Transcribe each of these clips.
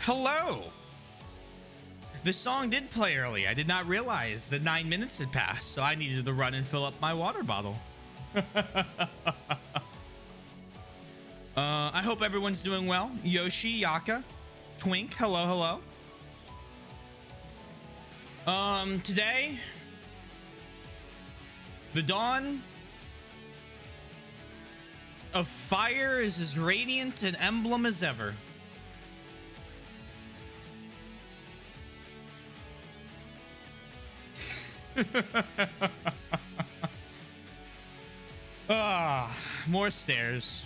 Hello! The song did play early. I did not realize that 9 minutes had passed, so I needed to run and fill up my water bottle. I hope everyone's doing well. Yoshi, Yaka, Twink, hello. Today, the dawn of fire is as radiant and emblem as ever. More stairs.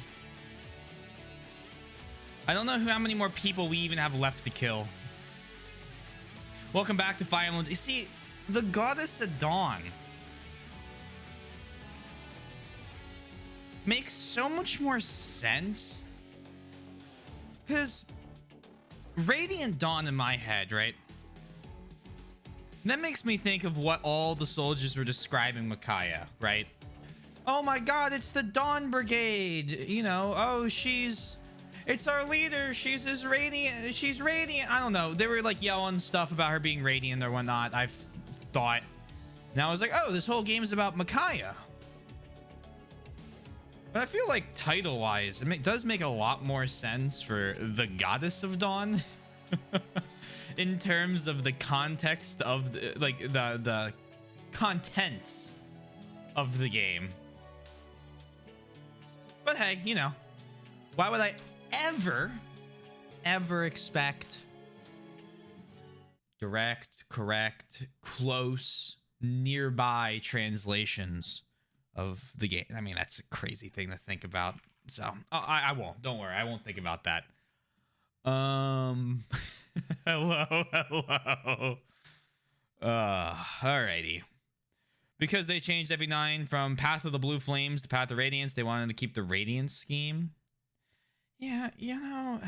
I don't know how many more people we even have left to kill. Welcome back to Fire Emblem. You see, the Goddess of Dawn makes so much more sense. Because Radiant Dawn in my head, right? That makes me think of what all the soldiers were describing Micaiah, right? Oh my god, it's the Dawn Brigade. You know, oh, it's our leader. She's as radiant. She's radiant. I don't know. They were like yelling stuff about her being radiant or whatnot. I thought. And I was like, oh, this whole game is about Micaiah. But I feel like title-wise, it does make a lot more sense for the Goddess of Dawn. In terms of the context of the contents of the game. But hey, you know, why would I ever expect direct, correct, close, nearby translations of the game? I mean, that's a crazy thing to think about. So I won't. Don't worry. I won't think about that. Hello. Alrighty. Because they changed every 9 from Path of the Blue Flames to Path of Radiance, they wanted to keep the Radiance scheme. Yeah, you know.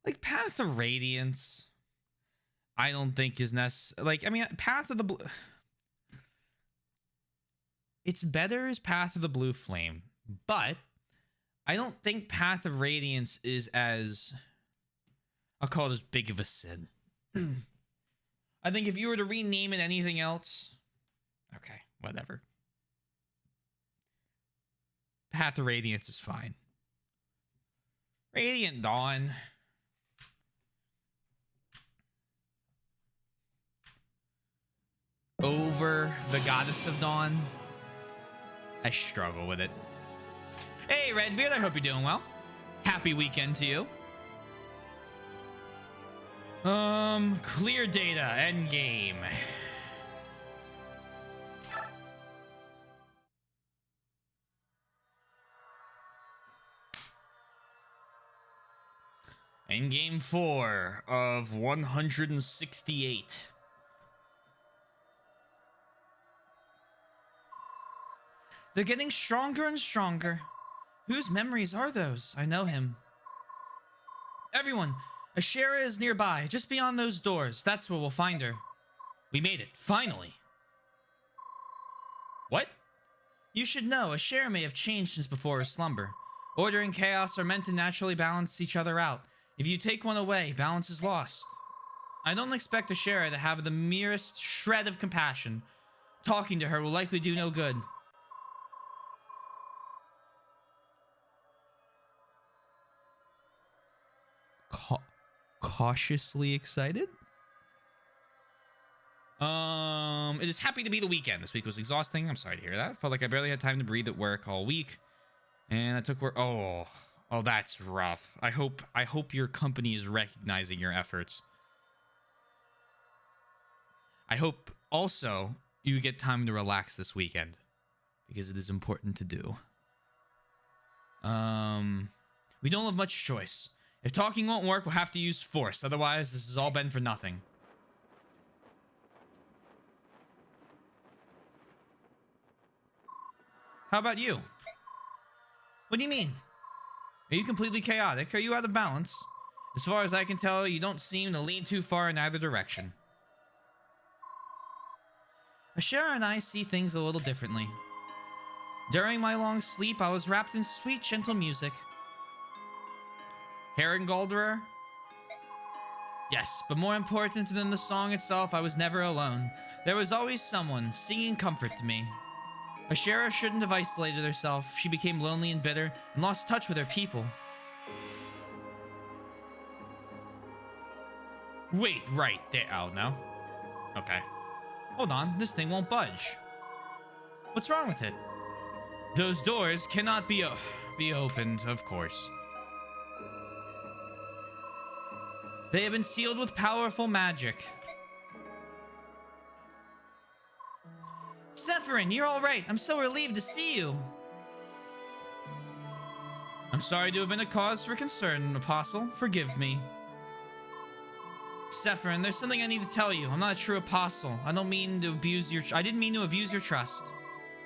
Like, Path of Radiance, I don't think is necessary. Like, I mean, Path of the Blue... It's better as Path of the Blue Flame, but I don't think Path of Radiance is as... I'll call it as big of a sin. I think if you were to rename it anything else... Okay, whatever. Path of Radiance is fine. Radiant Dawn. Over the Goddess of Dawn. I struggle with it. Hey, Redbeard, I hope you're doing well. Happy weekend to you. Clear data, end game. End game 4 of 168. They're getting stronger and stronger. Whose memories are those? I know him. Everyone, Ashera is nearby, just beyond those doors. That's where we'll find her. We made it, finally. What? You should know, Ashera may have changed since before her slumber. Order and chaos are meant to naturally balance each other out. If you take one away, balance is lost. I don't expect Ashera to have the merest shred of compassion. Talking to her will likely do no good. Cautiously excited? It is happy to be the weekend. This week was exhausting. I'm sorry to hear that. Felt like I barely had time to breathe at work all week. And I took work. Oh, that's rough. I hope your company is recognizing your efforts. I hope also you get time to relax this weekend, because it is important to do. We don't have much choice. If talking won't work, we'll have to use force. Otherwise, this has all been for nothing. How about you? What do you mean? Are you completely chaotic? Are you out of balance? As far as I can tell, you don't seem to lean too far in either direction. Ashera and I see things a little differently. During my long sleep, I was wrapped in sweet, gentle music. Herrengalderer? Yes, but more important than the song itself, I was never alone. There was always someone singing comfort to me. Ashera shouldn't have isolated herself. She became lonely and bitter and lost touch with her people. Wait, right there. Oh, no. Okay. Hold on, this thing won't budge. What's wrong with it? Those doors cannot be opened, of course. They have been sealed with powerful magic. Zephyrin, you're all right. I'm so relieved to see you. I'm sorry to have been a cause for concern, Apostle. Forgive me. Zephyrin, there's something I need to tell you. I'm not a true apostle. I didn't mean to abuse your trust.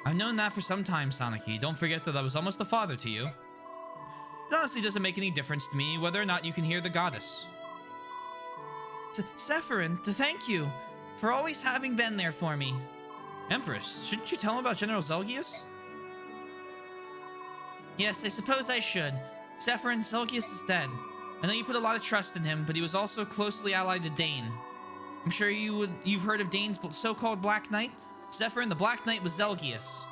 I've known that for some time, Sanaki. Don't forget that I was almost a father to you. It honestly doesn't make any difference to me whether or not you can hear the goddess. Zephyrin, thank you for always having been there for me. Empress, shouldn't you tell him about General Zelgius? Yes, I suppose I should. Zephyrin, Zelgius is dead. I know you put a lot of trust in him, but he was also closely allied to Dane. I'm sure you've heard of Dane's so-called Black Knight? Zephyrin, the Black Knight was Zelgius.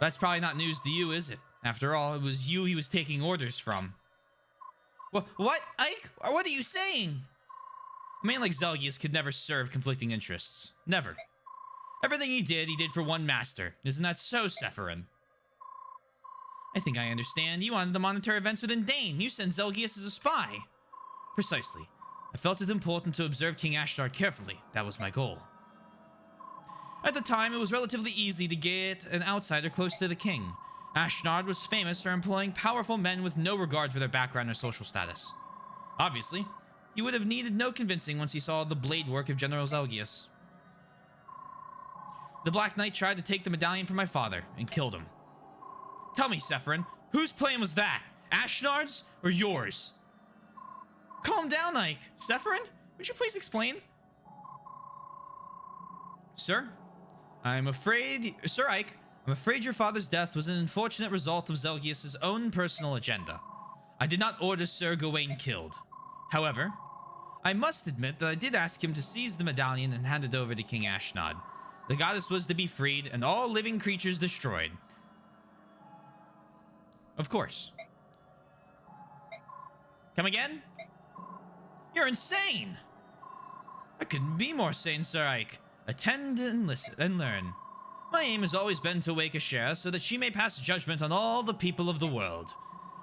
That's probably not news to you, is it? After all, it was you he was taking orders from. What? Ike? What are you saying? A man like Zelgius could never serve conflicting interests. Never. Everything he did for one master. Isn't that so, Zephyrin? I think I understand. You wanted to monitor events within Dane. You sent Zelgius as a spy. Precisely. I felt it important to observe King Ashnard carefully. That was my goal. At the time, it was relatively easy to get an outsider close to the king. Ashnard was famous for employing powerful men with no regard for their background or social status. Obviously, he would have needed no convincing once he saw the blade work of General Zelgius. The Black Knight tried to take the medallion from my father and killed him. Tell me, Zephyrin, whose plan was that? Ashnard's or yours? Calm down, Ike. Zephyrin, would you please explain? Sir Ike, I'm afraid your father's death was an unfortunate result of Zelgius' own personal agenda. I did not order Sir Gawain killed. However, I must admit that I did ask him to seize the medallion and hand it over to King Ashnard. The goddess was to be freed and all living creatures destroyed. Of course. Come again? You're insane! I couldn't be more sane, Sir Ike. Attend and listen and learn. My aim has always been to wake Ashera so that she may pass judgment on all the people of the world.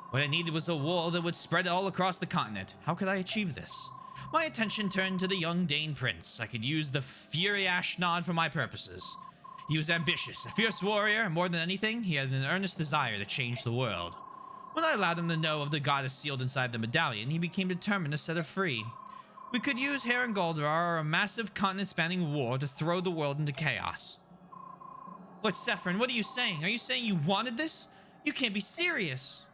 What I needed was a war that would spread all across the continent. How could I achieve this? My attention turned to the young Dane prince. I could use the Fury Ashnard for my purposes. He was ambitious, a fierce warrior, and more than anything, he had an earnest desire to change the world. When I allowed him to know of the goddess sealed inside the medallion, he became determined to set her free. We could use Herrengalderer or a massive continent-spanning war to throw the world into chaos. What, Zephyrin, what are you saying? Are you saying you wanted this? You can't be serious.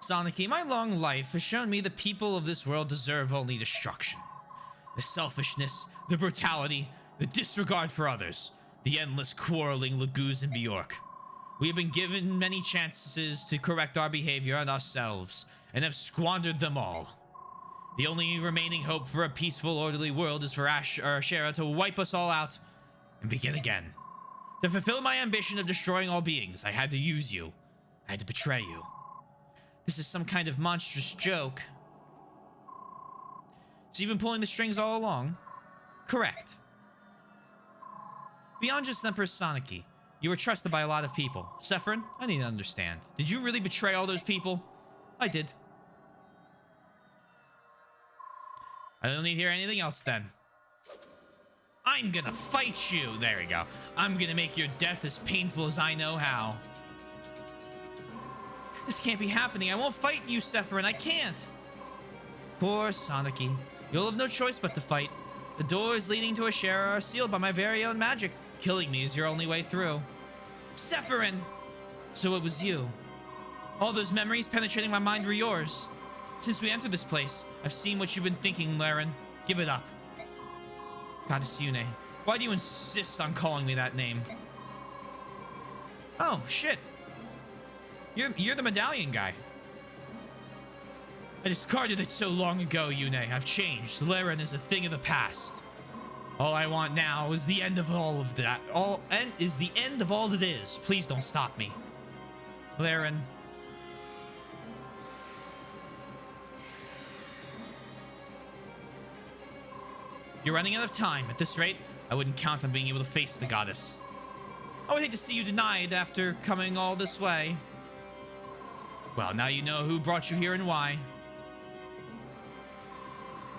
Sanaki, my long life has shown me the people of this world deserve only destruction. The selfishness, the brutality, the disregard for others, the endless quarreling Laguz and Bjork. We have been given many chances to correct our behavior and ourselves, and have squandered them all. The only remaining hope for a peaceful, orderly world is for Ashera to wipe us all out and begin again. To fulfill my ambition of destroying all beings, I had to use you. I had to betray you. This is some kind of monstrous joke. So you've been pulling the strings all along? Correct. Beyond just Empress Sanaki, you were trusted by a lot of people. Zephyrin, I need to understand. Did you really betray all those people? I did. I don't need to hear anything else then. I'm gonna fight you. There we go. I'm gonna make your death as painful as I know how. This can't be happening. I won't fight you, Zephyrin. I can't. Poor Sanaki. You'll have no choice but to fight. The doors leading to Ashera are sealed by my very own magic. Killing me is your only way through. Zephyrin! So it was you. All those memories penetrating my mind were yours. Since we entered this place, I've seen what you've been thinking, Laren. Give it up. Goddess Yune, why do you insist on calling me that name? Oh, shit. You're the medallion guy. I discarded it so long ago, Yune. I've changed. Laren is a thing of the past. All I want now is the end of all of that. Is the end of all that is. Please don't stop me. Laren. You're running out of time. At this rate, I wouldn't count on being able to face the goddess. I would hate to see you denied after coming all this way. Well, now you know who brought you here and why.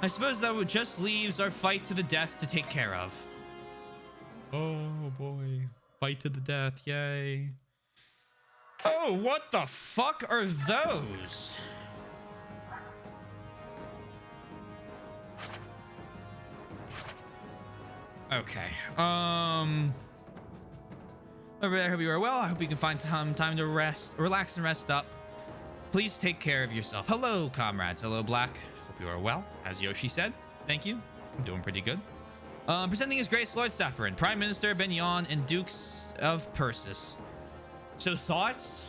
I suppose that just leaves our fight to the death to take care of. Oh boy. Fight to the death, yay. Oh, what the fuck are those? Okay. Over there, I hope you are well. I hope you can find time to relax and rest up. Please take care of yourself. Hello, comrades. Hello, Black. Hope you are well. As Yoshi said, thank you. I'm doing pretty good. Presenting His Grace Lord Saffron, Prime Minister Benyon, and Dukes of Persis. So, thoughts?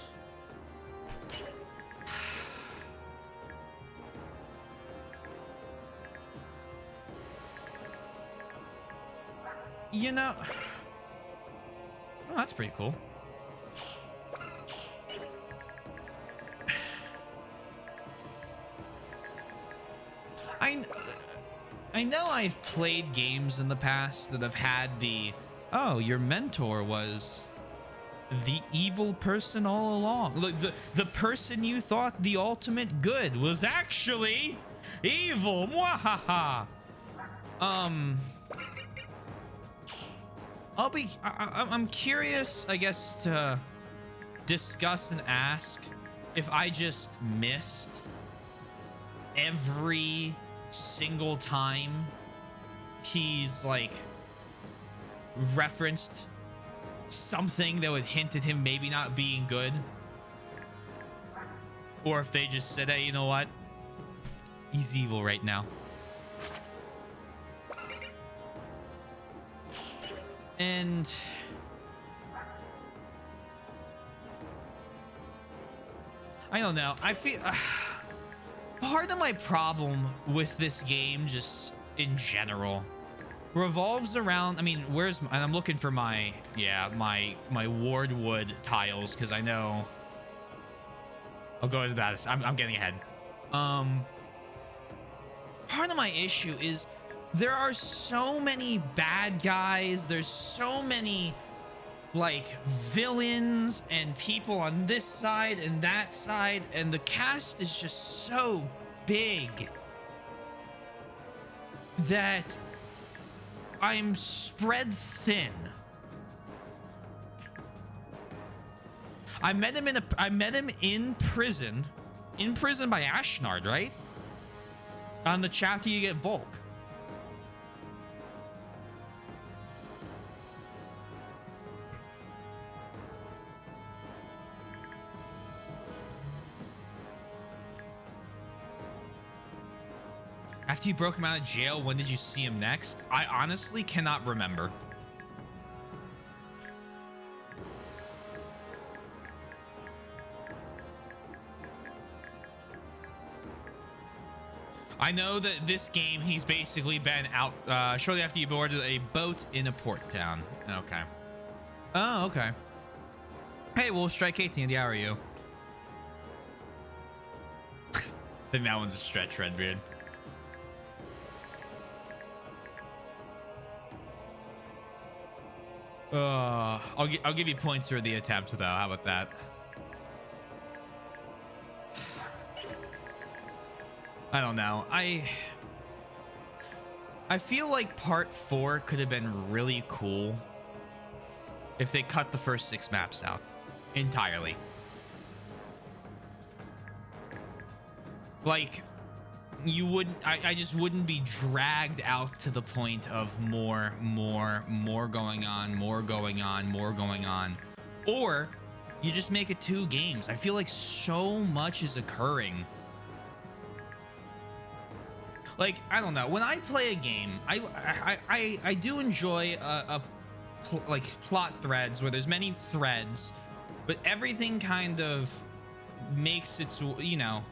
You know... Oh, that's pretty cool. I know I've played games in the past that have had oh, your mentor was the evil person all along. Like the person you thought the ultimate good was actually evil. Mwahaha. I'm curious, I guess, to discuss and ask if I just missed every single time he's like referenced something that would hint at him maybe not being good, or if they just said, hey, you know what, he's evil right now. And I don't know, I feel part of my problem with this game, just in general, revolves around, I mean, and I'm looking for my Wardwood tiles, because I know I'll go into that. I'm getting ahead. Part of my issue is there are so many bad guys, there's so many like villains and people on this side and that side, and the cast is just so big that I'm spread thin. I met him in prison by Ashnard, right? On the chapter you get Volk. After you broke him out of jail, when did you see him next? I honestly cannot remember. I know that this game, he's basically been out shortly after you boarded a boat in a port town. Okay. Oh, okay. Hey, Wolf Strike 18, how are you? I think that one's a stretch, Redbeard. I'll give you points for the attempt though. How about that? I don't know. I feel like part 4 could have been really cool if they cut the first 6 maps out entirely. Like, you wouldn't, I just wouldn't be dragged out to the point of more going on. Or you just make it 2 games. I feel like so much is occurring. Like, I don't know, when I play a game, I do enjoy like plot threads where there's many threads but everything kind of makes its, you know,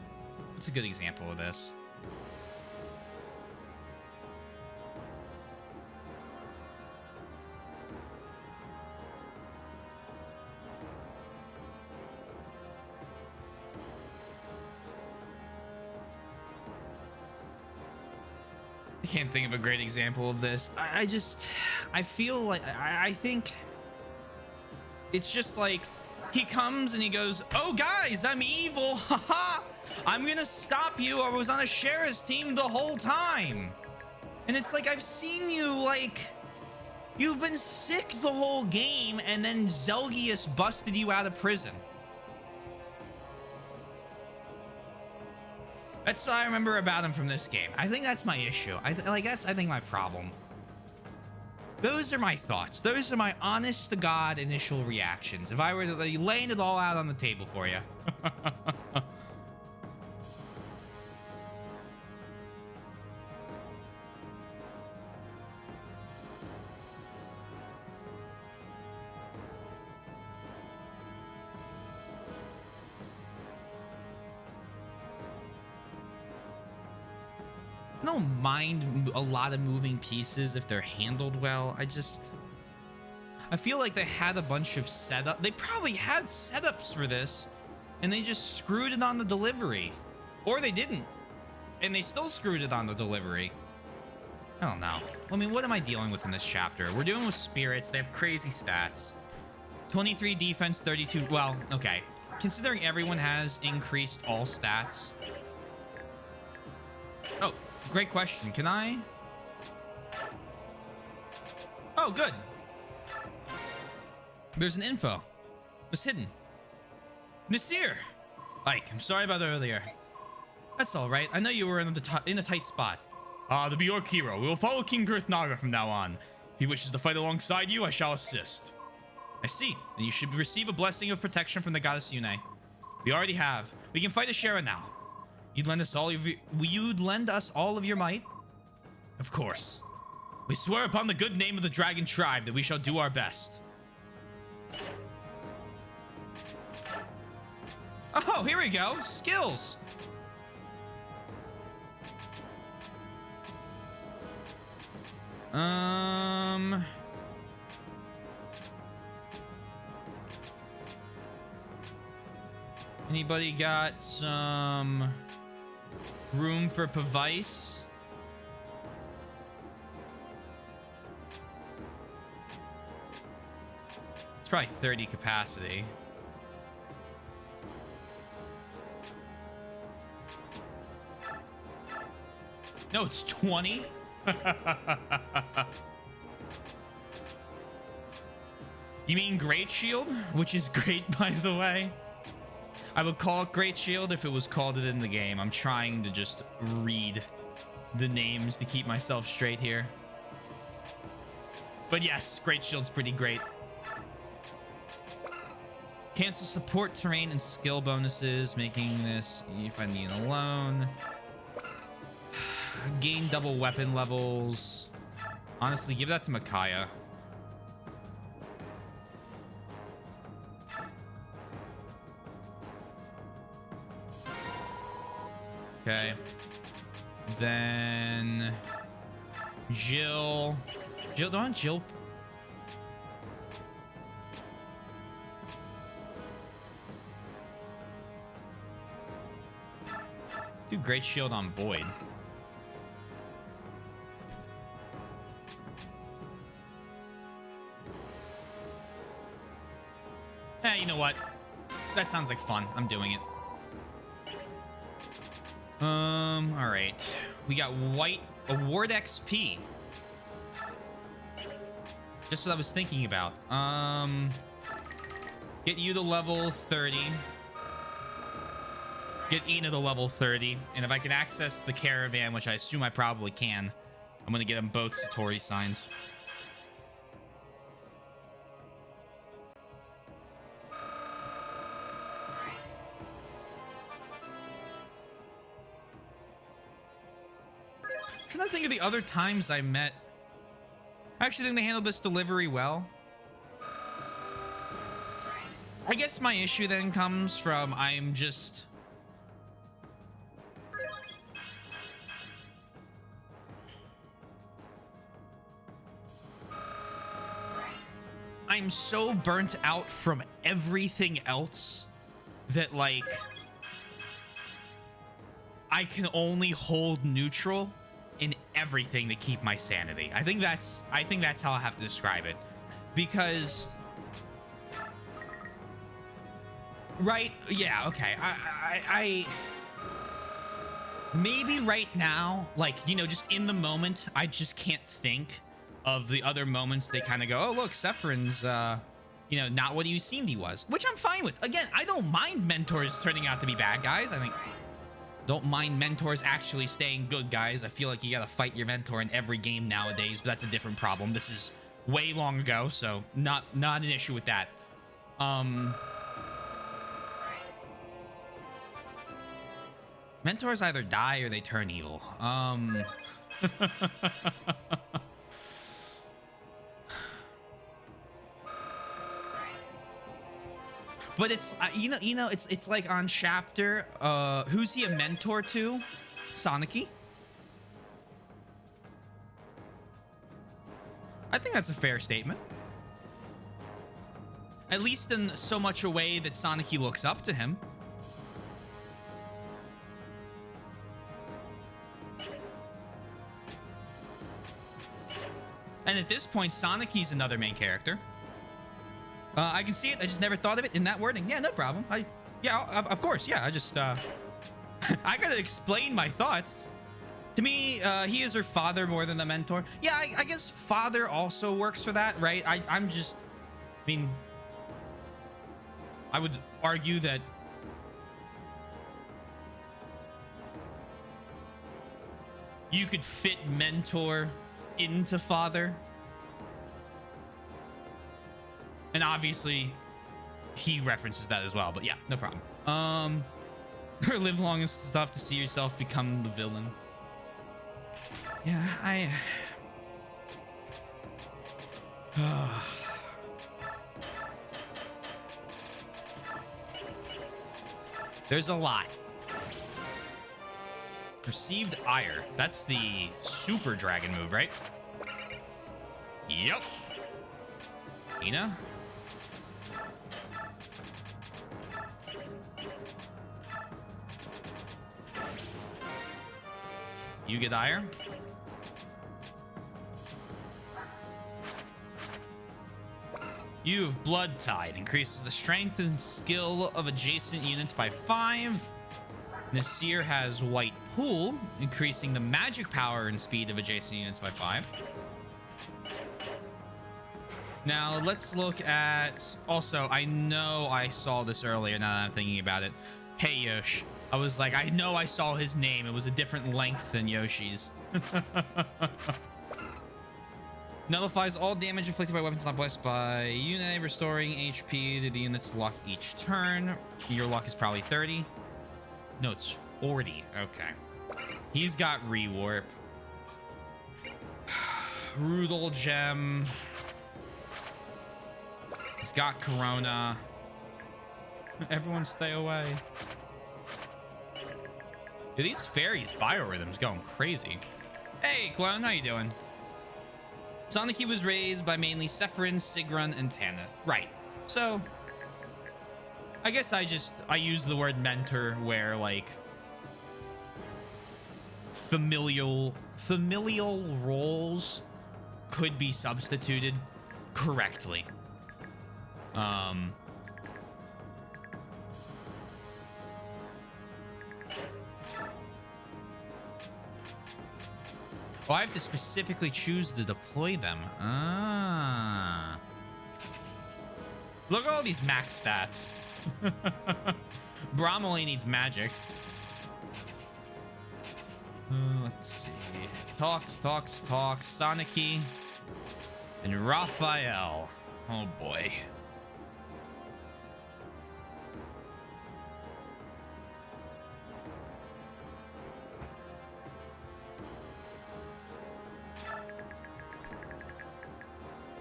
what's a good example of this? I can't think of a great example of this. I feel like, I think it's just like he comes and he goes, oh guys, I'm evil. Haha. I'm gonna stop you. I was on a Sheriff's team the whole time. And it's like, I've seen you, like, you've been sick the whole game, and then Zelgius busted you out of prison. That's what I remember about him from this game. I think that's my issue. I think my problem. Those are my thoughts. Those are my honest to God initial reactions. If I were to laying it all out on the table for you. I don't mind a lot of moving pieces if they're handled well. I feel like they had a bunch of setup. They probably had setups for this, and they just screwed it on the delivery. Or they didn't, and they still screwed it on the delivery. I don't know. I mean, what am I dealing with in this chapter? We're dealing with spirits. They have crazy stats. 23 defense, 32. Well, okay. Considering everyone has increased all stats. Oh, great question. Can I? Oh, good. There's an info. It's hidden. Nasir! Ike, I'm sorry about earlier. That's all right. I know you were in a tight spot. To be your hero, we will follow King Girthnaga from now on. If he wishes to fight alongside you, I shall assist. I see. Then you should receive a blessing of protection from the goddess Yune. We already have. We can fight Ashera now. You'd lend us all of your might? Of course. We swear upon the good name of the dragon tribe that we shall do our best. Oh, here we go. Skills. Anybody got some room for Pavice? It's probably 30 capacity. No, it's 20. You mean Great Shield? Which is great, by the way. I would call it Great Shield if it was called it in the game. I'm trying to just read the names to keep myself straight here. But yes, Great Shield's pretty great. Cancel support terrain and skill bonuses, making this if I need alone. Gain double weapon levels. Honestly, give that to Micaiah. Okay. Then Jill. Don't Jill. Do Great Shield on Boyd. You know what? That sounds like fun. I'm doing it. All right. We got White Award XP. Just what I was thinking about. Get you to level 30. Get Ina to level 30. And if I can access the caravan, which I assume I probably can, I'm gonna get them both Satori signs. I'm trying to think of the other times I met. I actually think they handled this delivery well. I guess my issue then comes from I'm so burnt out from everything else that, like, I can only hold neutral in everything to keep my sanity. I think that's how I have to describe it. Because right, yeah, okay. I maybe right now, like, you know, just in the moment, I just can't think of the other moments they kind of go, oh, look, Sephron's, you know, not what he seemed he was, which I'm fine with. Again, I don't mind mentors turning out to be bad guys. I think don't mind mentors actually staying good guys. I feel like you gotta fight your mentor in every game nowadays, but that's a different problem. This is way long ago, so not an issue with that. Mentors either die or they turn evil. But it's you know it's like on chapter who's he a mentor to? Sonic. I think that's a fair statement. At least in so much a way that Sonic looks up to him. And at this point, Sonic another main character. I can see it. I just never thought of it in that wording. Yeah, no problem. Of course. Yeah, I just, I gotta explain my thoughts. To me, he is her father more than a mentor. Yeah, I guess father also works for that, right? I mean, I would argue that you could fit mentor into father. And obviously, he references that as well. But yeah, no problem. Or live long and stuff to see yourself become the villain. Yeah, there's a lot. Perceived ire. That's the super dragon move, right? Yep. Ina? You get ire? You have Blood Tide. Increases the strength and skill of adjacent units by 5. Nasir has White Pool, increasing the magic power and speed of adjacent units by 5. Now, let's look at... Also, I know I saw this earlier now that I'm thinking about it. Hey, Yosh. I was like, I know I saw his name. It was a different length than Yoshi's. Nullifies all damage inflicted by weapons not blessed by unit, restoring HP to the unit's luck each turn. Your luck is probably 30. No, it's 40. Okay. He's got rewarp. Rudel Gem. He's got Corona. Everyone stay away. Dude, these fairies' biorhythms going crazy. Hey, clone, how you doing? Sonic was raised by mainly Sephiroth, Sigrun, and Tanith. Right. So, I guess I use the word mentor where, like, familial roles could be substituted correctly. Oh, I have to specifically choose to deploy them. Ah. Look at all these max stats. Braum only needs magic. Let's see. Talks. Sonic and Raphael. Oh boy.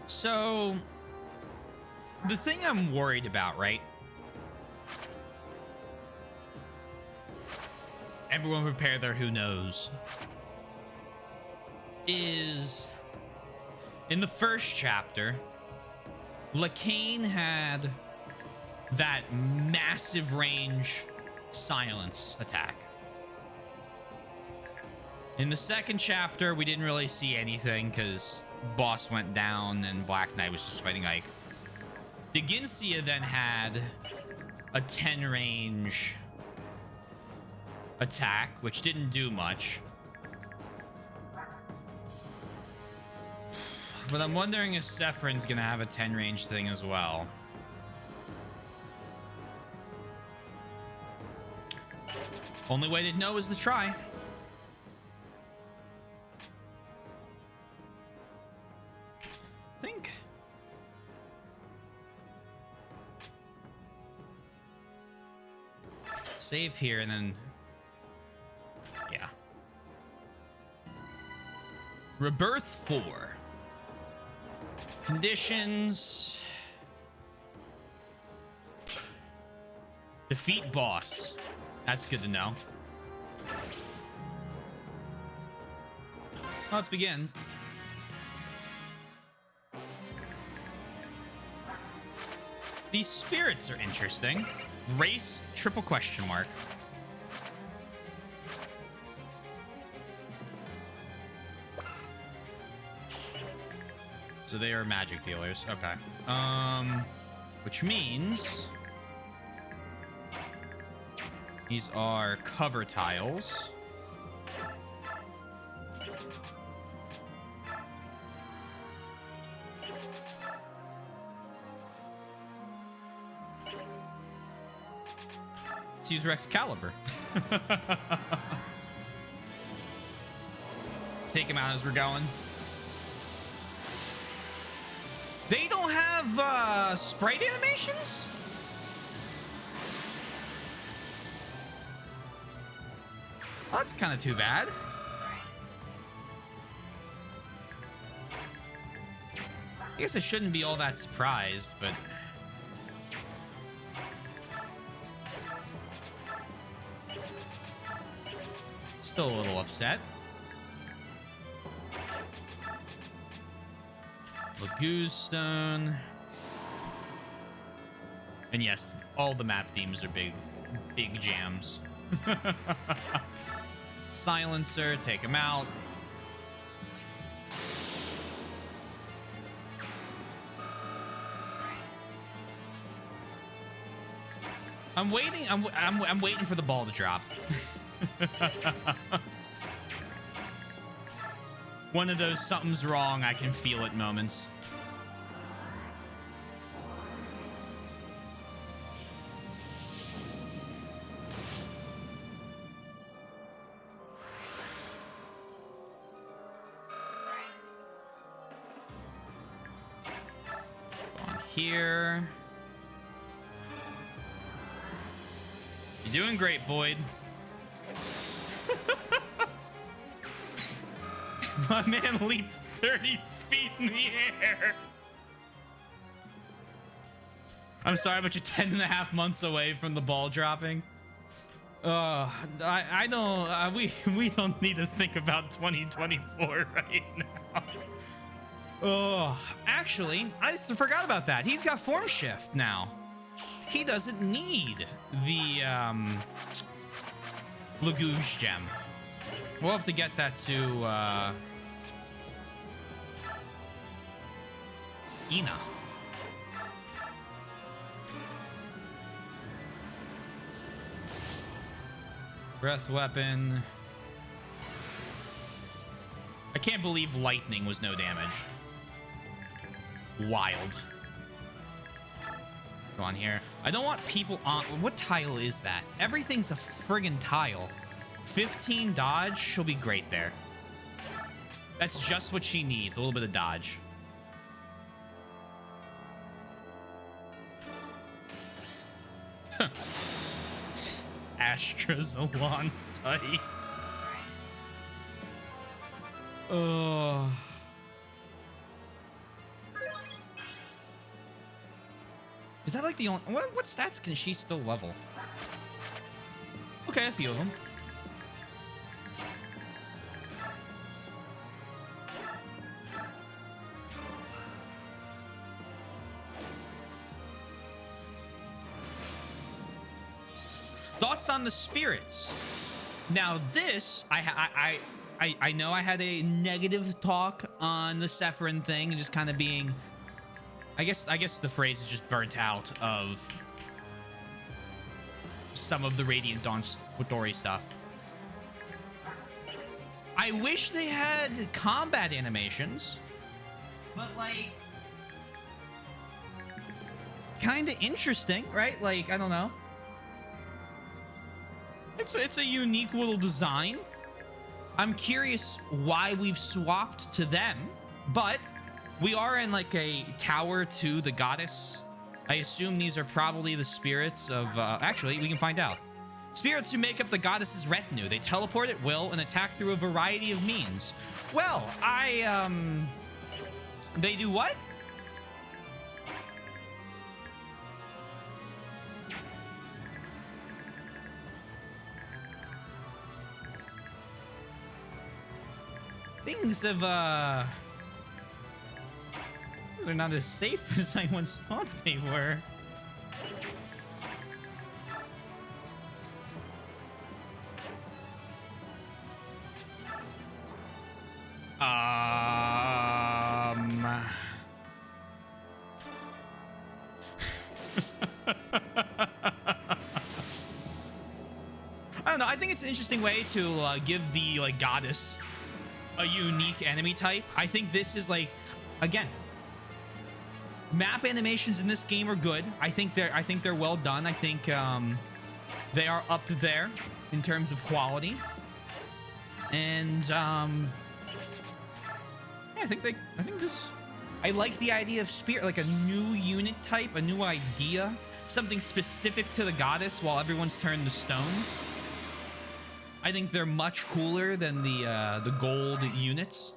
So, the thing I'm worried about, right, everyone prepare their who knows. Is in the first chapter, Lacane had that massive range silence attack. In the second chapter, we didn't really see anything because boss went down and Black Knight was just fighting Ike. Deginsia then had a 10 range attack, which didn't do much. But I'm wondering if Sephron's gonna have a 10 range thing as well. Only way to know is to try. I think. Save here and then. Yeah. Rebirth 4. Conditions. Defeat boss. That's good to know. Let's begin. These spirits are interesting. Race, triple question mark. So they are magic dealers. Okay. Which means these are cover tiles. Let's use Rex Caliber. Take him out as we're going. They don't have sprite animations? Well, that's kind of too bad. I guess I shouldn't be all that surprised, but... Still a little upset. Laguz Stone. And yes, all the map themes are big jams. Silencer, take him out. I'm waiting. I'm waiting for the ball to drop. One of those something's wrong, I can feel it moments. On here. You're doing great, Boyd. My man leaped 30 feet in the air. I'm sorry, but you're 10.5 months away from the ball dropping. I don't. We don't need to think about 2024 right now. Oh, actually, I forgot about that. He's got form shift now. He doesn't need the Laguz gem. We'll have to get that to Ina. Breath weapon. I can't believe lightning was no damage. Wild. Go on here. I don't want people on... What tile is that? Everything's a friggin' tile. 15 dodge, she'll be great there. That's just what she needs. A little bit of dodge. Astrazalon tight. Oh. Is that like the only... What stats can she still level? Okay, a few of them. Thoughts on the spirits? Now this, I know I had a negative talk on the Sephirin thing and just kind of being, I guess the phrase is just burnt out of some of the Radiant Dawn story stuff. I wish they had combat animations, but like, kind of interesting, right? Like, I don't know. It's a unique little design. I'm curious why we've swapped to them, but we are in like a tower to the goddess. I assume these are probably the spirits of, actually, we can find out. Spirits who make up the goddess's retinue. They teleport at will and attack through a variety of means. Well, they do what? Things have, things are not as safe as I once thought they were. I don't know. I think it's an interesting way to give the like goddess a unique enemy type. I think this is like, again, map animations in this game are good. I think they're well done. I think they are up there in terms of quality. And yeah, I think this, I like the idea of spirit, like a new unit type, a new idea, something specific to the goddess while everyone's turned to stone. I think they're much cooler than the gold units.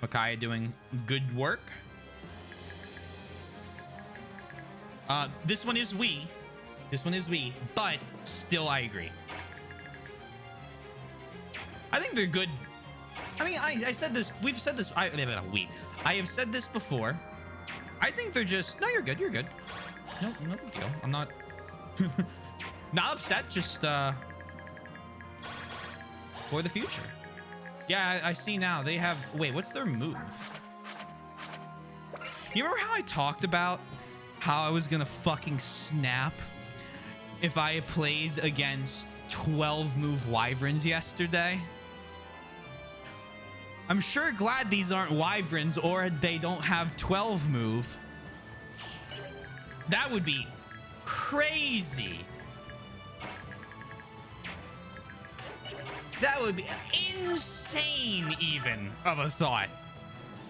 Micaiah doing good work. This one is Wii. This one is Wii, but still I agree. I think they're good. I mean, I said this, we've said this, I have said this before. I think they're just, no, you're good, you're good. No big deal. I'm not, not upset, just, for the future. Yeah, I see now, they have, wait, what's their move? You remember how I talked about how I was gonna fucking snap if I had played against 12 move wyverns yesterday? I'm sure glad these aren't wyverns or they don't have 12 move. That would be crazy. That would be insane even of a thought.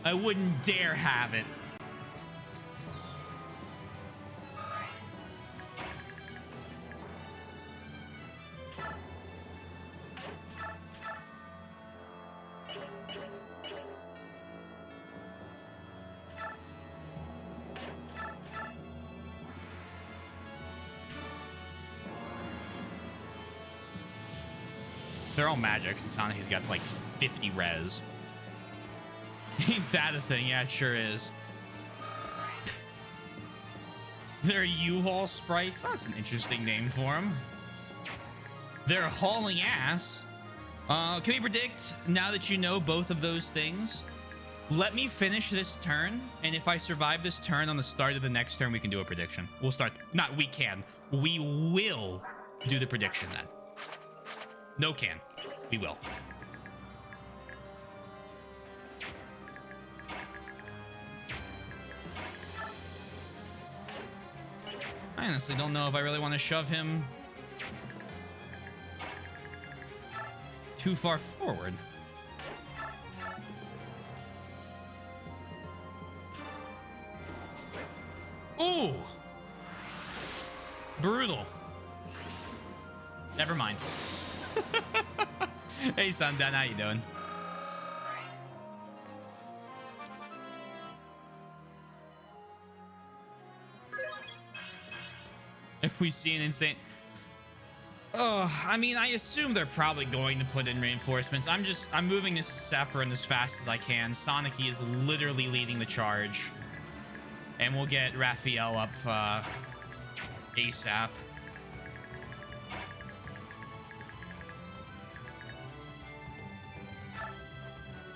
I wouldn't dare have it. They're all magic. Sonic, he's got like 50 res. Ain't that a thing? Yeah, it sure is. They're U-Haul sprites. That's an interesting name for them. They're hauling ass. Can we predict, now that you know both of those things, let me finish this turn, and if I survive this turn on the start of the next turn, we can do a prediction. We'll start. Not we can. We will do the prediction then. No can. We will. I honestly don't know if I really want to shove him too far forward. Ooh! Brutal. Never mind. Hey, Sundown, how you doing? If we see an insane... Oh, I mean, I assume they're probably going to put in reinforcements. I'm moving this Sephirin as fast as I can. Sonic is literally leading the charge. And we'll get Raphael up ASAP.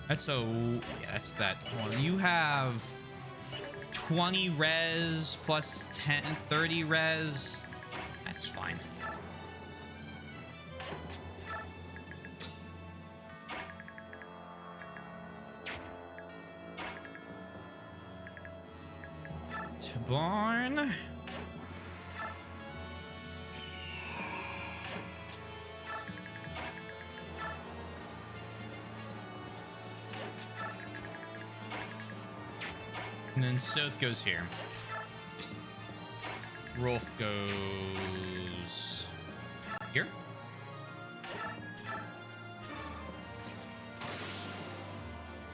That's that's that one. You have 20 res plus 30 res. That's fine. To barn. And then Soth goes here. Rolf goes here.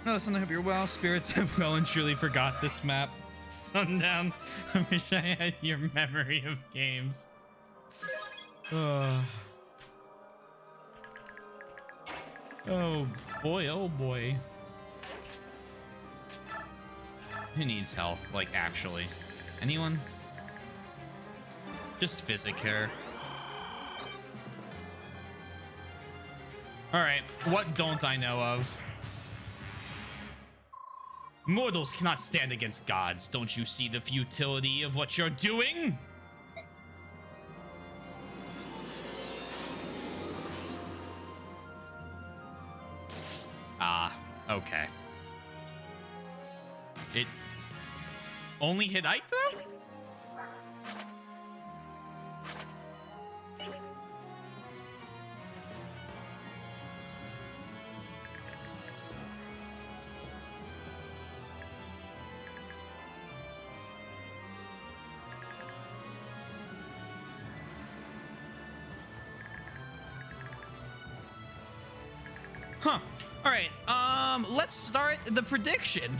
No, son, I hope you're well. Spirits have well and truly forgot this map. Sundown. I wish I had your memory of games. Oh boy, oh boy. Who needs health? Like, actually. Anyone? Just physic here. Alright, what don't I know of? Mortals cannot stand against gods. Don't you see the futility of what you're doing? Ah, okay. It only hit Ike, though? Huh. All right. Let's start the prediction.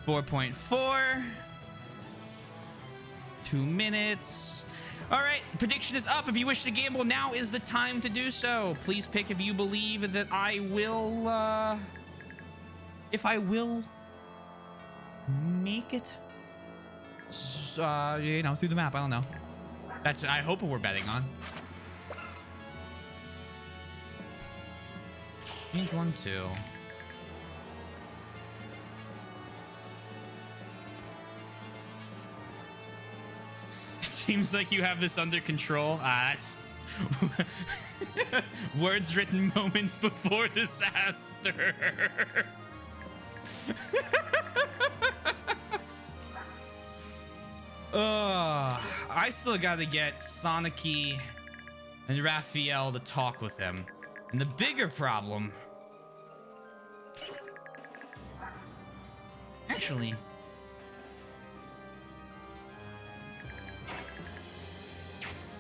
4.4. 2 minutes. All right, prediction is up. If you wish to gamble, now is the time to do so. Please pick if you believe that I will, if I will make it, you know, through the map. I don't know. That's, I hope we're betting on. Means 1, 2. Seems like you have this under control. That's words written moments before disaster. I still gotta get Sonicky and Raphael to talk with him. And the bigger problem... Actually...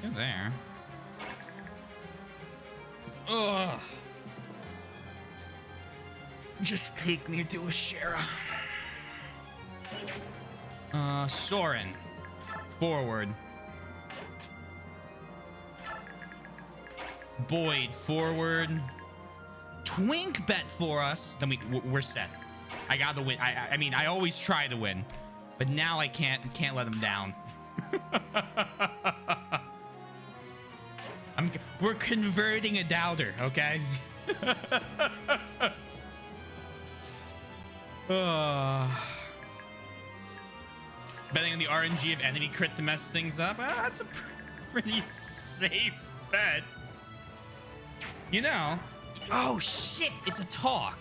You're there. Ugh. Just take me to Ashera. Soren. Forward. Boyd, forward. Twink bet for us. Then we're set. I gotta win. I mean, I always try to win. But now I can't let him down. We're converting a doubter, okay? Betting on the RNG of enemy crit to mess things up. That's a pretty safe bet. You know. Oh shit! It's a talk.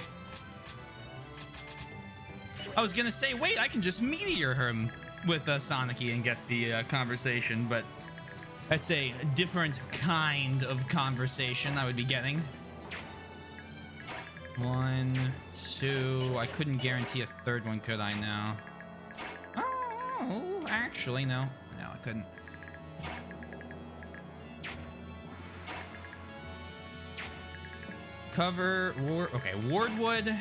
I was gonna say, wait, I can just meteor him with Sonicky and get the conversation, but. That's a different kind of conversation I would be getting. 1, 2. I couldn't guarantee a third one, could I now? Oh, actually, no. No, I couldn't. Cover, okay, Wardwood.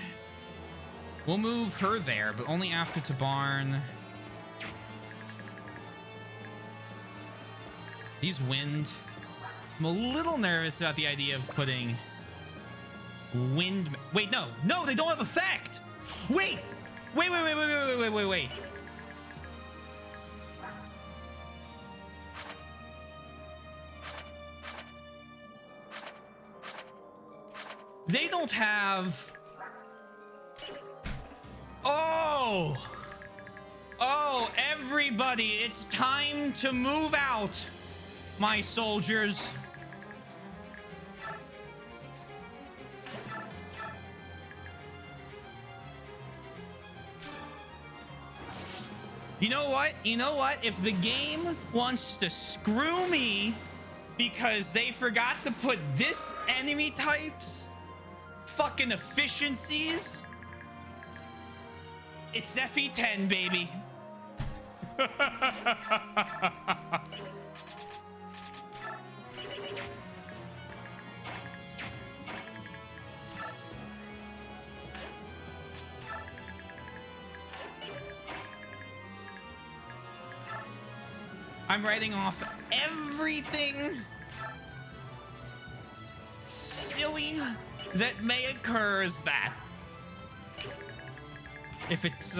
We'll move her there, but only after to barn. He's wind. I'm a little nervous about the idea of putting wind. Wait, no, they don't have effect. Wait, Wait, wait, wait, wait, wait, wait, wait, wait, wait. They don't have... Oh! Oh, everybody, it's time to move out, my soldiers. You know what? You know what? If the game wants to screw me because they forgot to put this enemy type's fucking efficiencies, it's FE10, baby. I'm writing off everything silly that may occur as that. If it's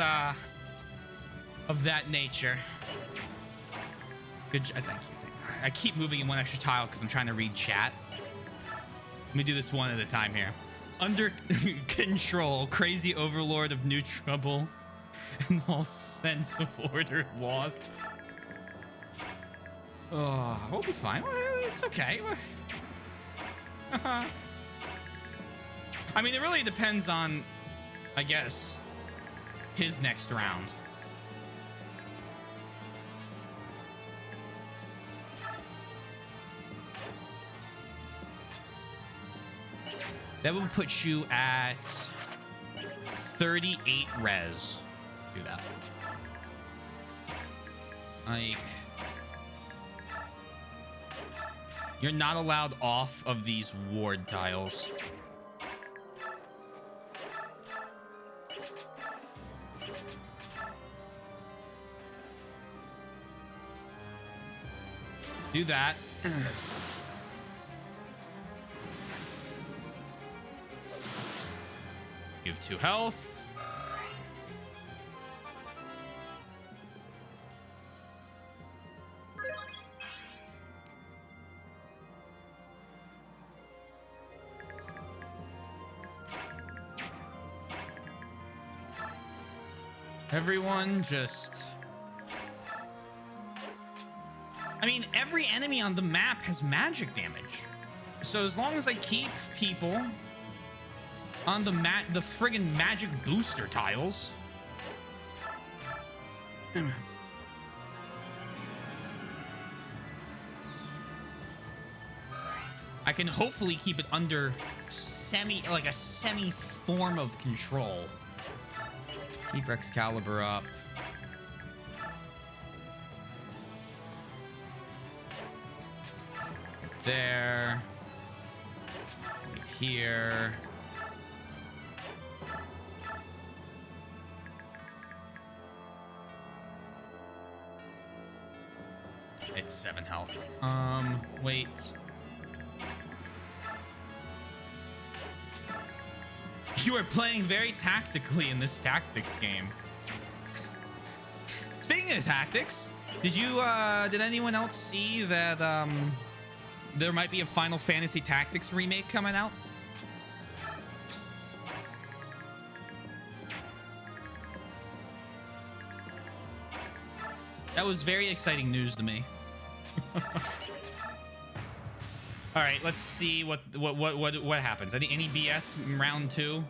of that nature. Good. Thank you. I keep moving in one extra tile because I'm trying to read chat. Let me do this one at a time here. Under control, crazy overlord of new trouble and all sense of order lost. Oh, we'll be fine. It's okay. I mean, it really depends on, I guess, his next round. That will put you at 38 res. Do that. Like, you're not allowed off of these ward tiles. Do that. Give 2 health. Everyone just... I mean, every enemy on the map has magic damage. So as long as I keep people on the friggin' magic booster tiles, I can hopefully keep it under a semi form of control. Keep Excalibur up. There. Right here. It's 7 health. Wait. You are playing very tactically in this tactics game. Speaking of tactics, did anyone else see that there might be a Final Fantasy Tactics remake coming out? That was very exciting news to me. All right, let's see what happens. Any BS in round 2?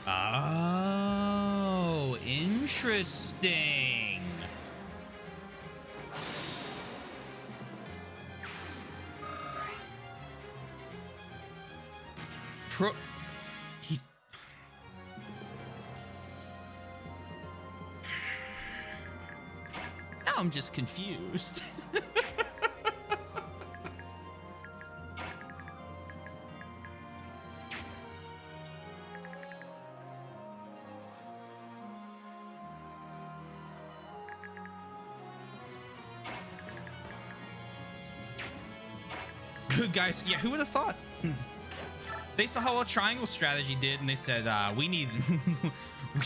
Oh, interesting. Now I'm just confused. Good guys. Yeah, who would have thought? They saw how well triangle strategy did, and they said, we need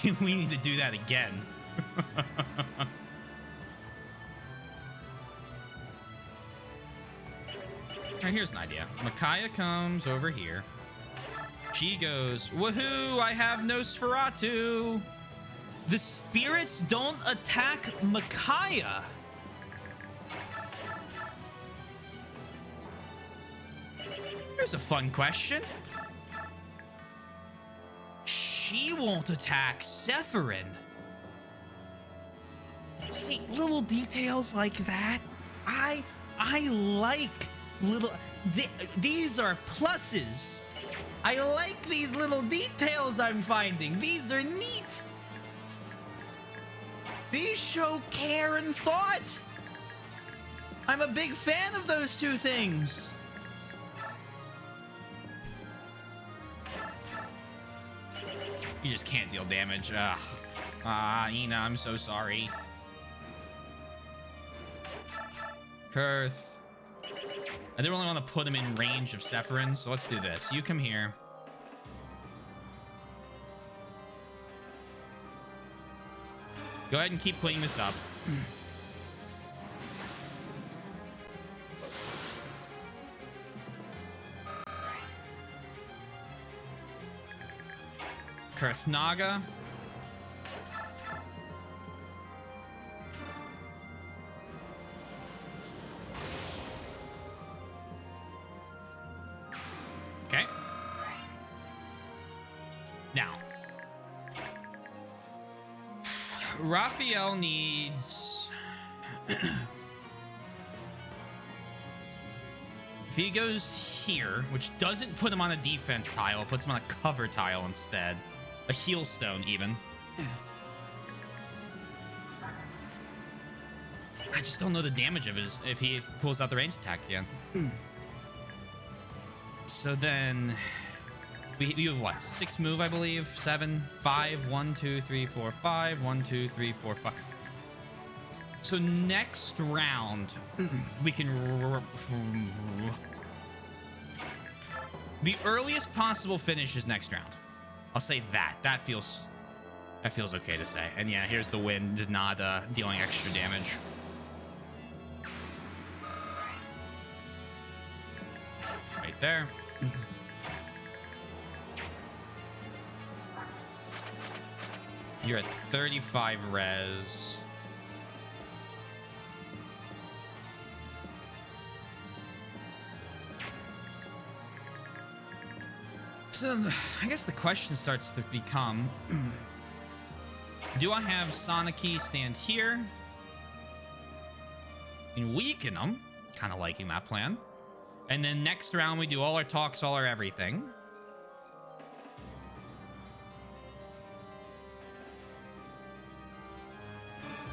we need to do that again. Alright, here's an idea. Micaiah comes over here. She goes, woohoo, I have Nosferatu. The spirits don't attack Micaiah. Here's a fun question. She won't attack Sephirin. See, little details like that. I like little... These are pluses. I like these little details I'm finding. These are neat. These show care and thought. I'm a big fan of those two things. You just can't deal damage. Ugh. Ina, I'm so sorry. Kurth. I didn't really want to put him in range of Sephirin, so let's do this. You come here. Go ahead and keep cleaning this up. Kurthnaga. Okay. Now, Raphael needs... If he goes here, which doesn't put him on a defense tile, puts him on a cover tile instead. A heal stone, even. I just don't know the damage of his if he pulls out the range attack again. So then... We have what? 6 move, I believe? 7, 5, 1, 2, 3, 4, 5. 1, 2, 3, 4, 5. So next round, we can... The earliest possible finish is next round. I'll say that. That feels okay to say. And yeah, here's the wind not dealing extra damage. Right there. You're at 35 res. So I guess the question starts to become, do I have Soniki stand here and weaken them? Kind of liking that plan. And then next round we do all our talks, all our everything.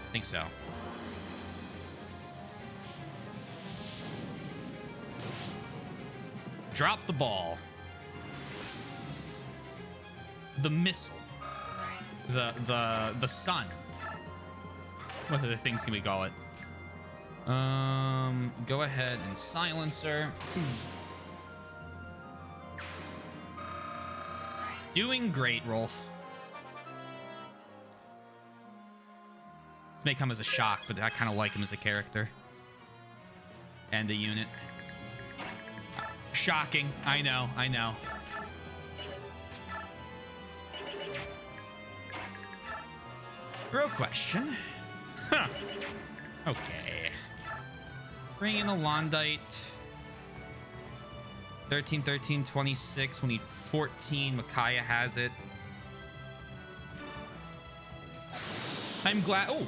I think so. Drop the ball. The missile. The sun. What other things can we call it? Go ahead and silencer. Doing great, Rolf. This may come as a shock, but I kind of like him as a character. And a unit. Shocking. I know, I know. Real question. Huh. Okay. Bring in a Londite. 13, 13, 26. We need 14. Micaiah has it. I'm glad... Oh!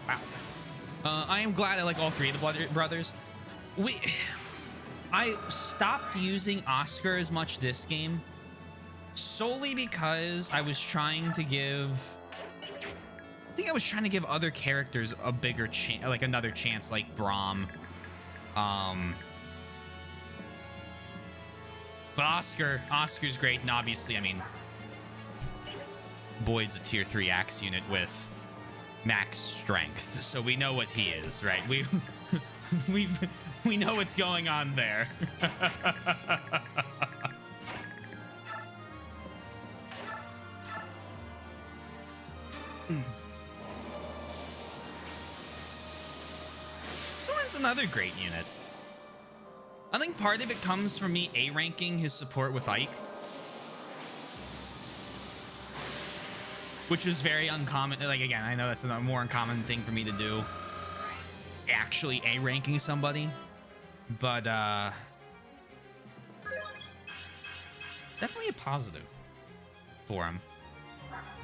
Wow. I am glad I like all three of the brothers. I stopped using Oscar as much this game solely because I was trying to give... I think I was trying to give other characters a bigger chance, like another chance, like Braum. But Oscar's great, and obviously, I mean, Boyd's a tier 3 axe unit with max strength, so we know what he is, right? We know what's going on there. Soren's another great unit. I think part of it comes from me A-ranking his support with Ike, which is very uncommon. Like, again, I know that's a more uncommon thing for me to do, actually A-ranking somebody, but definitely a positive for him.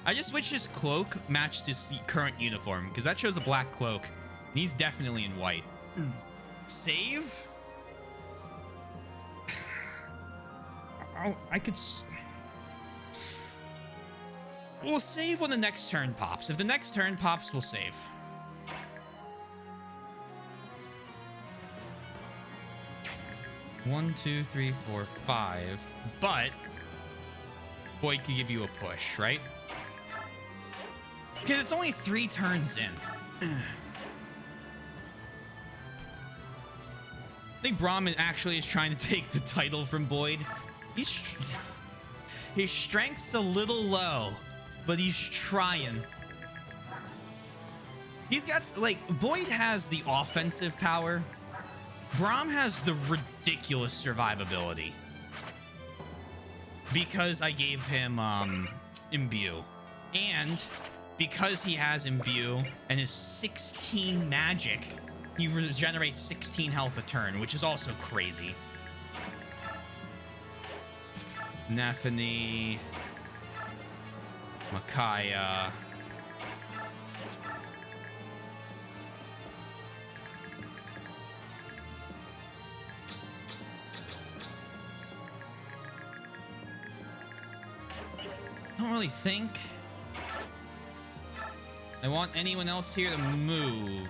I just wish his cloak matched his current uniform, because that shows a black cloak, and he's definitely in white. Save? I could... We'll save when the next turn pops. If the next turn pops, we'll save. One, two, three, four, five. But Boyd could give you a push, right? Because it's only 3 turns in. I think Brahmin actually is trying to take the title from Boyd. His strength's a little low, but he's trying. He's got, like, Boyd has the offensive power. Braum has the ridiculous survivability. Because I gave him Imbue. And because he has Imbue and his 16 magic, he regenerates 16 health a turn, which is also crazy. Nephany, Micaiah. I don't really think I want anyone else here to move.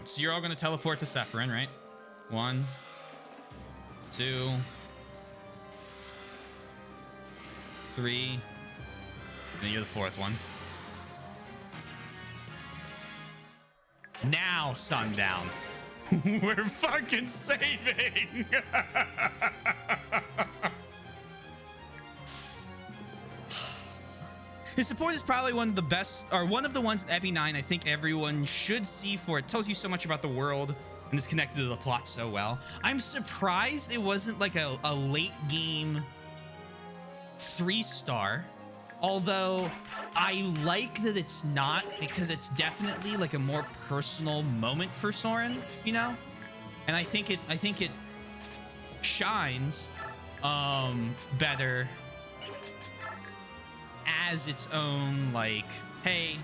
So you're all going to teleport to Sephirin, right? 1, 2, 3, and you're the 4th one. Now, Sundown. We're fucking saving. His support is probably one of the best, or one of the ones in EV9 I think everyone should see for. It tells you so much about the world and is connected to the plot so well. I'm surprised it wasn't like a late game 3-star. Although I like that it's not, because it's definitely like a more personal moment for Soren, you know? And I think it shines better as its own, like, hey,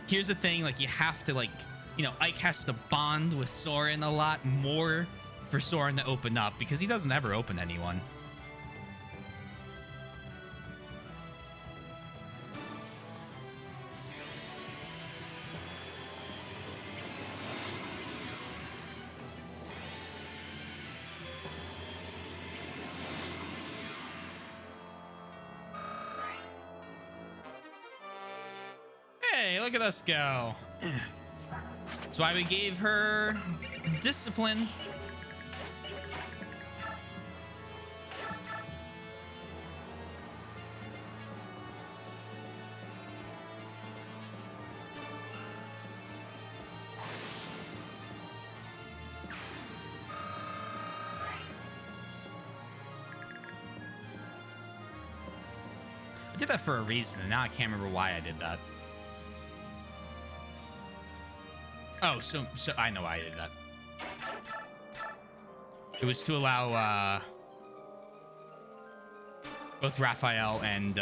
here's the thing, like, you have to, like, you know, Ike has to bond with Soren a lot more for Soren to open up, because he doesn't ever open anyone. Hey, look at us go. That's why we gave her discipline. I did that for a reason, and now I can't remember why I did that. Oh, so I know why I did that. It was to allow both Raphael and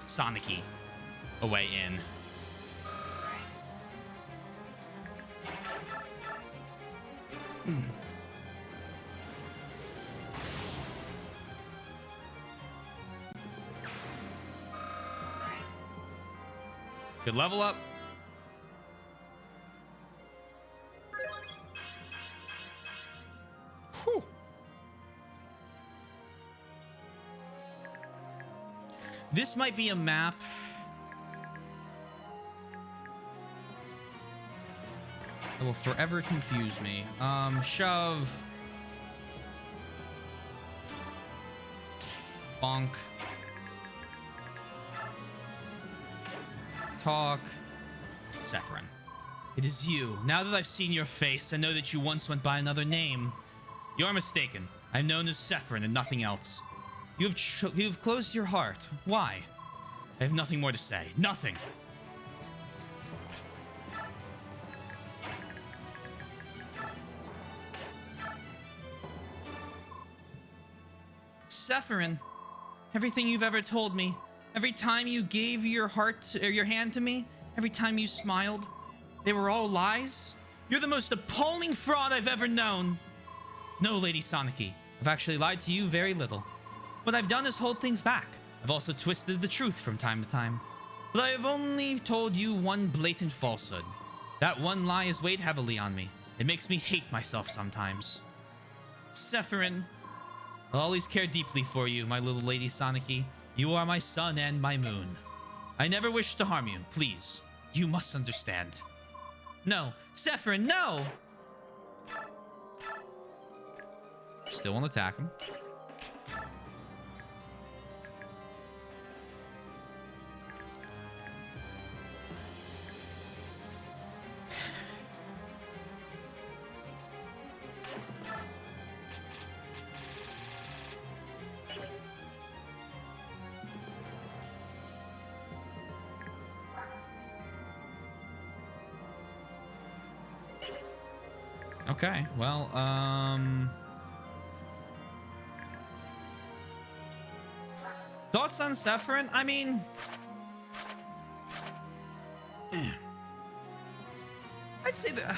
Sonicy a way in. Good level up. Whew. This might be a map that will forever confuse me. Shove. Bonk. Talk. Sephirin. It is you. Now that I've seen your face, I know that you once went by another name. You are mistaken. I'm known as Sephirin and nothing else. You have closed your heart. Why? I have nothing more to say. Nothing. Sephirin, everything you've ever told me, every time you gave your heart or your hand to me, every time you smiled, they were all lies? You're the most appalling fraud I've ever known. No, Lady Soniki, I've actually lied to you very little. What I've done is hold things back. I've also twisted the truth from time to time. But I have only told you one blatant falsehood. That one lie has weighed heavily on me. It makes me hate myself sometimes. Sephirin, I'll always care deeply for you, my little Lady Soniki. You are my sun and my moon. I never wish to harm you. Please, you must understand. No, Sephirin, no! Still won't attack him. Okay, well, thoughts on Sephirin? I mean, I'd say that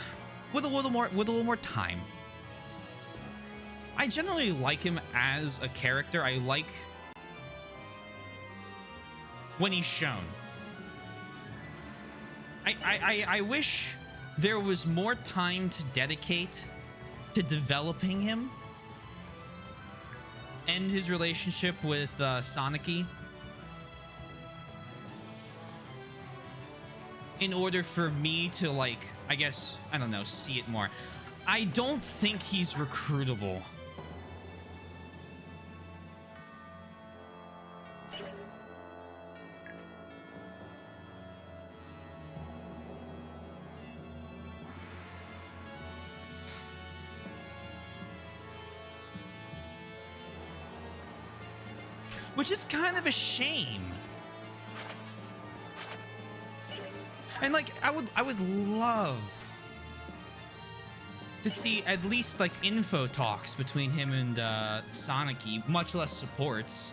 with a little more time. I generally like him as a character. I like when he's shown. I wish there was more time to dedicate to developing him and his relationship with Soniki in order for me to, like, I guess, I don't know, see it more. I don't think he's recruitable. Which is kind of a shame. And like, I would love to see at least like info talks between him and Soniki, much less supports.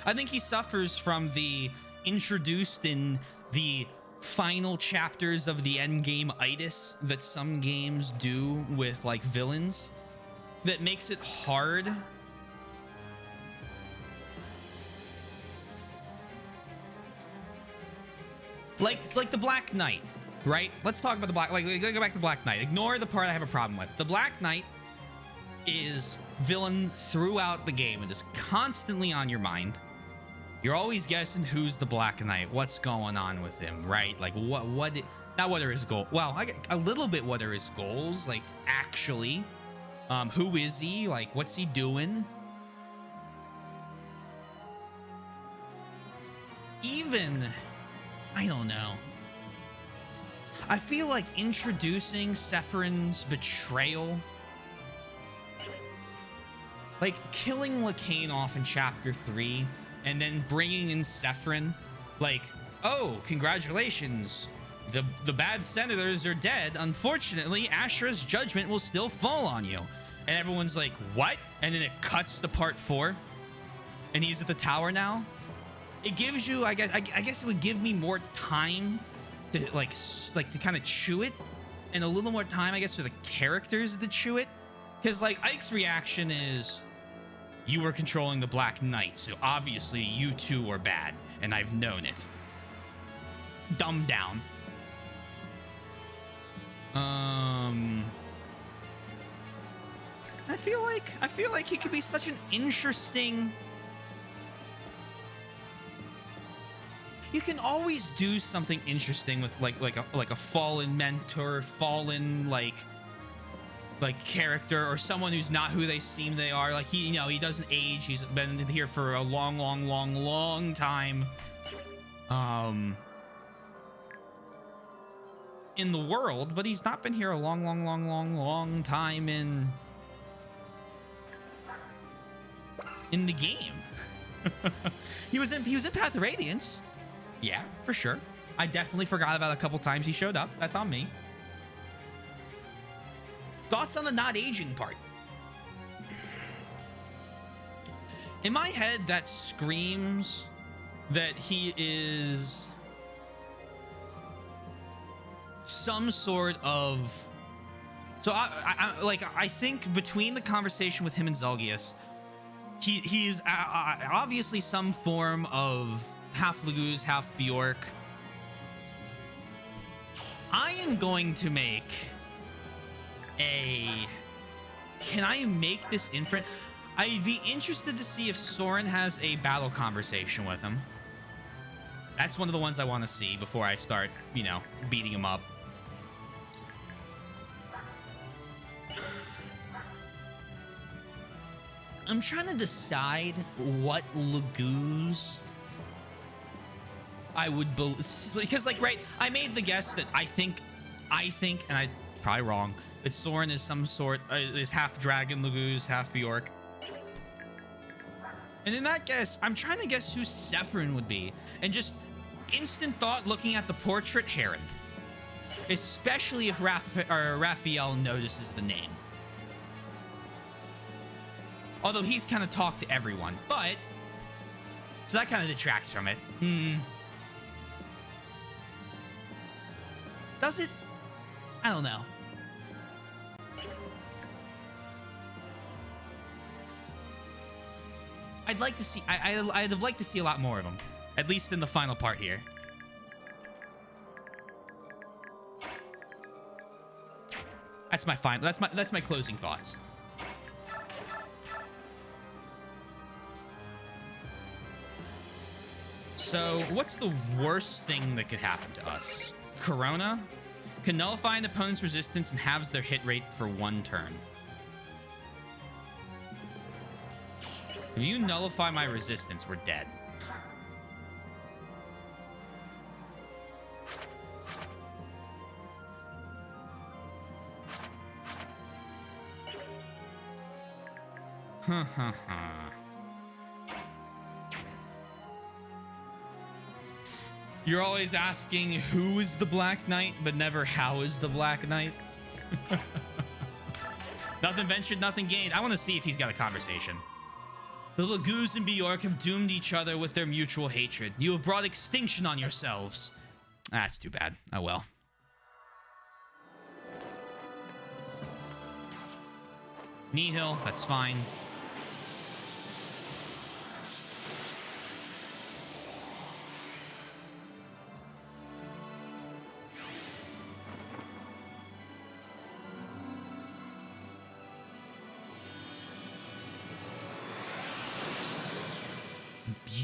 I think he suffers from the introduced in the final chapters of the endgame-itis that some games do with like villains that makes it hard like the Black Knight, right? Let's talk about the Black, like go back to the Black Knight. Ignore the part I have a problem with. The Black Knight is villain throughout the game and is constantly on your mind. You're always guessing who's the Black Knight, what's going on with him, right? Like not what are his goals. Well, I get a little bit what are his goals, like actually. Who is he? Like, what's he doing? Even, I don't know. I feel like introducing Sephirin's betrayal, like killing Lacane off in Chapter 3, and then bringing in Sephirin, like, oh, congratulations. The bad senators are dead. Unfortunately, Ashra's judgment will still fall on you. And everyone's like, what? And then it cuts to part 4. And he's at the tower now. It gives you, I guess it would give me more time to like to kind of chew it. And a little more time, I guess, for the characters to chew it. Because like Ike's reaction is, you were controlling the Black Knight, so obviously you two are bad, and I've known it. Dumb down. I feel like he could be such an interesting. You can always do something interesting with like a fallen mentor, fallen like character, or someone who's not who they seem they are. Like he doesn't age. He's been here for a long time. In the world, but he's not been here a long time in the game. he was in Path of Radiance. Yeah, for sure. I definitely forgot about a couple times he showed up. That's on me. Thoughts on the not aging part? In my head, that screams that he is some sort of. So I think between the conversation with him and Zelgius, he's obviously some form of half Laguz, half Bjork. I am going to make a. Can I make this inference? I'd be interested to see if Soren has a battle conversation with him. That's one of the ones I want to see before I start, beating him up. I'm trying to decide what Laguz I would because right, I made the guess that I think, and I'm probably wrong, that Soren is some sort is half dragon Laguz, half Bjork. And in that guess, I'm trying to guess who Sephirin would be, and just instant thought looking at the portrait, Heron, especially if Raphael notices the name. Although he's kind of talked to everyone, but so that kind of detracts from it. Does it? I don't know. I'd like to see. I'd have liked to see a lot more of him, at least in the final part here. That's my final. That's my closing thoughts. So, what's the worst thing that could happen to us? Corona can nullify an opponent's resistance and halves their hit rate for 1 turn. If you nullify my resistance, we're dead. You're always asking who is the Black Knight, but never how is the Black Knight. Nothing ventured, nothing gained. I want to see if he's got a conversation. The Laguz and Bjork have doomed each other with their mutual hatred. You have brought extinction on yourselves. That's too bad. Oh well. Nihil, that's fine.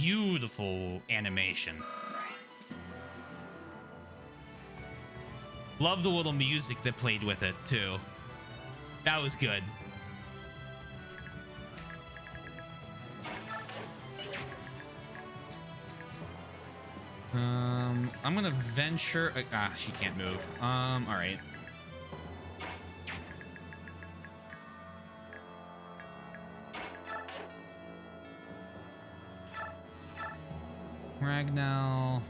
Beautiful animation. Love the little music that played with it too. That was good. I'm gonna venture. She can't move. All right. Ragnar.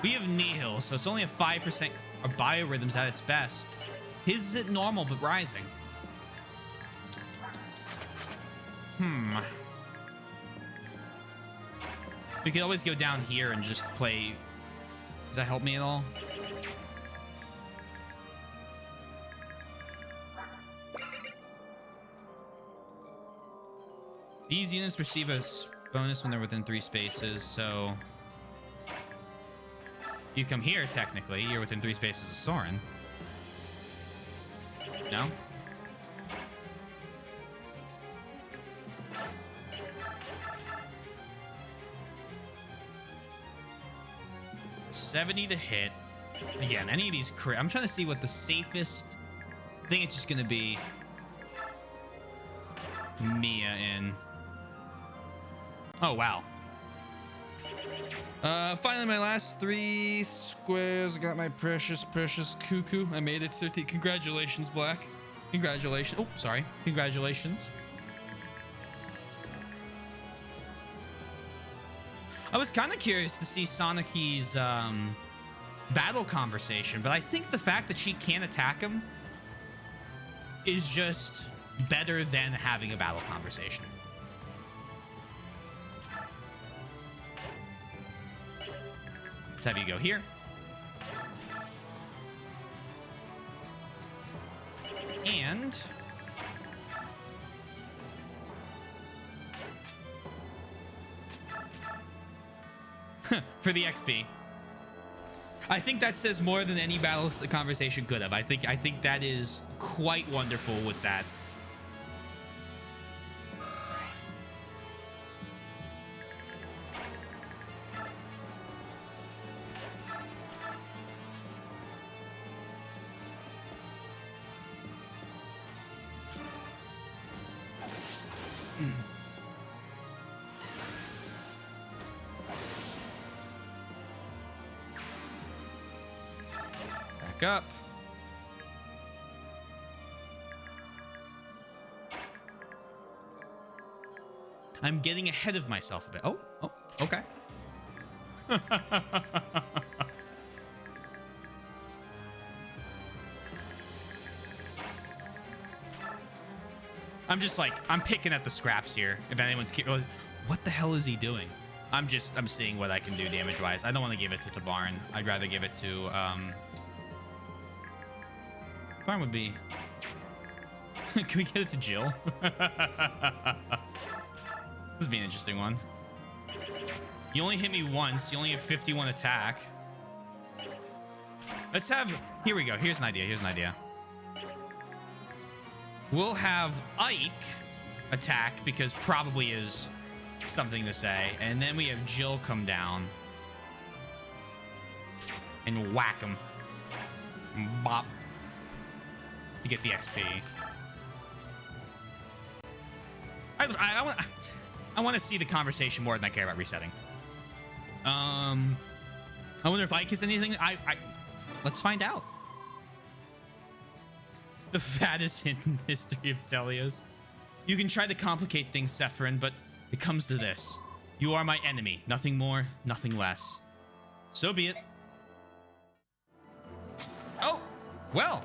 We have Nihil, so it's only a 5% of biorhythms at its best. His is at normal, but rising. We could always go down here and just play. Does that help me at all? These units receive a bonus when they're within 3 spaces, so You come here, technically. You're within 3 spaces of Soren. No? $70 to hit. Again, any of these I'm trying to see what the safest. I think it's just gonna be Mia in. Oh wow. Finally, my last 3 squares. I got my precious cuckoo. I made it, 13. Congratulations, Black. Congratulations. Oh, sorry. Congratulations. I was kind of curious to see Soniki's battle conversation, but I think the fact that she can't attack him is just better than having a battle conversation. Let's have you go here. And for the XP. I think that says more than any battle conversation could have. I think that is quite wonderful with that. Up. I'm getting ahead of myself a bit. Oh, okay. I'm just like, I'm picking at the scraps here. If anyone's what the hell is he doing? I'm seeing what I can do damage wise. I don't want to give it to Tabarin. I'd rather give it to Farm would be. Can we get it to Jill? This would be an interesting one. You only hit me once. You only have 51 attack. Let's have. Here we go. Here's an idea. We'll have Ike attack because probably is something to say, and then we have Jill come down and whack him. Bop. To get the XP. I want to see the conversation more than I care about resetting. I wonder if Ike is anything. Let's find out. The fattest hint in the history of Telios. You can try to complicate things, Sephirin, but it comes to this. You are my enemy. Nothing more, nothing less. So be it. Oh, well.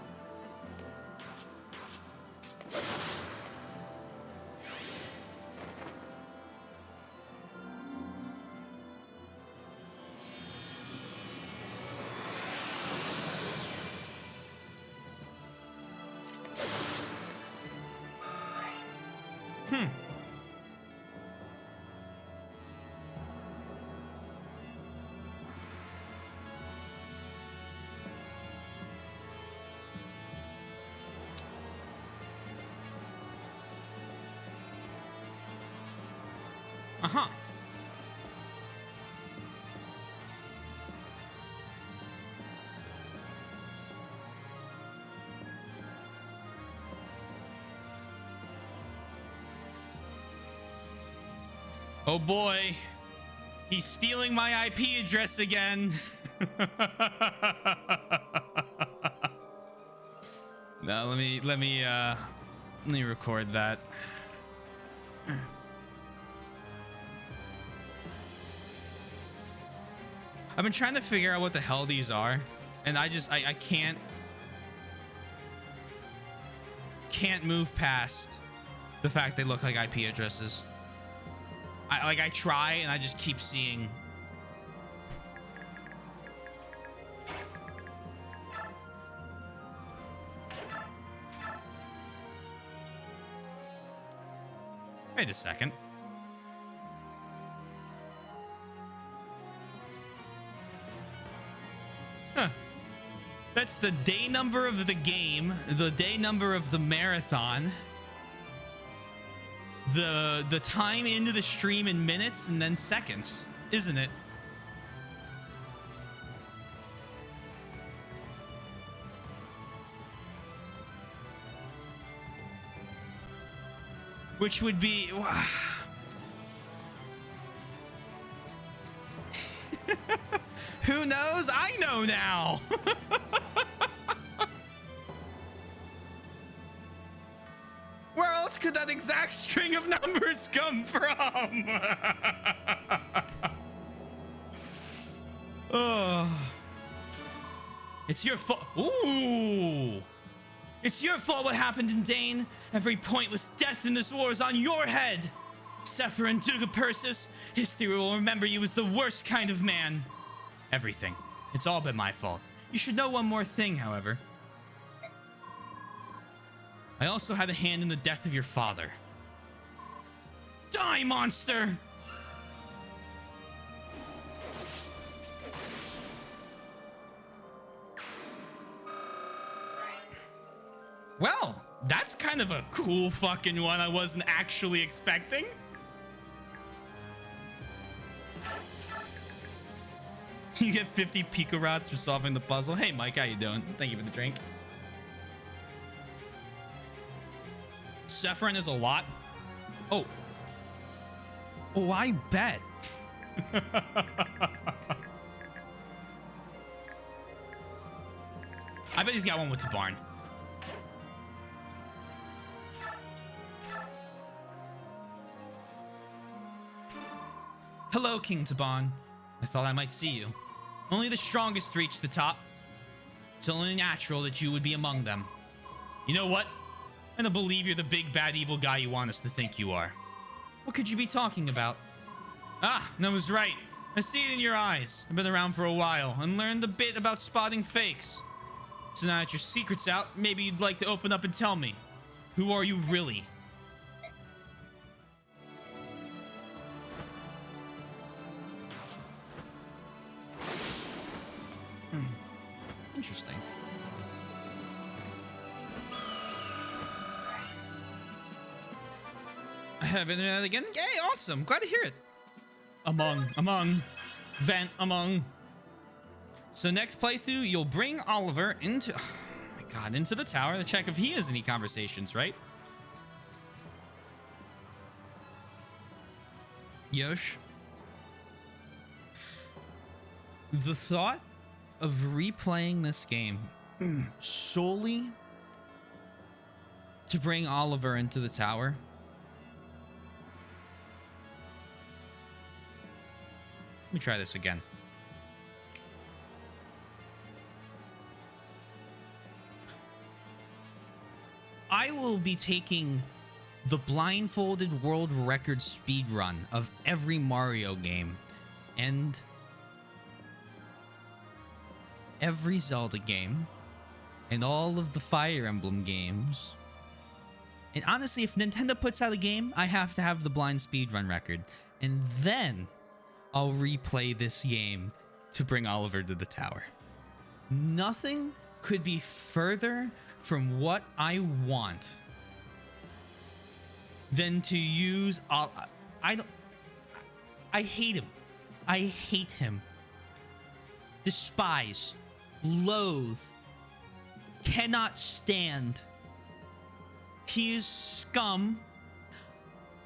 Uh-huh. Oh boy. He's stealing my IP address again. No, let me record that. I've been trying to figure out what the hell these are, and I can't move past the fact they look like IP addresses. I try and I just keep seeing. Wait a second. That's the day number of the game, the day number of the marathon, the time into the stream in minutes, and then seconds, isn't it? Which would be... Who knows? I know now. Where else could that exact string of numbers come from? Oh. It's your fault. Ooh. It's your fault what happened in Dane. Every pointless death in this war is on your head. Sephirin Duga history will remember you as the worst kind of man. Everything. It's all been my fault. You should know one more thing, however. I also had a hand in the death of your father. Die, monster! Well, that's kind of a cool fucking one I wasn't actually expecting. You get 50 Pico Rods for solving the puzzle. Hey, Mike, how you doing? Thank you for the drink. Sephirin is a lot. Oh. Oh, I bet. I bet he's got one with the barn. Hello, King Taban. I thought I might see you. Only the strongest reach the top. It's only natural that you would be among them. You know what? I don't believe you're the big, bad, evil guy you want us to think you are. What could you be talking about? Ah, that was right. I see it in your eyes. I've been around for a while and learned a bit about spotting fakes. So now that your secret's out, maybe you'd like to open up and tell me. Who are you really? Interesting. I have internet again. Yay, awesome. Glad to hear it. Among. Vent among. So next playthrough, you'll bring Oliver into... Oh my god, into the tower to check if he has any conversations, right? Yosh? The thought of replaying this game solely to bring Oliver into the tower. Let me try this again. I will be taking the blindfolded world record speed run of every Mario game and every Zelda game and all of the Fire Emblem games. And honestly, if Nintendo puts out a game, I have to have the blind speedrun record. And then I'll replay this game to bring Oliver to the tower. Nothing could be further from what I want than to use... I hate him. I hate him. Despise. Loathe. Cannot stand. He is scum.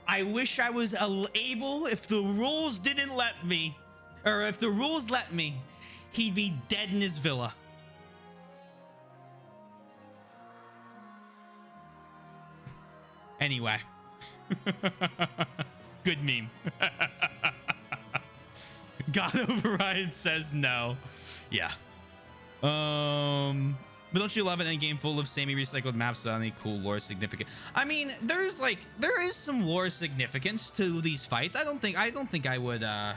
I wish I was able, if the rules didn't let me, or if the rules let me, he'd be dead in his villa. Anyway. Good meme. God Override says no. Yeah. But don't you love it in a game full of samey recycled maps without any cool lore significant? I mean, there is some lore significance to these fights. I don't think I would I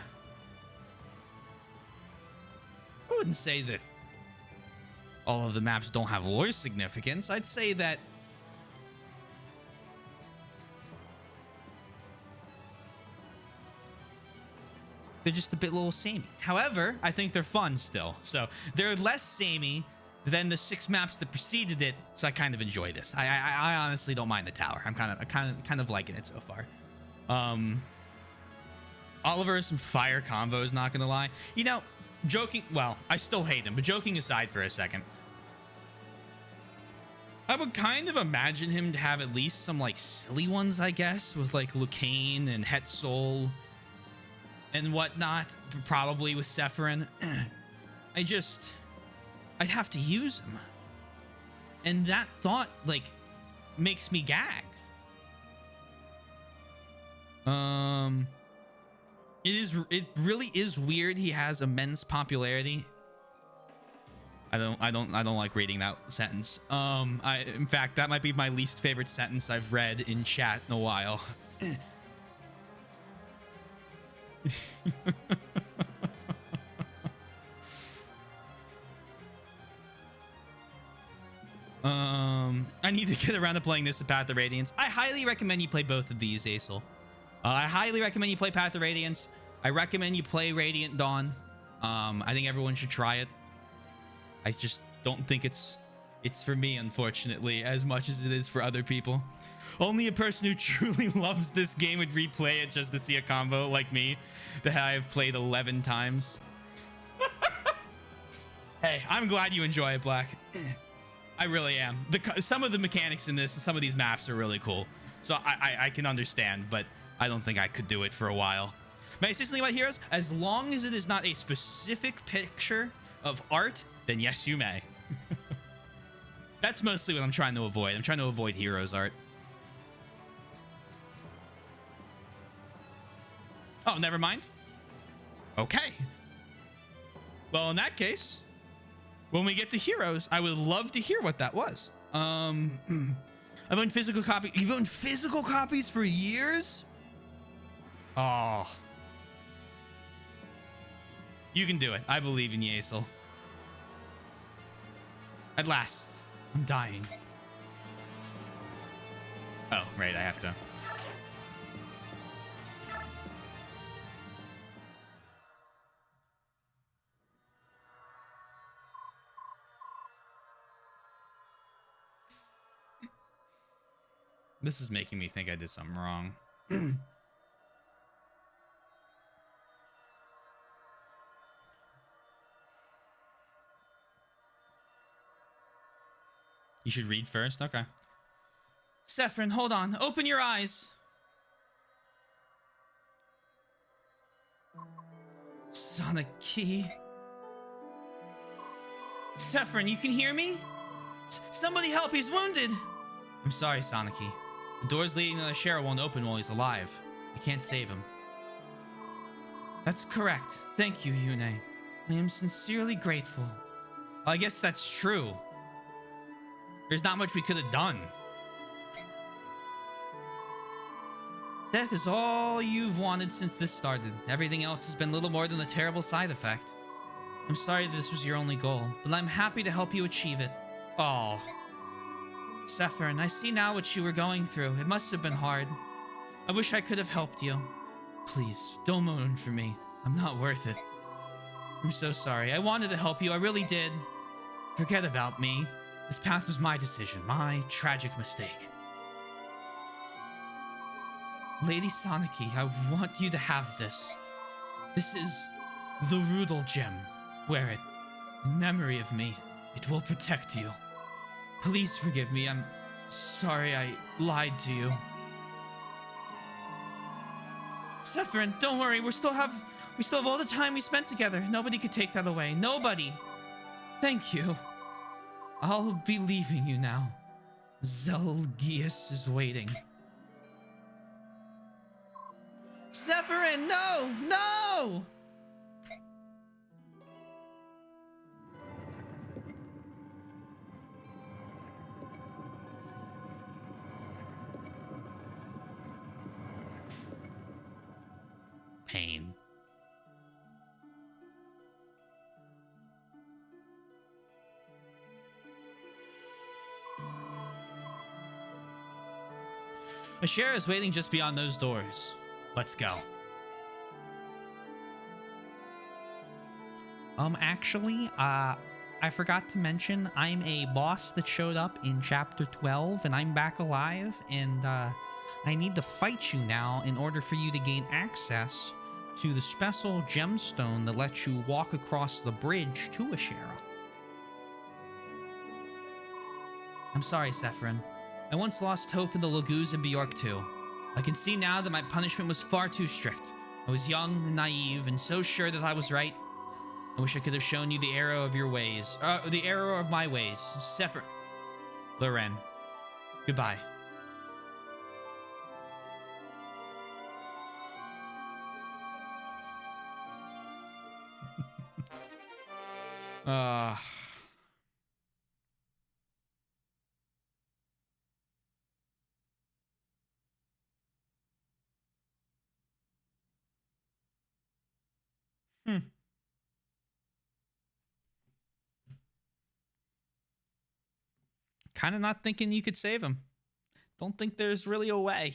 wouldn't say that all of the maps don't have lore significance. I'd say that they're just a bit little samey. However, I think they're fun still. So they're less samey than the 6 maps that preceded it, so I kind of enjoy this. I honestly don't mind the tower. I'm kind of liking it so far. Oliver has some fire combos, not gonna lie. You know, joking, well, I still hate him, but joking aside for a second, I would kind of imagine him to have at least some like silly ones, I guess, with like Lucane and Hetsoul and whatnot, probably with Sephirin. I'd have to use him. And that thought, like, makes me gag. It really is weird he has immense popularity. I don't like reading that sentence. In fact, that might be my least favorite sentence I've read in chat in a while. I need to get around to playing this at Path of Radiance. I highly recommend you play both of these, Aesel. I highly recommend you play Path of Radiance. I recommend you play Radiant Dawn. I think everyone should try it. I just don't think it's for me, unfortunately, as much as it is for other people. Only a person who truly loves this game would replay it just to see a combo like me that I have played 11 times. Hey, I'm glad you enjoy it, Black. I really am. Some of the mechanics in this and some of these maps are really cool. So I can understand, but I don't think I could do it for a while. May I say something about Heroes? As long as it is not a specific picture of art, then yes, you may. That's mostly what I'm trying to avoid. I'm trying to avoid Heroes art. Oh, never mind. Okay. Well, in that case, when we get to Heroes, I would love to hear what that was. I've owned physical copies. You've owned physical copies for years? Oh. You can do it. I believe in you, Aesel. At last, I'm dying. Oh, right, I have to. This is making me think I did something wrong. You should read first? Okay. Sephirin, hold on. Open your eyes. Sonic Key. Sephirin, you can hear me? Somebody help, he's wounded. I'm sorry, Sonic-y. The doors leading to the Shara won't open while he's alive. I can't save him. That's correct. Thank you, Yune. I am sincerely grateful. Well, I guess that's true. There's not much we could have done. Death is all you've wanted since this started. Everything else has been little more than a terrible side effect. I'm sorry this was your only goal, but I'm happy to help you achieve it. Oh. Sephirin, I see now what you were going through. It must have been hard. I wish I could have helped you. Please, don't moan for me. I'm not worth it. I'm so sorry. I wanted to help you. I really did. Forget about me. This path was my decision. My tragic mistake. Lady Sonic-y, I want you to have this. This is the Rudel gem. Wear it. In memory of me. It will protect you. Please forgive me. I'm sorry I lied to you. Sephirin, don't worry. We still have all the time we spent together. Nobody could take that away. Nobody. Thank you. I'll be leaving you now. Zelgius is waiting. Sephirin, no! No! Pain. Ashera is waiting just beyond those doors. Let's go. Actually, I I forgot to mention, I'm a boss that showed up in chapter 12, and I'm back alive, and I need to fight you now in order for you to gain access to the special gemstone that lets you walk across the bridge to Ashera. I'm sorry, Sephirin. I once lost hope in the Laguz and Bjork too. I can see now that my punishment was far too strict. I was young and naive and so sure that I was right. I wish I could have shown you the error of your ways. The error of my ways. Sephirin. Loren. Goodbye. uh... Hmm. Kind of not thinking you could save him. Don't think there's really a way.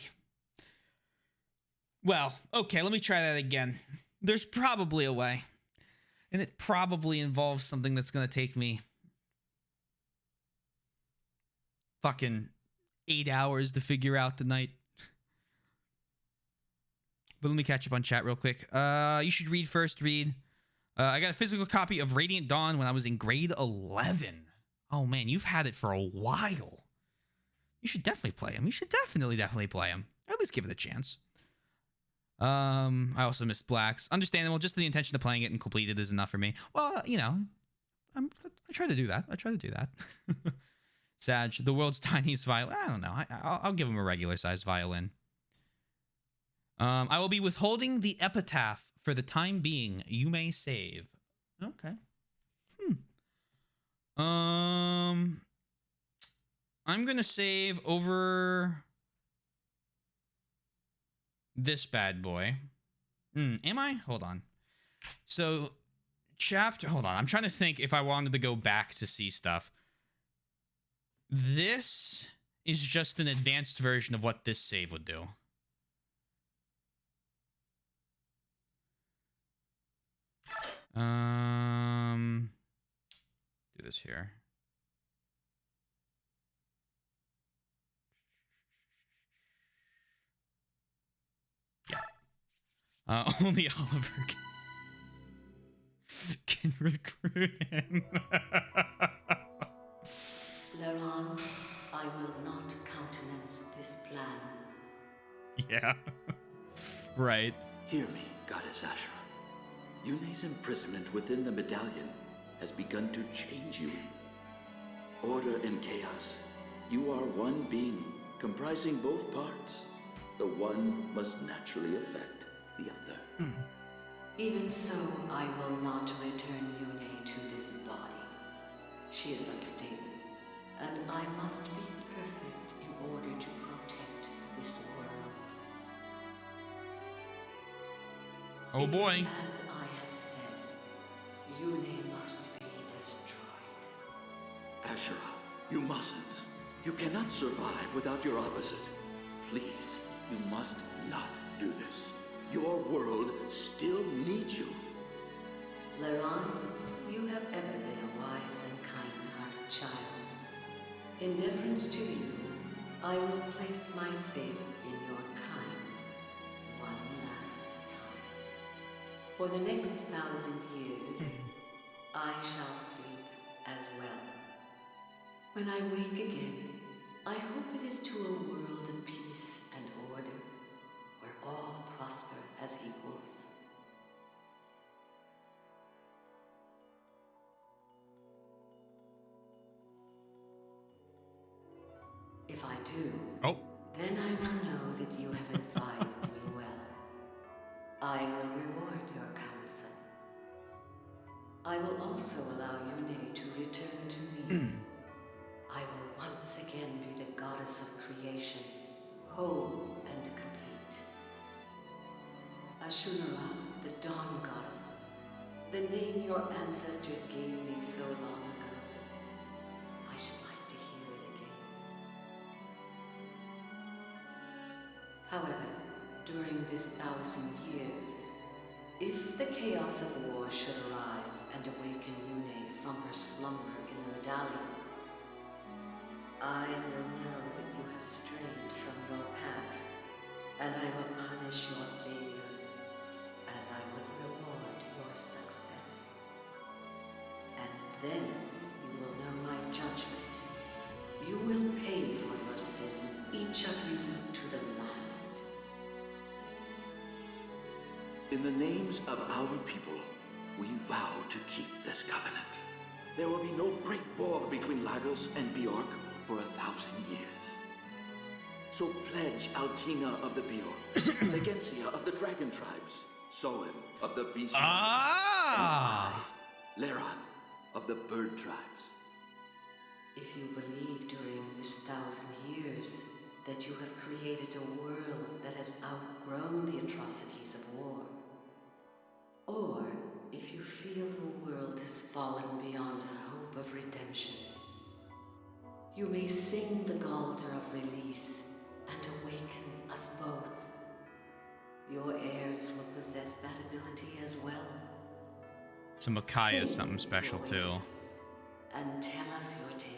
Well, okay, let me try that again. There's probably a way. And it probably involves something that's going to take me fucking 8 hours to figure out tonight. But let me catch up on chat real quick. You should read first. Read. I got a physical copy of Radiant Dawn when I was in grade 11. Oh man, you've had it for a while. You should definitely play him. You should definitely play him. Or at least give it a chance. I also missed Blacks. Understandable. Just the intention of playing it and complete it is enough for me. Well, you know, I try to do that. Sag, the world's tiniest violin. I don't know. I'll give him a regular sized violin. I will be withholding the epitaph for the time being. You may save. Okay. I'm gonna save over this bad boy. Am I? Hold on. So, hold on. I'm trying to think if I wanted to go back to see stuff. This is just an advanced version of what this save would do. Do this here. Yeah. Only Oliver can recruit him. Leron, I will not countenance this plan. Yeah. Right. Hear me, Goddess Ashera. Yune's imprisonment within the medallion has begun to change you. Order and chaos. You are one being, comprising both parts. The one must naturally affect the other. Even so, I will not return Yune to this body. She is unstable, and I must be perfect in order to protect this world. Oh boy. As I have said, Yune must be destroyed. Ashera, you mustn't. You cannot survive without your opposite. Please, you must not do this. Your world still needs you. Leron, you have ever been a wise and kind-hearted child. In deference to you, I will place my faith in your kind one last time. For the next 1,000 years, I shall sleep as well. When I wake again, I hope it is to a world of peace and order, where all prosper as equals. If I do, then I will know that you have advised me well. I will reward your counsel. I will also allow Yune to return to me. I will once again be the goddess of creation, whole and complete. Ashunara, the dawn goddess, the name your ancestors gave me so long ago. I should like to hear it again. However, during this 1,000 years, If the chaos of war should arise and awaken Yune from her slumber in the medallion, I will know that you have strayed from your path, and I will punish your failure as I would reward your success. And then you will know my judgment. You will pay for your sins, each of you to the last. In the names of our people, we vow to keep this covenant. There will be no great war between Lagos and Bjork for 1,000 years. So pledge Altina of the Bjork, Legencia of the Dragon Tribes, Soen of the Beast Tribes, and I, Leron of the Bird Tribes. If you believe during this 1,000 years that you have created a world that has outgrown the atrocities of war, or if you feel the world has fallen beyond hope of redemption, you may sing the Galder of release and awaken us both. Your heirs will possess that ability as well. So Micaiah is Sing something special to too. awaken us, and tell us your tale.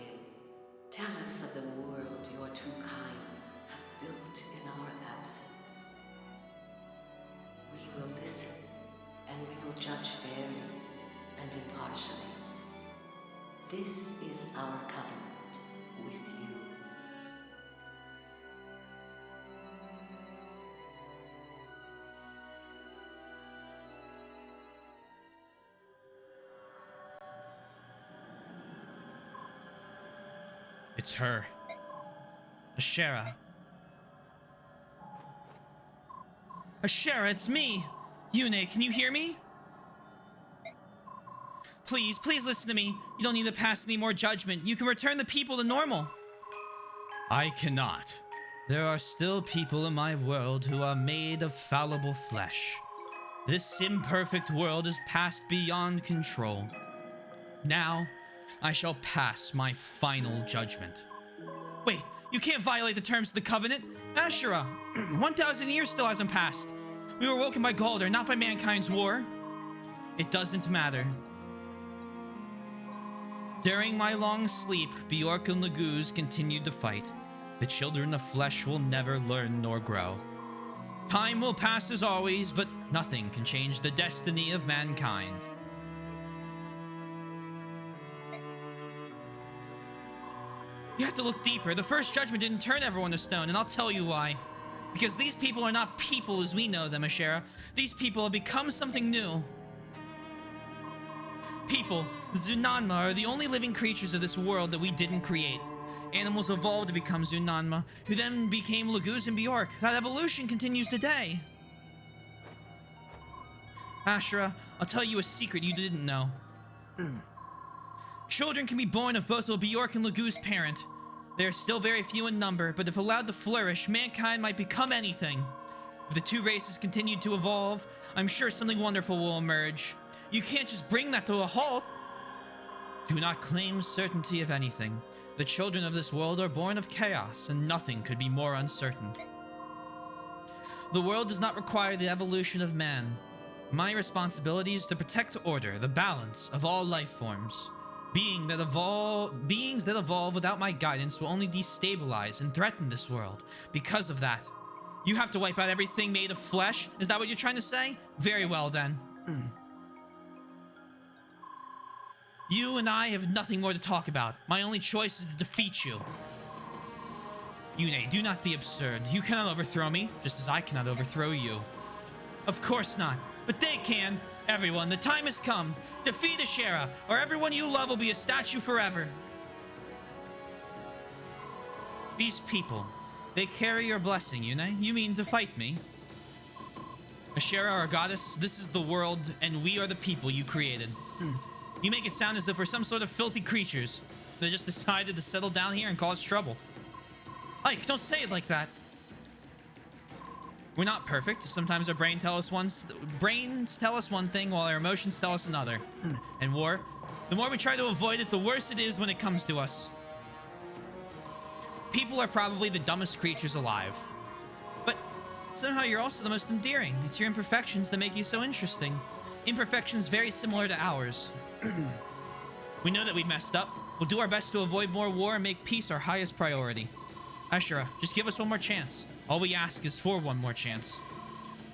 Tell us of the world your two kinds have built in our absence. We will listen, and we will judge fairly and impartially. This is our covenant with you. It's her. Ashera. Ashera, it's me! Yune, can you hear me? Please, please listen to me. You don't need to pass any more judgment. You can return the people to normal. I cannot. There are still people in my world who are made of fallible flesh. This imperfect world is past beyond control. Now, I shall pass my final judgment. Wait, you can't violate the terms of the covenant. Ashera, 1,000 years still hasn't passed. We were woken by Galder, not by mankind's war. It doesn't matter. During my long sleep, Bjork and Laguz continued to fight. The children of flesh will never learn nor grow. Time will pass as always, but nothing can change the destiny of mankind. You have to look deeper. The first judgment didn't turn everyone to stone, and I'll tell you why. Because these people are not people as we know them, Ashera. These people have become something new. People, the Zunanma, are the only living creatures of this world that we didn't create. Animals evolved to become Zunanma, who then became Laguz and Bjork. That evolution continues today. Ashera, I'll tell you a secret you didn't know. Children can be born of both a Bjork and Laguz parent. They are still very few in number, but if allowed to flourish, mankind might become anything. If the two races continue to evolve, I'm sure something wonderful will emerge. You can't just bring that to a halt. Do not claim certainty of anything. The children of this world are born of chaos, and nothing could be more uncertain. The world does not require the evolution of man. My responsibility is to protect order, the balance of all life forms. Beings that evolve without my guidance will only destabilize and threaten this world. Because of that, you have to wipe out everything made of flesh? Is that what you're trying to say? Very well then. You and I have nothing more to talk about. My only choice is to defeat you. Yune, do not be absurd. You cannot overthrow me, just as I cannot overthrow you. Of course not, but they can. Everyone, the time has come. Defeat Ashera, or everyone you love will be a statue forever. These people, they carry your blessing, Yune. You mean to fight me? Ashera, our goddess, this is the world, and we are the people you created. You make it sound as if we're some sort of filthy creatures that just decided to settle down here and cause trouble. Ike, don't say it like that. We're not perfect. Sometimes our brains tell us one thing while our emotions tell us another. And war, the more we try to avoid it, the worse it is when it comes to us. People are probably the dumbest creatures alive. But Somehow you're also the most endearing. It's your imperfections that make you so interesting. Imperfections very similar to ours. We know that we messed up. We'll do our best to avoid more war and make peace our highest priority. Ashura, just give us one more chance. All we ask is for one more chance.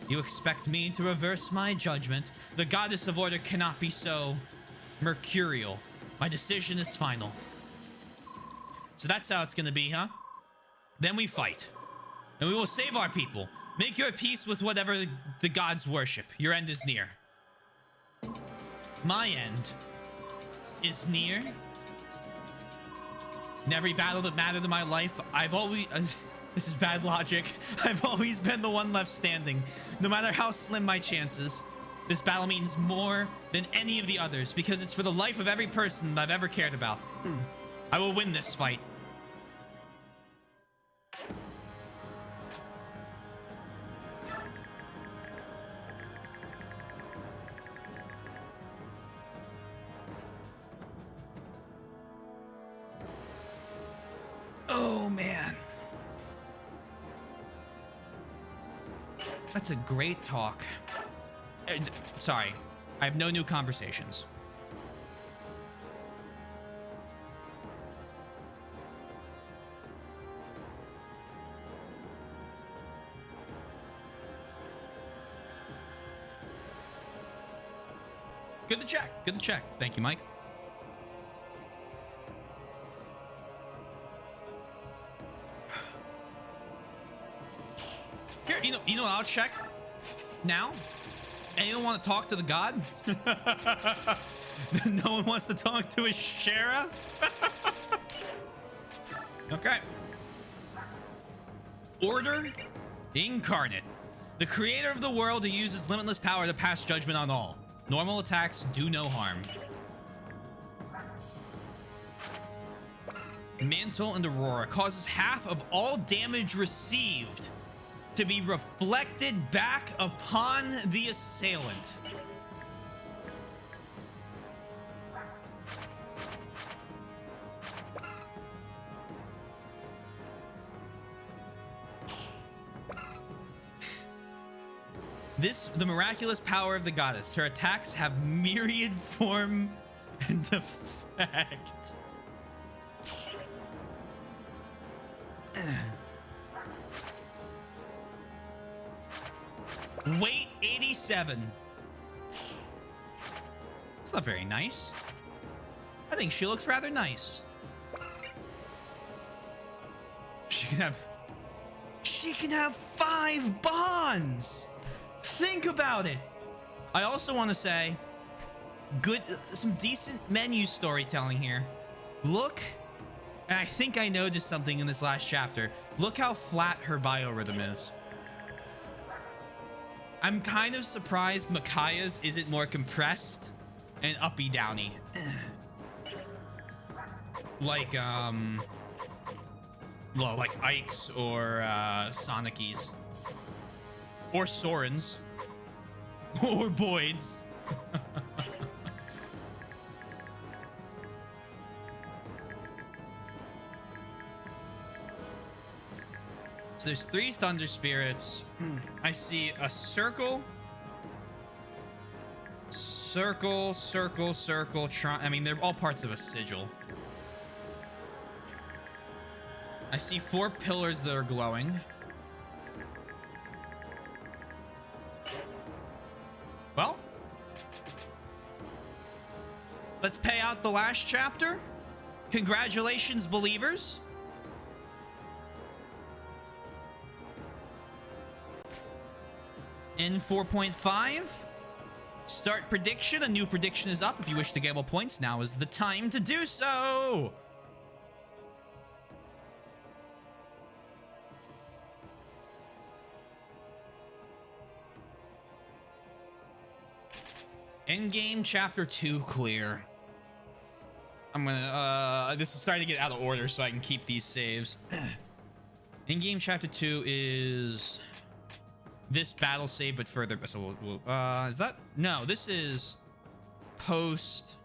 You expect me to reverse my judgment? The goddess of order cannot be so mercurial. My decision is final. So that's how it's gonna be, huh? Then we fight. And we will save our people. Make your peace with whatever the gods worship. Your end is near. My end is near. In every battle that mattered in my life, I've always... this is bad logic. I've always been the one left standing. No matter how slim my chances. This battle means more than any of the others because it's for the life of every person that I've ever cared about. I will win this fight. Oh, man. That's a great talk. Sorry. I have no new conversations. Good to check. Good to check. Thank you, Mike. Here, you know what I'll check now? Anyone want to talk to the god? No one wants to talk to Ashera? Okay. Order incarnate. The creator of the world who uses limitless power to pass judgment on all. Normal attacks do no harm. Mantle and Aurora causes half of all damage received to be reflected back upon the assailant. The miraculous power of the goddess. Her attacks have myriad form and effect. Weight 87. It's not very nice. I think she looks rather nice. She can have 5 bonds. Think about it. I also want to say, some decent menu storytelling here. Look, and I think I noticed something in this last chapter. Look how flat her biorhythm is. I'm kind of surprised Micaiah's isn't more compressed and uppy downy. Like, well, like Ike's or Sonic's. Or Soren's. Or Boyd's. So there's 3 thunder spirits. I see a circle. Circle, circle, circle. I mean, they're all parts of a sigil. I see 4 pillars that are glowing. Well, let's pay out the last chapter. Congratulations, believers. In 4.5, start prediction. A new prediction is up. If you wish to gamble points, now is the time to do so. Endgame chapter 2 clear. I'm gonna this is starting to get out of order so I can keep these saves. Endgame chapter 2 is this battle save but further, so we'll is that, no, this is post.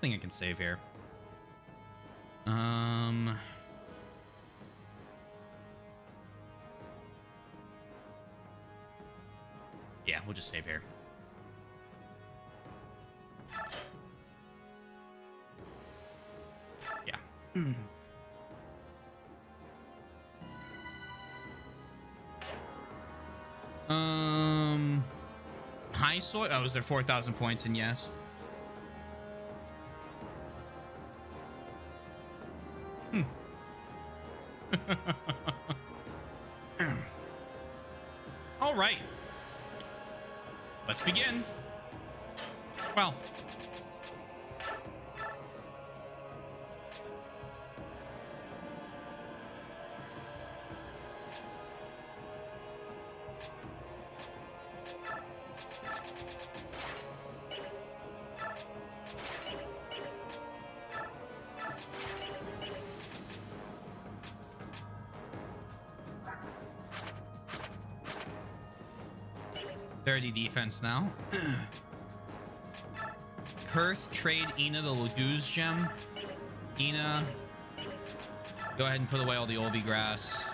I think I can save here. Yeah, we'll just save here. Yeah. High soy. Oh, is there 4,000 points in yes? All right. Let's begin. Well. Dirty defense now. Kurth, trade Ina the Laguz gem. Ina, go ahead and put away all the Olvi grass.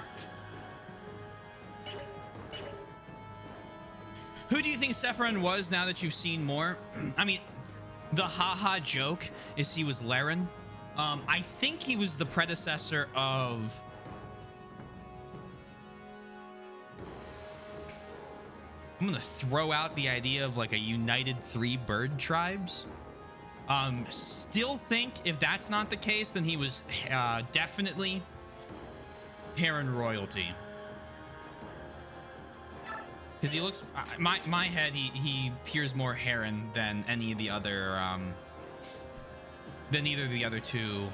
Who do you think Sephiroth was now that you've seen more? I mean, the haha joke is he was Laren. I think he was the predecessor of... I'm gonna throw out the idea of like a united 3 bird tribes. Still think if that's not the case, then he was definitely Heron royalty. Because he looks, my head, he appears more Heron than any of the other, than either of the other 2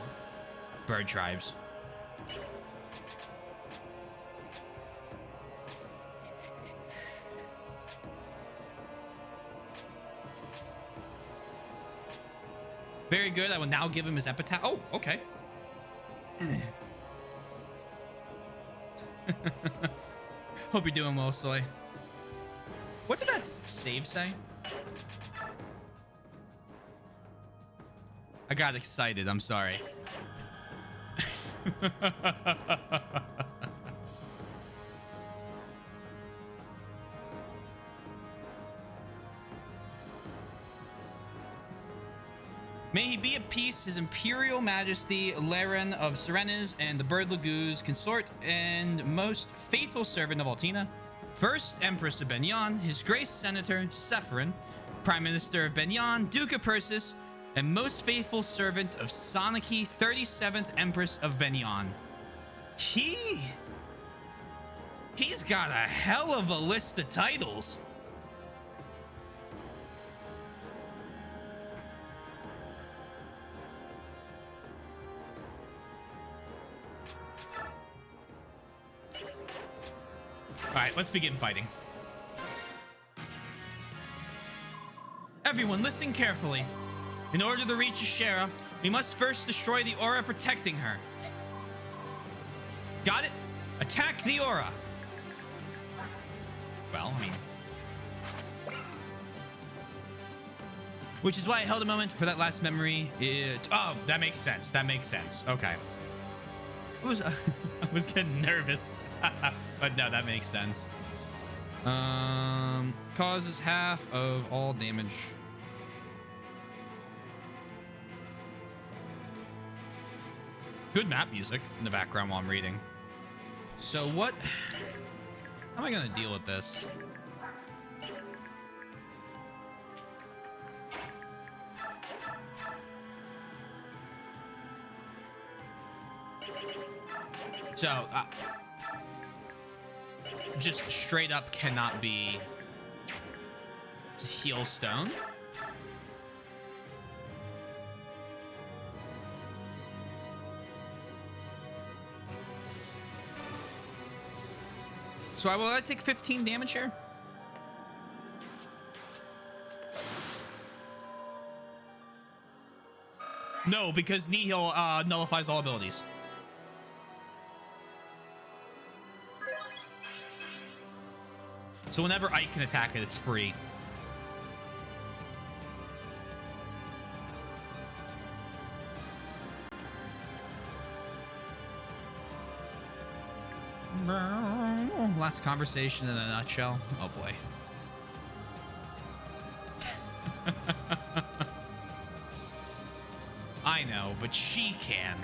bird tribes. Very good. I will now give him his epitaph. Oh, okay. Hope you're doing well, Soy. What did that save say? I got excited. I'm sorry. May he be at peace, his Imperial Majesty, Laren of Serenes, and the Bird Laguz, consort and most faithful servant of Altina, First Empress of Benyan, His Grace Senator, Sephiroth, Prime Minister of Benyan, Duke of Persis, and most faithful servant of Soniki, 37th Empress of Benyan. He's got a hell of a list of titles. All right, let's begin fighting. Everyone, listen carefully. In order to reach Ashera, we must first destroy the aura protecting her. Got it? Attack the aura. Well, I mean... Which is why I held a moment for that last memory. Oh, that makes sense. That makes sense. Okay. I was getting nervous. But no, that makes sense. Causes half of all damage. Good map music in the background while I'm reading. So what... How am I going to deal with this? So, just straight up cannot be to heal stone. So will I take 15 damage here? No, because Nihil nullifies all abilities. So whenever Ike can attack it, it's free. Last conversation in a nutshell. Oh boy. I know, but she can.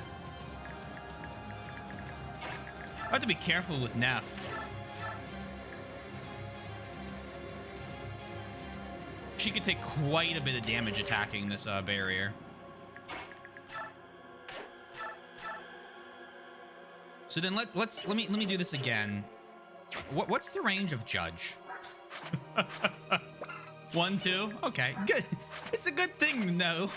I have to be careful with Neff. She could take quite a bit of damage attacking this barrier. So then let me do this again. What's the range of Judge? 1, 2. Okay, good. It's a good thing to know.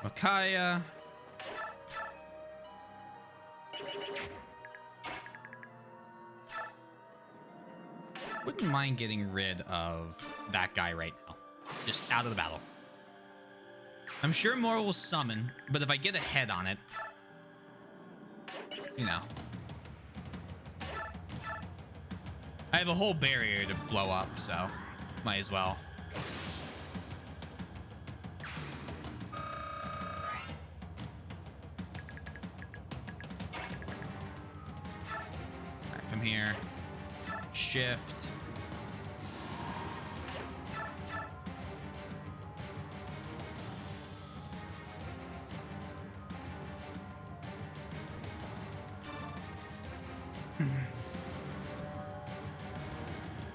Micaiah. Wouldn't mind getting rid of that guy right now. Just out of the battle. I'm sure more will summon, but if I get a head on it, you know. I have a whole barrier to blow up, so might as well. Alright, come here. Shift.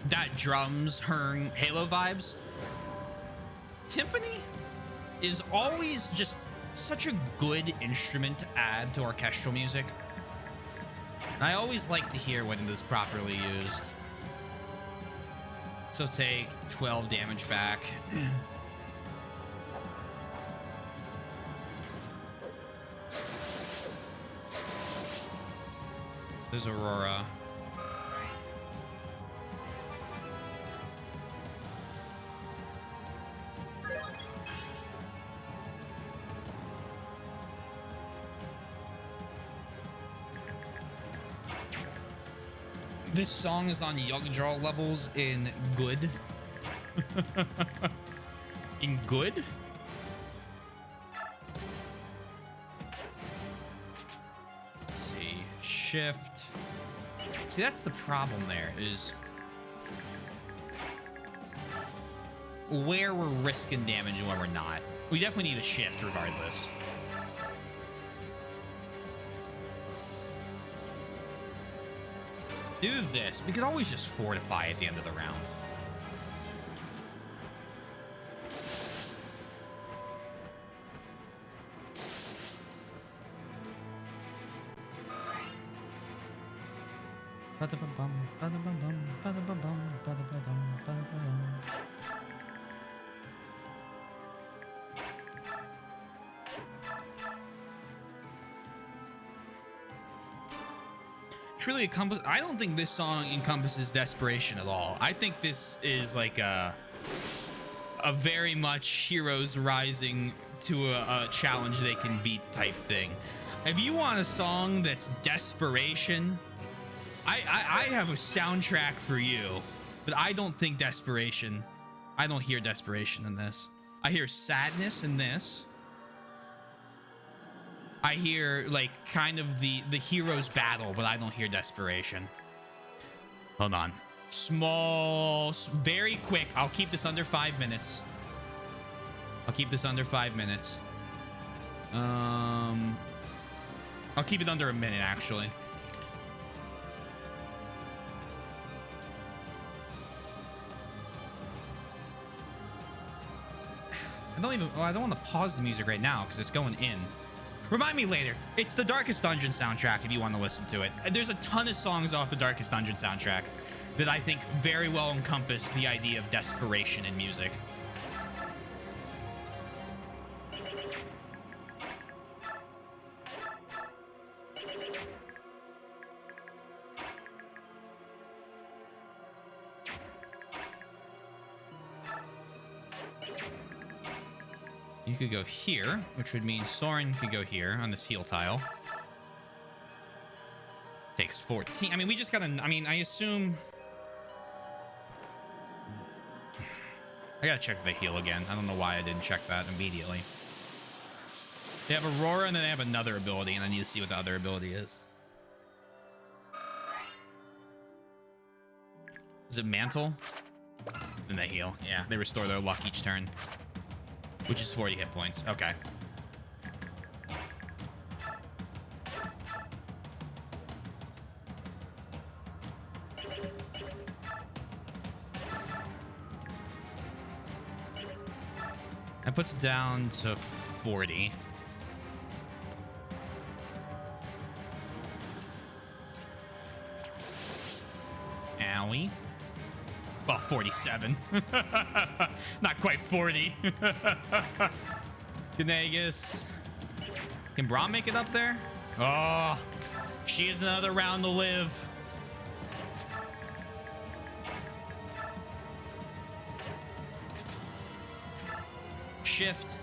That drums, Hern, Halo vibes. Timpani is always just such a good instrument to add to orchestral music. And I always like to hear when it is properly used. So take 12 damage back. There's Aurora. This song is on Yogdraw levels in good. In good? Let's see. Shift. See, that's the problem there, is where we're risking damage and where we're not. We definitely need a shift regardless. Do this. We could always just fortify at the end of the round. Really encompass. I don't think this song encompasses desperation at all. I think this is like a very much heroes rising to a challenge they can beat type thing. If you want a song that's desperation, I have a soundtrack for you, but I don't think desperation. I don't hear desperation in this. I hear sadness in this. I hear like kind of the hero's battle, but I don't hear desperation. Hold on. Small, very quick. I'll keep this under 5 minutes. I'll keep this under 5 minutes. I'll keep it under a minute, actually. I don't want to pause the music right now because it's going in. Remind me later. It's the Darkest Dungeon soundtrack if you want to listen to it. There's a ton of songs off the Darkest Dungeon soundtrack that I think very well encompass the idea of desperation in music. You could go here, which would mean Soren could go here on this heal tile. Takes 14. I mean, we just gotta... I mean, I assume... I gotta check if they heal again. I don't know why I didn't check that immediately. They have Aurora, and then they have another ability, and I need to see what the other ability is. Is it Mantle? And they heal. Yeah, they restore their luck each turn, which is 40 hit points. Okay. That puts it down to 40. Owie. Well, 47. Not quite 40. Gnagus. Can Braum make it up there? Oh, she has another round to live. Shift.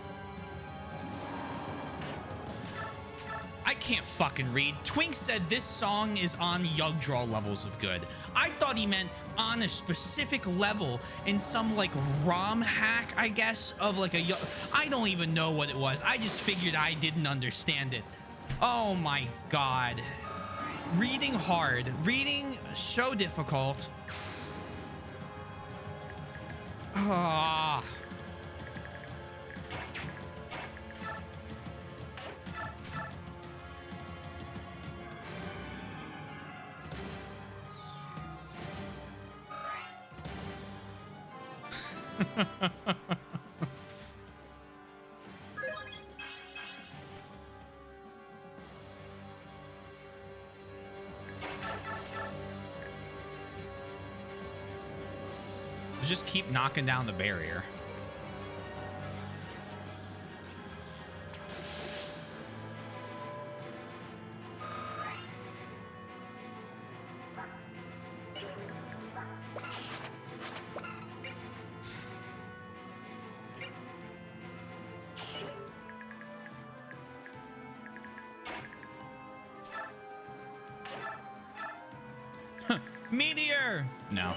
I can't fucking read. Twink said this song is on Yugdraw levels of good. I thought he meant on a specific level in some like ROM hack, I guess, of like a... I don't even know what it was. I just figured I didn't understand it. Oh my god. Reading hard. Reading so difficult. Ah. Just keep knocking down the barrier. Meteor! No.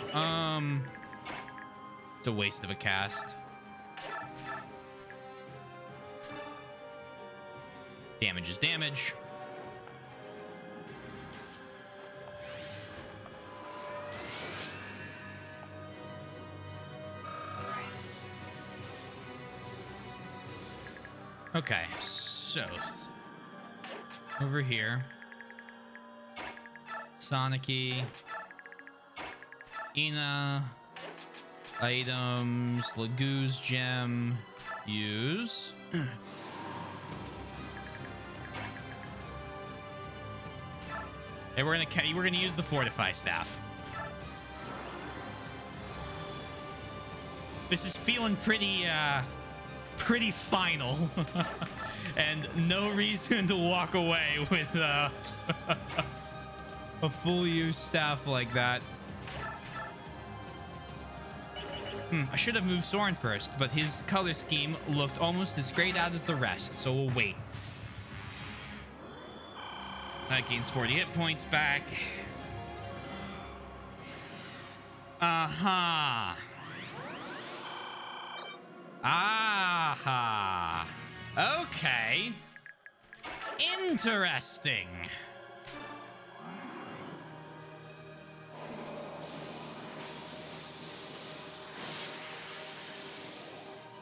It's a waste of a cast. Damage is damage. Okay, so over here, Sonic-y, Ina, items, Lagoo's gem, use. And we're gonna use the Fortify staff. This is feeling pretty final, and no reason to walk away with a full use staff like that. I should have moved Soren first, but his color scheme looked almost as grayed out as the rest, so we'll wait. That gains 40 hit points back. Aha. Aha. Okay. Interesting.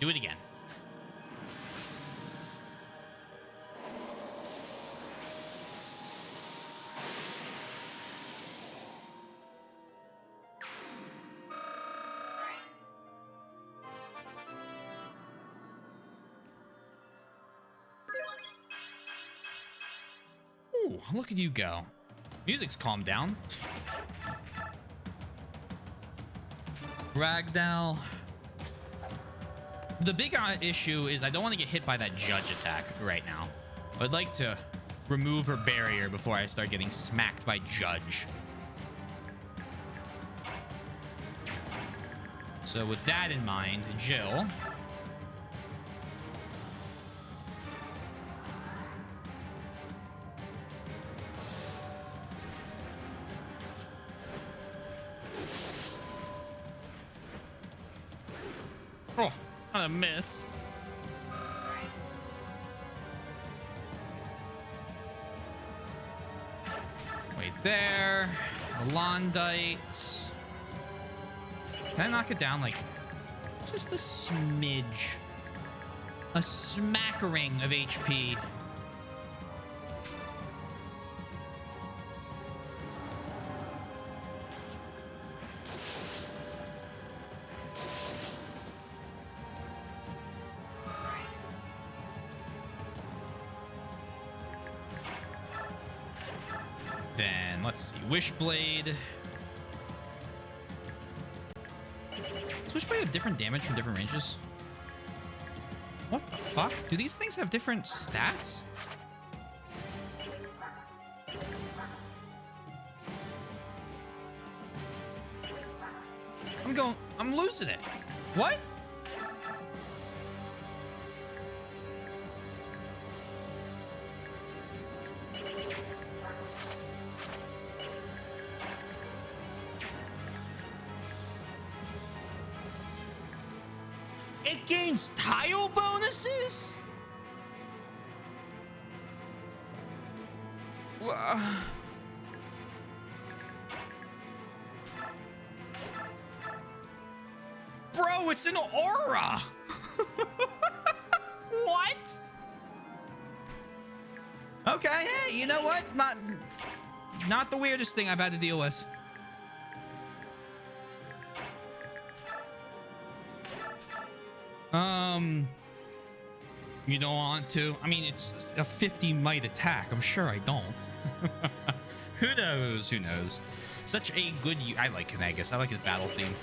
Do it again. Ooh, look at you go. Music's calmed down. Ragdoll. The big issue is I don't want to get hit by that judge attack right now. I'd like to remove her barrier before I start getting smacked by judge. So with that in mind, Jill. Oh, not a miss. there. Londite. Can I knock it down like just a smidge? A smackering of HP. Then let's see, Wishblade. Does Wishblade have different damage from different ranges? What the fuck? Do these things have different stats? I'm losing it. What? It gains tile bonuses? Bro, it's an aura. What? Okay, hey, you know what? Not the weirdest thing I've had to deal with. You don't want to? I mean, it's a 50 might attack. I'm sure I don't. Who knows? Who knows? Such a good... I like Kanagas. I like his battle theme.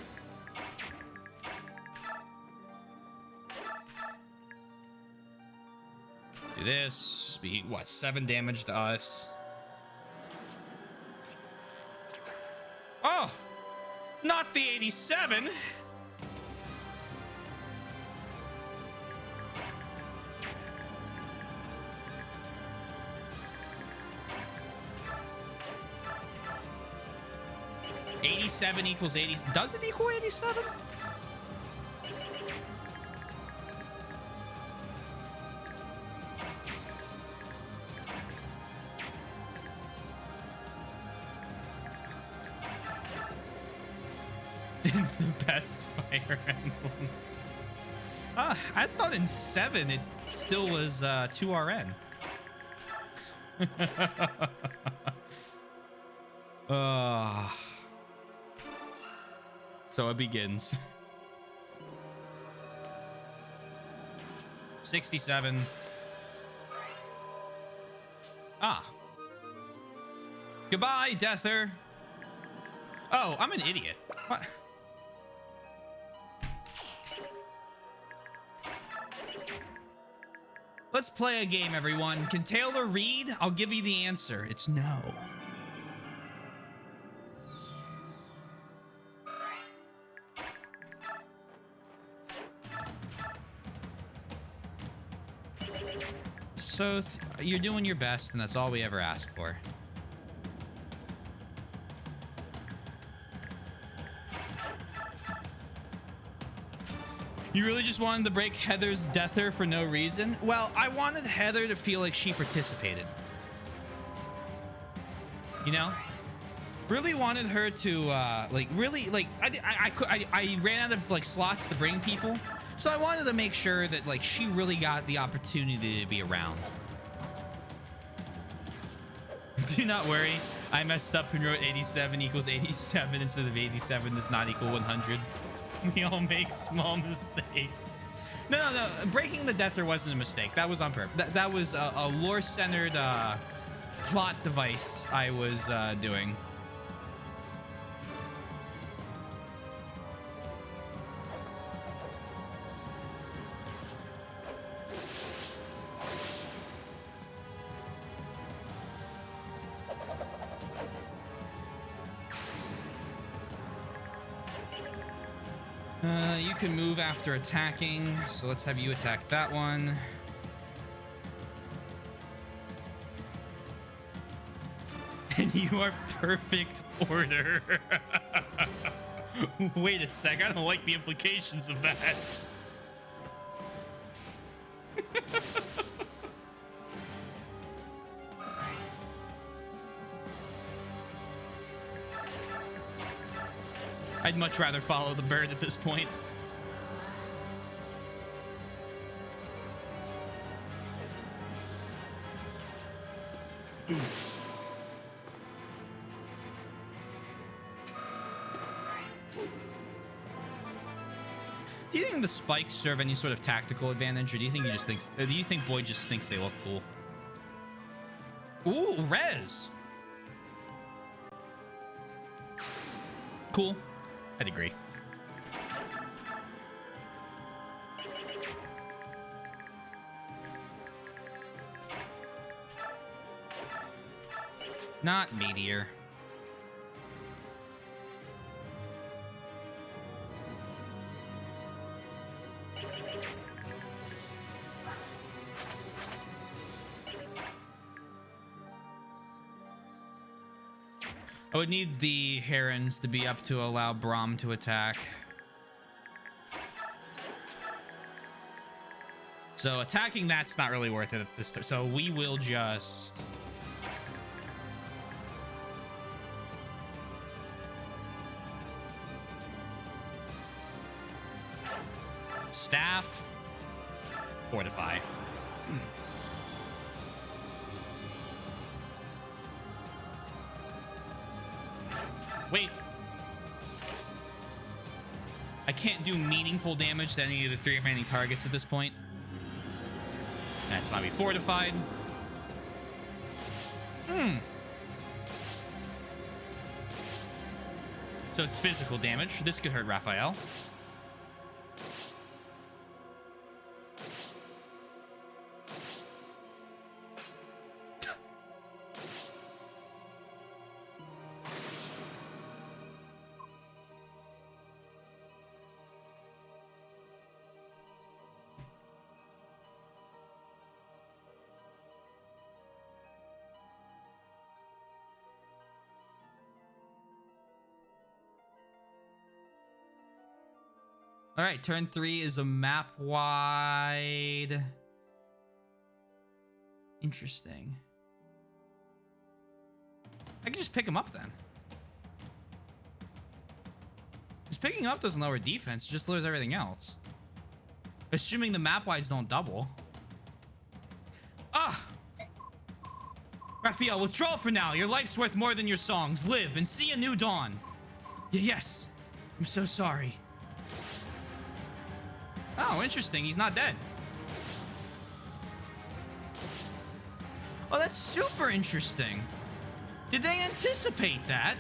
Do this. Be, what, 7 damage to us. Oh! Not the 87! $87 equals 80. Does it equal 87? The best Fire Emblem. I thought in 7 it still was 2RN. So it begins. 67. Goodbye, Deather. Oh, I'm an idiot. What? Let's play a game, everyone. Can Taylor read? I'll give you the answer. It's no. So you're doing your best, and that's all we ever ask for. You really just wanted to break Heather's deather for no reason? Well, I wanted Heather to feel like she participated. You know? Really wanted her to, like, really, like, I ran out of, like, slots to bring people. So I wanted to make sure that, like, she really got the opportunity to be around. Do not worry. I messed up and wrote 87 equals 87 instead of 87 does not equal 100. We all make small mistakes. No. Breaking the Deather wasn't a mistake. That was on purpose. That was a lore-centered plot device I was doing. You can move after attacking, so let's have you attack that one. And you are perfect order. Wait a sec, I don't like the implications of that. I'd much rather follow the bird at this point. Do you think the spikes serve any sort of tactical advantage, or do you think he just thinks? Or do you think Boyd just thinks they look cool? Ooh, res. Cool. I'd agree. Not meteor. I would need the herons to be up to allow Braum to attack. So attacking that's not really worth it at this time. So we will just... Staff. Fortify. Wait. I can't do meaningful damage to any of the 3 remaining targets at this point. That's why we fortified. So it's physical damage. This could hurt Raphael. All right, turn 3 is a map wide. Interesting. I can just pick him up then. Just picking him up doesn't lower defense, just lowers everything else. Assuming the map wides don't double. Ah! Raphael, withdraw for now. Your life's worth more than your songs. Live and see a new dawn. Yes. I'm so sorry. Oh, interesting. He's not dead. Oh, that's super interesting. Did they anticipate that?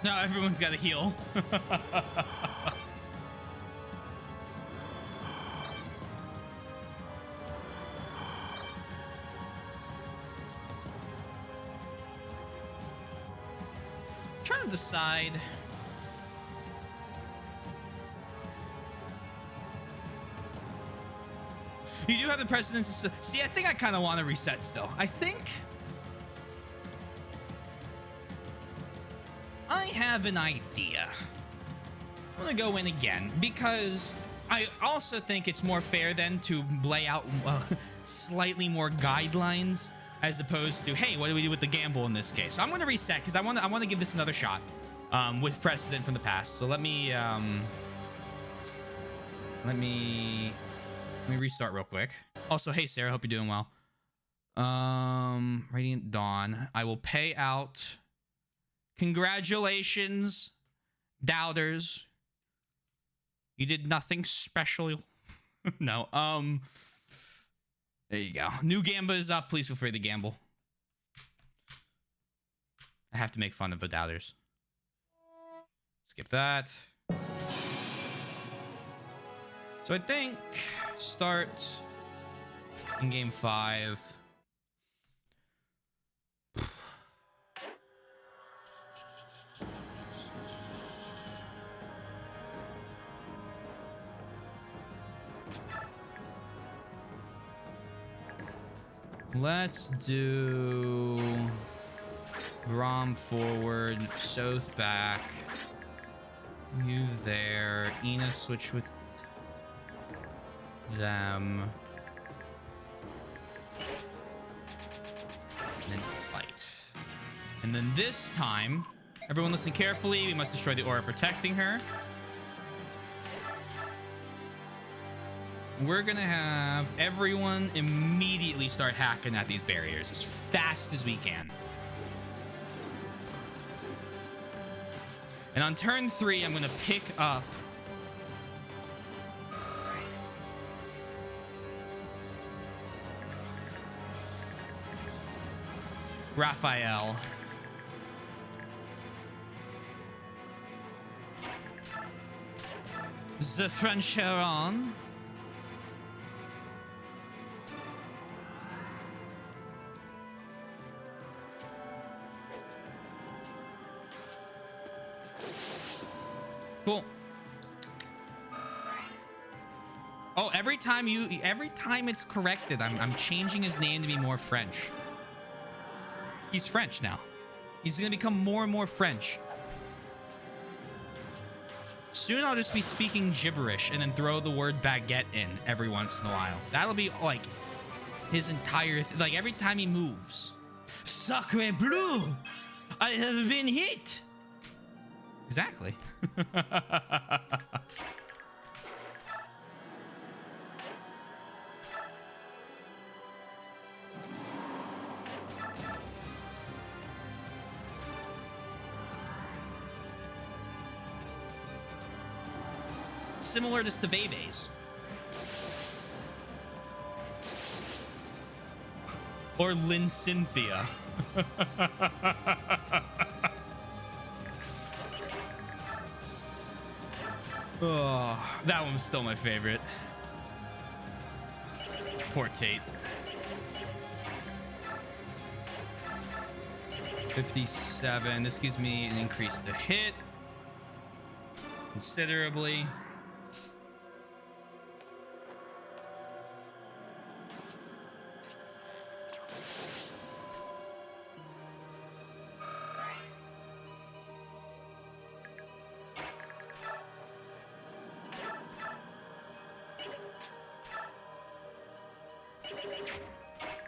No, everyone's got to heal. Trying to decide. You do have the precedence. See, I think I kind of want to reset still. I think I have an idea. I'm gonna go in again because I also think it's more fair then to lay out slightly more guidelines as opposed to, hey, what do we do with the gamble in this case? So I'm gonna reset because I want to give this another shot with precedent from the past. So let me restart real quick. Also, hey Sarah, hope you're doing well. Radiant Dawn. I will pay out. Congratulations, doubters. You did nothing special. No. There you go. New Gamba is up. Please feel free to gamble. I have to make fun of the doubters. Skip that. So I think start in game 5. Let's do Dom forward, Soth back. You there. Ina switch with them. And then fight. And then this time, everyone listen carefully. We must destroy the aura protecting her. We're gonna have everyone immediately start hacking at these barriers as fast as we can. And on turn 3, I'm gonna pick up Raphael. The French Heron. Cool. Oh, every time it's corrected, I'm changing his name to be more French. He's French now. He's gonna become more and more French. Soon I'll just be speaking gibberish and then throw the word baguette in every once in a while. That'll be like his entire like every time he moves. Sacre bleu! I have been hit. Exactly. Similar to Steveves. Or Lynn Cynthia. Oh, that one was still my favorite. Poor Tate. 57. This gives me an increase to hit considerably.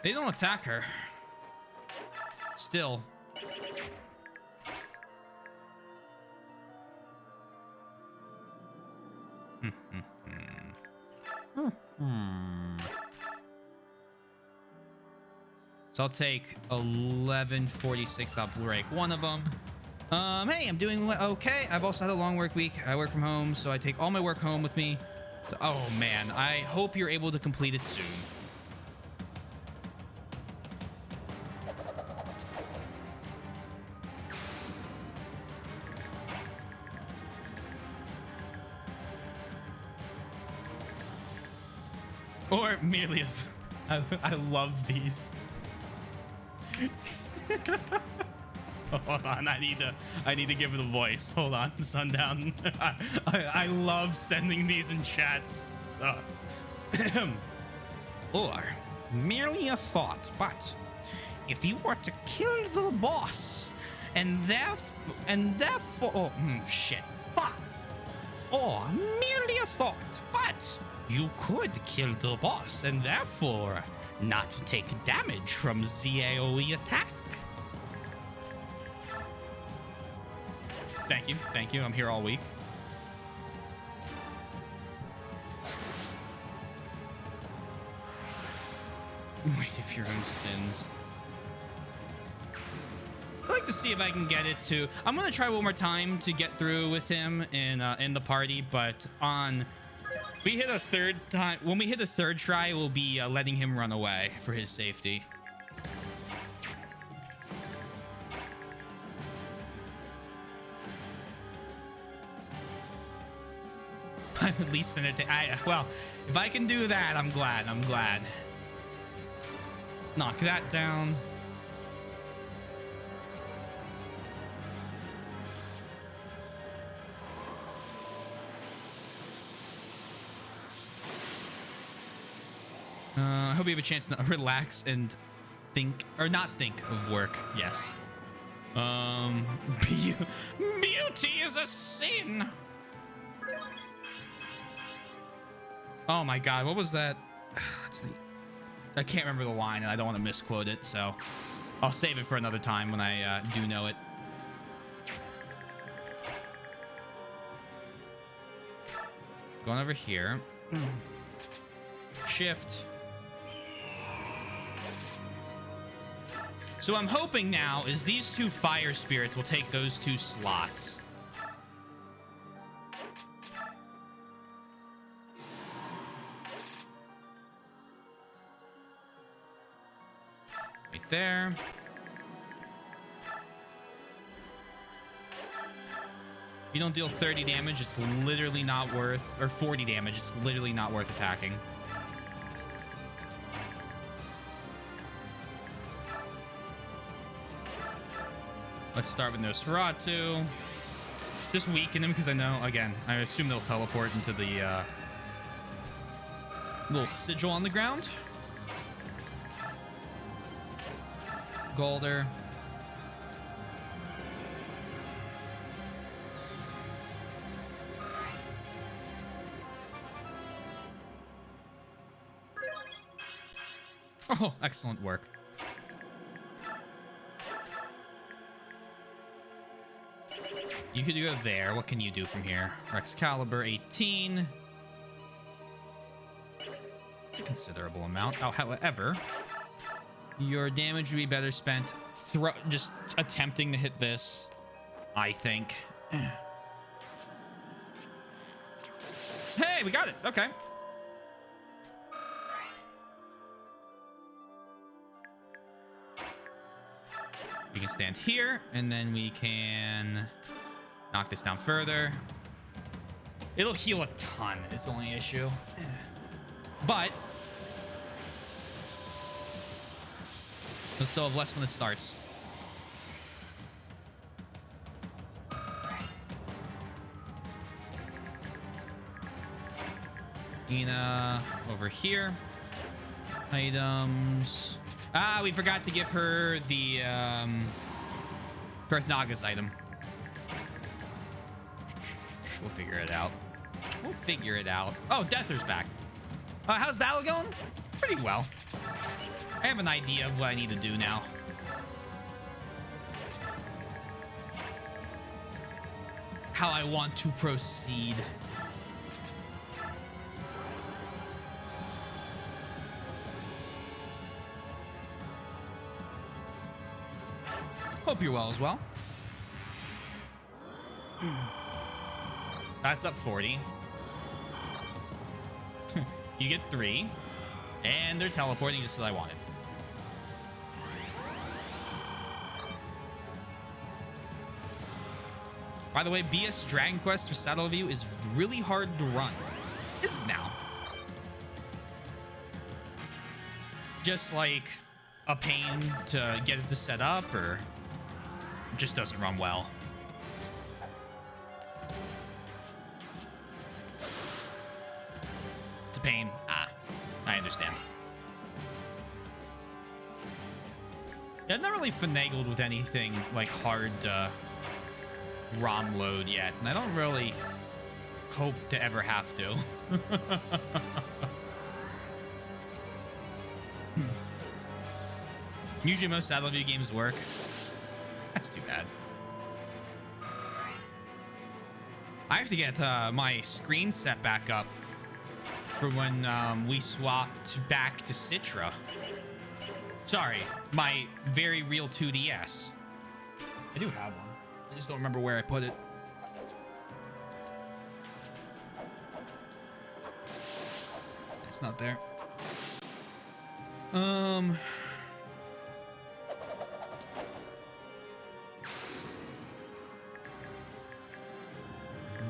They don't attack her. Still. So I'll take 1146. I'll break one of them. Hey, I'm doing okay. I've also had a long work week. I work from home, so I take all my work home with me. So, oh man, I hope you're able to complete it soon. Or merely, I love these. Hold on, I need to give it a voice. Hold on, Sundown. I love sending these in chats. So, or merely a thought, but if you were to kill the boss, and therefore, oh shit, fuck, or merely a thought, but you could kill the boss and therefore not take damage from the AoE attack. Thank you. I'm here all week. Wait, if your own sins. I'd like to see if I can get it to. I'm gonna try one more time to get through with him in the party, but on. We hit a third time. When we hit the third try, we'll be letting him run away for his safety. I'm at least entertained. Well, if I can do that, I'm glad. I'm glad. Knock that down. I hope you have a chance to relax and think, or not think of work. Yes. Beauty is a sin. Oh my god, what was that? I can't remember the line, and I don't want to misquote it, so I'll save it for another time when I do know it. Going over here. Shift. So I'm hoping now is these two fire spirits will take those two slots. Right there. You don't deal 30 damage, it's literally not worth, or 40 damage, it's literally not worth attacking. Let's start with Nosferatu. Just weaken him because I know, again, I assume they'll teleport into the little sigil on the ground. Golder. Oh, excellent work. You could go there. What can you do from here? Excalibur 18. It's a considerable amount. Oh, however, your damage would be better spent just attempting to hit this, I think. Hey, we got it. Okay. We can stand here, and then we can knock this down further. It'll heal a ton, is the only issue. But it'll still have less when it starts. Ina over here. Items. Ah, we forgot to give her the Garth Naga's item. We'll figure it out. We'll figure it out. Oh, Deather's back. How's battle going? Pretty well. I have an idea of what I need to do now. How I want to proceed. Hope you're well as well. That's up 40. You get 3. And they're teleporting just as I wanted. By the way, BS Dragon Quest for Saddle View is really hard to run. Is it now? Just like a pain to get it to set up, or it just doesn't run well? It's a pain. I understand. Yeah, I've not really finagled with anything like hard ROM load yet, and I don't really hope to ever have to. Usually most Saddle View games work. That's too bad. I have to get my screen set back up for when we swapped back to Citra. Sorry, my very real 2DS. I do have one. I just don't remember where I put it. It's not there.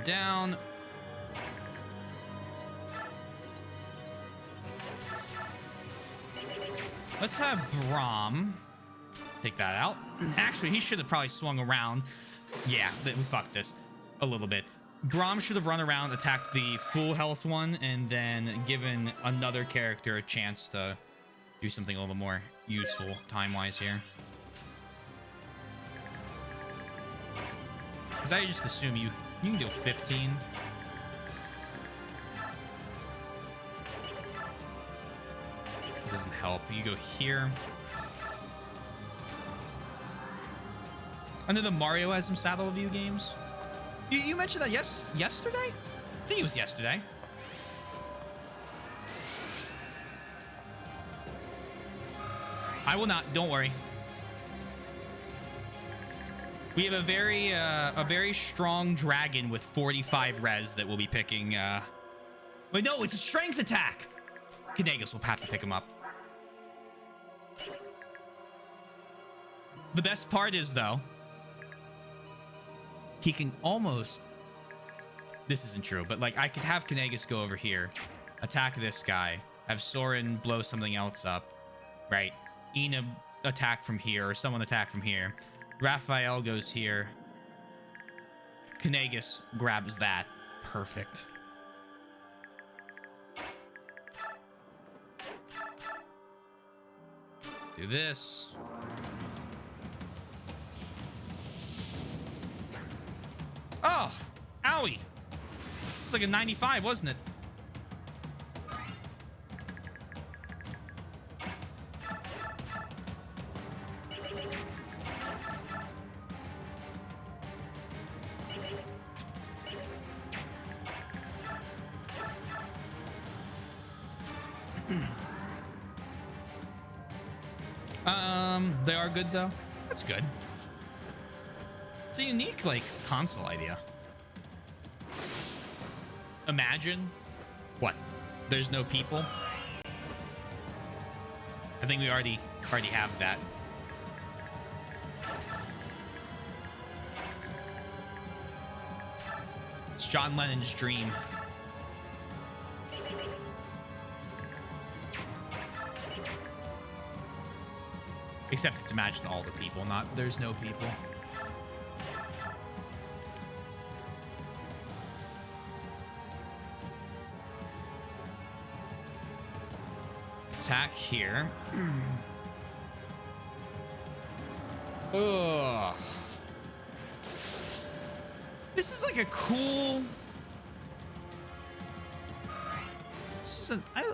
Down. Let's have Braum take that out. Actually, he should have probably swung around. Yeah, we fucked this a little bit. Braum should have run around, attacked the full health one, and then given another character a chance to do something a little more useful time-wise here. Because I just assume you can deal 15. It doesn't help. You go here. And then the Mario has some Saddle of You games. You mentioned that yesterday? I think it was yesterday. I will not. Don't worry. We have a very strong dragon with 45 res that we'll be picking. Wait, no, it's a strength attack. Knagus will have to pick him up. The best part is, though, he can almost... This isn't true, but like I could have Knagus go over here, attack this guy, have Soren blow something else up, right? Ina attack from here, or someone attack from here. Raphael goes here. Knagus grabs that. Perfect. Do this. Oh, owie. It's like a 95, wasn't it? They are good though. That's good. It's a unique like console idea. Imagine what? There's no people. I think we already have that. It's John Lennon's dream. Except it's imagine all the people, not there's no people. Attack here. Ugh. This is like a cool... This is I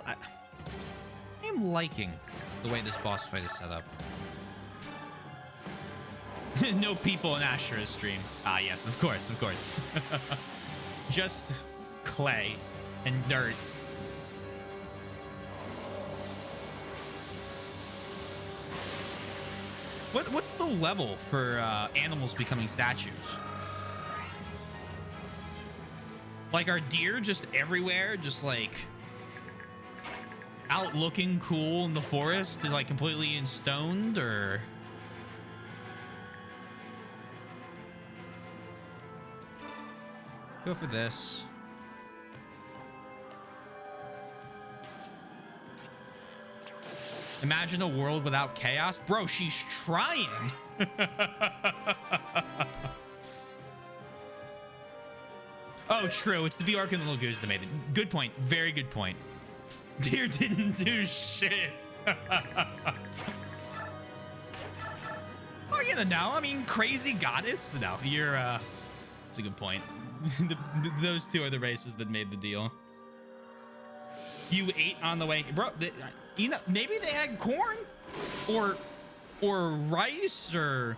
am liking the way this boss fight is set up. No people in Ashura's stream. Ah, yes, of course, of course. Just clay and dirt. What's the level for animals becoming statues? Like, are deer just everywhere, just like out looking cool in the forest, like completely instoned, or? Go for this. Imagine a world without chaos. Bro, she's trying. Oh, true. It's the Bjork and the Little Goose that made it. Good point. Very good point. Deer didn't do shit. Oh, yeah, no. I mean, crazy goddess. No, you're, that's a good point. Those two are the races that made the deal. You ate on the way, bro. You know, maybe they had corn, or rice, or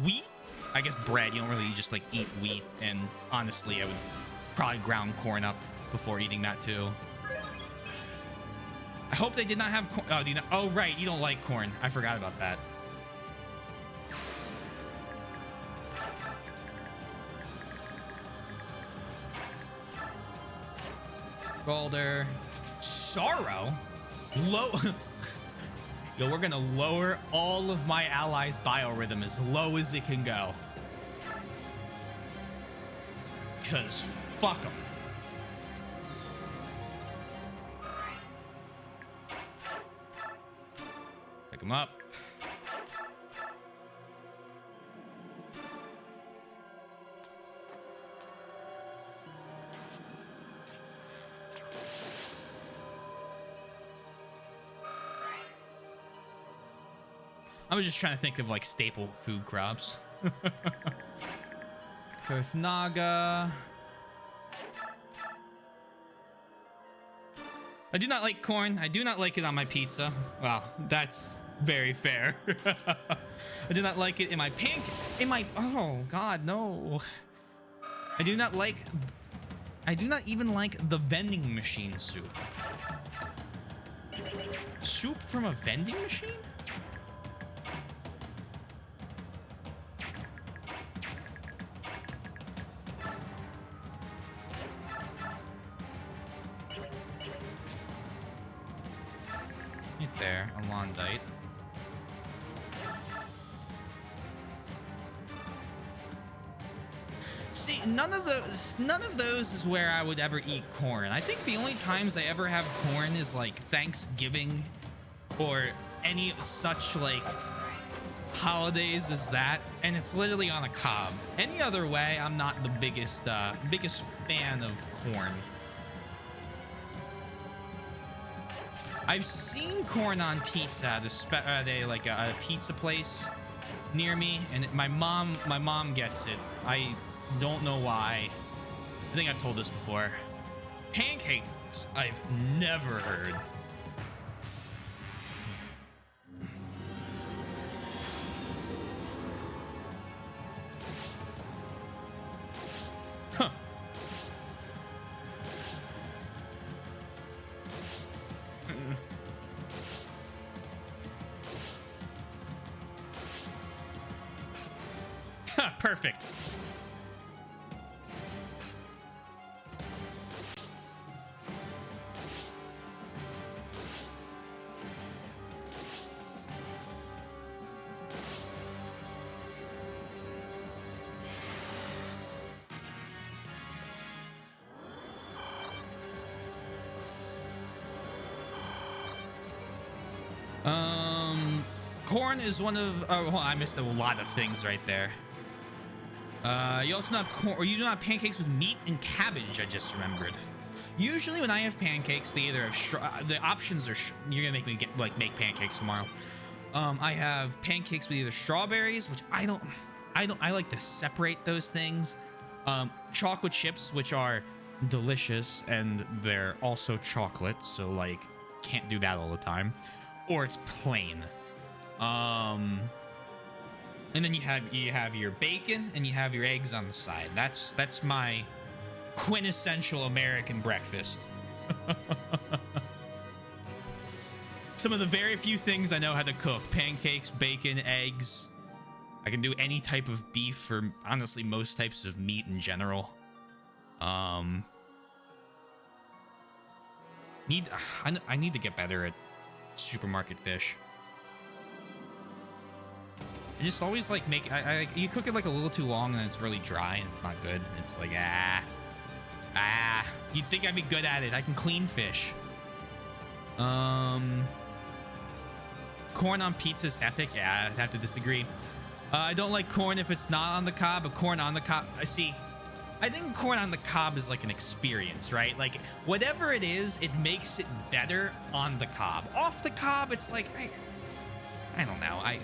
wheat. I guess bread. You don't really just like eat wheat. And honestly, I would probably ground corn up before eating that too. I hope they did not have corn. Oh, do you know? Oh, right. You don't like corn. I forgot about that. Boulder. Sorrow? Yo, we're gonna lower all of my allies' biorhythm as low as it can go. Cause fuck them. Pick them up. I was just trying to think of like staple food crops. Kothnaga. I do not like corn. I do not like it on my pizza. Wow, that's very fair. I do not like it in my oh god, no. I do not even like the vending machine soup. Soup from a vending machine? Right there, a Londite. See, none of those is where I would ever eat corn. I think the only times I ever have corn is like Thanksgiving or any such like holidays as that, and it's literally on a cob. Any other way, I'm not the biggest fan of corn. I've seen corn on pizza at a pizza place near me, and my mom gets it. I don't know why. I think I've told this before. Pancakes, I've never heard. Huh. Perfect. Corn is one of well, I missed a lot of things right there. You also have corn, or you do not have pancakes with meat and cabbage. I just remembered. Usually, when I have pancakes, they either have the options are you're gonna make me make pancakes tomorrow. I have pancakes with either strawberries, which I like to separate those things. Chocolate chips, which are delicious, and they're also chocolate, so like can't do that all the time. Or it's plain. And then you have your bacon and you have your eggs on the side. That's my quintessential American breakfast. Some of the very few things I know how to cook: pancakes, bacon, eggs. I can do any type of beef, or honestly most types of meat in general. I need to get better at supermarket fish. I just always like make you cook it like a little too long and it's really dry and it's not good. It's like you'd think I'd be good at it. I can clean fish. Corn on pizza is epic. Yeah, I'd have to disagree. I don't like corn if it's not on the cob, but corn on the cob, I think corn on the cob is like an experience, right? Like whatever it is, it makes it better on the cob. Off the cob, it's like I don't know. I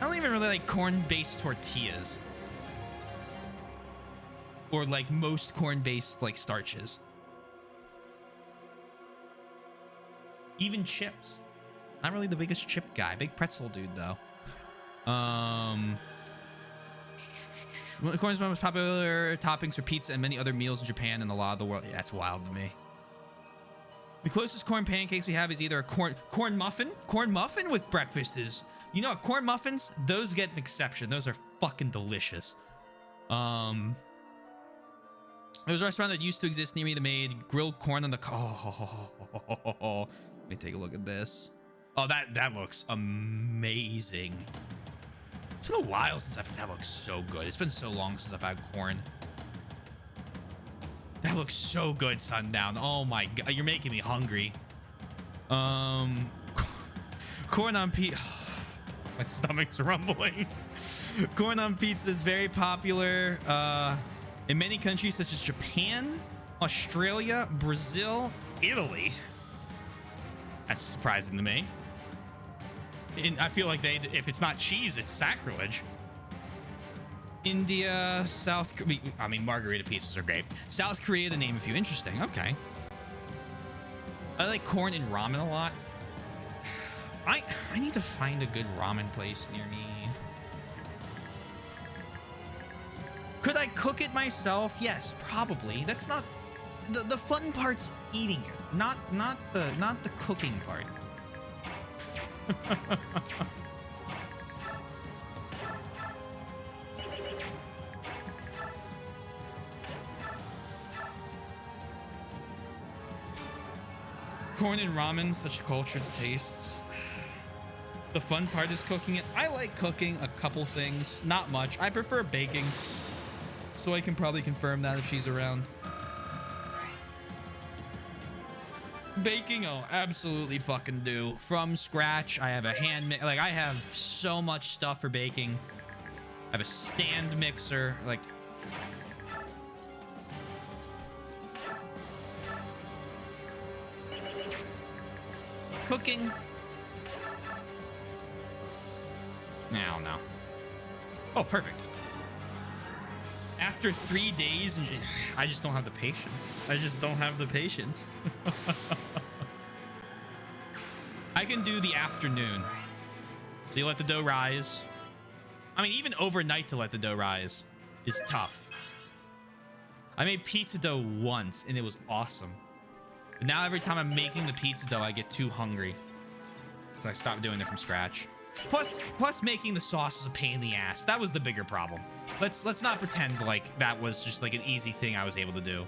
don't even really like corn-based tortillas, or like most corn-based like starches. Even chips. Not really the biggest chip guy. Big pretzel dude though. Corn is one of the most popular toppings for pizza and many other meals in Japan and a lot of the world. Yeah, that's wild to me. The closest corn pancakes we have is either a corn muffin. Corn muffin with breakfast is, you know, corn muffins, those get an exception. Those are fucking delicious. There was a restaurant that used to exist near me that made grilled corn on the let me take a look at this. Oh, that looks amazing. It's been a while since that looks so good. It's been so long since I've had corn. That looks so good, Sundown. Oh my god, you're making me hungry. Corn on pizza. My stomach's rumbling. Corn on pizza is very popular in many countries such as Japan, Australia, Brazil, Italy. That's surprising to me. And I feel like if it's not cheese, it's sacrilege. India, South Korea. I mean, margarita pizzas are great. South Korea, to name a few. Interesting. Okay. I like corn and ramen a lot. I need to find a good ramen place near me. Could I cook it myself? Yes, probably. That's not the fun part's eating it, not the cooking part. Corn and ramen, such cultured tastes. The fun part is cooking it. I like cooking a couple things, not much. I prefer baking, so I can probably confirm that if she's around. Baking, oh, absolutely fucking do. From scratch, I have a hand like I have so much stuff for baking. I have a stand mixer, like cooking. I don't know. Oh, perfect. After 3 days, I just don't have the patience. I just don't have the patience. I can do the afternoon. So you let the dough rise. I mean, even overnight to let the dough rise is tough. I made pizza dough once and it was awesome. But now every time I'm making the pizza dough, I get too hungry. So I stopped doing it from scratch. Plus making the sauce was a pain in the ass. That was the bigger problem. Let's not pretend like that was just like an easy thing I was able to do.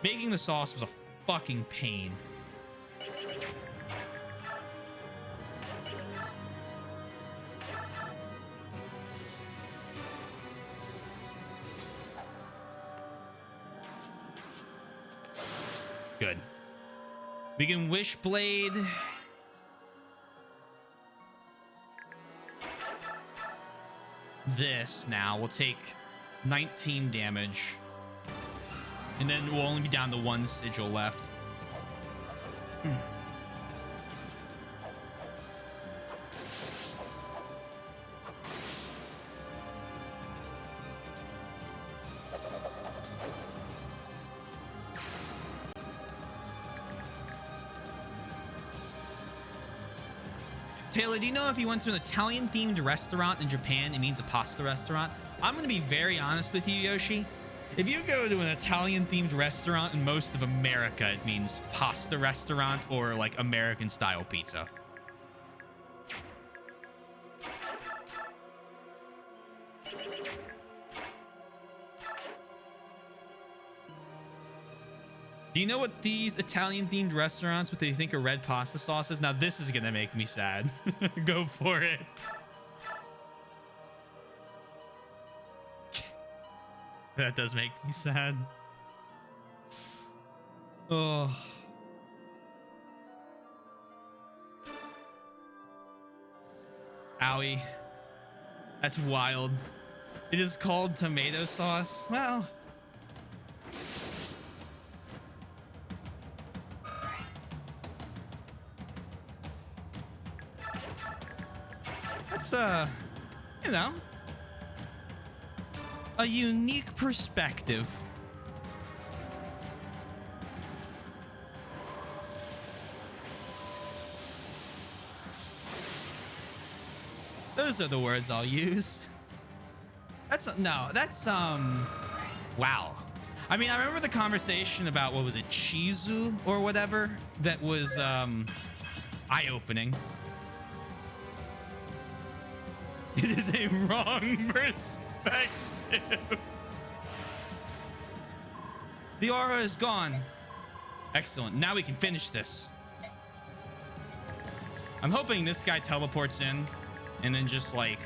Making the sauce was a fucking pain. Good. We can Wishblade. This now will take 19 damage. And then we'll only be down to 1 sigil left. Taylor, do you know if you went to an Italian-themed restaurant in Japan, it means a pasta restaurant? I'm going to be very honest with you, Yoshi. If you go to an Italian-themed restaurant in most of America, it means pasta restaurant or like American-style pizza. Do you know what these Italian-themed restaurants, what they think are red pasta sauces? Now this is gonna make me sad. Go for it. That does make me sad. Oh. Owie. That's wild. It is called tomato sauce. Well... that's you know, a unique perspective. Those are the words I'll use. That's wow. I mean, I remember the conversation about, what was it, Chizu or whatever, that was eye-opening. It is a wrong perspective. The aura is gone. Excellent. Now we can finish this. I'm hoping this guy teleports in and then just like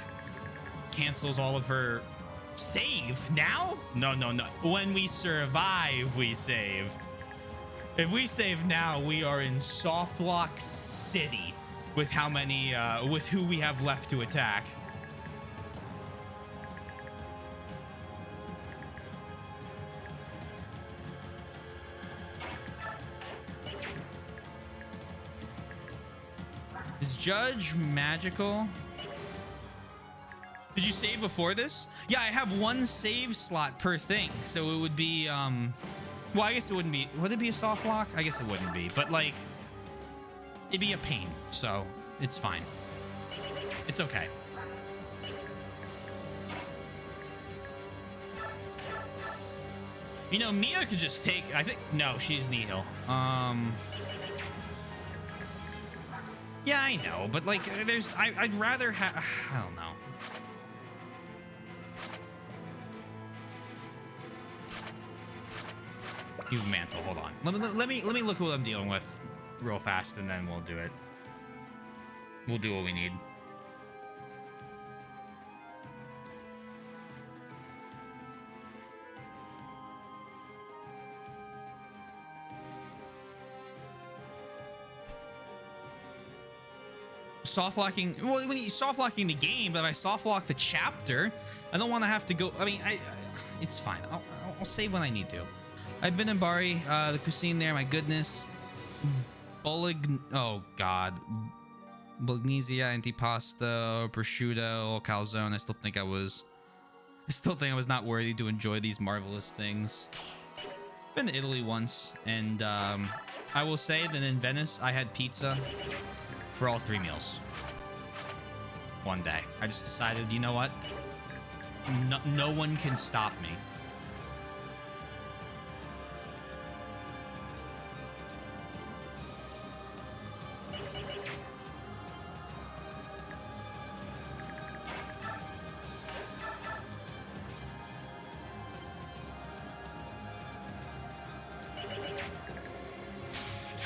cancels all of her save. Now? No. When we survive, we save. If we save now, we are in Softlock City with how many, with who we have left to attack. Is Judge magical? Did you save before this? Yeah, I have one save slot per thing, so it would be well, I guess it wouldn't be. Would it be a soft lock? I guess it wouldn't be, but like it'd be a pain, so it's fine. It's okay. You know, Mia could just take, I think, no, she's Nihil. Yeah, I know, but like, I'd rather have, I don't know. You mantle, hold on. Let me look at what I'm dealing with real fast, and then we'll do it. We'll do what we need. Soft locking, well, when you soft locking the game, but if I soft lock the chapter, I don't want to have to go. I mean, it's fine. I'll save when I need to. I've been in Bari, the cuisine there. My goodness, oh god, Bolognese, antipasta, prosciutto, calzone. I still think I was not worthy to enjoy these marvelous things. Been to Italy once, and I will say that in Venice, I had pizza for all 3 meals one day. I just decided, you know what? No one can stop me.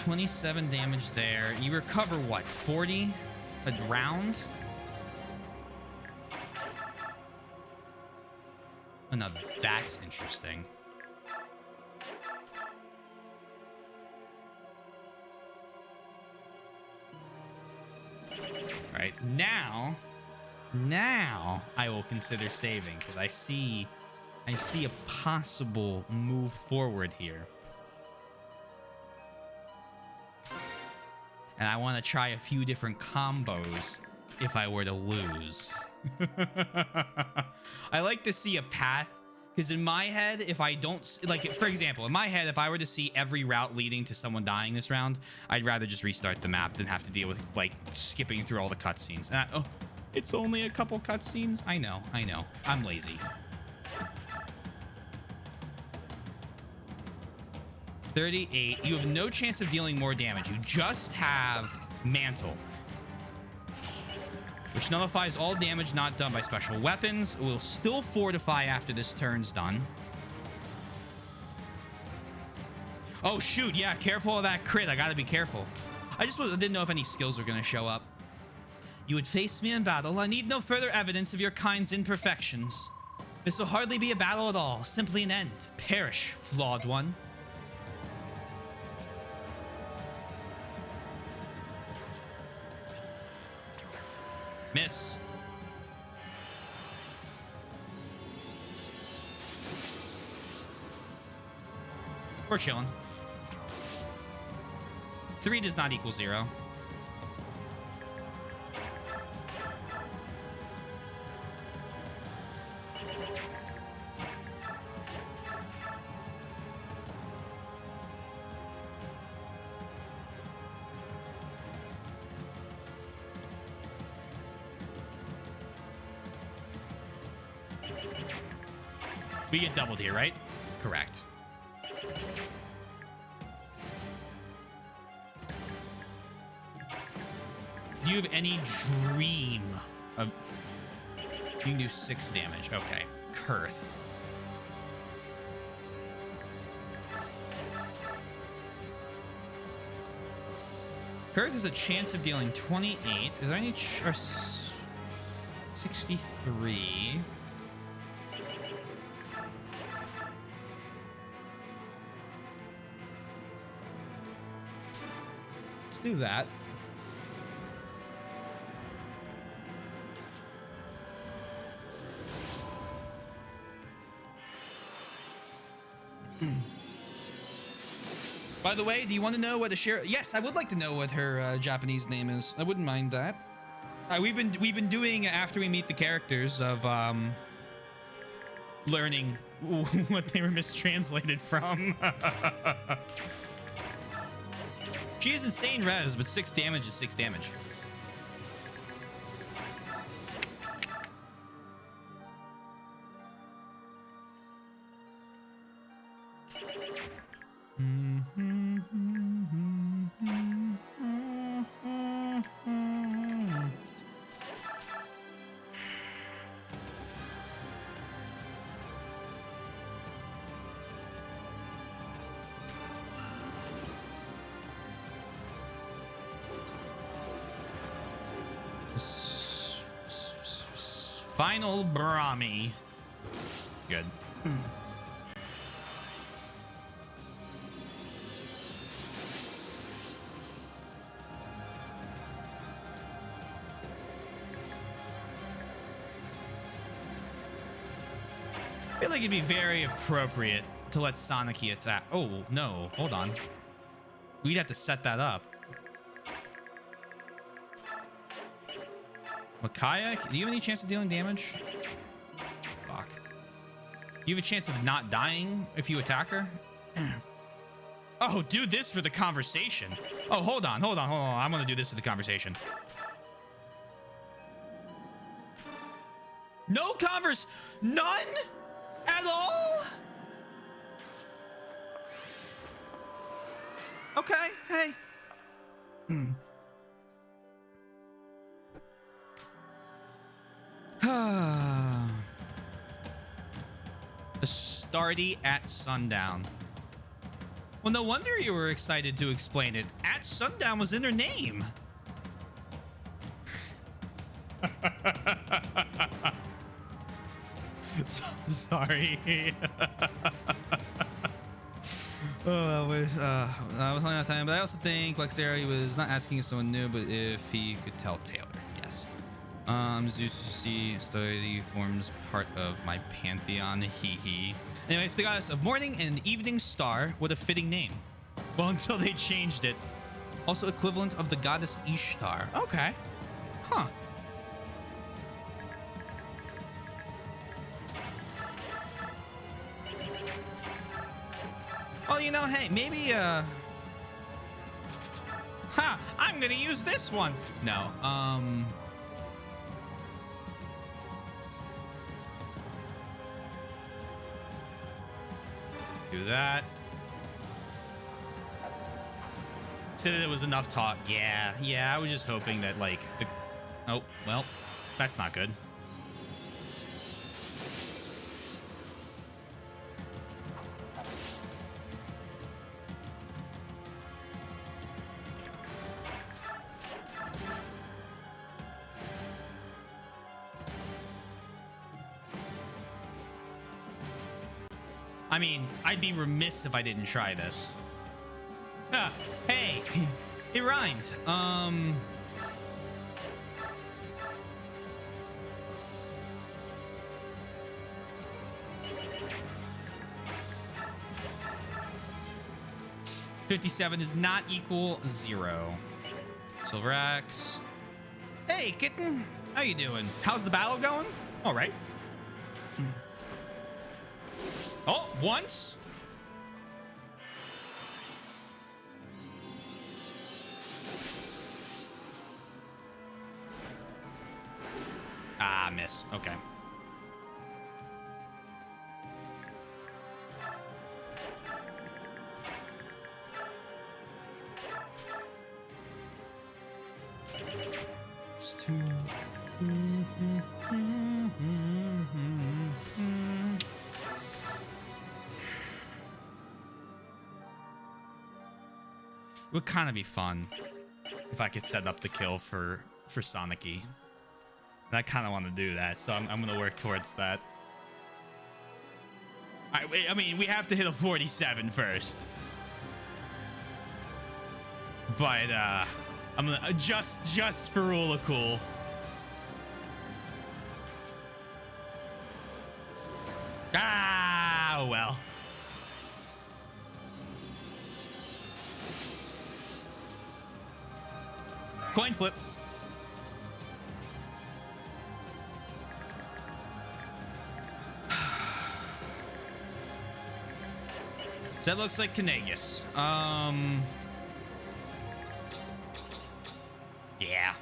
$27 damage there. You recover what? 40 a round? Oh, now that's interesting. All right, now I will consider saving because I see a possible move forward here. And I want to try a few different combos if I were to lose. I like to see a path, because in my head, if I don't, like, for example, in my head, if I were to see every route leading to someone dying this round, I'd rather just restart the map than have to deal with, like, skipping through all the cutscenes. Oh, it's only a couple cutscenes? I know. I'm lazy. 38. You have no chance of dealing more damage. You just have Mantle, which nullifies all damage not done by special weapons. It will still fortify after this turn's done. Oh, shoot. Yeah, careful of that crit. I gotta be careful. I didn't know if any skills were gonna show up. You would face me in battle. I need no further evidence of your kind's imperfections. This will hardly be a battle at all. Simply an end. Perish, flawed one. Miss. We're chilling. 3 does not equal 0. We get doubled here, right? Correct. Do you have any dream of... You can do 6 damage. Okay. Kurth. Kurth has a chance of dealing 28. Is there any... 63... do that. By the way, do you want to know what the sheriff... Yes, I would like to know what her Japanese name is. I wouldn't mind that. we've been doing after we meet the characters of learning what they were mistranslated from. She is insane res, but 6 damage is 6 damage. Final Brahmi. Good. I feel like it'd be very appropriate to let Soniki attack. Oh, no. Hold on. We'd have to set that up. Micaiah, do you have any chance of dealing damage? Fuck. You have a chance of not dying if you attack her? Oh, do this for the conversation. Oh, hold on. I'm gonna do this for the conversation. No converse. None? At all? Okay, hey. Astartes at sundown. Well, no wonder you were excited to explain it. At sundown was in her name. Sorry. I was only enough time, but I also think, like Sarah, he was not asking if someone new, but if he could tell Taylor. Yes. Zeus to see Astartes forms part of my pantheon. Hee hee. Anyway, it's the goddess of morning and evening star. What a fitting name. Well, until they changed it. Also equivalent of the goddess Ishtar. Okay. Huh. Well, you know, hey, maybe, I'm gonna use this one. No, do that. Said it was enough talk. Yeah, I was just hoping that, like, oh, well, that's not good. I mean, I'd be remiss if I didn't try this. Hey, it rhymed. 57 does not equal 0. Silver Axe. Hey, kitten. How you doing? How's the battle going? All right. Oh, once. Ah, miss. Okay. It's two. It would kind of be fun if I could set up the kill for Soniki. And I kind of want to do that, so I'm going to work towards that. I mean, we have to hit a 47 first. But I'm going to just for rule of cool. Ah, oh well. Coin flip. So that looks like Kanagus. Yeah.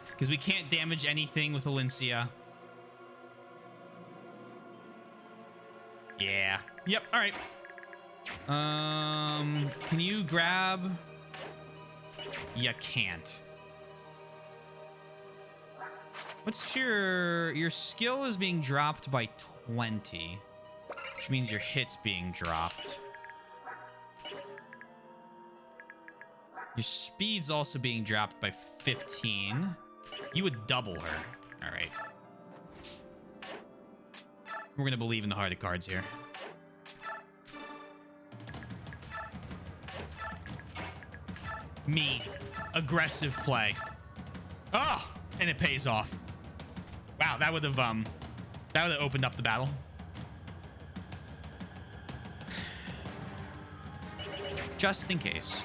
Because we can't damage anything with Valencia. Yeah. Yep. All right. Can you grab? You can't. What's your skill is being dropped by 20, which means your hit's being dropped. Your speed's also being dropped by 15. You would double her. All right. We're gonna believe in the heart of cards here. Me. Aggressive play. Oh, and it pays off. Wow, that would have opened up the battle. Just in case.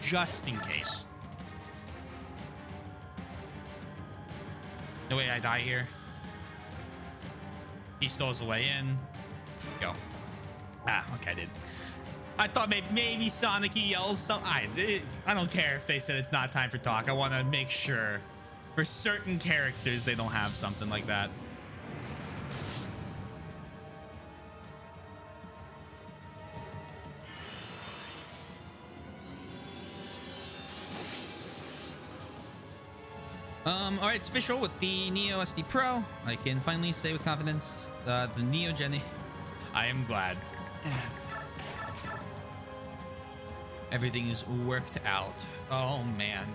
Just in case. No way I die here. He stole his way in. Go. Ah, okay, I did. I thought maybe Sonic yells something. I don't care if they said it's not time for talk. I want to make sure for certain characters they don't have something like that. All right, it's official with the Neo SD Pro. I can finally say with confidence, the Neo Gen. I am glad. Everything is worked out. Oh man.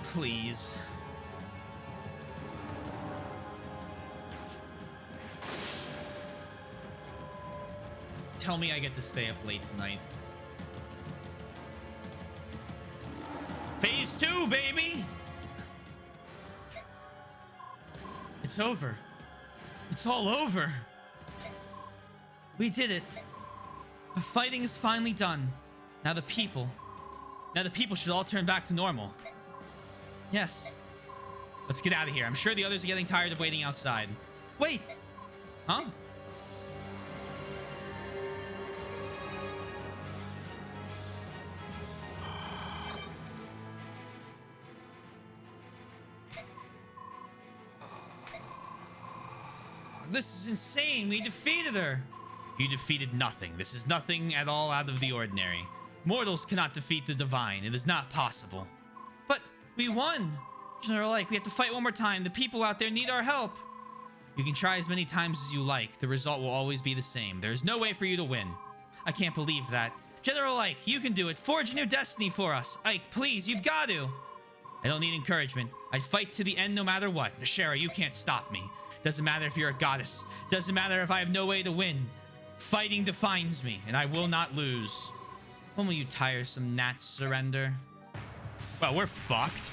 Please. Tell me I get to stay up late tonight. Phase 2, baby! It's over. It's all over. We did it. The fighting is finally done. Now the people should all turn back to normal. Yes. Let's get out of here. I'm sure the others are getting tired of waiting outside. Wait! Huh? This is insane. We defeated her. You defeated nothing. This is nothing at all out of the ordinary. Mortals cannot defeat the divine. It is not possible. But we won. General Like, we have to fight one more time. The people out there need our help. You can try as many times as you like. The result will always be the same. There is no way for you to win. I can't believe that. General Ike, you can do it. Forge a new destiny for us. Ike, please, you've got to. I don't need encouragement. I fight to the end no matter what. Nashara, you can't stop me. Doesn't matter if you're a goddess. Doesn't matter if I have no way to win. Fighting defines me, and I will not lose. When will you tiresome gnats surrender? Well, we're fucked.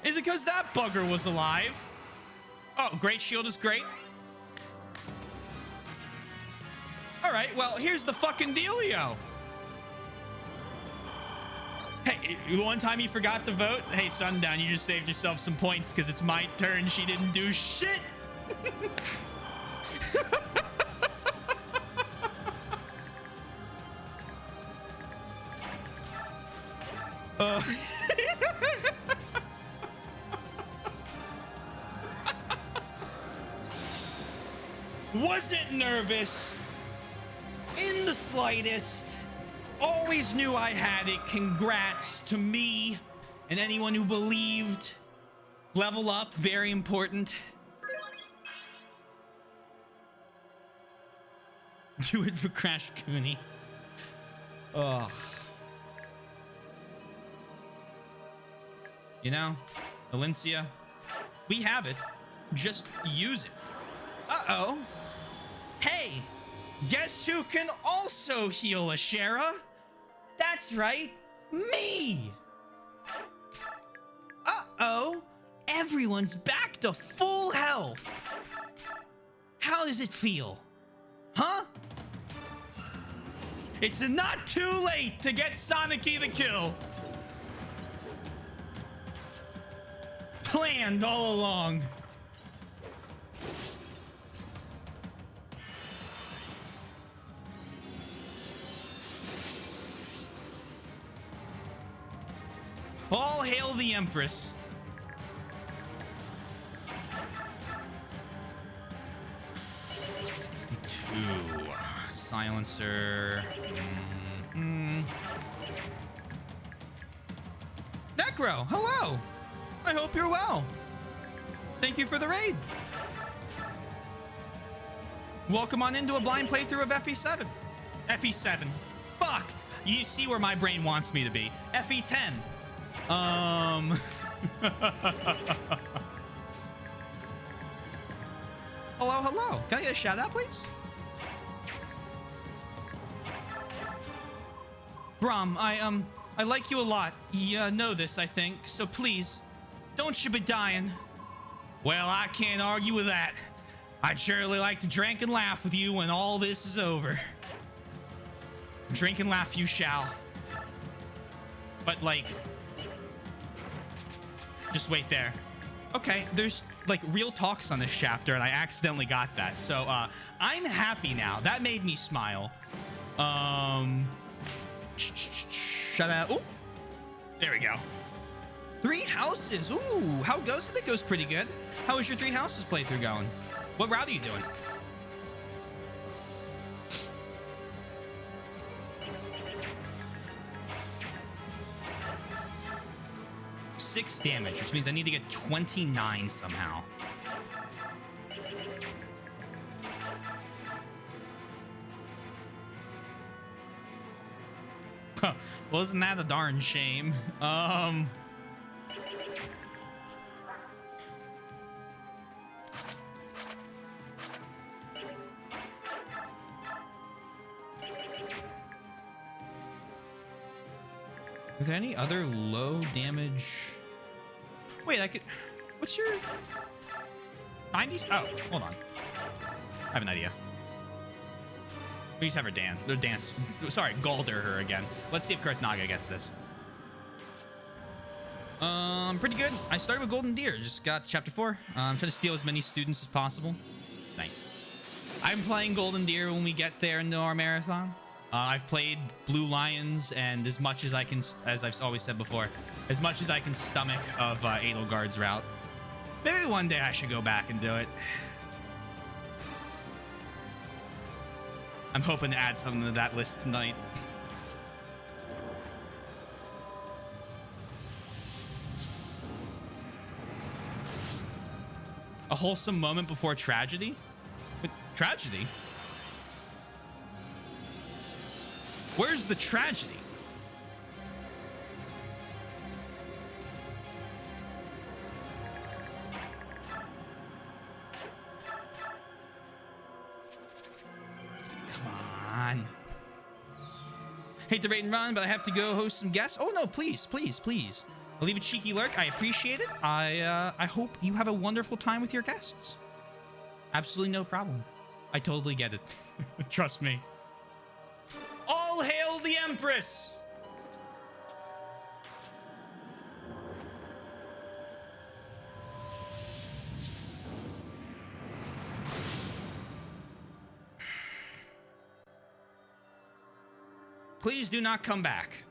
Is it because that bugger was alive? Oh, Great Shield is great. All right, well, here's the fucking dealio. Hey, one time you forgot to vote. Hey, Sundown, you just saved yourself some points because it's my turn. She didn't do shit. Wasn't nervous in the slightest. Always knew I had it. Congrats to me and anyone who believed. Level up, very important. Do it for Crash Cooney. Oh. You know, Valencia, we have it. Just use it. Uh-oh. Hey, guess who can also heal Ashera? That's right, me! Uh-oh, everyone's back to full health. How does it feel? Huh? It's not too late to get Sonic the kill. planned all along. All hail the Empress. Silencer. Necro, hello. I hope you're well. Thank you for the raid. Welcome on into a blind playthrough of FE7. FE7. Fuck. You see where my brain wants me to be. FE10. Hello, hello. Can I get a shout out, please? Brom, I like you a lot. You know this, I think. So please, don't you be dying. Well, I can't argue with that. I'd surely like to drink and laugh with you when all this is over. Drink and laugh you shall. But, like, just wait there. Okay, there's, like, real talks on this chapter, and I accidentally got that. So, I'm happy now. That made me smile. Shut up. Ooh. There we go. 3 houses. Ooh, how goes it? It goes pretty good. How is your 3 houses playthrough going? What route are you doing? Six damage, which means I need to get 29 somehow. Huh. Well, isn't that a darn shame? Are there any other low damage? Wait, I could... What's your... 90s? Oh, hold on. I have an idea. We just have her dance. Sorry, Galder her again. Let's see if Kurtnaga gets this. Pretty good. I started with Golden Deer. Just got to chapter 4. I'm trying to steal as many students as possible. Nice. I'm playing Golden Deer when we get there into our marathon. I've played Blue Lions, and as much as I can, as I've always said before, as much as I can stomach of Edelgard's route. Maybe one day I should go back and do it. I'm hoping to add something to that list tonight. A wholesome moment before tragedy? But tragedy? Where's the tragedy? Come on. Hate to rate and run, but I have to go host some guests. Oh no, please, please, please. I'll leave a cheeky lurk. I appreciate it. I hope you have a wonderful time with your guests. Absolutely no problem. I totally get it. Trust me. All hail the Empress! Please do not come back.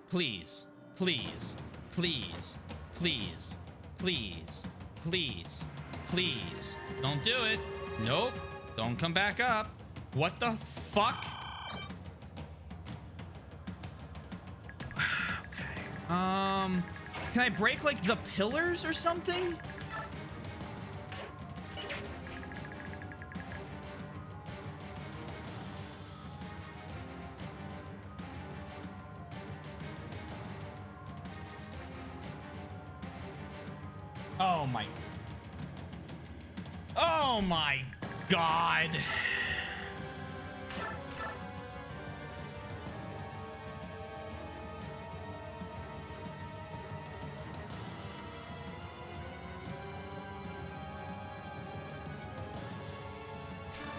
Please, please, please, please, please, please, please. Don't do it. Nope. Don't come back up. What the fuck? Okay. Can I break like the pillars or something? Oh my. Oh my God.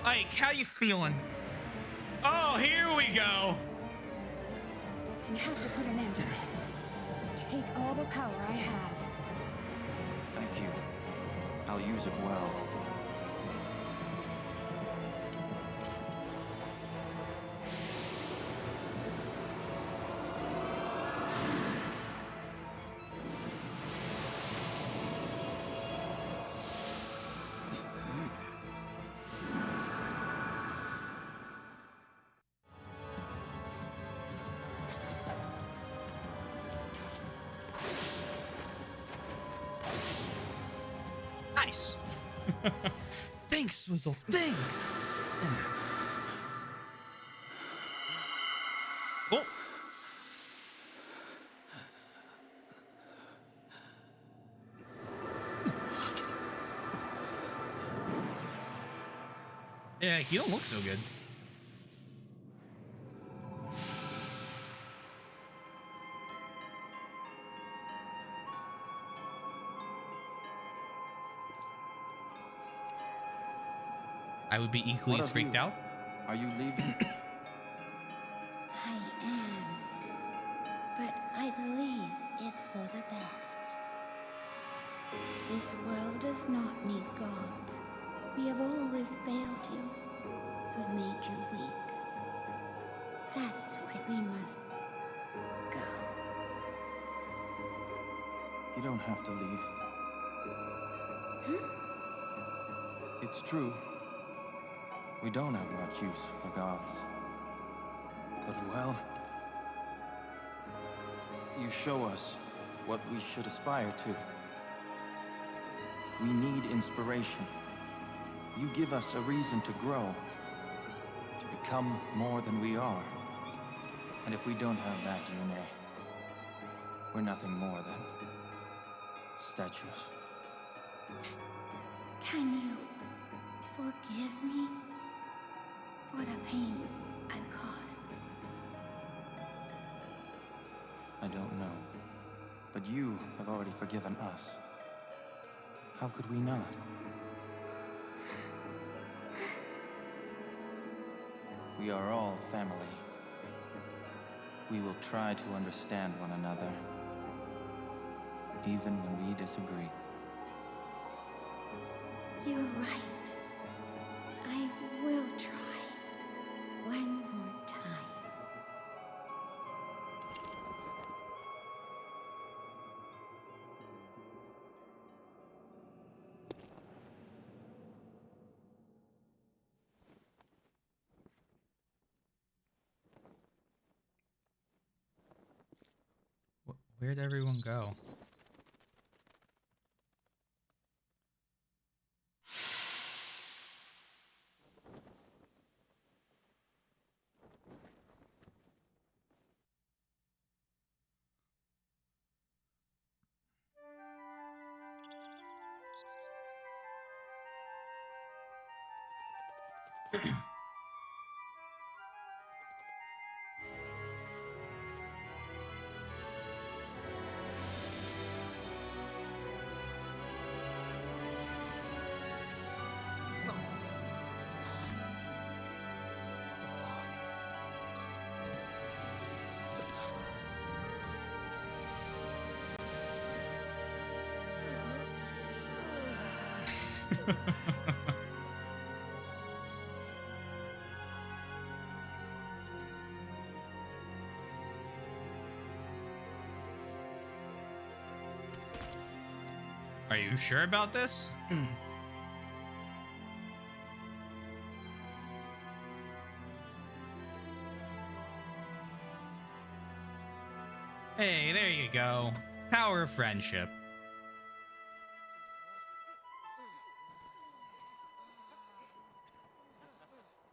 Ike, how you feeling? Oh, here we go. We have to put an end to this. Take all the power I have. Thank you. I'll use it well. Nice. Thanks, Swizzle. Think. Oh. Yeah, he don't look so good. I would be equally What as of freaked you? out. Are you leaving? I am. But I believe it's for the best. This world does not need gods. We have always failed you. We've made you weak. That's why we must go. You don't have to leave. It's true. We don't have much use for gods. But well, you show us what we should aspire to. We need inspiration. You give us a reason to grow, to become more than we are. And if we don't have that, Yune, we're nothing more than statues. Can you forgive me for the pain I've caused? I don't know. But you have already forgiven us. How could we not? We are all family. We will try to understand one another, even when we disagree. You're right. I will try. One more time. Where'd everyone go? Are you sure about this? Hey, there you go. Power of friendship.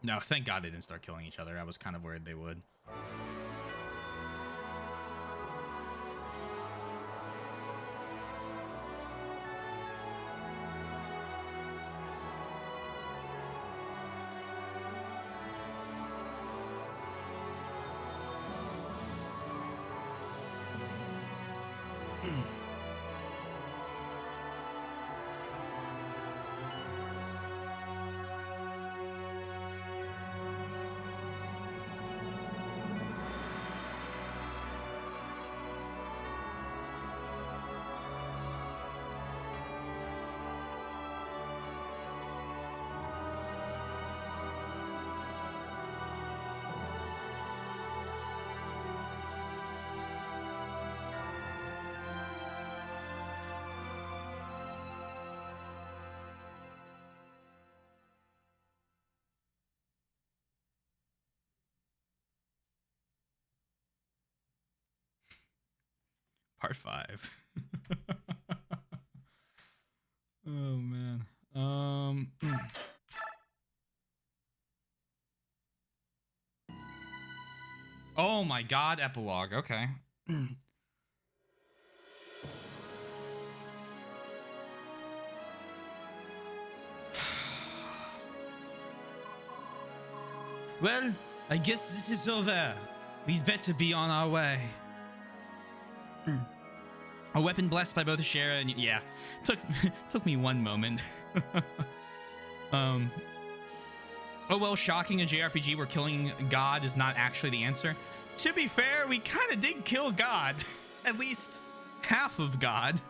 No, thank God they didn't start killing each other. I was kind of worried they would. Part 5. Oh man. Oh my god, epilogue. Okay. Well, I guess this is over. We'd better be on our way. A weapon blessed by both Shara and yeah, took me one moment. Oh well, shocking a JRPG where killing God is not actually the answer. To be fair, we kind of did kill God, at least half of God.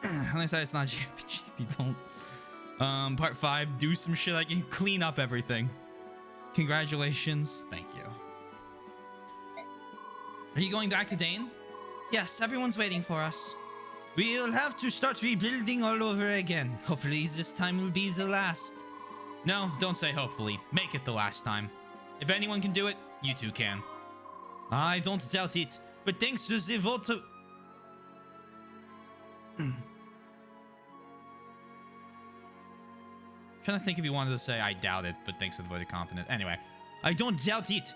On the side, it's not JRPG. If you don't, part 5, do some shit like clean up everything. Congratulations, thank you. Are you going back to Dane? Yes, everyone's waiting for us. We'll have to start rebuilding all over again. Hopefully this time will be the last. No, don't say hopefully. Make it the last time. If anyone can do it, you two can. I don't doubt it, but thanks to the vote of... Trying to think if he wanted to say I doubt it, but thanks to the vote of confidence. Anyway, I don't doubt it,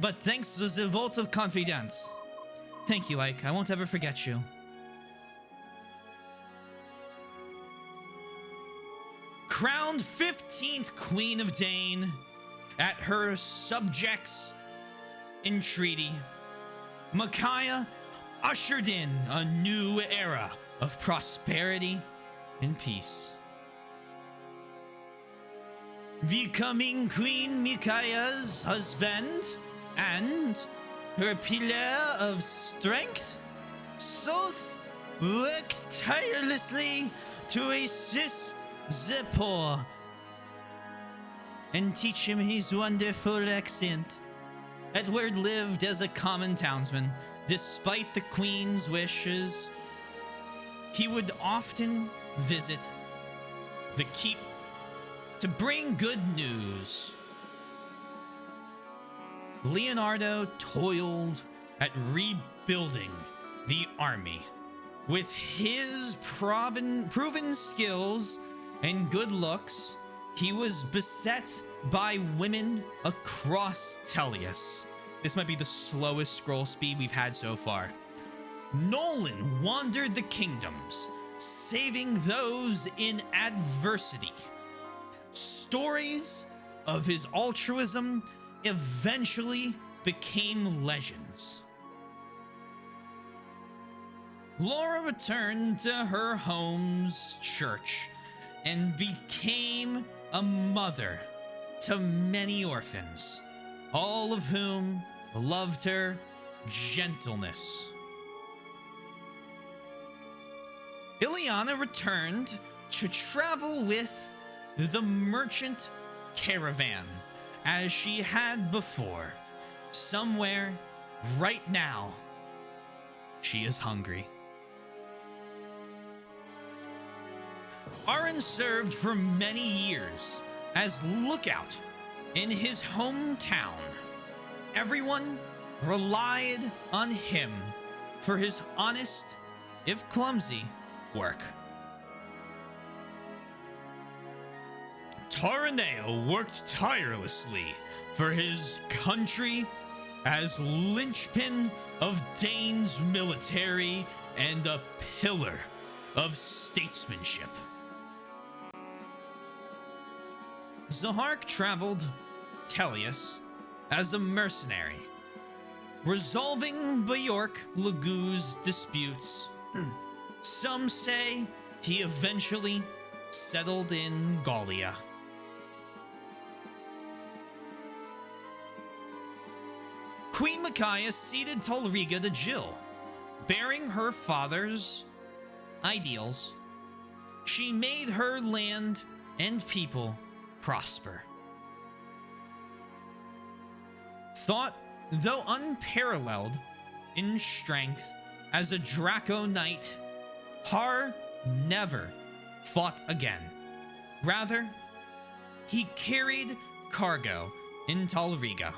but thanks to the vote of confidence. Thank you, Ike. I won't ever forget you. Crowned 15th Queen of Dane at her subjects' entreaty, Micaiah ushered in a new era of prosperity and peace. Becoming Queen Micaiah's husband and her pillar of strength, Soth worked tirelessly to assist the poor and teach him his wonderful accent. Edward lived as a common townsman. Despite the Queen's wishes, he would often visit the keep to bring good news. Leonardo toiled at rebuilding the army. With his proven skills and good looks, he was beset by women across Tellius. This might be the slowest scroll speed we've had so far. Nolan wandered the kingdoms, saving those in adversity. Stories of his altruism eventually became legends. Laura returned to her home's church and became a mother to many orphans, all of whom loved her gentleness. Ileana returned to travel with the merchant caravan as she had before. Somewhere right now, she is hungry. Aaron served for many years as lookout in his hometown. Everyone relied on him for his honest, if clumsy, work. Taraneo worked tirelessly for his country as linchpin of Dane's military and a pillar of statesmanship. Zahark traveled Tellius as a mercenary, resolving Bjork Lagu's disputes. Some say he eventually settled in Gallia. Queen Micaiah ceded Talriga to Jill, bearing her father's ideals. She made her land and people prosper. Thought, though unparalleled in strength as a Draco Knight, Har never fought again. Rather, he carried cargo in Talriga.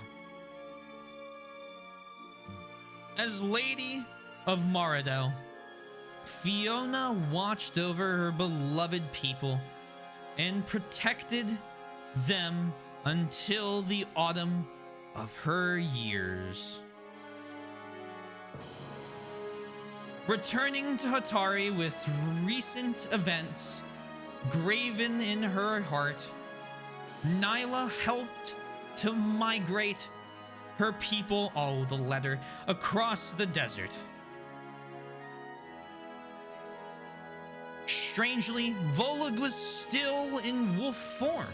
As Lady of Moradel, Fiona watched over her beloved people and protected them until the autumn of her years. Returning to Hatari with recent events graven in her heart, Nyla helped to migrate her people, oh, the letter, across the desert. Strangely, Volug was still in wolf form.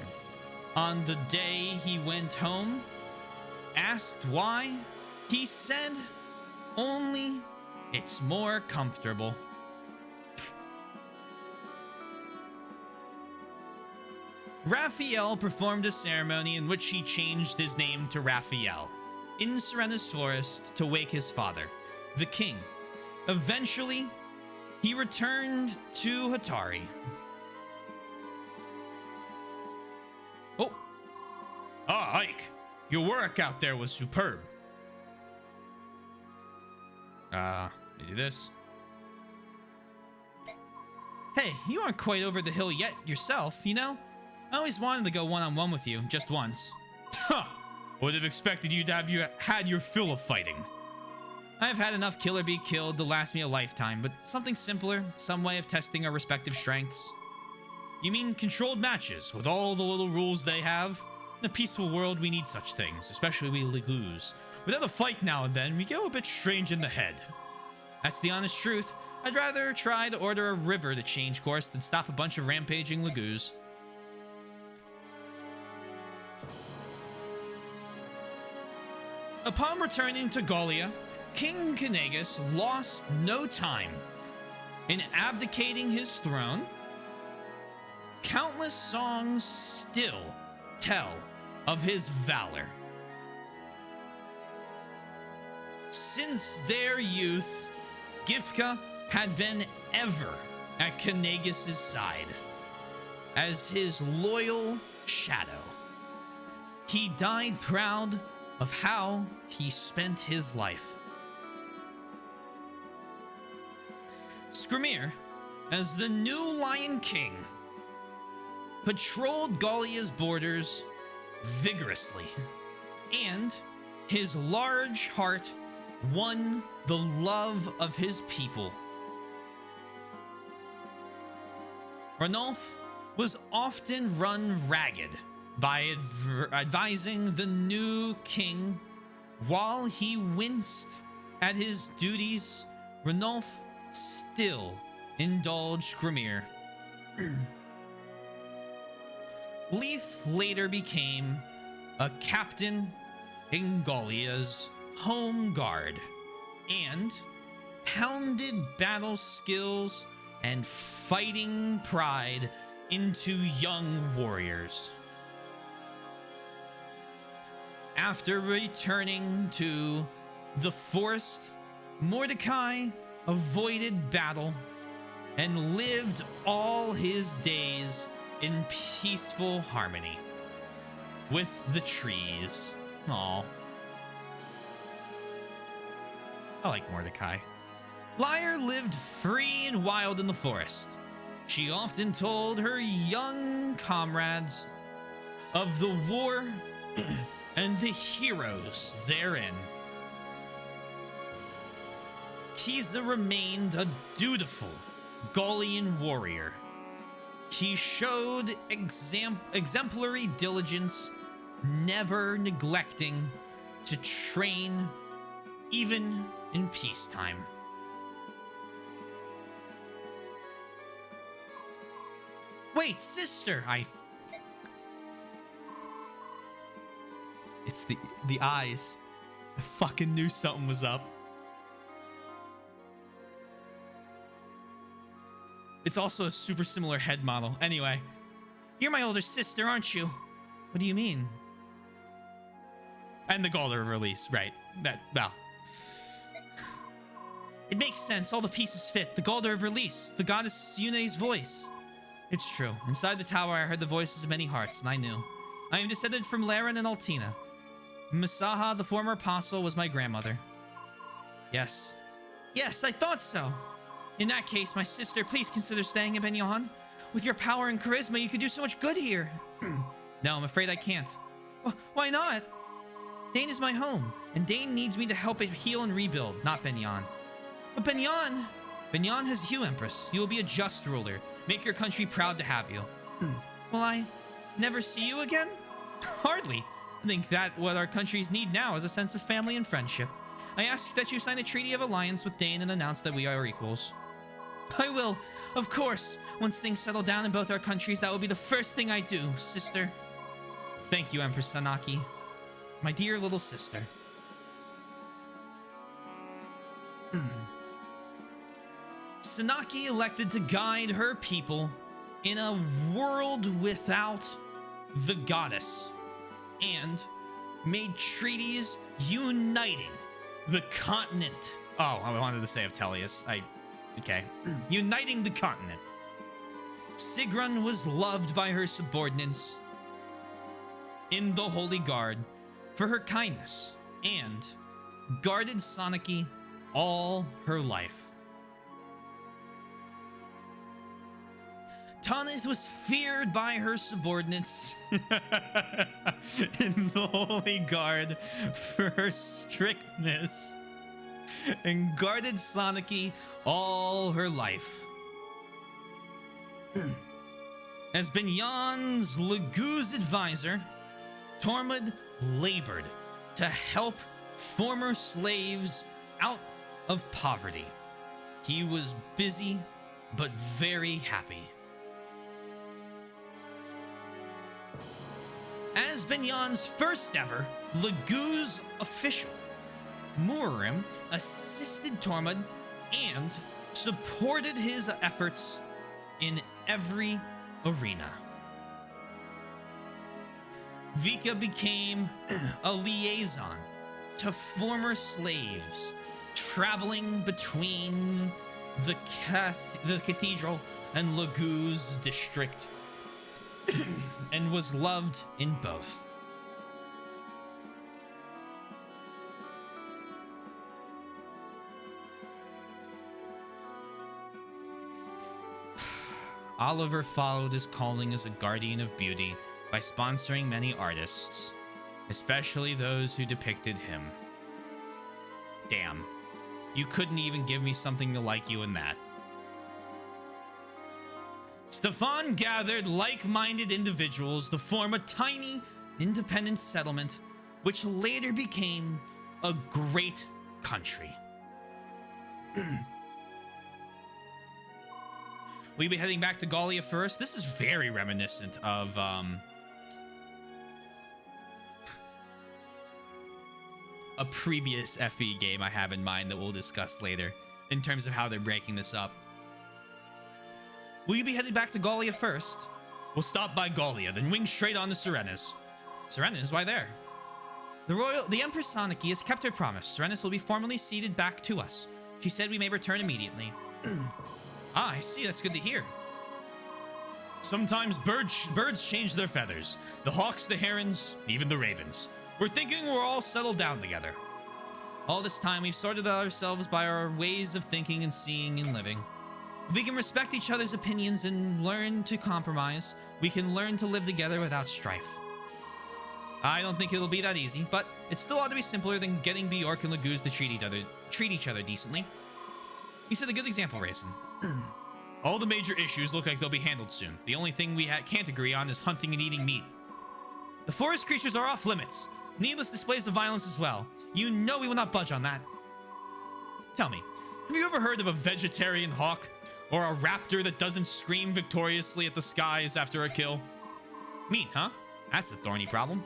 On the day he went home, asked why, he said, only it's more comfortable. Raphael performed a ceremony in which he changed his name to Raphael in Serena's forest to wake his father, the king. Eventually, he returned to Hatari. Ike, your work out there was superb. You do this. Hey, you aren't quite over the hill yet yourself, you know? I always wanted to go one-on-one with you, just once. Huh! Would have expected you to have had your fill of fighting. I've had enough kill or be killed to last me a lifetime, but something simpler, some way of testing our respective strengths. You mean controlled matches, with all the little rules they have? In a peaceful world, we need such things, especially we Legoos. Without a fight now and then, we go a bit strange in the head. That's the honest truth. I'd rather try to order a river to change course than stop a bunch of rampaging Legoos. Upon returning to Gallia, King Kanagus lost no time in abdicating his throne. Countless songs still tell of his valor. Since their youth, Gifka had been ever at Kanagus' side as his loyal shadow. He died proud of how he spent his life. Skrimir, as the new Lion King, patrolled Gallia's borders vigorously, and his large heart won the love of his people. Ranulf was often run ragged by advising the new king. While he winced at his duties, Ranulf still indulged Skrimir. Leith later became a captain in Gallia's home guard and pounded battle skills and fighting pride into young warriors. After returning to the forest, Mordecai avoided battle and lived all his days in peaceful harmony with the trees. Aww. I like Mordecai. Lyre lived free and wild in the forest. She often told her young comrades of the war and the heroes therein. Kiza remained a dutiful Gallian warrior. He showed exemplary diligence, never neglecting to train even in peacetime. Wait, sister, It's the eyes. I fucking knew something was up. It's also a super similar head model. Anyway, you're my older sister, aren't you? What do you mean? And the Galder release, right? Well. It makes sense. All the pieces fit. The Galder of release. The goddess Yune's voice. It's true. Inside the tower, I heard the voices of many hearts, and I knew. I am descended from Laren and Altina. Misaha, the former apostle, was my grandmother. Yes. Yes, I thought so. In that case, my sister, please consider staying in Benyon. With your power and charisma, you could do so much good here. No, I'm afraid I can't. Why not? Dane is my home, and Dane needs me to help it heal and rebuild, not Benyon. But Benyon has you, Empress. You will be a just ruler. Make your country proud to have you. Will I never see you again? Hardly. I think that what our countries need now is a sense of family and friendship. I ask that you sign a treaty of alliance with Dane and announce that we are equals. I will, of course. Once things settle down in both our countries, that will be the first thing I do, sister. Thank you, Empress Sanaki. My dear little sister. Sanaki elected to guide her people in a world without the goddess and made treaties uniting the continent. Oh, I wanted to say of Tellius. Okay. Uniting the continent. Sigrun was loved by her subordinates in the Holy Guard for her kindness and guarded Sanaki all her life. Tanith was feared by her subordinates in the Holy Guard for her strictness and guarded Sanaki all her life. As Binyon's Lagoo's advisor, Tormund labored to help former slaves out of poverty. He was busy but very happy. As Binyon's first ever Lagoo's official, Murim assisted Tormund and supported his efforts in every arena. Vika became a liaison to former slaves traveling between the cathedral and Lagoo's district and was loved in both. Oliver followed his calling as a guardian of beauty by sponsoring many artists, especially those who depicted him. Damn, you couldn't even give me something to like you in that. Stefan gathered like-minded individuals to form a tiny, independent settlement, which later became a great country. We'll be heading back to Gallia first. This is very reminiscent of a previous FE game I have in mind that we'll discuss later in terms of how they're breaking this up. Will you be heading back to Gallia first? We'll stop by Gallia, then wing straight on to Serena's. Serena's? Why there? The Empress Sanaki has kept her promise. Serena's will be formally ceded back to us. She said we may return immediately. Ah, I see. That's good to hear. Sometimes birds change their feathers. The hawks, the herons, even the ravens. We're thinking we're all settled down together. All this time, we've sorted out ourselves by our ways of thinking and seeing and living. If we can respect each other's opinions and learn to compromise, we can learn to live together without strife. I don't think it'll be that easy, but it still ought to be simpler than getting Bjork and Laguz to treat each other decently. You set a good example, Raisin. All the major issues look like they'll be handled soon. The only thing we can't agree on is hunting and eating meat. The forest creatures are off limits. Needless displays of violence as well. You know we will not budge on that. Tell me, have you ever heard of a vegetarian hawk? Or a raptor that doesn't scream victoriously at the skies after a kill? Meat, huh? That's a thorny problem.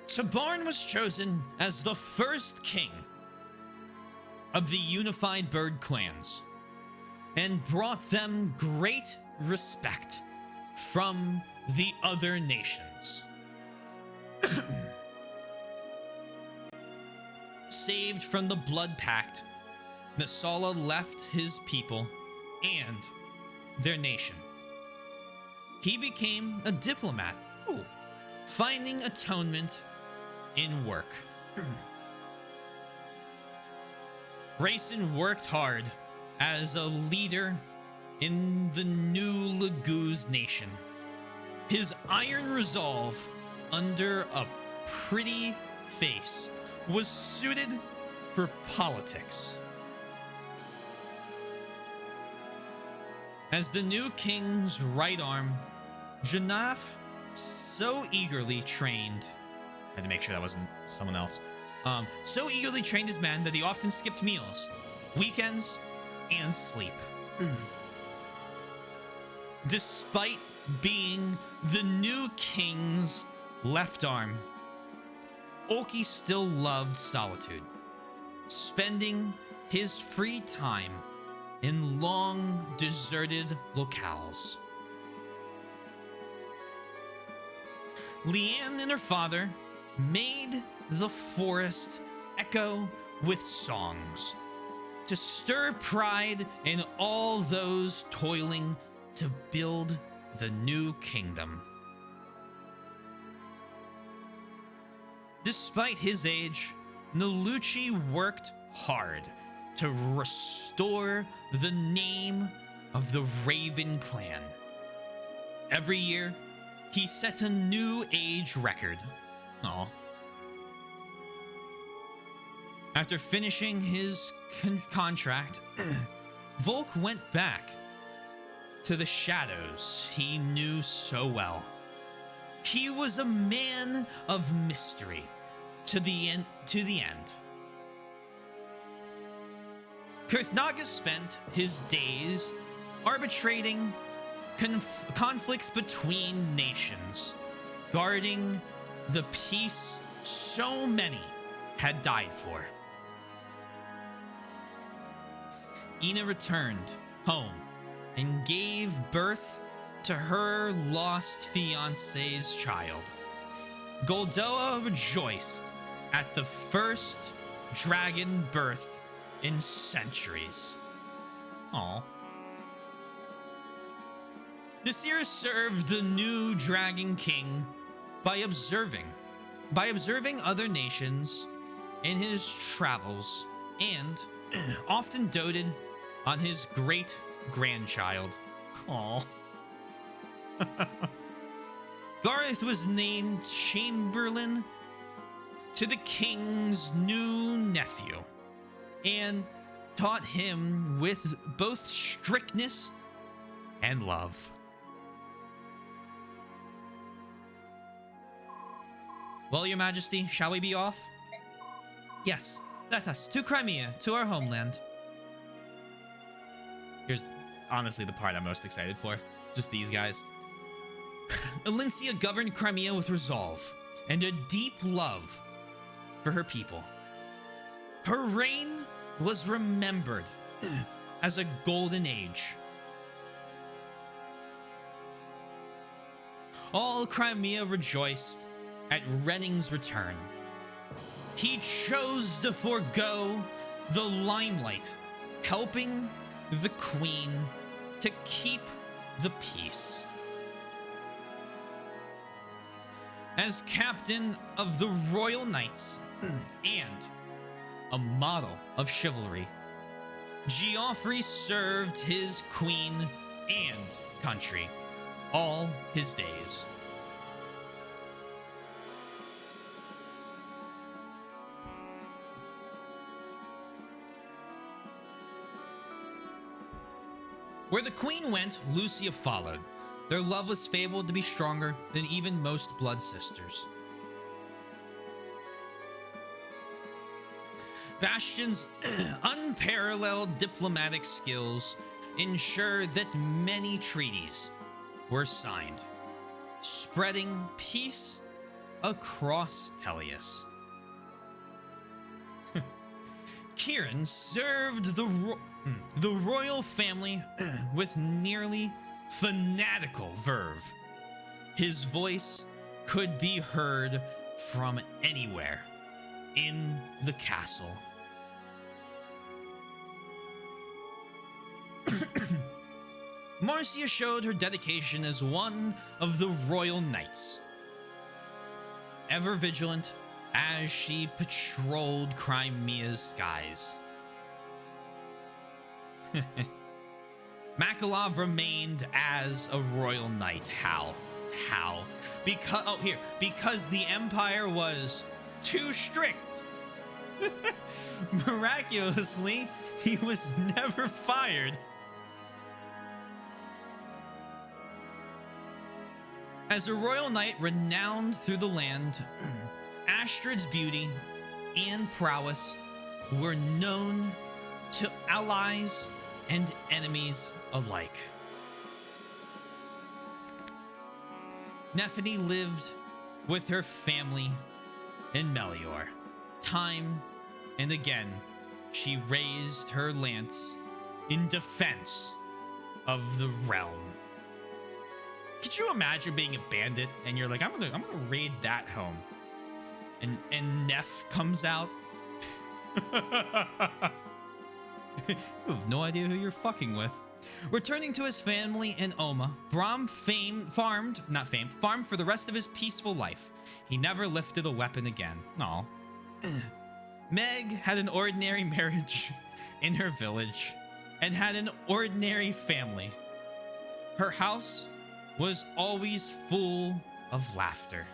Tabarn was chosen as the first king of the unified bird clans and brought them great respect from the other nations. Saved from the Blood Pact, Nasala left his people and their nation. He became a diplomat, finding atonement in work. Rayson worked hard as a leader in the new Laguz nation. His iron resolve under a pretty face was suited for politics. As the new king's right arm, Janaf so eagerly trained, I had to make sure that wasn't someone else, so eagerly trained his men that he often skipped meals, weekends, and sleep. Despite being the new king's left arm, Olki still loved solitude, spending his free time in long, deserted locales. Leanne and her father made the forest echo with songs to stir pride in all those toiling to build the new kingdom. Despite his age, Nalucci worked hard to restore the name of the Raven clan. Every year, he set a new age record. Aw. After finishing his contract, Volk went back to the shadows he knew so well. He was a man of mystery to the end. Kurthnaga spent his days arbitrating conflicts between nations, guarding the peace so many had died for. Ina returned home and gave birth to her lost fiance's child. Goldoa rejoiced at the first dragon birth in centuries. Aww. Nasir served the new Dragon King by observing other nations in his travels and often doted on his great-grandchild. Aww. Gareth was named Chamberlain to the king's new nephew and taught him with both strictness and love. Well, Your Majesty, shall we be off? Yes, let us to Crimea, to our homeland. Here's honestly the part I'm most excited for. Just these guys. Elincia governed Crimea with resolve and a deep love for her people. Her reign was remembered as a golden age. All Crimea rejoiced at Renning's return. He chose to forego the limelight, helping the queen to keep the peace. As captain of the Royal Knights and a model of chivalry, Geoffrey served his queen and country all his days. Where the queen went, Lucia followed. Their love was fabled to be stronger than even most blood sisters. Bastion's unparalleled diplomatic skills ensured that many treaties were signed, spreading peace across Tellius. Kieran served the royal family with nearly fanatical verve. His voice could be heard from anywhere in the castle. Marcia showed her dedication as one of the royal knights, ever vigilant as she patrolled Crimea's skies. Makalov remained as a royal knight. How? Because the Empire was too strict. Miraculously, he was never fired. As a royal knight renowned through the land, Astrid's beauty and prowess were known to allies and enemies alike. Nephany lived with her family in Melior. Time and again, she raised her lance in defense of the realm. Could you imagine being a bandit and you're like, I'm gonna raid that home, and Neff comes out? You have no idea who you're fucking with. Returning to his family in Oma, Brom farmed for the rest of his peaceful life. He never lifted a weapon again. Aw. Meg had an ordinary marriage in her village and had an ordinary family. Her house was always full of laughter.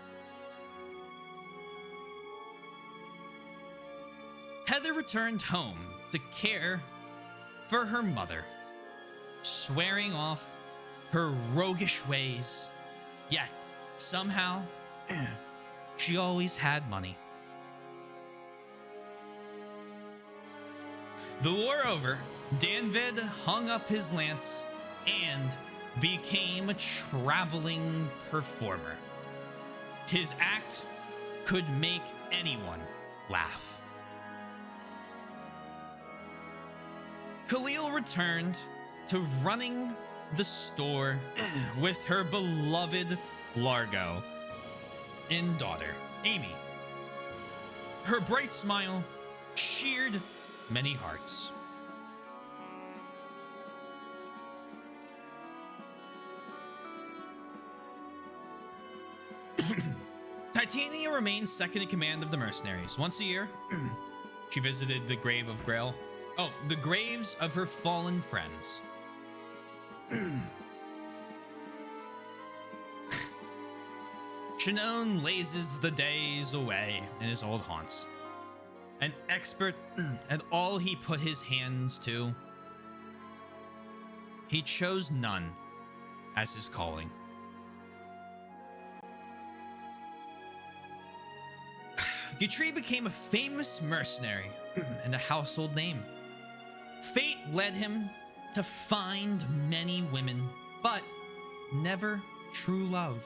Heather returned home to care for her mother, swearing off her roguish ways, yet somehow she always had money. The war over, Danvid hung up his lance and became a traveling performer. His act could make anyone laugh. Khalil returned to running the store with her beloved Largo and daughter, Amy. Her bright smile cheered many hearts. Titania remained second in command of the mercenaries. Once a year, she visited the grave of Grail. Oh, the graves of her fallen friends. Shinon lazes the days away in his old haunts. An expert at all he put his hands to, he chose none as his calling. Guthrie became a famous mercenary and a household name. Fate led him to find many women, but never true love.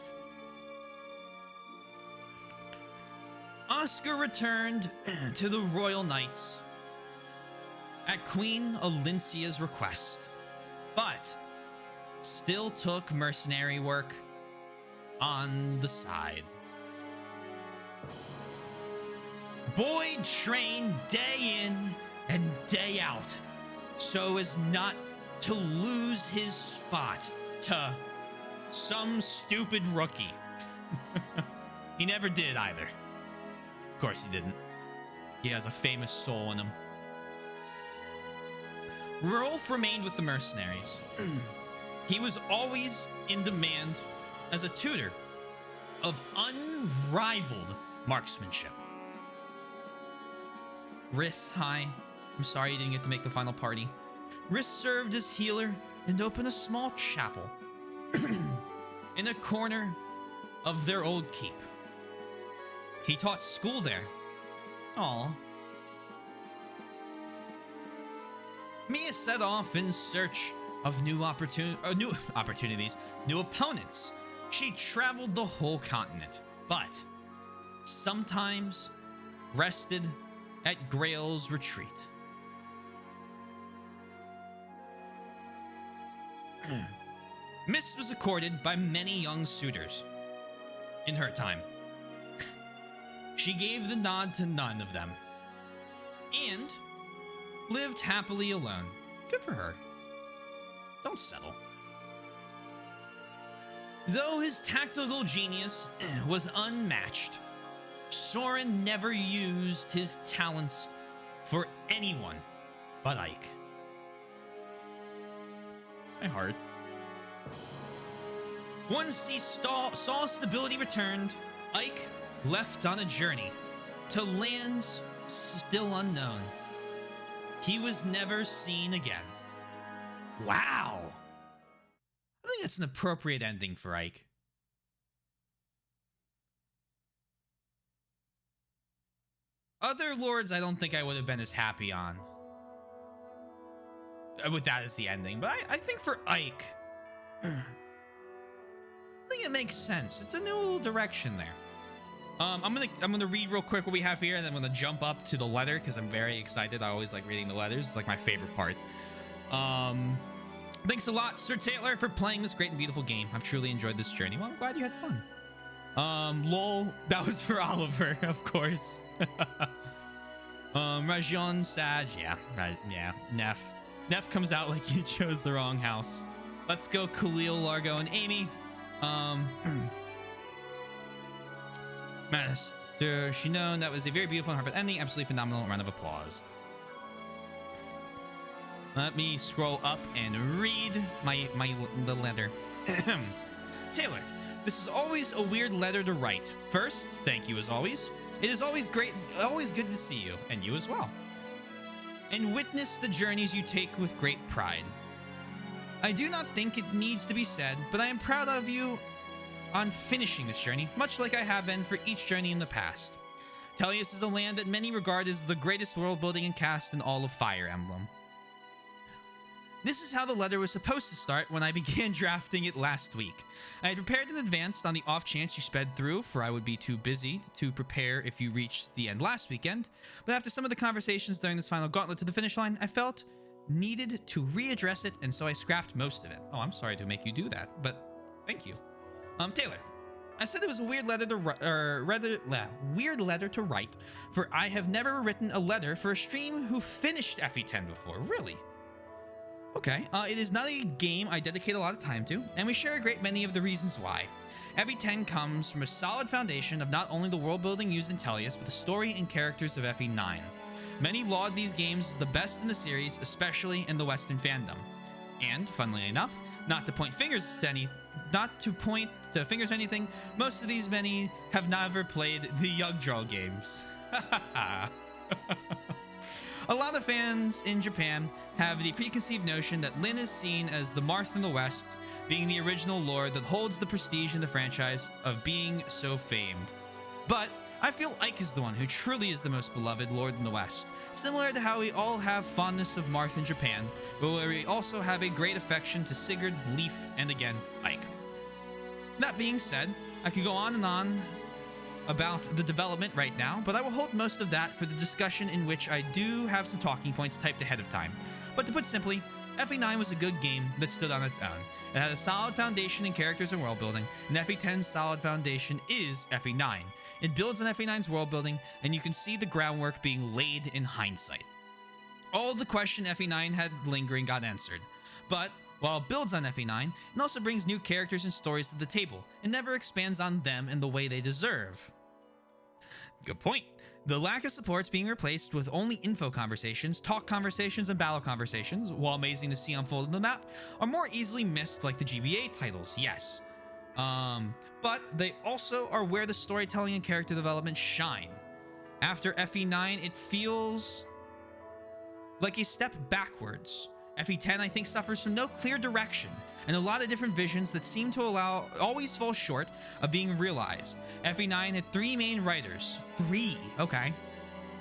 Oscar returned to the Royal Knights at Queen Olincia's request, but still took mercenary work on the side. Boyd trained day in and day out so as not to lose his spot to some stupid rookie. He never did either. Of course he didn't. He has a famous soul in him. Rolf remained with the mercenaries. He was always in demand as a tutor of unrivaled marksmanship. Riss, hi. I'm sorry you didn't get to make the final party. Riss served as healer and opened a small chapel in a corner of their old keep. He taught school there. Aw. Mia set off in search of new opportunities, new opponents. She traveled the whole continent, but sometimes rested at Grail's retreat. Miss was courted by many young suitors in her time. She gave the nod to none of them and lived happily alone. Good for her. Don't settle. Though his tactical genius was unmatched, Soren never used his talents for anyone but Ike. My heart. Once he saw stability returned, Ike left on a journey to lands still unknown. He was never seen again. Wow. I think that's an appropriate ending for Ike. Other lords, I don't think I would have been as happy on with that as the ending, but I think for Ike, I think it makes sense. It's a new little direction there. I'm gonna read real quick what we have here, and then I'm gonna jump up to the letter because I'm very excited. I always like reading the letters. It's like my favorite part. Thanks a lot, Sir Taylor, for playing this great and beautiful game. I've truly enjoyed this journey. Well, I'm glad you had fun. Lol, that was for Oliver, of course. Rajon, Sag, yeah, right, yeah, Neff. Neff comes out like you chose the wrong house. Let's go, Khalil, Largo, and Amy. Master Shinon, that was a very beautiful and heartfelt ending. Absolutely phenomenal. Round of applause. Let me scroll up and read the letter. Taylor, this is always a weird letter to write. First, thank you as always. It is always good to see you, and you as well, and witness the journeys you take with great pride. I do not think it needs to be said, but I am proud of you on finishing this journey, much like I have been for each journey in the past. Tellius is a land that many regard as the greatest world building and cast in all of Fire Emblem. This is how the letter was supposed to start when I began drafting it last week. I had prepared in advance on the off chance you sped through, for I would be too busy to prepare if you reached the end last weekend. But after some of the conversations during this final gauntlet to the finish line, I felt needed to readdress it, and so I scrapped most of it. Oh, I'm sorry to make you do that, but thank you. Taylor, I said it was a weird letter to weird letter to write, for I have never written a letter for a stream who finished FE10 before. Really? Okay, it is not a game I dedicate a lot of time to, and we share a great many of the reasons why. FE10 comes from a solid foundation of not only the world building used in Tellius, but the story and characters of FE9. Many laud these games as the best in the series, especially in the Western fandom. And, funnily enough, not to point fingers to anything, most of these many have never played the Yggdrasil games. A lot of fans in Japan have the preconceived notion that Lyn is seen as the Marth from the West, being the original lord that holds the prestige in the franchise of being so famed. But I feel Ike is the one who truly is the most beloved lord in the West, similar to how we all have fondness of Marth in Japan, but where we also have a great affection to Sigurd, Leif, and again, Ike. That being said, I could go on and on about the development right now, but I will hold most of that for the discussion, in which I do have some talking points typed ahead of time. But to put simply, FE9 was a good game that stood on its own. It had a solid foundation in characters and world building, and FE10's solid foundation is FE9. It builds on FE9's world building, and you can see the groundwork being laid in hindsight. All of the question FE9 had lingering got answered, but while it builds on FE9, it also brings new characters and stories to the table, and never expands on them in the way they deserve. Good point. The lack of supports being replaced with only info conversations, talk conversations, and battle conversations, while amazing to see unfold on the map, are more easily missed like the GBA titles, yes. But they also are where the storytelling and character development shine. After FE9, it feels like a step backwards. FE10, I think, suffers from no clear direction, and a lot of different visions that seem to always fall short of being realized. FE9 had 3 main writers. 3, okay.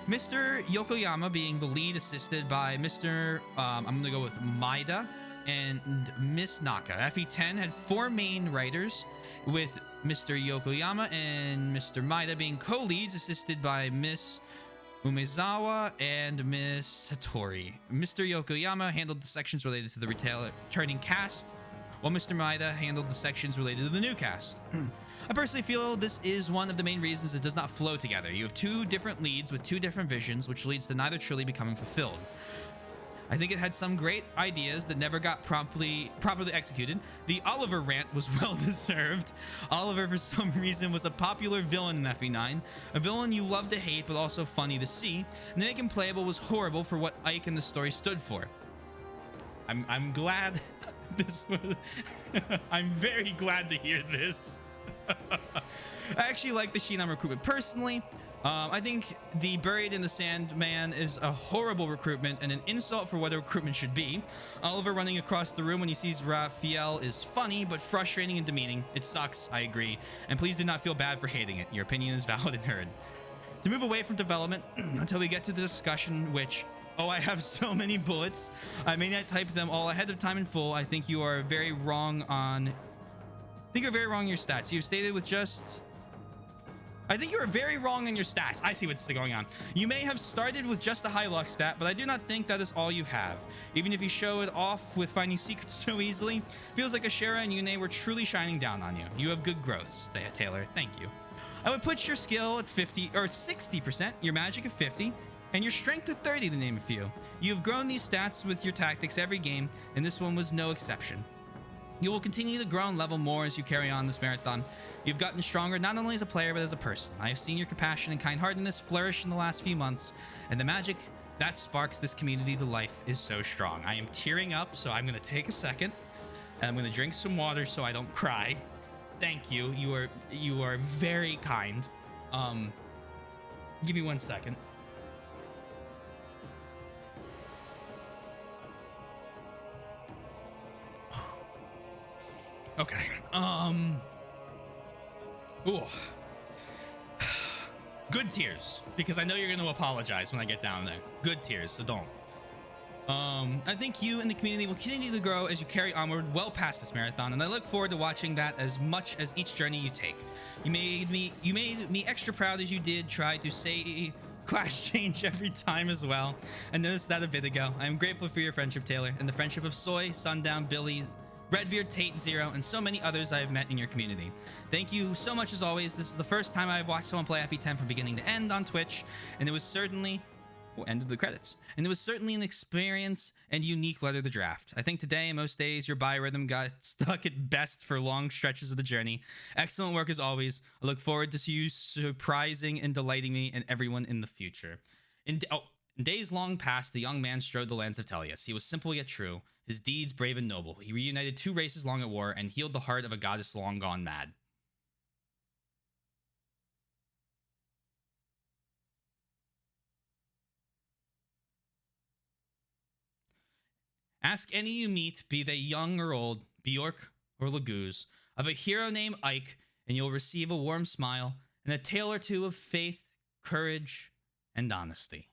Mr. Yokoyama being the lead, assisted by Mr. I'm gonna go with Maeda and Miss Naka. FE10 had 4 main writers, with Mr. Yokoyama and Mr. Maeda being co-leads, assisted by Miss Umezawa and Miss Hattori. Mr. Yokoyama handled the sections related to the returning cast, while Mr. Maeda handled the sections related to the new cast. I personally feel this is one of the main reasons it does not flow together. You have 2 different leads with 2 different visions, which leads to neither truly becoming fulfilled. I think it had some great ideas that never got properly executed. The Oliver rant was well deserved. Oliver, for some reason, was a popular villain in FE9, a villain you love to hate but also funny to see. And to make him playable was horrible for what Ike and the story stood for. I'm glad this was. I'm very glad to hear this. I actually like the Shinan recruitment personally. I think the Buried in the Sand man is a horrible recruitment and an insult for what a recruitment should be. Oliver running across the room when he sees Raphael is funny, but frustrating and demeaning. It sucks, I agree. And please do not feel bad for hating it. Your opinion is valid and heard. To move away from development until we get to the discussion, which... Oh, I have so many bullets. I may not type them all ahead of time in full. I think you are very wrong on... I think you're very wrong on your stats. You've stated with just... I think you are very wrong on your stats. I see what's going on. You may have started with just a high luck stat, but I do not think that is all you have. Even if you show it off with finding secrets so easily, feels like Ashera and Yune were truly shining down on you. You have good growths, Taylor. Thank you. I would put your skill at 50 or 60%, your magic at 50, and your strength at 30 to name a few. You have grown these stats with your tactics every game, and this one was no exception. You will continue to grow and level more as you carry on this marathon. You've gotten stronger not only as a player, but as a person. I have seen your compassion and kind-heartedness flourish in the last few months, and the magic that sparks this community to life is so strong. I am tearing up, so I'm going to take a second, and I'm going to drink some water so I don't cry. Thank you. You are very kind. Give me 1 second. Okay. Ooh. Good tears, because I know you're going to apologize when I get down there. Good tears, so don't. I think you and the community will continue to grow as you carry onward well past this marathon, and I look forward to watching that as much as each journey you take. You made me extra proud as you did try to say class change every time as well. I noticed that a bit ago. I am grateful for your friendship, Taylor, and the friendship of Soy, Sundown, Billy, Redbeard, Tate, Zero, and so many others I have met in your community. Thank you so much as always. This is the first time I've watched someone play FE10 from beginning to end on Twitch, and it was certainly... Well, end of the credits. And it was certainly an experience and unique letter to the draft. I think today and most days your biorhythm got stuck at best for long stretches of the journey. Excellent work as always. I look forward to see you surprising and delighting me and everyone in the future. In days long past, the young man strode the lands of Tellius. He was simple yet true, his deeds brave and noble. He reunited 2 races long at war and healed the heart of a goddess long gone mad. Ask any you meet, be they young or old, Bjork or Laguz, of a hero named Ike, and you'll receive a warm smile and a tale or two of faith, courage, and honesty.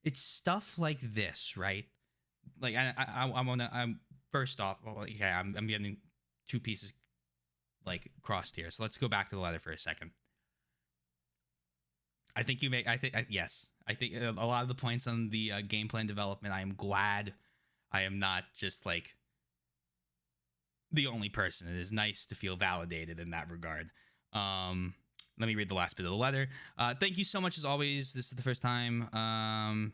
It's stuff like this, right? Like I'm first off, well, yeah, I'm getting 2 pieces like crossed here. So let's go back to the letter for a second. I think yes. I think a lot of the points on the game plan development, I am glad I am not just like the only person. It is nice to feel validated in that regard. Let me read the last bit of the letter. Thank you so much as always. This is the first time,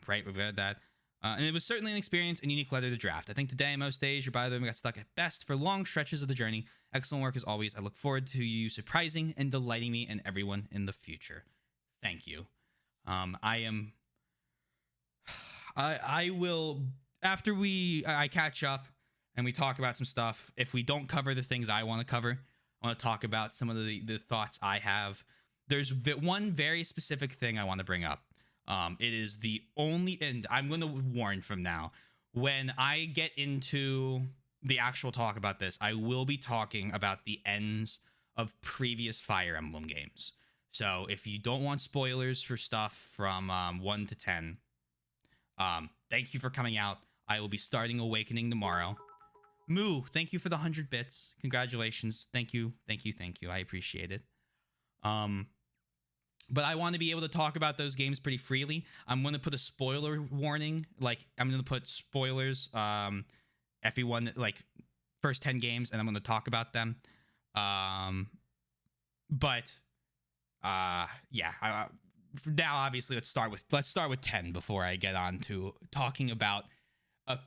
right? We've read that. And it was certainly an experience and unique letter to draft. I think today, most days, your biorhythm got stuck at best for long stretches of the journey. Excellent work as always. I look forward to you surprising and delighting me and everyone in the future. Thank you. I will, after I catch up and we talk about some stuff, if we don't cover the things I want to cover, I want to talk about some of the thoughts I have. There's one very specific thing I want to bring up. It is the only, and I'm going to warn from now, when I get into the actual talk about this, I will be talking about the ends of previous Fire Emblem games. So if you don't want spoilers for stuff from 1 to 10, thank you for coming out. I will be starting Awakening tomorrow. Moo, thank you for the 100 bits. Congratulations. Thank you. I appreciate it. But I want to be able to talk about those games pretty freely. I'm going to put a spoiler warning. Like, I'm going to put spoilers, FE1, like, first 10 games, and I'm going to talk about them. Yeah, now, obviously, let's start with 10 before I get on to talking about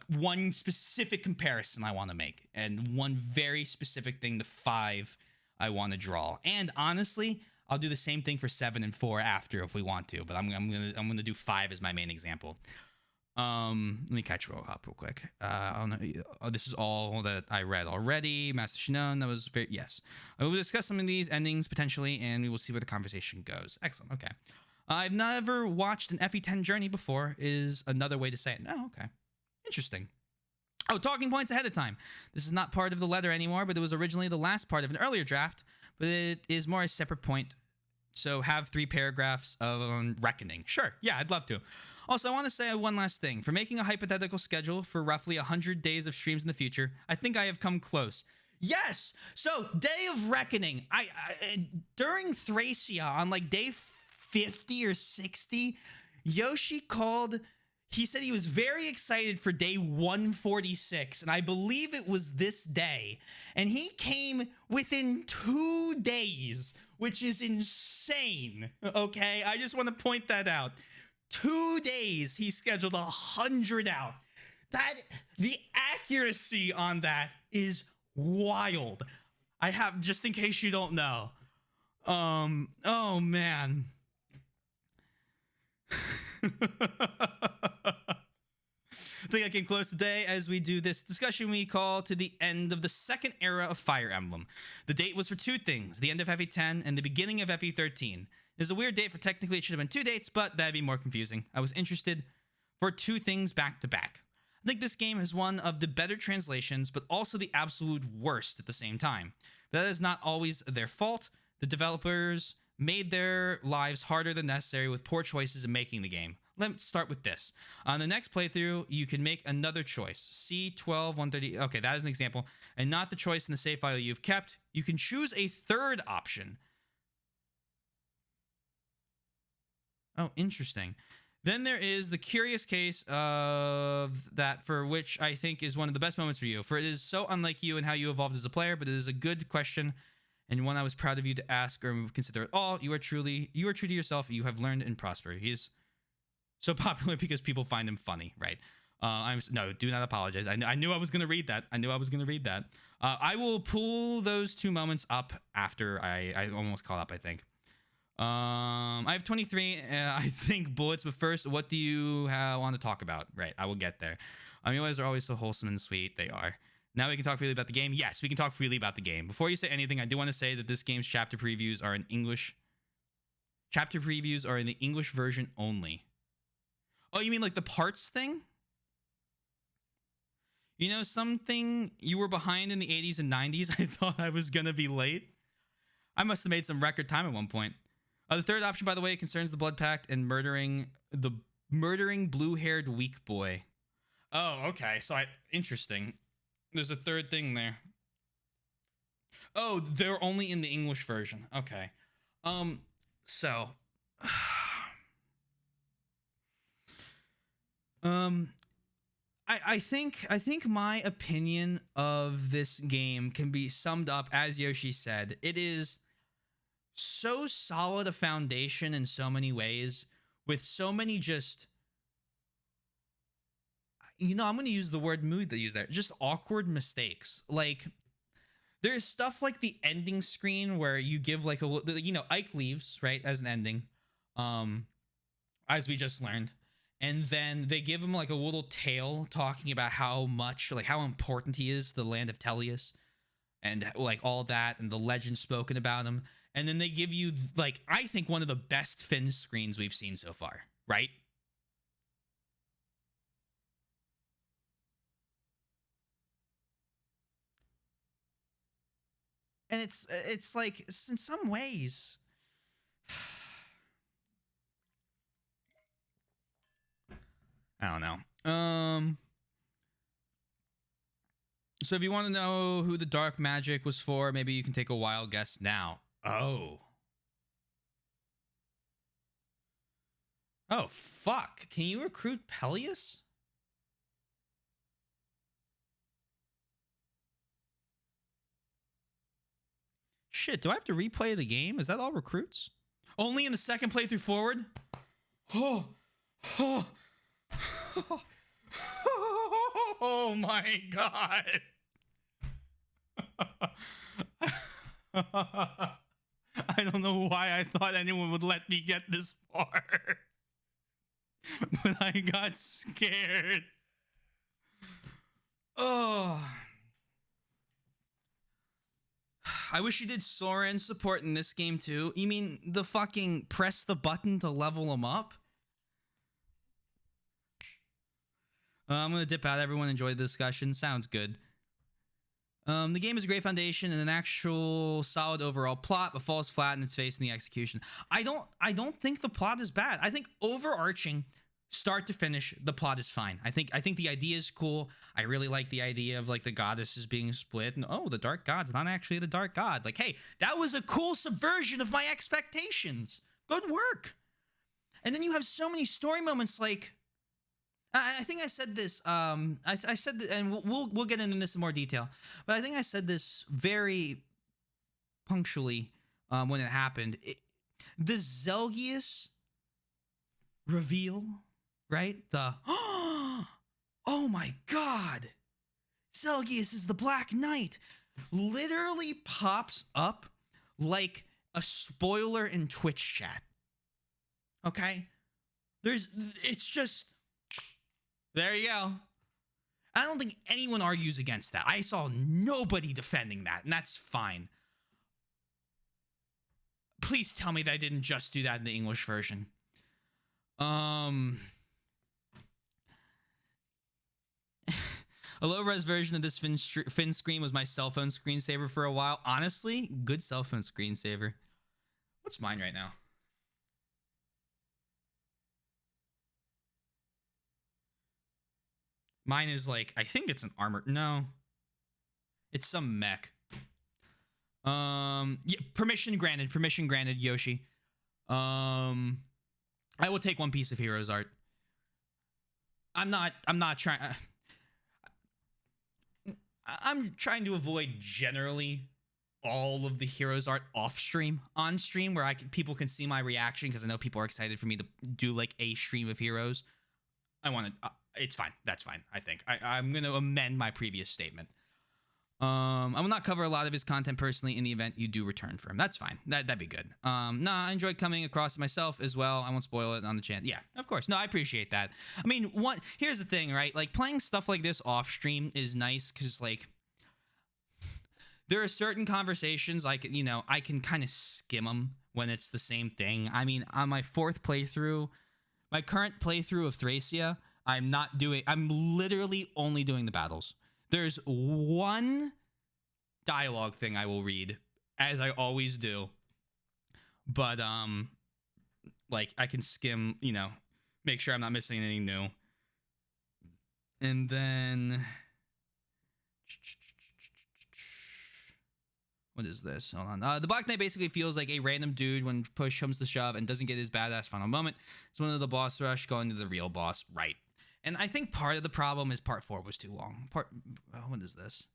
one specific comparison I want to make, and one very specific thing, the 5 I want to draw. And honestly, I'll do the same thing for 7 and 4 after if we want to, but I'm gonna do 5 as my main example. Let me catch you up real quick. This is all that I read already. Master Shinon, that was very, yes. I will discuss some of these endings potentially, and we will see where the conversation goes. Excellent. Okay. I've never watched an FE10 journey before is another way to say it. Oh, okay. Interesting. Oh, talking points ahead of time. This is not part of the letter anymore, but it was originally the last part of an earlier draft, but it is more a separate point. So have 3 paragraphs of reckoning. Sure. Yeah, I'd love to. Also, I want to say one last thing. For making a hypothetical schedule for roughly 100 days of streams in the future, I think I have come close. Yes! So, Day of Reckoning. I during Thracia, on like day 50 or 60, Yoshi called... He said he was very excited for day 146, and I believe it was this day. And he came within 2 days, which is insane, okay? I just want to point that out. 2 days he scheduled 100 out. The accuracy on that is wild. I have, just in case you don't know. Oh man. I think I came close today as we do this discussion we call to the end of the second era of Fire Emblem. The date was for 2 things, the end of FE10 and the beginning of FE13. There's a weird date for technically it should have been 2 dates, but that'd be more confusing. I was interested for 2 things back to back. I think this game is one of the better translations, but also the absolute worst at the same time. But that is not always their fault. The developers made their lives harder than necessary with poor choices in making the game. Let's start with this. On the next playthrough, you can make another choice. C12, 130. Okay, that is an example. And not the choice in the save file you've kept. You can choose a third option. Oh, interesting. Then there is the curious case of that, for which I think is one of the best moments for you. For it is so unlike you and how you evolved as a player, but it is a good question and one I was proud of you to ask or consider at all. You are true to yourself. You have learned and prospered. He is so popular because people find him funny, right? No, do not apologize. I knew I was going to read that. I will pull those 2 moments up after I almost caught up, I think. I have 23, I think, bullets, but first, what do you want to talk about? Right, I will get there. You guys are always so wholesome and sweet. They are. Now we can talk freely about the game. Yes, we can talk freely about the game. Before you say anything, I do want to say that this game's chapter previews are in English. Chapter previews are in the English version only. Oh, you mean like the parts thing? You know something? You were behind in the 80s and 90s. I thought I was going to be late. I must have made some record time at one point. The third option, by the way, concerns the Blood Pact and murdering blue-haired weak boy. Oh, okay. So interesting. There's a third thing there. Oh, they're only in the English version. Okay. So I think my opinion of this game can be summed up as Yoshi said. It is so solid a foundation in so many ways, with so many just, I'm going to use the word mood they use there, just awkward mistakes. Like, there's stuff like the ending screen where you give like Ike leaves, right, as an ending, as we just learned. And then they give him like a little tale talking about how important he is to the land of Tellius and like all that and the legend spoken about him. And then they give you, like, I think one of the best Finn screens we've seen so far, right? And it's like, in some ways, I don't know. So if you want to know who the dark magic was for, maybe you can take a wild guess now. Oh, fuck. Can you recruit Peleus? Shit, do I have to replay the game? Is that all recruits? Only in the second playthrough forward? Oh, oh, oh my god. I don't know why I thought anyone would let me get this far. But I got scared. Oh. I wish you did Soren support in this game too. You mean the fucking press the button to level him up? I'm gonna dip out. Everyone enjoyed the discussion. Sounds good. The game is a great foundation and an actual solid overall plot, but falls flat in its face in the execution. I don't think the plot is bad. I think overarching, start to finish, the plot is fine. I think the idea is cool. I really like the idea of like the goddesses being split and oh, the dark god's not actually the dark god. Like, hey, that was a cool subversion of my expectations. Good work. And then you have so many story moments like I think I said this. I said that, and we'll get into this in more detail. But I think I said this very punctually when it happened. The Zelgius reveal, right? The oh my god, Zelgius is the Black Knight, literally pops up like a spoiler in Twitch chat. Okay, it's just. There you go. I don't think anyone argues against that. I saw nobody defending that, and that's fine. Please tell me that I didn't just do that in the English version. A low-res version of this fin screen was my cell phone screensaver for a while. Honestly, good cell phone screensaver. What's mine right now? Mine is like, I think it's an armor. No. It's some mech. Yeah, permission granted, Yoshi. I will take one piece of Heroes art. I'm not trying. I'm trying to avoid generally all of the Heroes art off stream. On stream, where people can see my reaction, because I know people are excited for me to do like a stream of Heroes. I want to. It's fine. That's fine. I think I'm going to amend my previous statement. I will not cover a lot of his content personally in the event you do return for him. That's fine. That'd be good. Nah, I enjoyed coming across it myself as well. I won't spoil it on the channel. Yeah, of course. No, I appreciate that. I mean, here's the thing, right? Like, playing stuff like this off stream is nice because, like, there are certain conversations I can kind of skim them when it's the same thing. I mean, on my fourth playthrough, my current playthrough of Thracia, I'm literally only doing the battles. There's one dialogue thing I will read, as I always do. But, like, I can skim, make sure I'm not missing anything new. And then... What is this? Hold on. The Black Knight basically feels like a random dude when push comes to shove and doesn't get his badass final moment. It's one of the boss rush going to the real boss. Right. And I think part of the problem is part 4 was too long. What is this?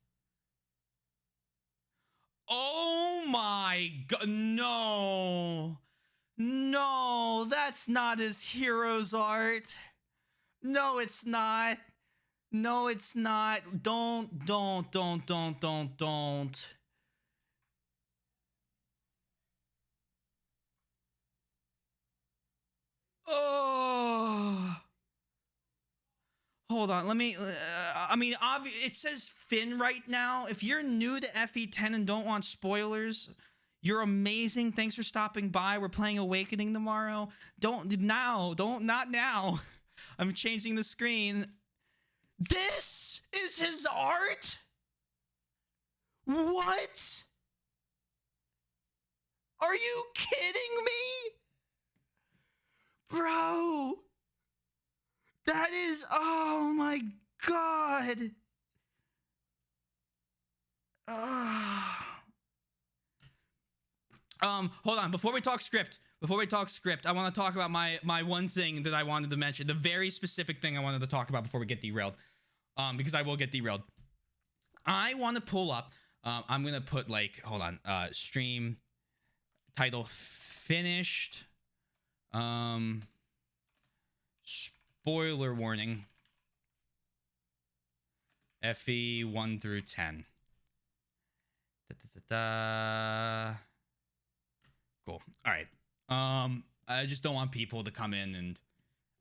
Oh my god. No. No, that's not his Heroes art. No, it's not. No, it's not. Don't. Oh. Hold on, let me, I mean, it says Finn right now. If you're new to FE10 and don't want spoilers, you're amazing. Thanks for stopping by. We're playing Awakening tomorrow. Not now. I'm changing the screen. This is his art? What? Are you kidding me? Bro. That is, oh my god. Hold on. Before we talk script, I want to talk about my one thing that I wanted to mention. The very specific thing I wanted to talk about before we get derailed. Because I will get derailed. I want to pull up. I'm going to put like, hold on, stream Title finished. Spoiler warning. FE 1 through 10. Cool. All right. I just don't want people to come in, and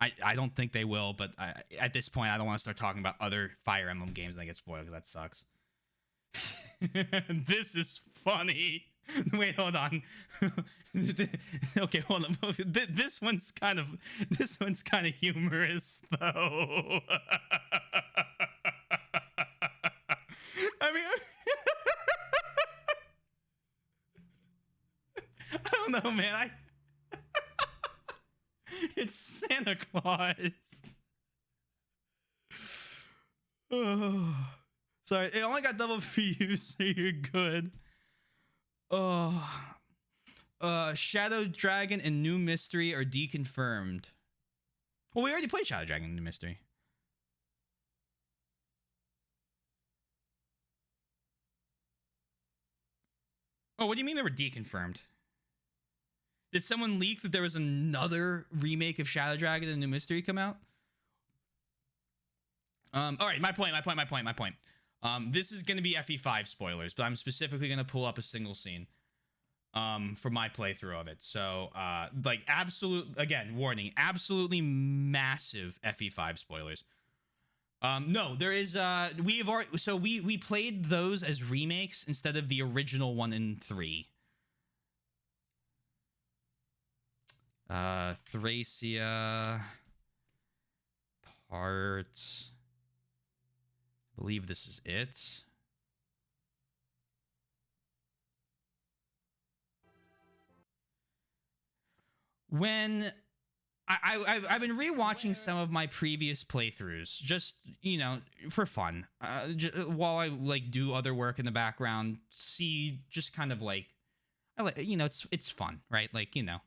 I don't think they will, but at this point I don't want to start talking about other Fire Emblem games and I get spoiled, because that sucks. This is funny. Wait, hold on. Okay, hold on. This one's kind of humorous though. I mean, I don't know, man. It's Santa Claus. Oh, sorry. It only got double for you, so you're good. Oh, Shadow Dragon and New Mystery are deconfirmed. Well, we already played Shadow Dragon and New Mystery. Oh, what do you mean they were deconfirmed? Did someone leak that there was another remake of Shadow Dragon and New Mystery come out? All right, my point. This is going to be FE5 spoilers, but I'm specifically going to pull up a single scene for my playthrough of it. So, like, again, warning, absolutely massive FE5 spoilers. No, there is, we played those as remakes instead of the original 1 and 3. Thracia parts. I believe this is it. When I've been rewatching some of my previous playthroughs, just, you know, for fun, while I like do other work in the background, see, just kind of like, I like, you know, it's fun, right? Like, you know,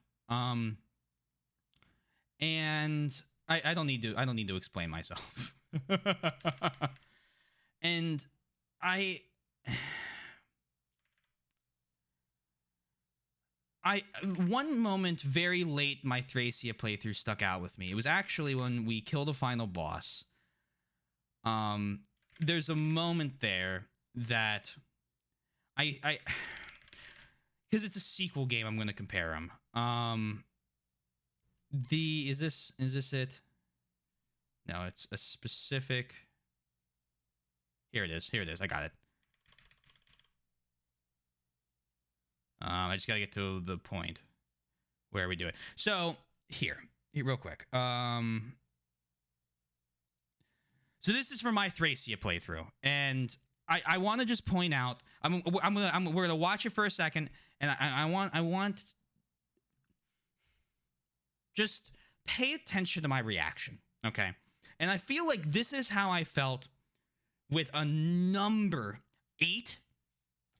and I don't need to explain myself. And one moment very late in my Thracia playthrough stuck out with me. It was actually when we killed the final boss. There's a moment there that I because it's a sequel game, I'm going to compare them. Is this it? No, it's a specific. Here it is. I got it. I just gotta get to the point where we do it. So here real quick. So this is for my Thracia playthrough, and I want to just point out. we're gonna watch it for a second, and I want just pay attention to my reaction, okay? And I feel like this is how I felt with a number 8.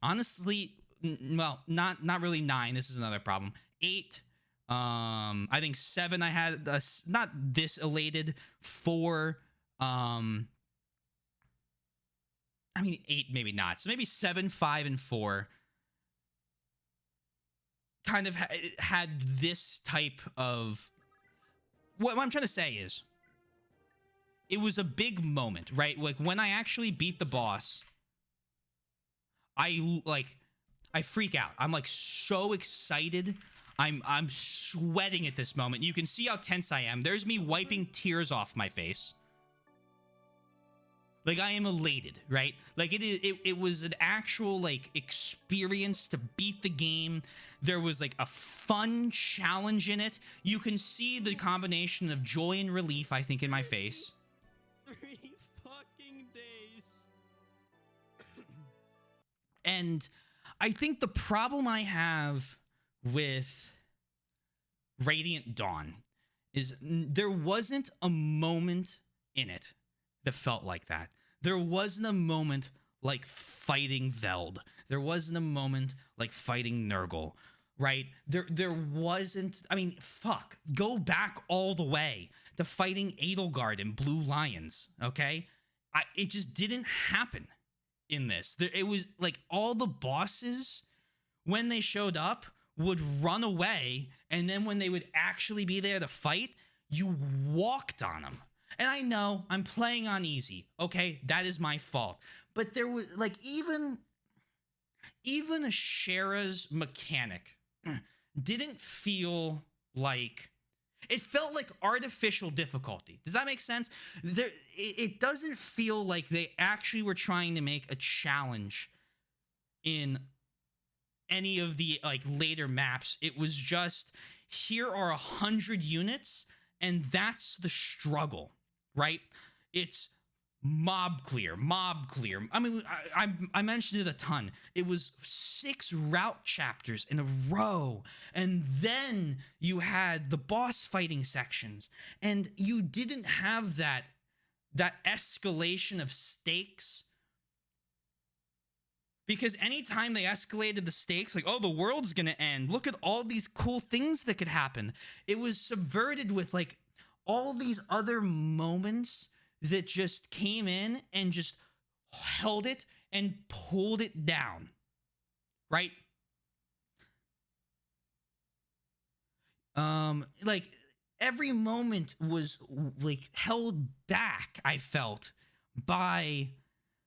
Honestly, well, not really 9. This is another problem. 8. I think 7. I had not this elated. 4. I mean 8, maybe not. So maybe 7, 5, and 4 kind of had this type of. What I'm trying to say is, it was a big moment, right? Like when I actually beat the boss, I freak out. I'm like so excited. I'm sweating at this moment. You can see how tense I am. There's me wiping tears off my face. Like I am elated, right? Like it was an actual like experience to beat the game. There was like a fun challenge in it. You can see the combination of joy and relief, I think, in my face. 3 fucking days. And I think the problem I have with Radiant Dawn is there wasn't a moment in it that felt like that. There wasn't a moment like fighting Veld. There wasn't a moment like fighting Nurgle, right? There wasn't. I mean, fuck. Go back all the way to fighting Edelgard and Blue Lions, okay? It just didn't happen in this. It was like all the bosses, when they showed up, would run away, and then when they would actually be there to fight, you walked on them. And I know I'm playing on easy. Okay, that is my fault. But there was like even Ashera's mechanic didn't feel like, it felt like artificial difficulty. Does that make sense? It doesn't feel like they actually were trying to make a challenge in any of the like later maps. It was just, here are 100 units, and that's the struggle, right? It's mob clear. I mean, I mentioned it a ton. It was 6 route chapters in a row, and then you had the boss fighting sections, and you didn't have that escalation of stakes, because anytime they escalated the stakes, like, oh, the world's gonna end, look at all these cool things that could happen, it was subverted with like all these other moments that just came in and just held it and pulled it down, right? Like every moment was like held back, I felt, by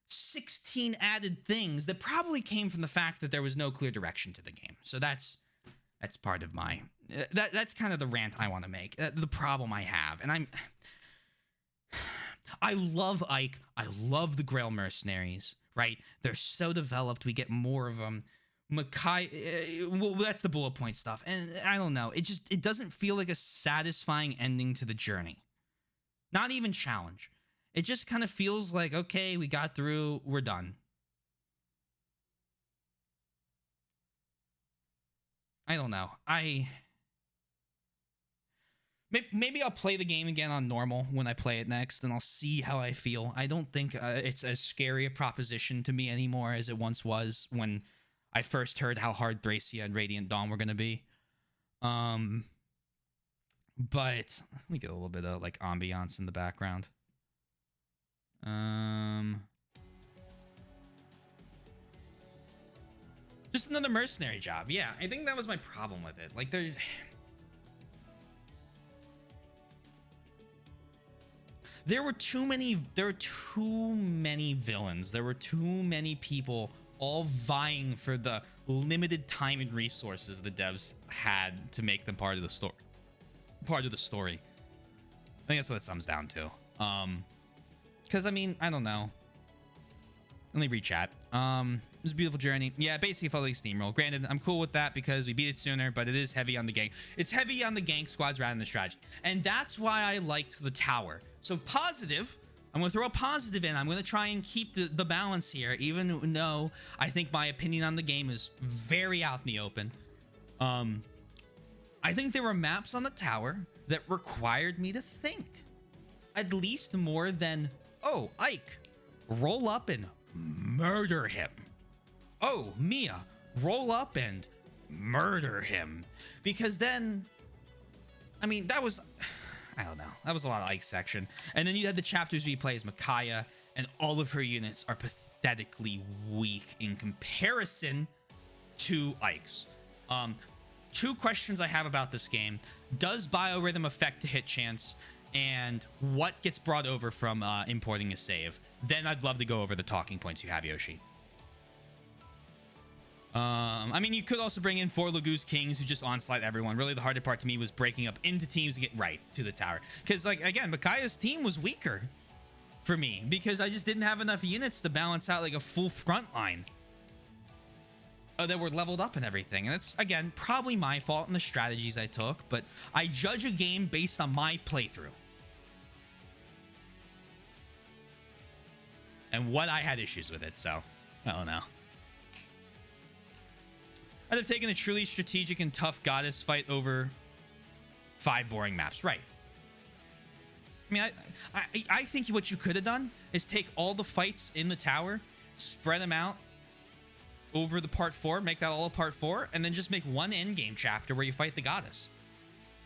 16 added things that probably came from the fact that there was no clear direction to the game. So that's part of my that's kind of the rant I want to make, the problem I have. And I love Ike. I love the Grail mercenaries, right? They're so developed. We get more of them. Makai, well, that's the bullet point stuff. And I don't know. It doesn't feel like a satisfying ending to the journey. Not even challenge. It just kind of feels like, okay, we got through. We're done. I don't know. Maybe I'll play the game again on normal when I play it next, and I'll see how I feel. I don't think it's as scary a proposition to me anymore as it once was when I first heard how hard Thracia and Radiant Dawn were going to be. But let me get a little bit of like ambiance in the background. Just another mercenary job. Yeah, I think that was my problem with it. Like there were too many villains. There were too many people all vying for the limited time and resources the devs had to make them part of the story. I think that's what it sums down to. Because I mean, I don't know. Let me read chat. It was a beautiful journey. Yeah, basically felt like a steamroll. Granted, I'm cool with that because we beat it sooner, but it is heavy on the gank. It's heavy on the gank squads rather than the strategy. And that's why I liked the tower. So positive, I'm going to throw a positive in. I'm going to try and keep the balance here, even though I think my opinion on the game is very out in the open. I think there were maps on the tower that required me to think. At least more than, oh, Ike, roll up and murder him. Oh, Mia, roll up and murder him. Because then, I mean, that was, I don't know. That was a lot of Ike's section. And then you had the chapters where you play as Micaiah, and all of her units are pathetically weak in comparison to Ike's. 2 questions I have about this game. Does biorhythm affect the hit chance? And what gets brought over from importing a save? Then I'd love to go over the talking points you have, Yoshi. I mean, you could also bring in 4 Lagoose Kings who just onslaught everyone. Really, the hardest part to me was breaking up into teams to get right to the tower. Because, like, again, Micaiah's team was weaker for me because I just didn't have enough units to balance out, like, a full front line that were leveled up and everything. And it's, again, probably my fault in the strategies I took, but I judge a game based on my playthrough. And what I had issues with it, so I don't know. I'd have taken a truly strategic and tough goddess fight over 5 boring maps. Right. I mean, I think what you could have done is take all the fights in the tower, spread them out over the part 4, make that all a part 4, and then just make one endgame chapter where you fight the goddess.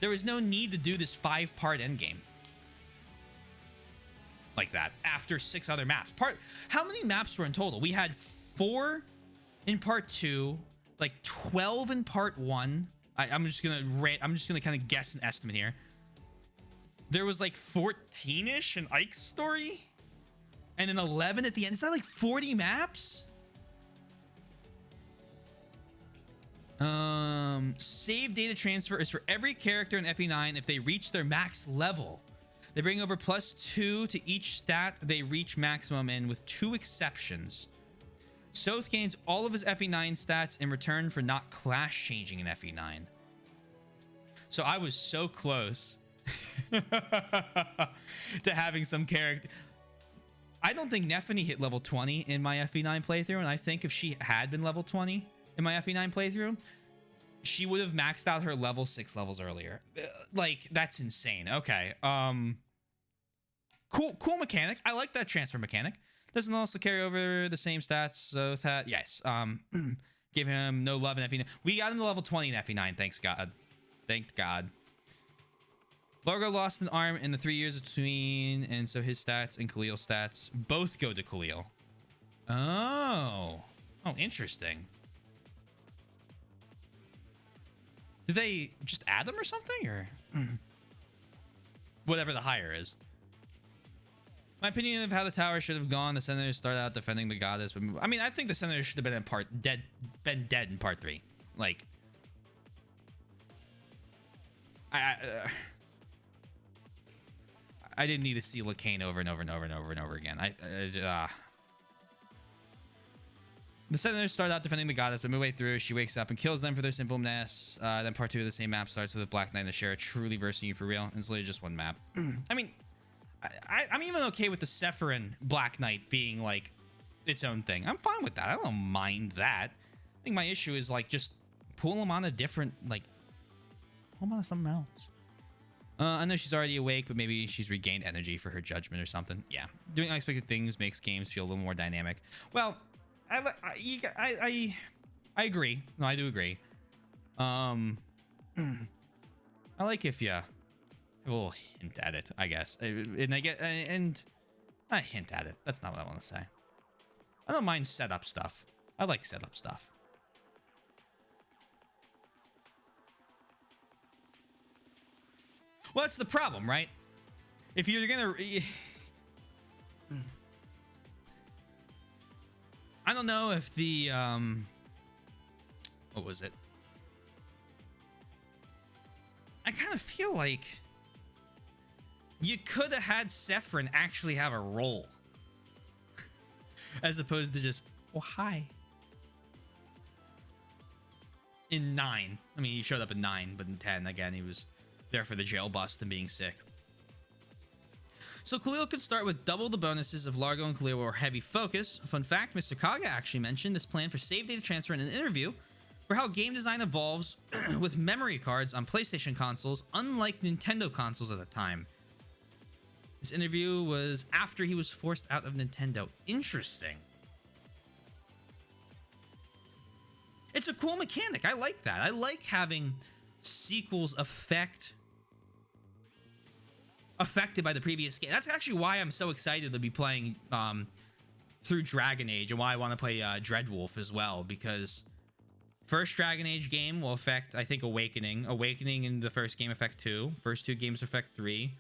There was no need to do this 5-part endgame like that after 6 other maps. How many maps were in total? We had 4 in part 2, like 12 in part 1. I'm just gonna kind of guess an estimate here. There was like 14ish in Ike's story, and an 11 at the end. Is that like 40 maps? Save data transfer is for every character in FE9 if they reach their max level. They bring over +2 to each stat they reach maximum in, with 2 exceptions. Soth gains all of his FE9 stats in return for not class changing in FE9. So I was so close to having some character. I don't think Nephany hit level 20 in my FE9 playthrough, and I think if she had been level 20 in my FE9 playthrough, she would have maxed out her level 6 levels earlier. Like, that's insane. Okay. Cool mechanic. I like that transfer mechanic. Doesn't also carry over the same stats. So that, yes. Give him no love in FE9. We got him to level 20 in FE9. Thanks God. Thank God. Largo lost an arm in the 3 years between, and so his stats and Khalil's stats both go to Khalil. Oh, interesting. Did they just add them or something, or whatever the higher is? My opinion of how the tower should have gone: the Senators started out defending the goddess. But I mean, I think the Senators should have been dead in part 3. Like, I didn't need to see Lacane over and over and over and over and over again. The Senators start out defending the goddess, but midway through, she wakes up and kills them for their sinfulness. Then part 2 of the same map starts with a Black Knight and a Sheriff truly versing you for real. And it's literally just one map. I mean, I'm even okay with the Sephirin Black Knight being like its own thing. I'm fine with that. I don't mind that. I think my issue is like just pull them on a different, like, pull them on something else. I know she's already awake, but maybe she's regained energy for her judgment or something. Yeah, doing unexpected things makes games feel a little more dynamic. Well, I agree. No, I do agree. I like if you will hint at it, I guess. And I hint at it. That's not what I want to say. I don't mind setup stuff. I like setup stuff. Well, that's the problem, right? If you're gonna... I don't know if the... What was it? I kind of feel like you could have had Sephirin actually have a role. As opposed to just, oh, hi. In 9. I mean, he showed up in 9, but in 10, again, he was there for the jail bust and being sick. So Khalil could start with double the bonuses if Largo and Khalil were heavy focus. Fun fact, Mr. Kaga actually mentioned this plan for save data transfer in an interview for how game design evolves with memory cards on PlayStation consoles, unlike Nintendo consoles at the time. This interview was after he was forced out of Nintendo. Interesting. It's a cool mechanic. I like that. I like having sequels affected by the previous game. That's actually why I'm so excited to be playing through Dragon Age, and why I want to play Dreadwolf as well, because first Dragon Age game will affect, I think, Awakening. Awakening in the first game affect 2. First 2 games affect 3.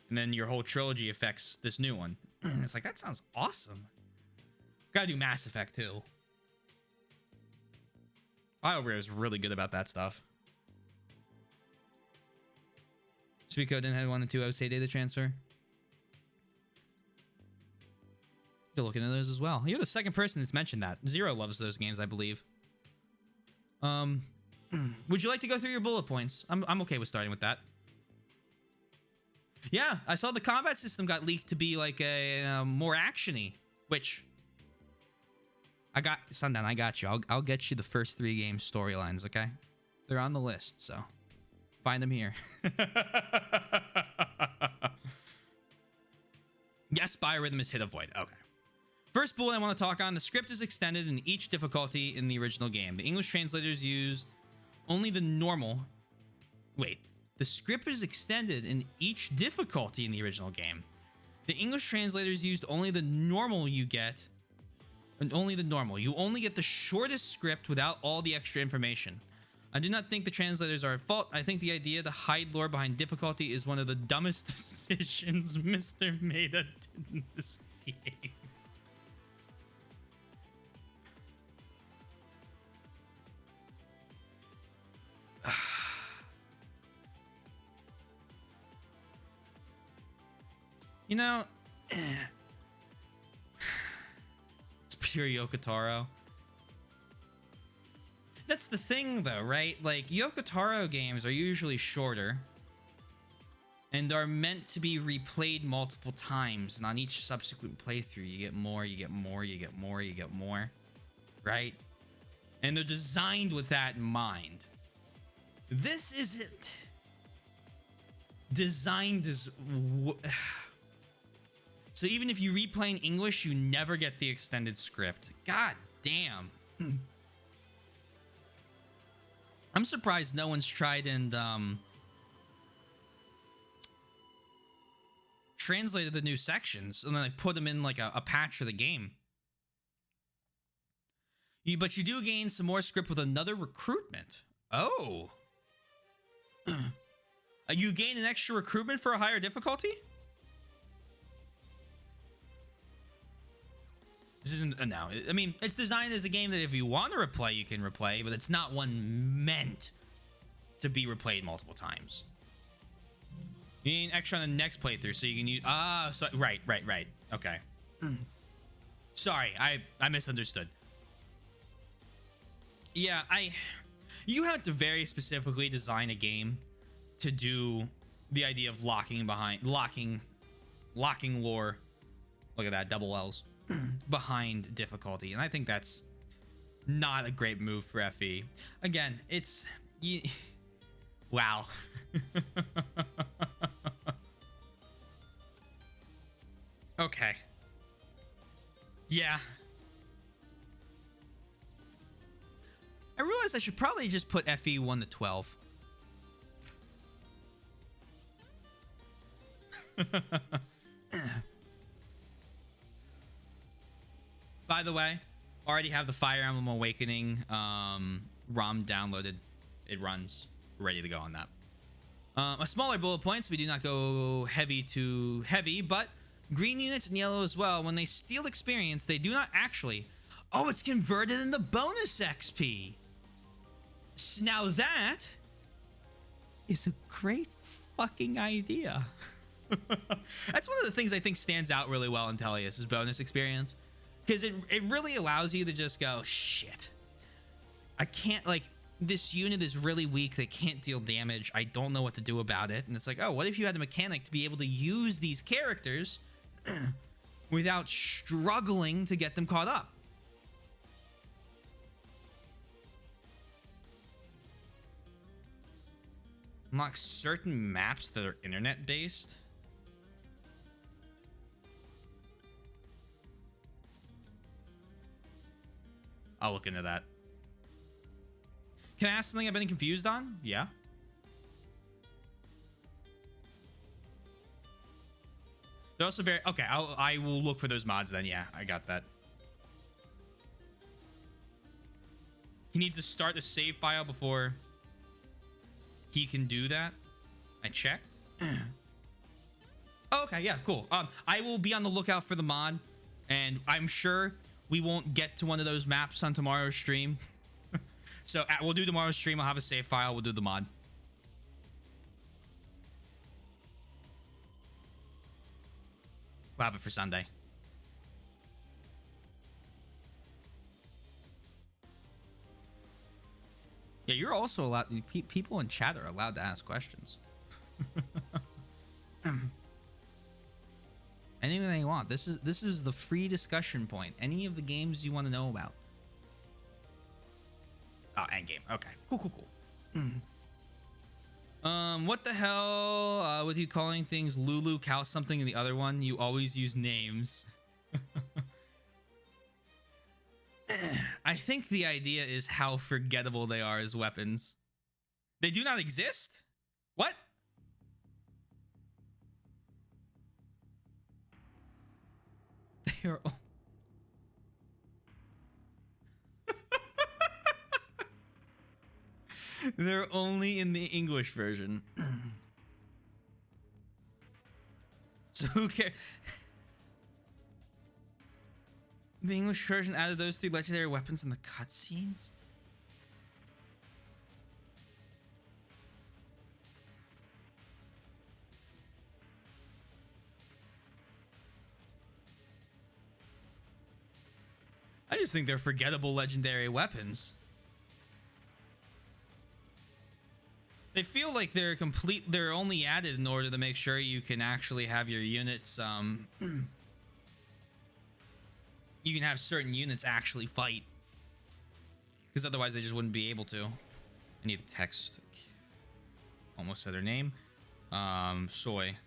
And then your whole trilogy affects this new one. It's like, that sounds awesome. Gotta do Mass Effect too. BioWare is really good about that stuff. Suikoden didn't have 1 and 2 OSA data transfer. You're looking at those as well. You're the second person that's mentioned that. Zero loves those games, I believe. Would you like to go through your bullet points? I'm okay with starting with that. Yeah, I saw the combat system got leaked to be like a more actiony, which I got. Sundown, I got you. I'll get you the first 3 game storylines. Okay, they're on the list, so find them here. Yes, biorhythm is hit avoid. Okay. First bullet I want to talk on: the script is extended in each difficulty in the original game. The English translators used only the normal. Wait. The script is extended in each difficulty in the original game. The English translators used only the normal you get And only the normal. You only get the shortest script without all the extra information. I do not think the translators are at fault. I think the idea to hide lore behind difficulty is one of the dumbest decisions Mr. Maeda did in this game. You know, it's pure Yokotaro. That's the thing, though, right? Like, Yokotaro games are usually shorter and are meant to be replayed multiple times. And on each subsequent playthrough, you get more, you get more, you get more, you get more, right? And they're designed with that in mind. This isn't designed as... So even if you replay in English, you never get the extended script. God damn. I'm surprised no one's tried and translated the new sections and then like put them in like a patch for the game. But you do gain some more script with another recruitment. Oh. You gain an extra recruitment for a higher difficulty? This isn't no. I mean, it's designed as a game that if you want to replay, you can replay, but it's not one meant to be replayed multiple times. You need extra on the next playthrough, so you can use. So right. Okay. Sorry, I misunderstood. Yeah, you have to very specifically design a game to do the idea of locking lore. Look at that, double L's. Behind difficulty, and I think that's not a great move for FE. Again, it's wow. Okay. Yeah. I realized I should probably just put FE 1 to 12. By the way, already have the Fire Emblem Awakening ROM downloaded. It runs ready to go on that. A smaller bullet points. We do not go heavy to heavy, but green units and yellow as well. When they steal experience, they do not actually. Oh, it's converted into bonus XP. Now that is a great fucking idea. That's one of the things I think stands out really well in Tellius is bonus experience. Because it really allows you to just go, shit. I can't, like, this unit is really weak. They can't deal damage. I don't know what to do about it. And it's like, oh, what if you had a mechanic to be able to use these characters without struggling to get them caught up? Unlock certain maps that are internet-based. I'll look into that. Can I ask something I've been confused on? Yeah. They're also very... Okay, I will look for those mods then. Yeah, I got that. He needs to start a save file before he can do that. I checked. Oh, okay, yeah, cool. I will be on the lookout for the mod, and I'm sure we won't get to one of those maps on tomorrow's stream. So we'll do tomorrow's stream. I'll have a save file. We'll do the mod. We'll have it for Sunday. Yeah, you're also allowed. People in chat are allowed to ask questions. Anything they want. This is the free discussion point. Any of the games you want to know about. Oh, endgame. Okay. Cool. What the hell with you calling things Lulu, Cow something, and the other one? You always use names. I think the idea is how forgettable they are as weapons. They do not exist? What? They are... They're only in the English version. So who cares? The English version added those 3 legendary weapons in the cutscenes? I just think they're forgettable legendary weapons. They feel like they're only added in order to make sure you can actually have your units, you can have certain units actually fight. Because otherwise they just wouldn't be able to. I need the text. Almost said her name. Soy.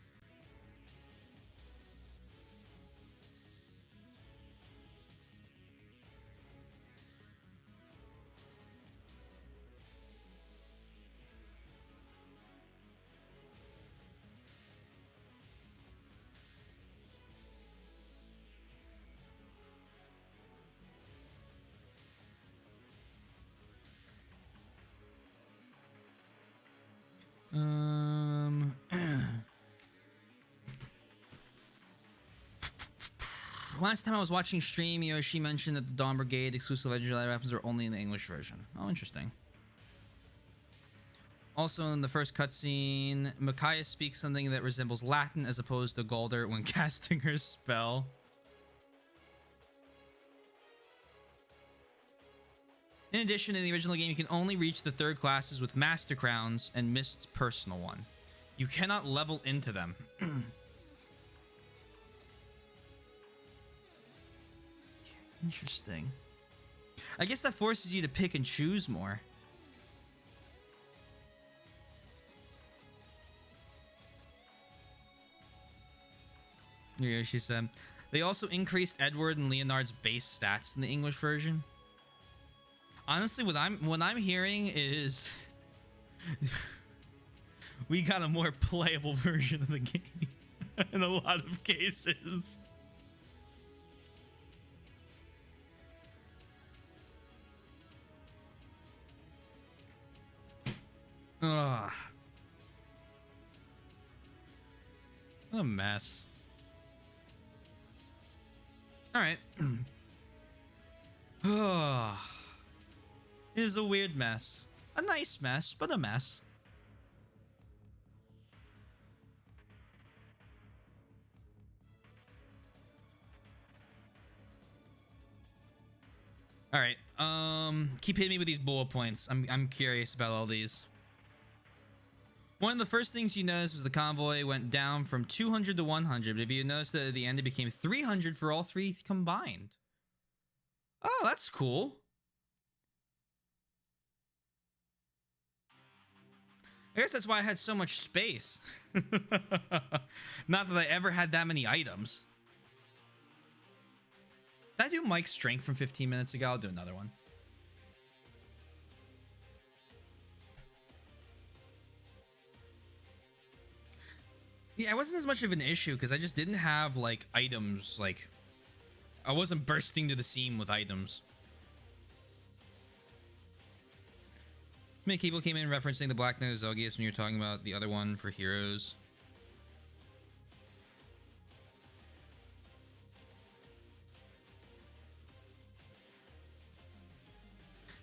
Last time I was watching stream, Yoshi mentioned that the Dawn Brigade exclusive legendary weapons are only in the English version. Oh, interesting. Also, in the first cutscene, Micaiah speaks something that resembles Latin as opposed to Galder when casting her spell. In addition, in the original game, you can only reach the 3rd classes with Master Crowns and Mist's personal one. You cannot level into them. Interesting. I guess that forces you to pick and choose more. Yeah, she said. They also increased Edward and Leonard's base stats in the English version. Honestly, what I'm hearing is we got a more playable version of the game in a lot of cases. Ugh. What a mess. All right. It is a weird mess. A nice mess, but a mess. All right. Keep hitting me with these bullet points. I'm curious about all these. One of the first things you noticed was the convoy went down from 200 to 100, but if you noticed that at the end it became 300 for all 3 combined. Oh, that's cool. I guess that's why I had so much space. Not that I ever had that many items. Did I do Mike's strength from 15 minutes ago? I'll do another one. Yeah, it wasn't as much of an issue because I just didn't have like items. Like, I wasn't bursting to the seam with items. Many people came in referencing the Black Nose Zelgius when you were talking about the other one for heroes.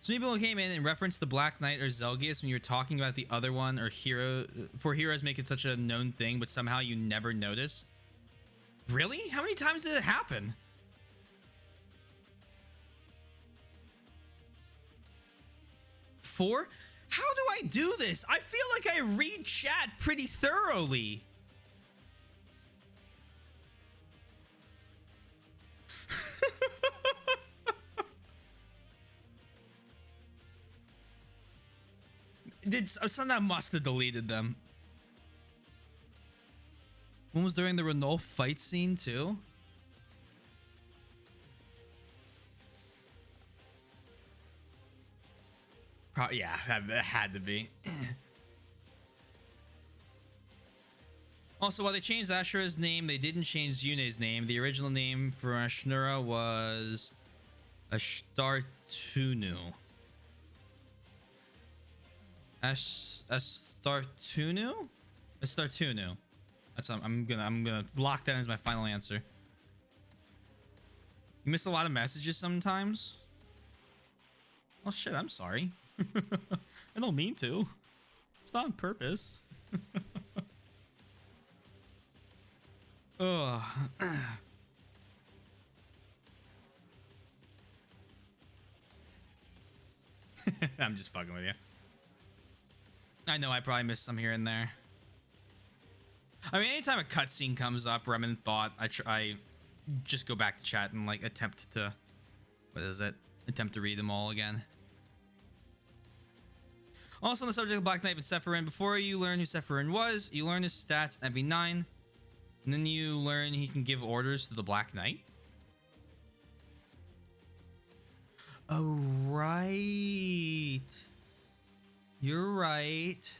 So many people came in and referenced the Black Knight or Zelgius when you were talking about the other one or hero for heroes make it such a known thing, but somehow you never noticed. Really? How many times did it happen? Four? How do I do this? I feel like I read chat pretty thoroughly. Some that must have deleted them. One was during the Renault fight scene too. Yeah, that had to be. Also, while they changed Ashura's name, they didn't change Yune's name. The original name for Ashnura was Ashtartunu. Astartunu? Astartunu. That's I'm gonna lock that as my final answer. You miss a lot of messages sometimes. Oh shit, I'm sorry. I don't mean to. It's not on purpose. Ugh. I'm just fucking with you. I know I probably missed some here and there. I mean, anytime a cutscene comes up or I'm in thought, I just go back to chat and like attempt to, what is it? Attempt to read them all again. Also on the subject of Black Knight and Sephirin, before you learn who Sephirin was, you learn his stats at MV9, and then you learn he can give orders to the Black Knight. Oh, right. You're right.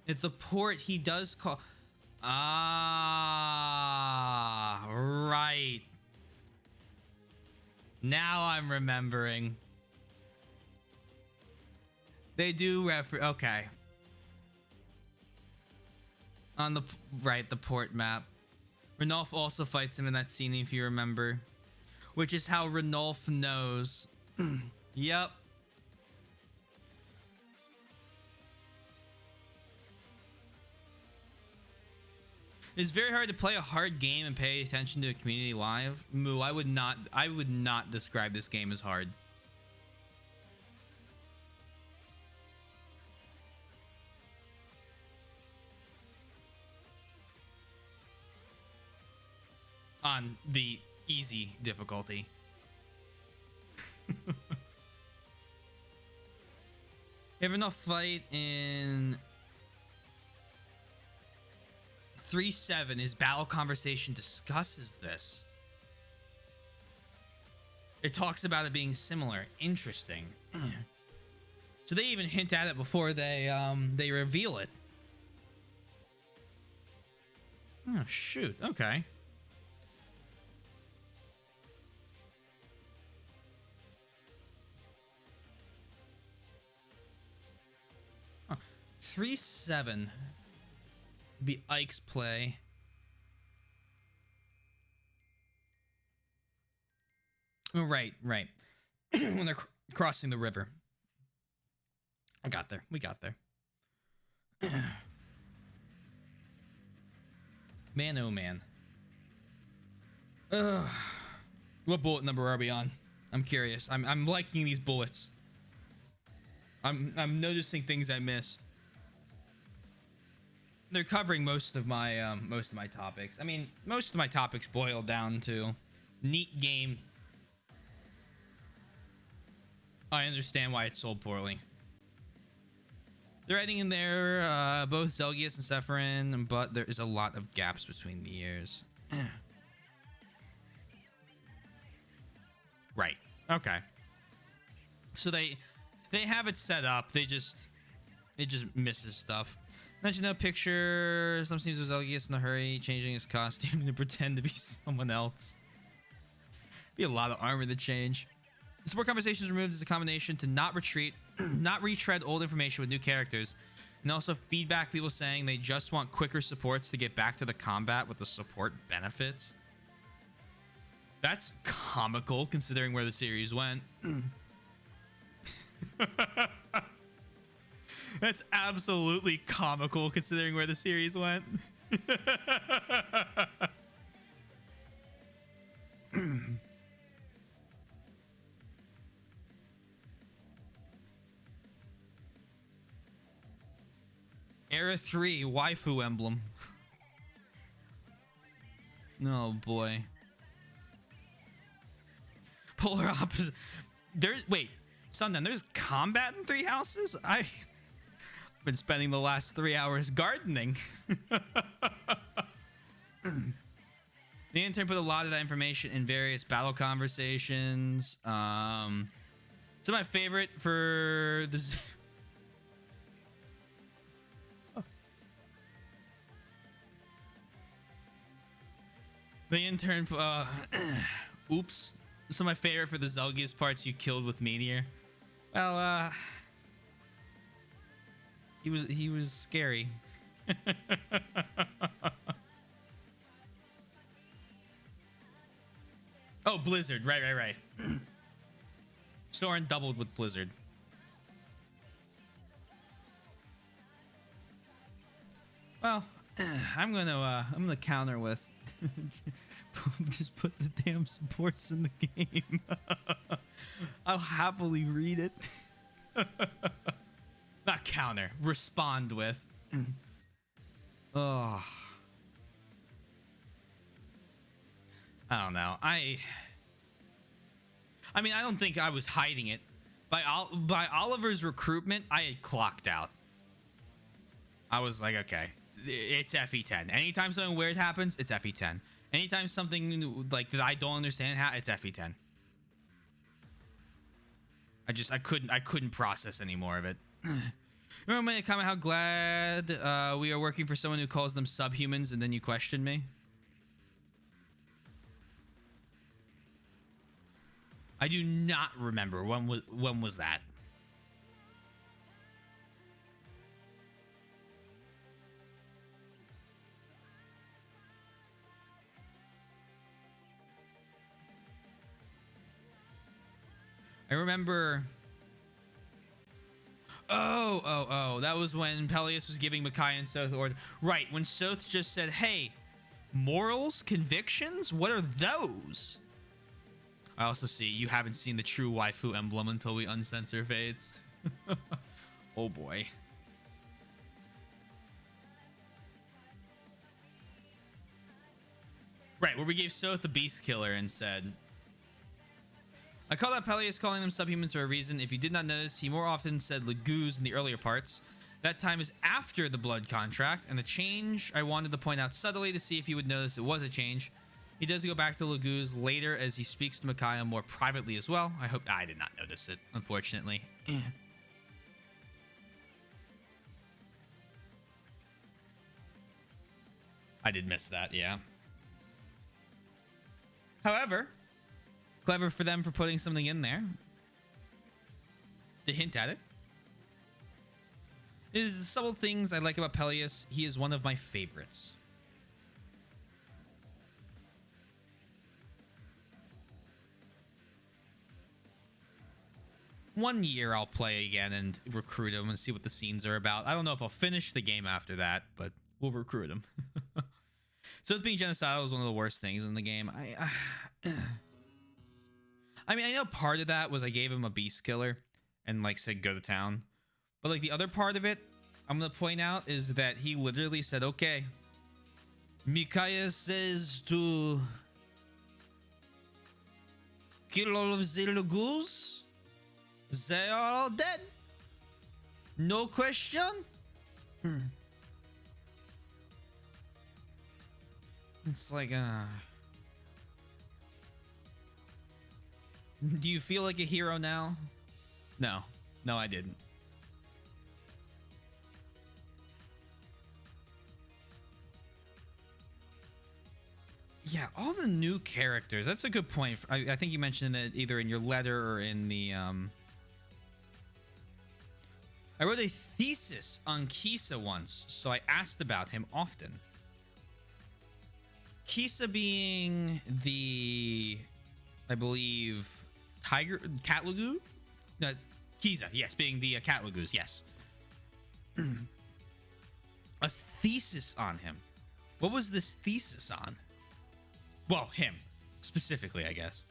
At the port, he does call... Ah, right. Now I'm remembering. They do refer... Okay. On the... Right, the port map. Ranulf also fights him in that scene, if you remember. Which is how Ranulf knows. Yep. It's very hard to play a hard game and pay attention to a community live. Moo, I would not describe this game as hard. On the easy difficulty. Have enough fight in 3.7. His battle conversation discusses this. It talks about it being similar. Interesting. So they even hint at it before they reveal it. Oh shoot. Okay. Huh. 3.7 be Ike's play. Oh, right. When they're crossing the river. I got there. We got there. Man, oh man. Ugh. What bullet number are we on? I'm curious. I'm liking these bullets. I'm noticing things I missed. They're covering most of my topics. I mean, most of my topics boil down to neat game. I understand why it's sold poorly. They're adding in there both Zelgius and Sephirin, but there is a lot of gaps between the years. Right. Okay. So they have it set up. It just misses stuff. Mention no picture. Some scenes with Zelgius in a hurry, changing his costume to pretend to be someone else. Be a lot of armor to change. The support conversations removed as a combination to not retread old information with new characters, and also feedback people saying they just want quicker supports to get back to the combat with the support benefits. That's comical considering where the series went. That's absolutely comical considering where the series went. Era 3 waifu emblem. Oh boy. Polar opposite. Wait, Sundown, there's combat in Three Houses? I've been spending the last 3 hours gardening. The intern put a lot of that information in various battle conversations. So my favorite for this. The intern, oops. So my favorite for the Zelgius parts you killed with Meteor. Well, He was scary. Oh, Blizzard. Right. Soren doubled with Blizzard. Well, I'm gonna counter with just put the damn supports in the game. I'll happily read it. Not counter, respond with. Oh, I don't know. I mean, I don't think I was hiding it. By Oliver's recruitment, I had clocked out. I was like, okay, it's FE10. Anytime something weird happens, it's FE10. Anytime something like that I don't understand, it's FE10. I couldn't process any more of it. Remember when I comment how glad we are working for someone who calls them subhumans, and then you questioned me? I do not remember when was that. I remember. Oh, that was when Peleus was giving Micaiah and Soth order. Right, when Soth just said, hey, morals, convictions, what are those? I also see you haven't seen the true waifu emblem until we uncensor Fates. Oh boy. Right, where we gave Soth a beast killer and said, I call out Peleus calling them subhumans for a reason. If you did not notice, he more often said Lagoos in the earlier parts. That time is after the blood contract, and the change I wanted to point out subtly to see if you would notice it was a change. He does go back to Lagoos later as he speaks to Micaiah more privately as well. I hope I did not notice it, unfortunately. I did miss that, yeah. However, clever for them for putting something in there to hint at it. It is the subtle things I like about Peleus. He is one of my favorites. One year I'll play again and recruit him and see what the scenes are about. I don't know if I'll finish the game after that, but we'll recruit him. So it's being genocidal is one of the worst things in the game. I mean, I know part of that was I gave him a beast killer and like said go to town. But like the other part of it, I'm going to point out is that he literally said, okay, Micaiah says to kill all of the Lagoos. They are all dead. No question. It's like, do you feel like a hero now? No, I didn't. Yeah, all the new characters. That's a good point. I think you mentioned it either in your letter or in the I wrote a thesis on Kisa once, so I asked about him often. Kisa being the, I believe, cat Lagoo? No, Kisa, yes, being the cat Lagoos, yes. A thesis on him. What was this thesis on? Well, him, specifically, I guess.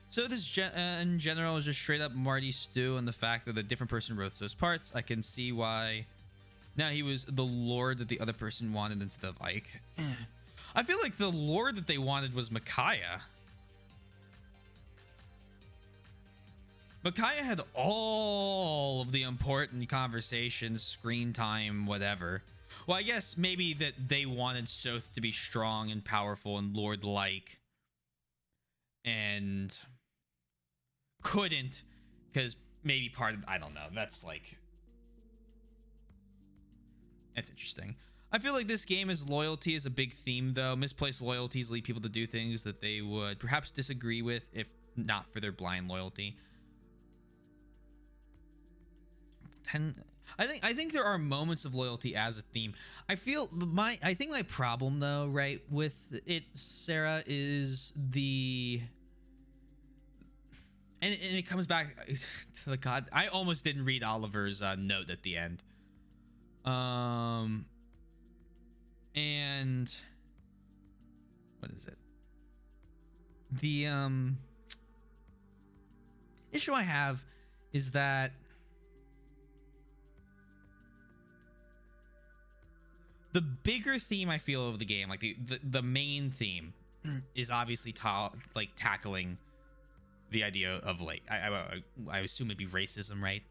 So this in general is just straight up Marty stew, and the fact that a different person wrote those parts, I can see why. Now he was the lord that the other person wanted instead of Ike. I feel like the lord that they wanted was Micaiah. Micaiah had all of the important conversations, screen time, whatever. Well, I guess maybe that they wanted Soth to be strong and powerful and lord-like. And couldn't, because maybe part of, I don't know. That's interesting. I feel like this game is loyalty is a big theme, though. Misplaced loyalties lead people to do things that they would perhaps disagree with if not for their blind loyalty. I think there are moments of loyalty as a theme. I think my problem though, right, with it, Sarah, is and it comes back to the god. I almost didn't read Oliver's note at the end. And what is it? The issue I have is that the bigger theme I feel of the game, like the main theme, is obviously tackling the idea of like I assume it'd be racism, right?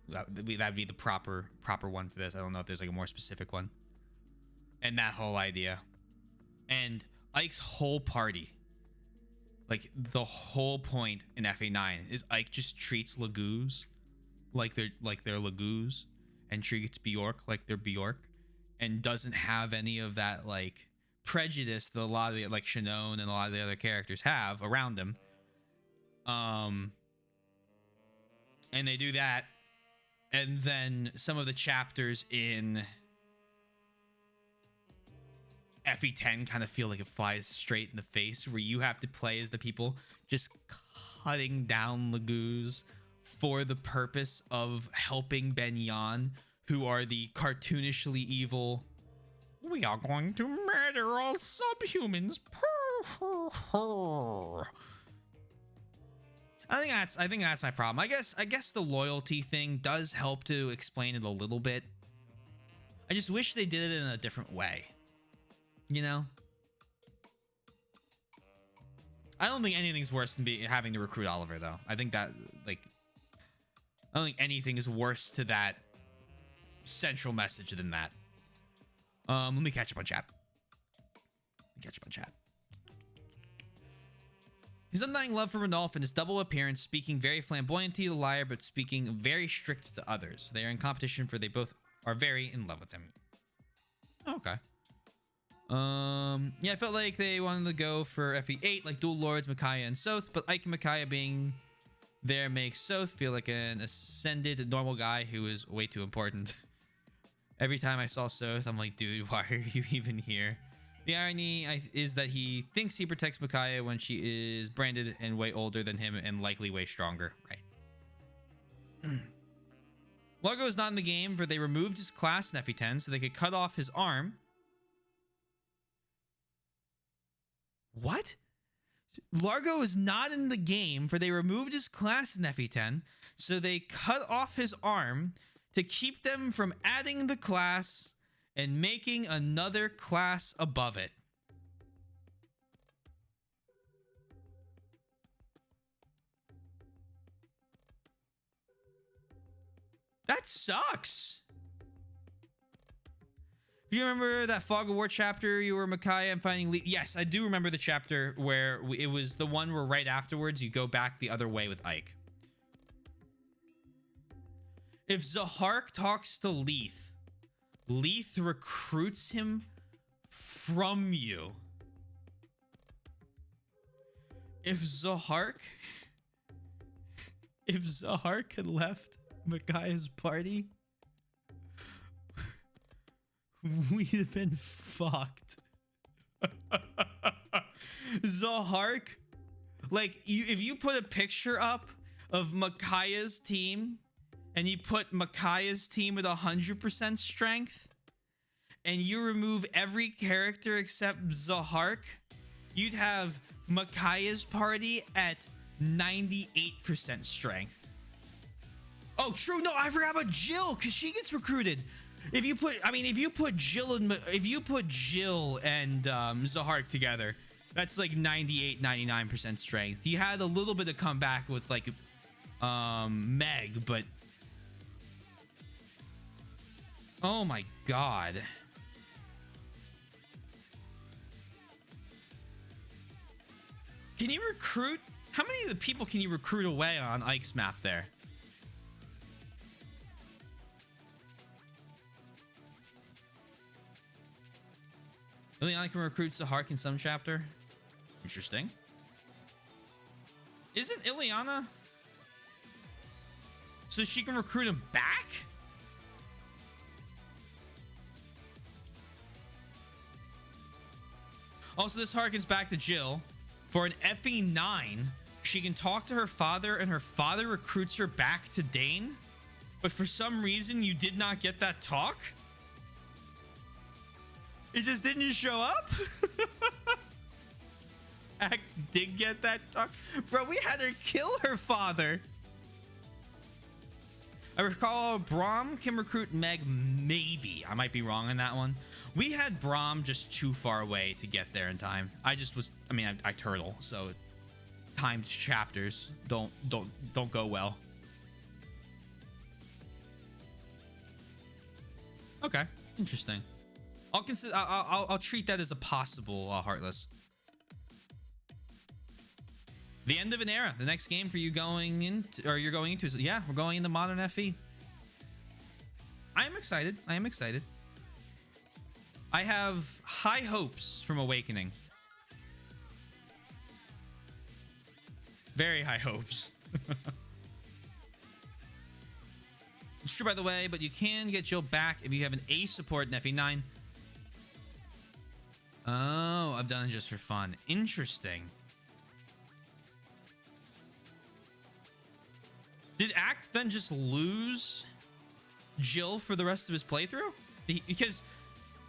That'd be the proper one for this. I don't know if there's like a more specific one. And that whole idea, and Ike's whole party, like the whole point in FA9 is Ike just treats Lagoos like they're Lagoos, and treats Bjork like they're Bjork, and doesn't have any of that like prejudice that a lot of the like Shinon and a lot of the other characters have around him. And they do that, and then some of the chapters in FE10 kind of feel like it flies straight in the face, where you have to play as the people just cutting down Lagoos for the purpose of helping Ben Yan, who are the cartoonishly evil. We are going to murder all subhumans. I think that's my problem. I guess the loyalty thing does help to explain it a little bit. I just wish they did it in a different way. You know? I don't think anything's worse than having to recruit Oliver, though. I think that, like, I don't think anything is worse to that central message than that. Let me catch up on chat. His undying love for Rodolphe and his double appearance, speaking very flamboyant to the liar, but speaking very strict to others. They are in competition, for they both are very in love with him. Okay. Yeah, I felt like they wanted to go for FE8, like Dual Lords, Micaiah, and Soth, but Ike and Micaiah being there makes Soth feel like an ascended normal guy who is way too important. Every time I saw Soth, I'm like, dude, why are you even here? The irony is that he thinks he protects Micaiah when she is branded and way older than him and likely way stronger. Right. Largo is not in the game, for they removed his class in FE10 so they could cut off his arm. What? Largo is not in the game, for they removed his class in FE10, so they cut off his arm to keep them from adding the class and making another class above it. That sucks. Do you remember that Fog of War chapter? You were Micaiah and finding yes, I do remember the chapter where it was the one where right afterwards you go back the other way with Ike. If Zahark talks to Leith, Leith recruits him from you. If Zahark had left Micaiah's party, we'd have been fucked. Zahark, like, if you put a picture up of Micaiah's team and you put Micaiah's team at 100% strength and you remove every character except Zahark, you'd have Micaiah's party at 98% strength. Oh, true. No, I forgot about Jill, because she gets recruited. If you put Jill and Zahark together, that's like 98, 99% strength. He had a little bit of comeback with like Meg, but oh my god. Can you recruit? How many of the people can you recruit away on Ike's map there? Ileana can recruit Zahark in some chapter. Interesting. Isn't Ileana? So she can recruit him back? Also, this harkens back to Jill. For an FE9, she can talk to her father, and her father recruits her back to Dane. But for some reason, you did not get that talk? It just didn't show up? I did get that talk. Bro, we had her kill her father. I recall Braum can recruit Meg, maybe. I might be wrong on that one. We had Braum just too far away to get there in time. I just was, I mean, I turtle, so timed chapters don't go well. Okay, interesting. I'll consider. I'll treat that as a possible Heartless. The end of an era. The next game for you going into, or you're going into, is, yeah, we're going into Modern FE. I am excited. I am excited. I have high hopes from Awakening. Very high hopes. It's true, by the way, but you can get Jill back if you have an A support in FE9. Oh, I've done it just for fun. Interesting. Did Act then just lose Jill for the rest of his playthrough? Because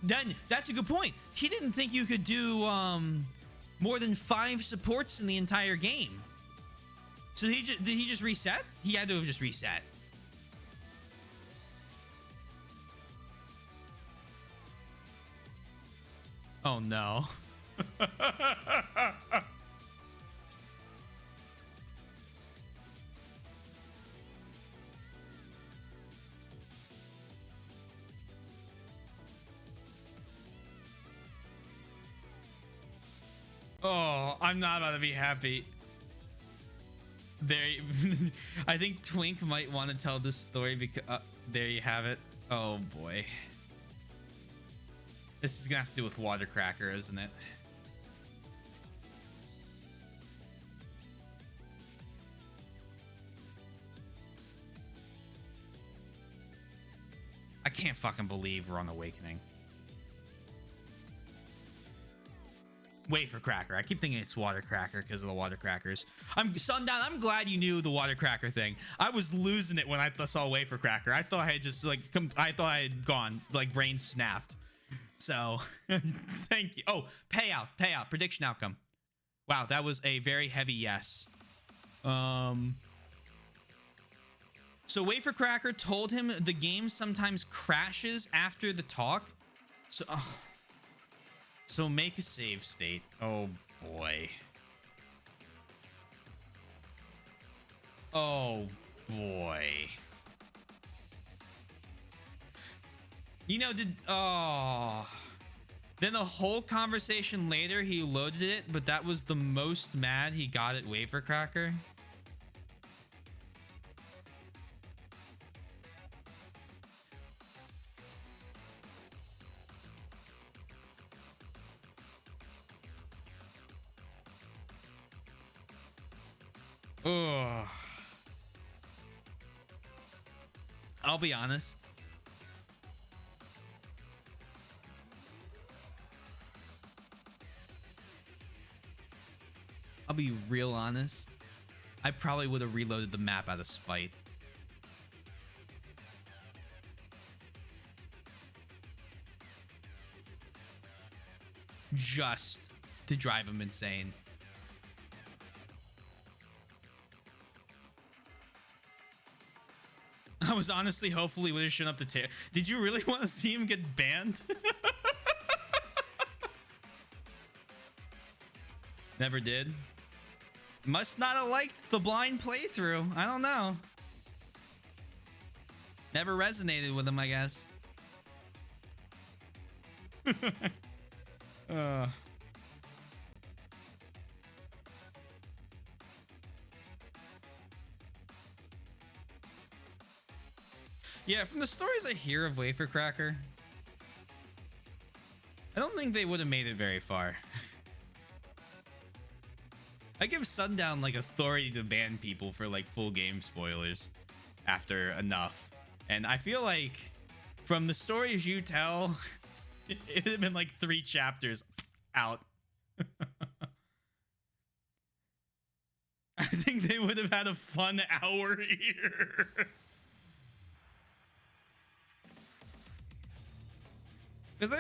then that's a good point. He didn't think you could do more than 5 supports in the entire game. So did he just reset? He had to have just reset. Oh no. Oh, I'm not about to be happy. There, I think Twink might want to tell this story because there you have it. Oh boy. This is gonna have to do with Watercracker, isn't it? I can't fucking believe we're on Awakening. Wafer Cracker. I keep thinking it's Watercracker because of the Watercrackers. Sundown. I'm glad you knew the Watercracker thing. I was losing it when I saw Wafer Cracker. I thought I had just like I thought I had gone, like brain snapped. So thank you. Oh, payout. Prediction outcome. Wow, that was a very heavy yes. So Wafer Cracker told him the game sometimes crashes after the talk. So make a save state. Oh boy. Oh boy. You know, then the whole conversation later he loaded it, but that was the most mad he got at Wafer Cracker. Ugh. I'll be honest. I'll be real honest. I probably would have reloaded the map out of spite. Just to drive him insane. I was honestly hopefully would have shown up to tear. Did you really want to see him get banned? Never did. Must not have liked the blind playthrough. I don't know. Never resonated with him, I guess. Yeah, from the stories I hear of Wafer Cracker, I don't think they would have made it very far. I give Sundown like authority to ban people for like full game spoilers after enough. And I feel like from the stories you tell, it would have been like 3 chapters out. think they would have had a fun hour here. Because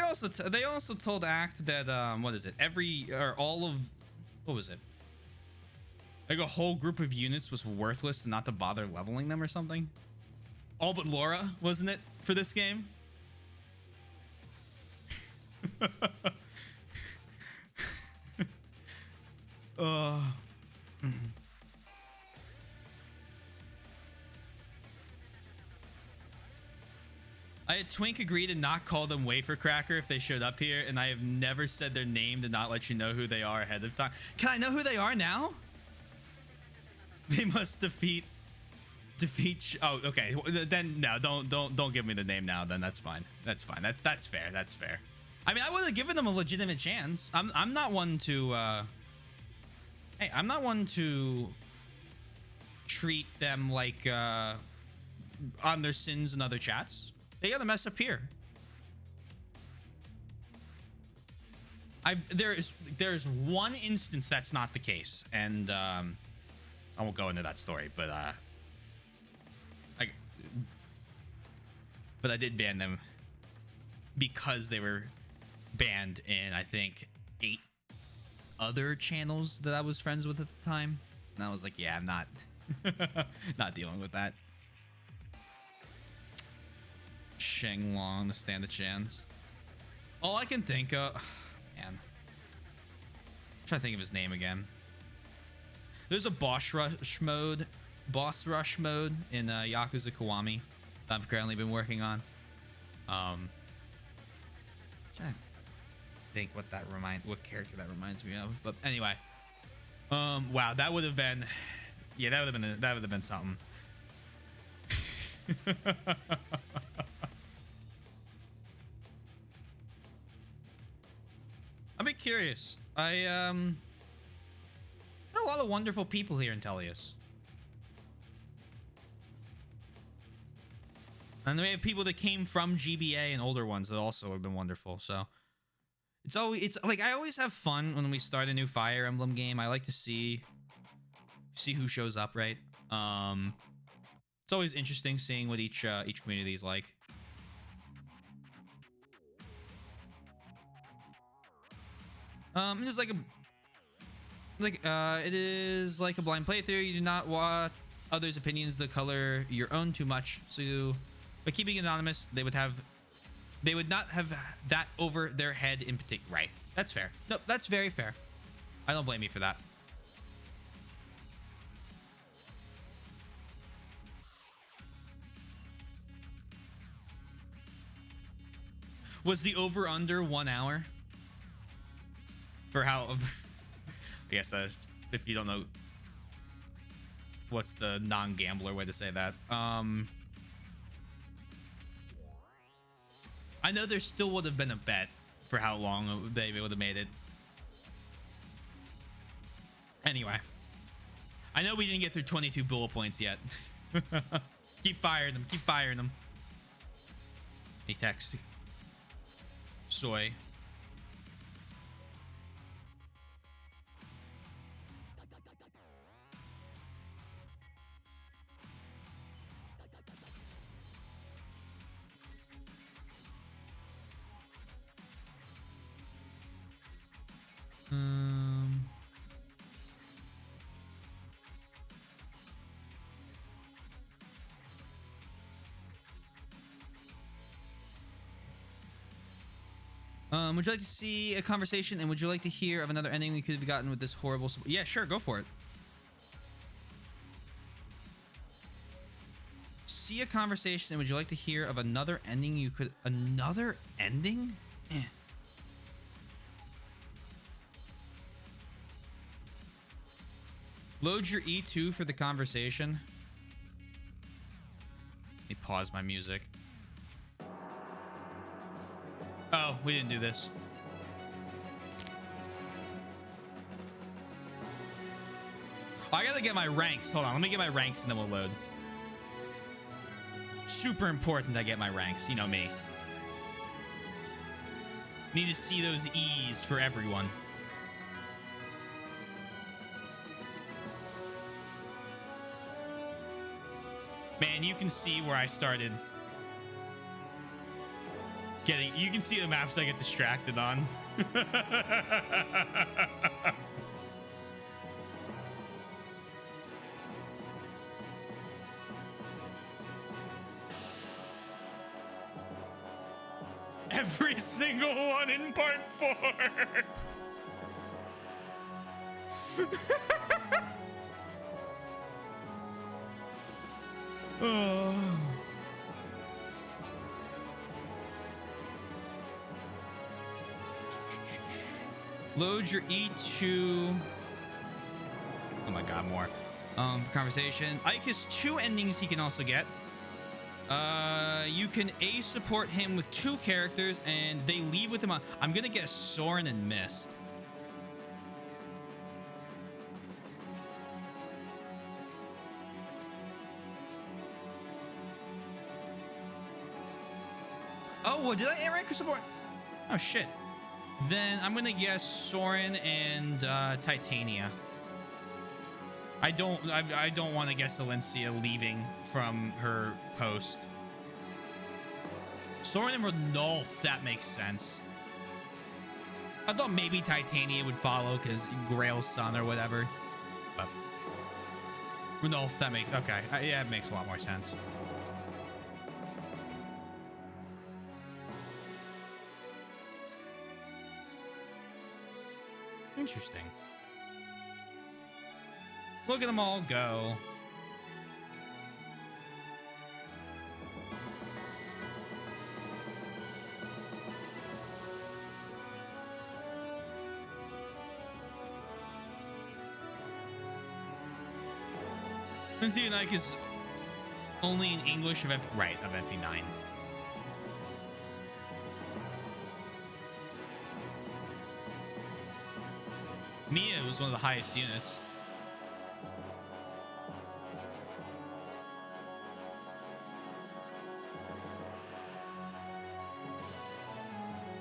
they also told Act that what is it? What was it? Like a whole group of units was worthless and not to bother leveling them or something. All but Laura, wasn't it, for this game? I had Twink agree to not call them Wafer Cracker if they showed up here, and I have never said their name to not let you know who they are ahead of time. Can I know who they are now? They must defeat. Oh, okay. Then no, don't give me the name now. Then that's fine. That's fine. That's fair. That's fair. I mean, I would have given them a legitimate chance. I'm not one to. Hey, I'm not one to treat them like on their sins in other chats. They gotta mess up here. There's one instance that's not the case, and I won't go into that story, but I did ban them because they were banned in, I think, 8 other channels that I was friends with at the time, and I was like, yeah, I'm not not dealing with that. Shenglong, the stand a chance. All I can think of, man, I'm trying to think of his name again. There's a boss rush mode in Yakuza Kiwami that I've currently been working on. Trying to think what character that reminds me of. But anyway, wow, that would have been, yeah, that would have been something. I'd be curious. I know a lot of wonderful people here in Tellius. And we have people that came from GBA and older ones that also have been wonderful. So it's like I always have fun when we start a new Fire Emblem game. I like to see who shows up, right? It's always interesting seeing what each community is like. It's it is like a blind playthrough. You do not watch others' opinions to color your own too much. So by keeping it anonymous, they would not have that over their head in particular. Right. That's fair. No, that's very fair. I don't blame you for that. Was the over under 1 hour? For how, I guess that's, if you don't know, what's the non-gambler way to say that? I know there still would have been a bet for how long they would have made it. Anyway, I know we didn't get through 22 bullet points yet. Keep firing them. Keep firing them. He text. Soy. Would you like to see a conversation, and would you like to hear of another ending we could have gotten with this horrible... Yeah, sure, go for it. See a conversation, and would you like to hear of another ending you could... Another ending? Eh. Load your E2 for the conversation. Let me pause my music. Oh, we didn't do this. Oh, I gotta get my ranks. Hold on, let me get my ranks and then we'll load. Super important I get my ranks, you know me. Need to see those E's for everyone. Man, you can see where I started getting. You can see the maps I get distracted on. Every single one in part 4. Oh. Load your E2. Oh my god, more. Conversation. Ike has 2 endings he can also get. You can A support him with 2 characters, and they leave with him on. I'm gonna guess Soren and Mist. Oh, well, did I A rank or support? Oh shit. Then I'm gonna guess Soren and Titania. I don't want to guess Alencia leaving from her post. Soren and Rodolph, that makes sense. I thought maybe Titania would follow because Grail's son or whatever. But Rodolph, that makes okay. Yeah, it makes a lot more sense. Interesting. Look at them all go. Since Ike is only in English of right of FE9. Mia was one of the highest units.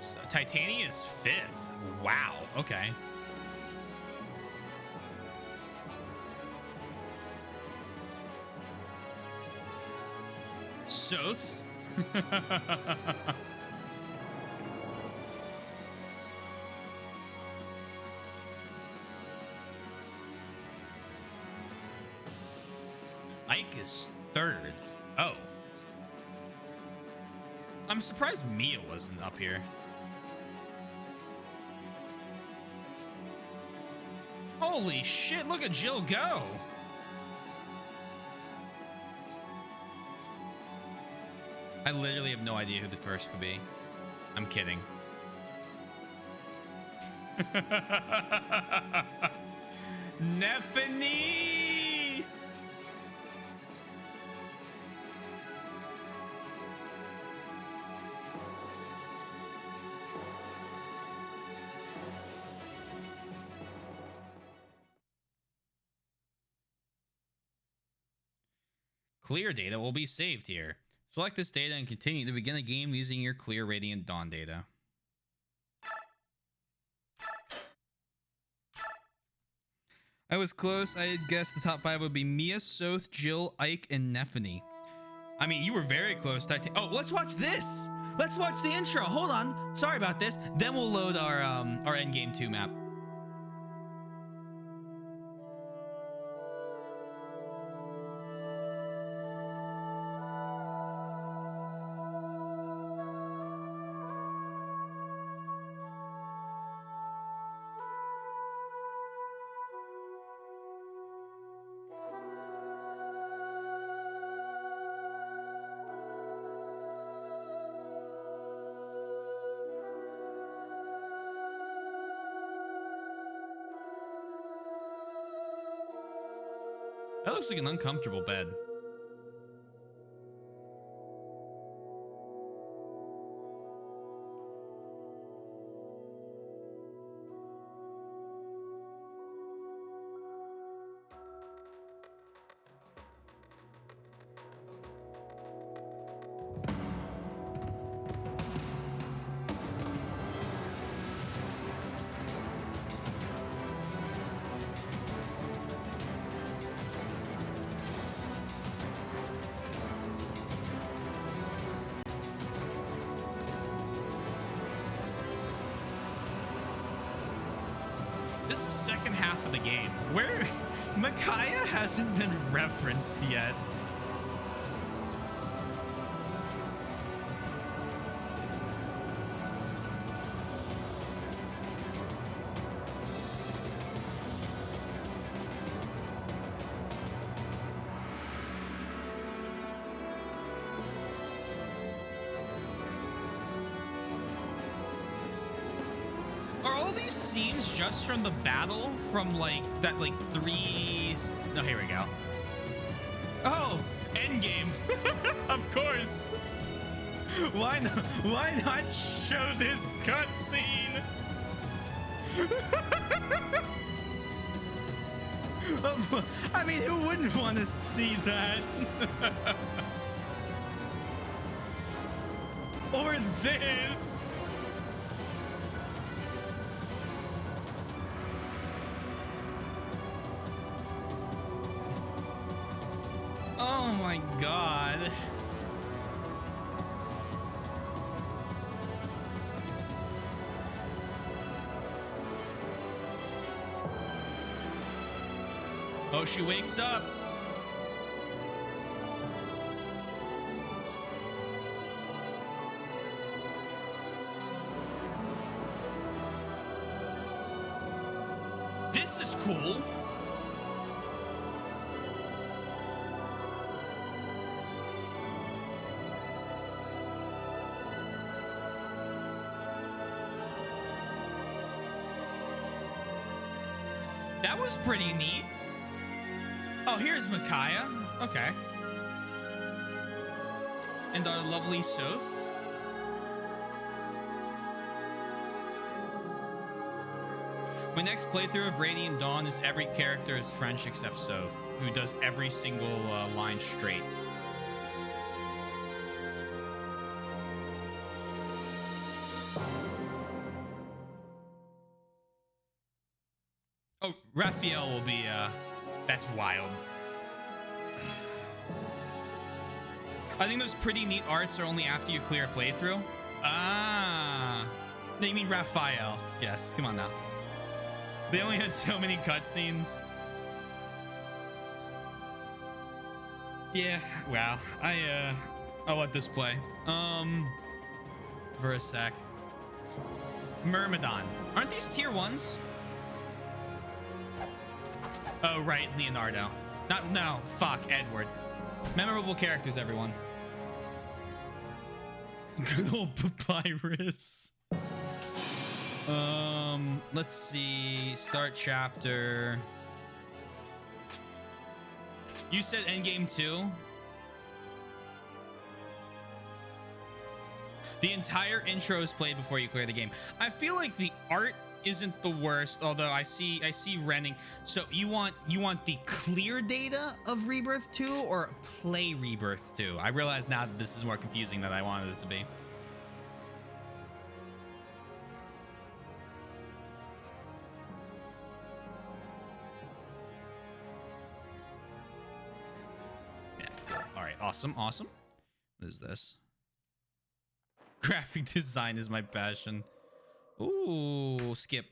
So, Titania is 5th. Wow. Okay. Soth. Ike is 3rd. Oh. I'm surprised Mia wasn't up here. Holy shit, look at Jill go. I literally have no idea who the first would be. I'm kidding. Nephany! Clear data will be saved here. Select this data and continue to begin a game using your Clear Radiant Dawn data. I was close. I had guessed the top 5 would be Mia, Soth, Jill, Ike, and Nephany. I mean, you were very close. Oh, let's watch this. Let's watch the intro. Hold on. Sorry about this. Then we'll load our Endgame 2 map. That looks like an uncomfortable bed. This is the second half of the game where Micaiah hasn't been referenced yet. Scenes just from the battle from like that, like three. No, here we go. Oh, Endgame. Of course. Why not? Why not show this cutscene? I mean, who wouldn't want to see that? Or this. Oh my god. Oh, she wakes up. This is cool. That was pretty neat. Oh, here's Micaiah. Okay. And our lovely Soth. My next playthrough of Radiant Dawn is every character is French except Soth, who does every single line straight. Oh, Raphael will be, that's wild. I think those pretty neat arts are only after you clear a playthrough. Ah. No, you mean Raphael. Yes, come on now. They only had so many cutscenes. Yeah, wow. I'll let this play. For a sec. Myrmidon. Aren't these tier 1s? Oh, right, Leonardo. No, fuck, Edward. Memorable characters, everyone. Good old Papyrus. Let's see. Start chapter. You said Endgame 2? The entire intro is played before you clear the game. I feel like the art isn't the worst, although I see Renning. So you want the clear data of Rebirth 2 or play Rebirth 2? I realize now that this is more confusing than I wanted it to be. Yeah. All right. Awesome. What is this? Graphic design is my passion. Ooh, skip.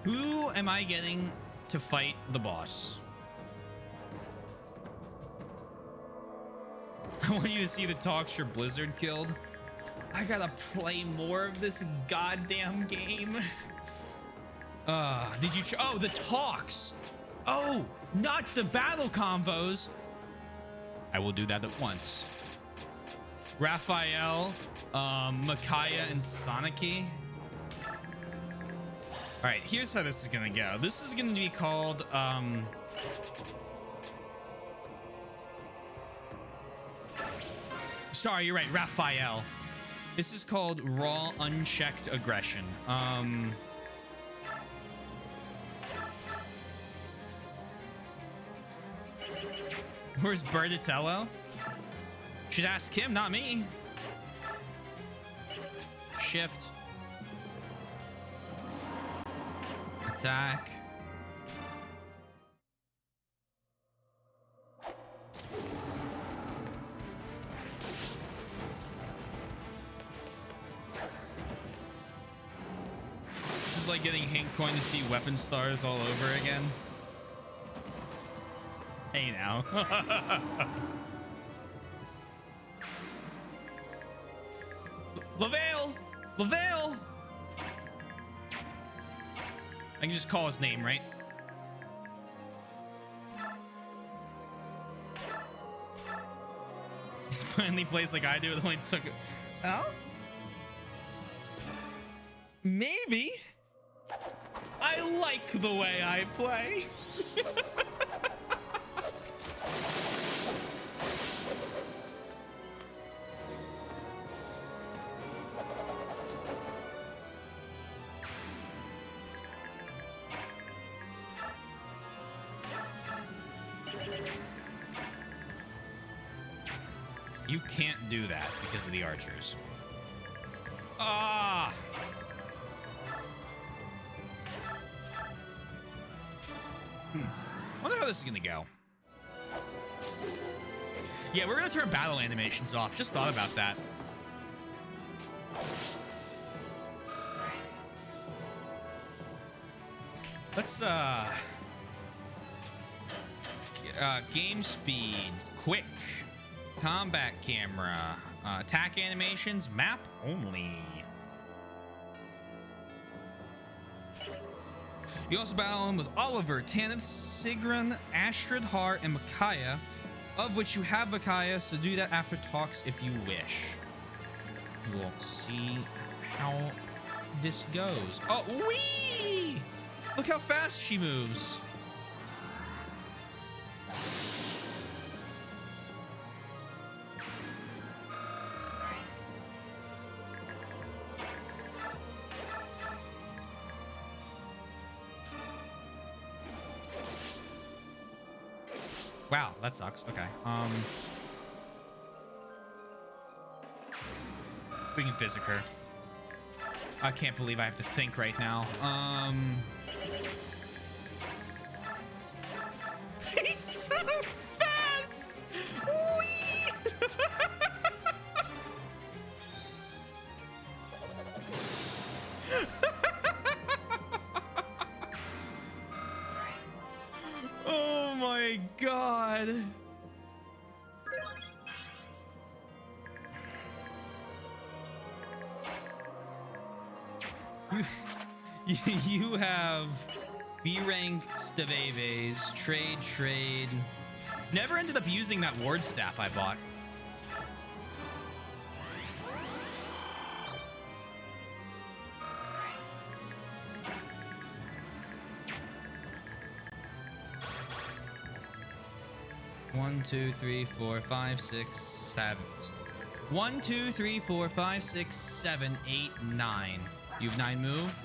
Who am I getting to fight the boss? I want you to see the Talkshire Blizzard killed. I gotta play more of this goddamn game. Did you? Oh, the talks. Oh, not the battle convos. I will do that at once. Raphael, Micaiah, and Soniki. All right, here's how this is gonna go. This is gonna be called sorry, you're right, Raphael. This is called raw unchecked aggression. Where's Bertatello? Should ask him, not me. Shift. Attack. is like getting Hank coin to see weapon stars all over again. Hey now. LaVale! LaVale! I can just call his name, right? Finally plays like I do. It only took... Oh? Maybe. I like the way I play. You can't do that because of the archers. Ah! Wonder how this is gonna go. Yeah, we're gonna turn battle animations off. Just thought about that. Let's game speed, quick, combat camera, attack animations, map only. You also battle him with Oliver, Tanith, Sigrun, Astrid, Har, and Micaiah, of which you have Micaiah, so do that after talks if you wish. We'll see how this goes. Oh, wee! Look how fast she moves. Wow, that sucks. Okay. We can physic her. I can't believe I have to think right now. He's so fast! Whee! Oh my god. You have B rank Staveves, trade. Never ended up using that ward staff I bought. One, two, three, four, five, six, seven. 1, 2, 3, 4, 5, 6, 7, 8, 9. You have 9 move.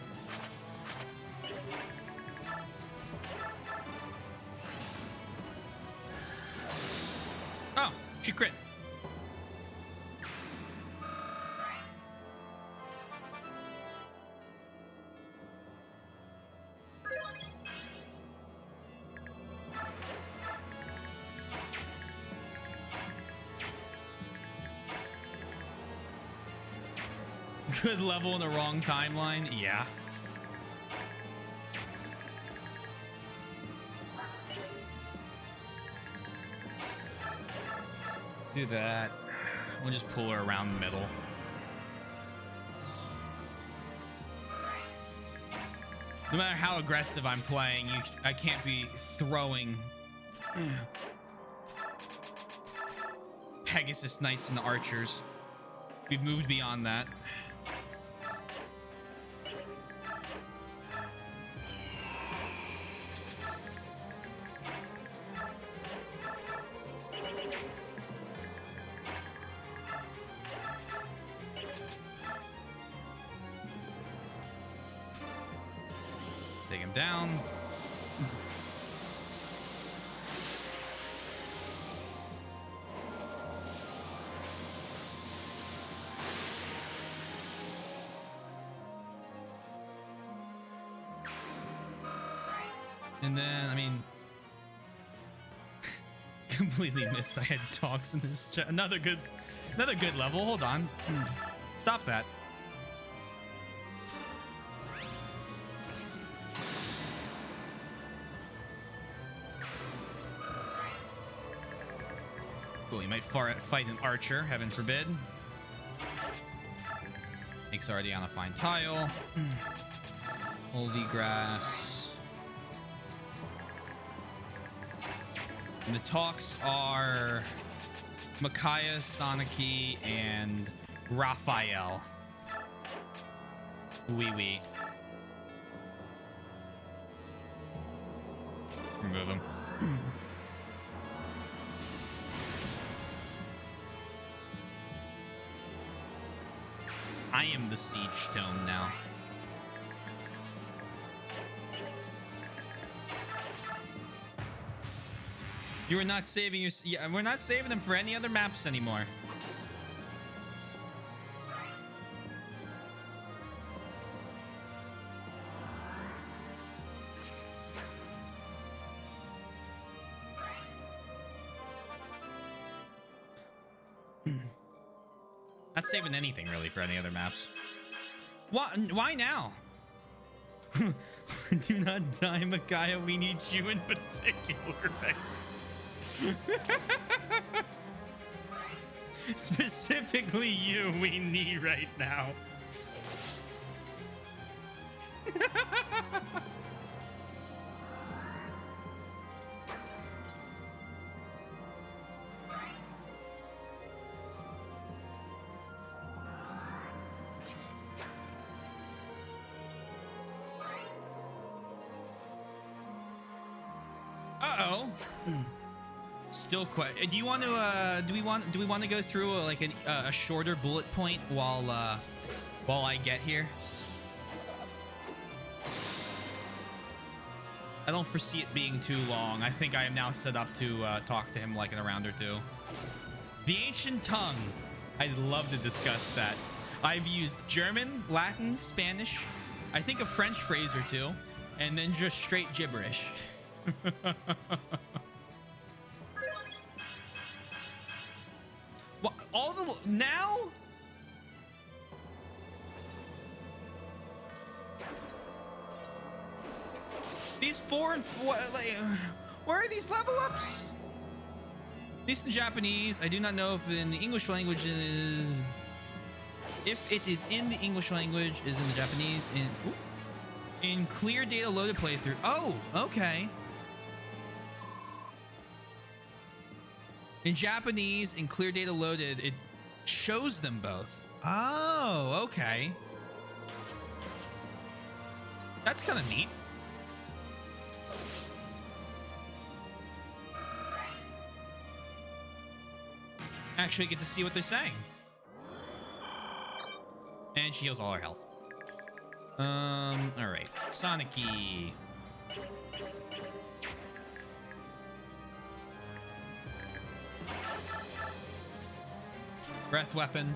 Oh, she crit. Good level in the wrong timeline. Yeah. Do that. We'll just pull her around the middle. No matter how aggressive I'm playing, I can't be throwing Pegasus Knights and Archers. We've moved beyond that. Take him down. And then, I mean, completely missed. I had talks in this chat. Another good level. Hold on. Stop that. Cool, you might fight an archer, heaven forbid. Makes already on a fine tile. Holy grass. And the talks are Micaiah, Soniki, and Raphael. Wee. Remove him. I am the siege tome now. You are not saving your... Yeah, we're not saving them for any other maps anymore. Not saving anything really for any other maps. Why now? Do not die, Micaiah. We need you in particular. Specifically you we need right now. Uh-oh. Still quite. Do you want to? Do we want to go through a shorter bullet point while I get here? I don't foresee it being too long. I think I am now set up to talk to him like in a round or two. The ancient tongue. I'd love to discuss that. I've used German, Latin, Spanish, I think a French phrase or two, and then just straight gibberish. What? All the now? These four and four, like, where are these level ups? These in Japanese. I do not know if in the English language is. If it is in the English language, is in the Japanese. In clear data loaded playthrough. Oh, okay. In Japanese, in clear data loaded, it shows them both. Oh, okay. That's kind of neat. Actually get to see what they're saying. And she heals all her health. All right. Soniki. Breath weapon.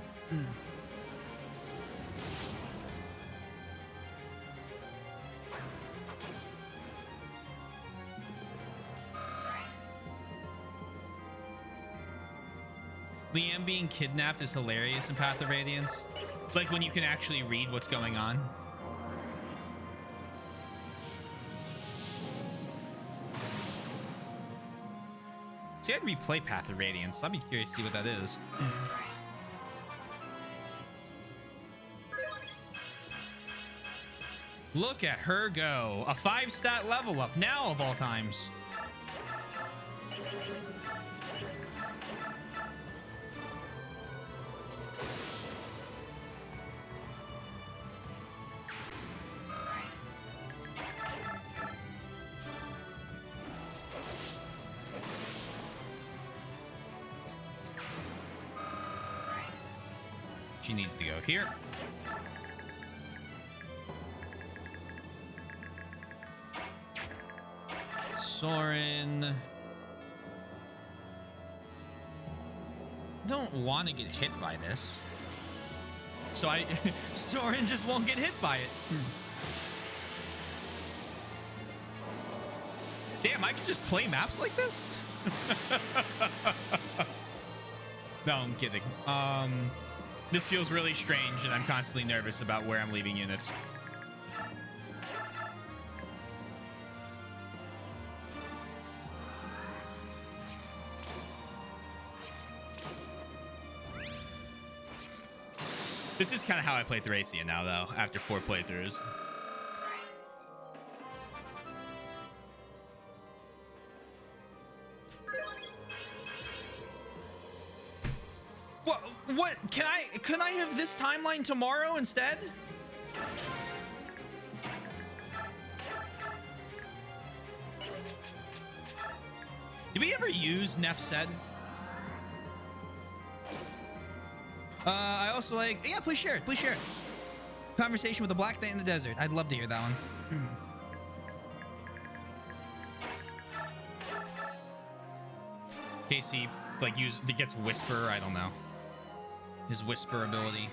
Liam being kidnapped is hilarious in Path of Radiance. Like when you can actually read what's going on. See, I'd replay Path of Radiance. I'd be curious to see what that is. Look at her go. A 5-stat level up now of all times. She needs to go here. Soren. Don't want to get hit by this. So Soren just won't get hit by it. Damn, I can just play maps like this? No, I'm kidding. This feels really strange, and I'm constantly nervous about where I'm leaving units. This is kind of how I play Thracia now, though, after 4 playthroughs. What? Can I have this timeline tomorrow instead? Did we ever use Neff said? I also like, yeah, please share it. Please share it. Conversation with a black knight in the desert. I'd love to hear that one. Casey, like, gets whisper. I don't know. His whisper ability.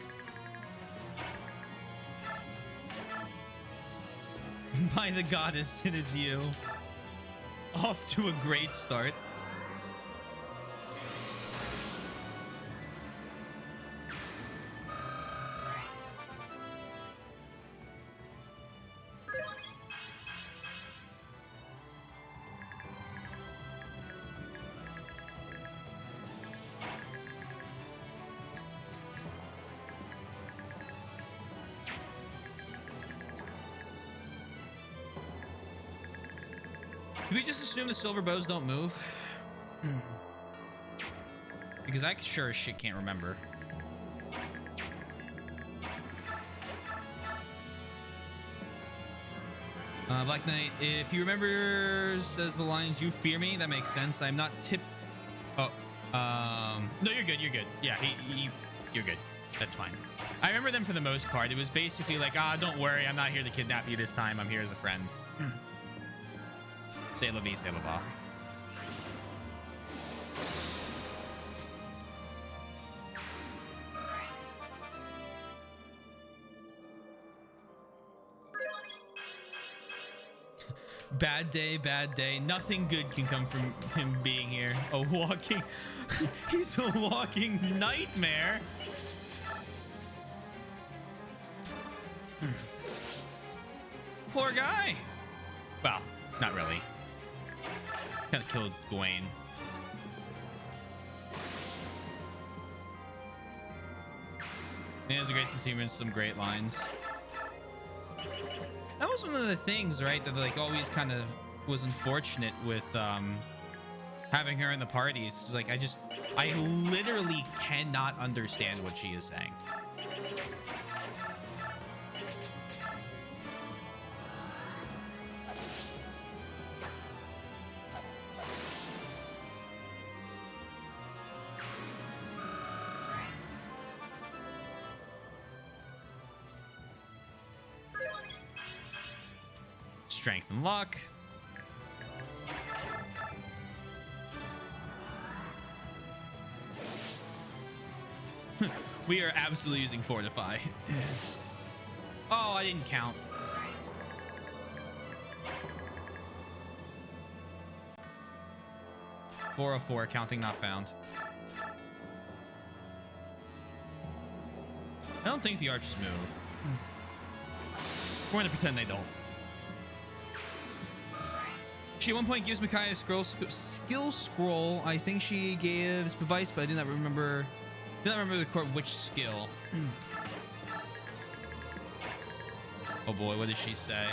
By the goddess, it is you. Off to a great start. Do we just assume the silver bows don't move? Because I sure as shit can't remember. Black Knight, if you remember, says the lines, "You fear me." That makes sense. I'm not Oh, no, you're good. You're good. Yeah, you're good. That's fine. I remember them for the most part. It was basically like, don't worry. I'm not here to kidnap you this time. I'm here as a friend. C'est la vie, c'est la va. Bad day, bad day. Nothing good can come from him being here. A walking... He's a walking nightmare. Poor guy. Well, not really. Kind of killed Gawain. He has a great sense of humor and some great lines. That was one of the things, right, that like always kind of was unfortunate with having her in the party. It's like I literally cannot understand what she is saying. Strength and luck. We are absolutely using Fortify. Oh, I didn't count. Four of 4, counting not found. I don't think the archers move. We're gonna pretend they don't. She at one point gives Micaiah a skill scroll. I think she gives advice, but I did not remember the court which skill. Oh boy, what did she say?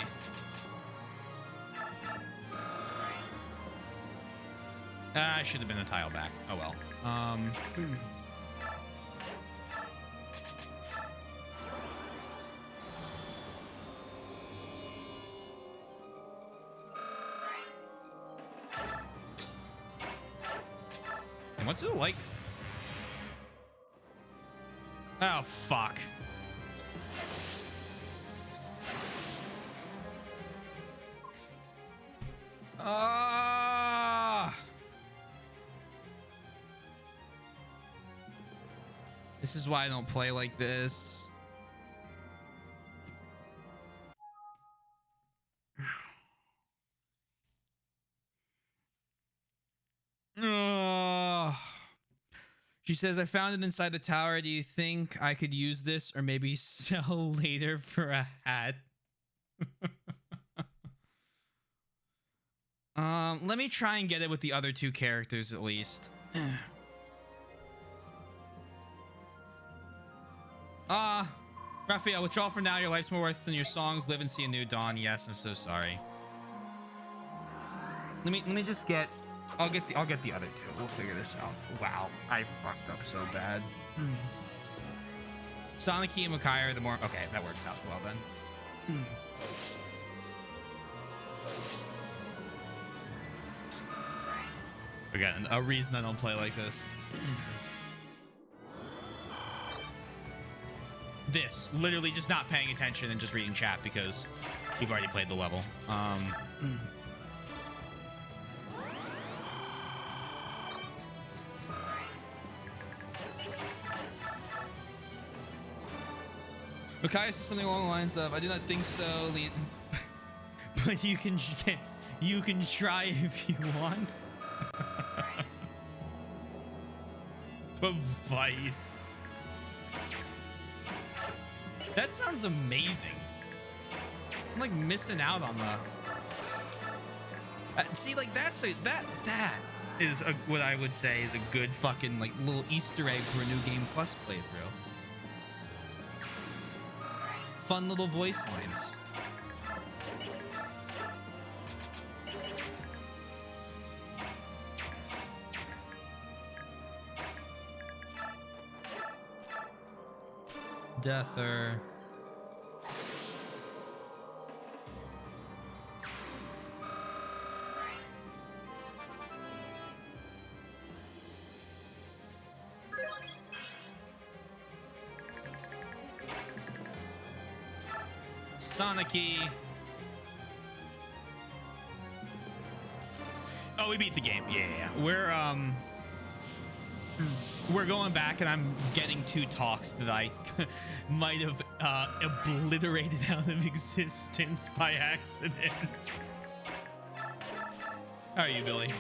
I should have been a tile back. Oh well. What's it like? Oh, fuck. This is why I don't play like this. She says, I found it inside the tower. Do you think I could use this or maybe sell later for a hat? Let me try and get it with the other 2 characters at least. Raphael, withdraw for now. Your life's more worth than your songs. Live and see a new dawn. Yes, I'm so sorry. Let me just get. I'll get the other two. We'll figure this out. Wow, I fucked up so bad. Sonic and Makai are the more. Okay, that works out well then. Again, a reason I don't play like this. This, literally just not paying attention and just reading chat because we've already played the level. Makai says something along the lines of, "I do not think so, but you can try if you want." Vice. That sounds amazing. I'm like missing out on the. See, like that is what I would say is a good fucking like little Easter egg for a new game plus playthrough. Fun little voice lines. Deather. Sonic-y. Oh, we beat the game. Yeah. We're going back, and I'm getting two talks that I might have obliterated out of existence by accident. How are you, Billy?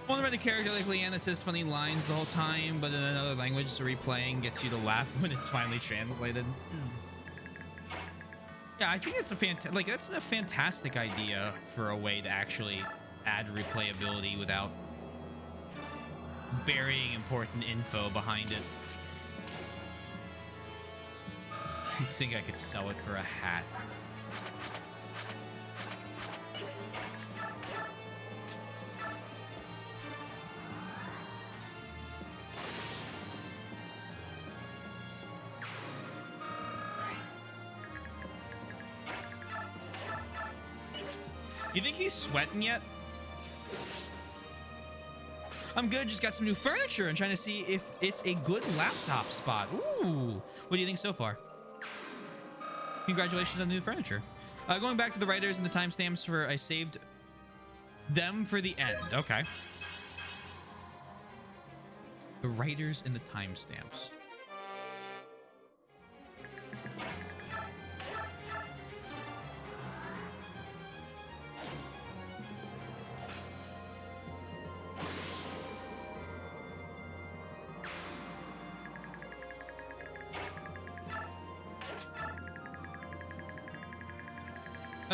Want to write a character like Leanne that says funny lines the whole time, but in another language, so replaying gets you to laugh when it's finally translated. Yeah, I think it's that's a fantastic idea for a way to actually add replayability without burying important info behind it. You think I could sell it for a hat? You think he's sweating yet? I'm good, just got some new furniture and trying to see if it's a good laptop spot. Ooh, what do you think so far? Congratulations on the new furniture. Going back to the writers and the timestamps for I saved them for the end. Okay. The writers and the timestamps.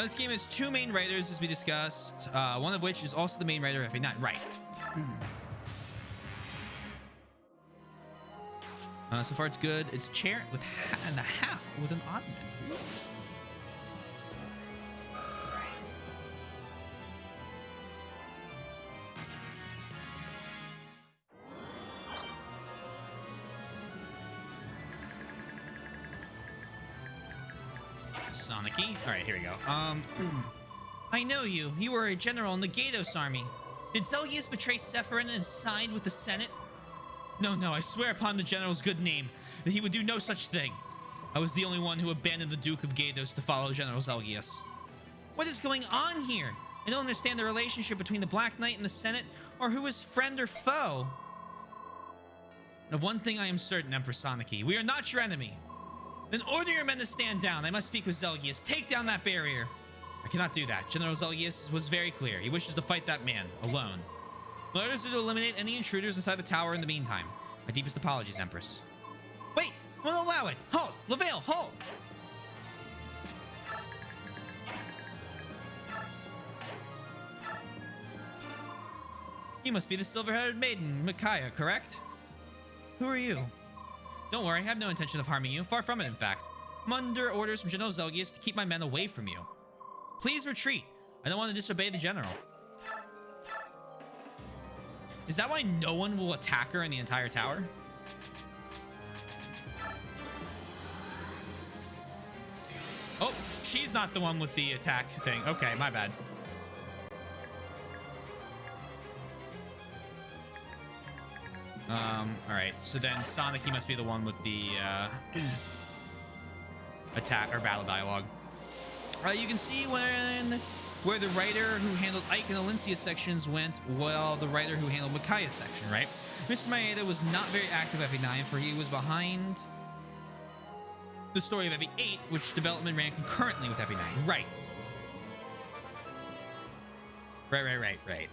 This game has two main writers, as we discussed, one of which is also the main writer of FA9. Right. So far, it's good. It's a chair with and a half with an oddment. Sonic-y. All right, here we go. I know you. You were a general in the Gatos army. Did Zelgius betray Sephirin and side with the Senate? No, I swear upon the general's good name that he would do no such thing. I was the only one who abandoned the Duke of Gatos to follow General Zelgius. What is going on here? I don't understand the relationship between the Black Knight and the Senate, or who is friend or foe. Of one thing I am certain, Empress Soniki. We are not your enemy. Then order your men to stand down. I must speak with Zelgius. Take down that barrier. I cannot do that. General Zelgius was very clear. He wishes to fight that man, alone. My orders are to eliminate any intruders inside the tower in the meantime. My deepest apologies, Empress. Wait! I won't allow it! Halt! Lavale, halt! You must be the silver-headed maiden, Micaiah, correct? Who are you? Don't worry, I have no intention of harming you. Far from it, in fact. I'm under orders from General Zelgius to keep my men away from you. Please retreat. I don't want to disobey the general. Is that why no one will attack her in the entire tower? Oh, she's not the one with the attack thing. Okay, my bad. All right. So then Sonic, he must be the one with the attack or battle dialogue. You can see where the writer who handled Ike and Alencia's sections went, while the writer who handled Micaiah's section, right? Mr. Maeda was not very active at FE9, for he was behind the story of FE8, which development ran concurrently with FE9. Right. Right.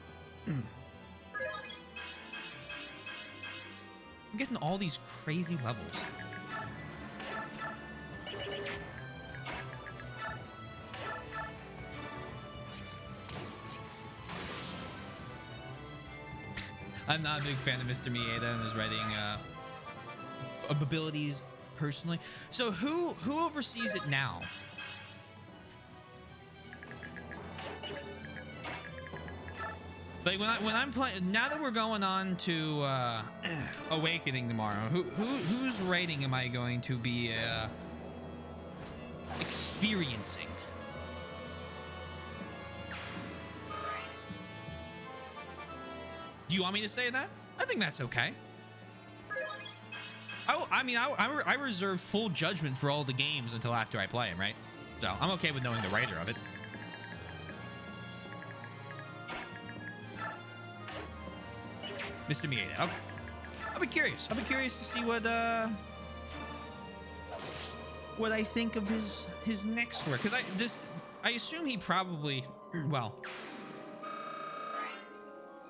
I'm getting all these crazy levels. I'm not a big fan of Mr. Maeda and his writing abilities personally. So who oversees it now? Like when I'm playing, now that we're going on to Awakening tomorrow, whose writing am I going to be experiencing? Do you want me to say that? I think that's okay. I reserve full judgment for all the games until after I play them, right? So I'm okay with knowing the writer of it. Mr. Mieda. Okay. I'll be curious. I'll be curious to see what I think of his next work, because I assume he probably, well,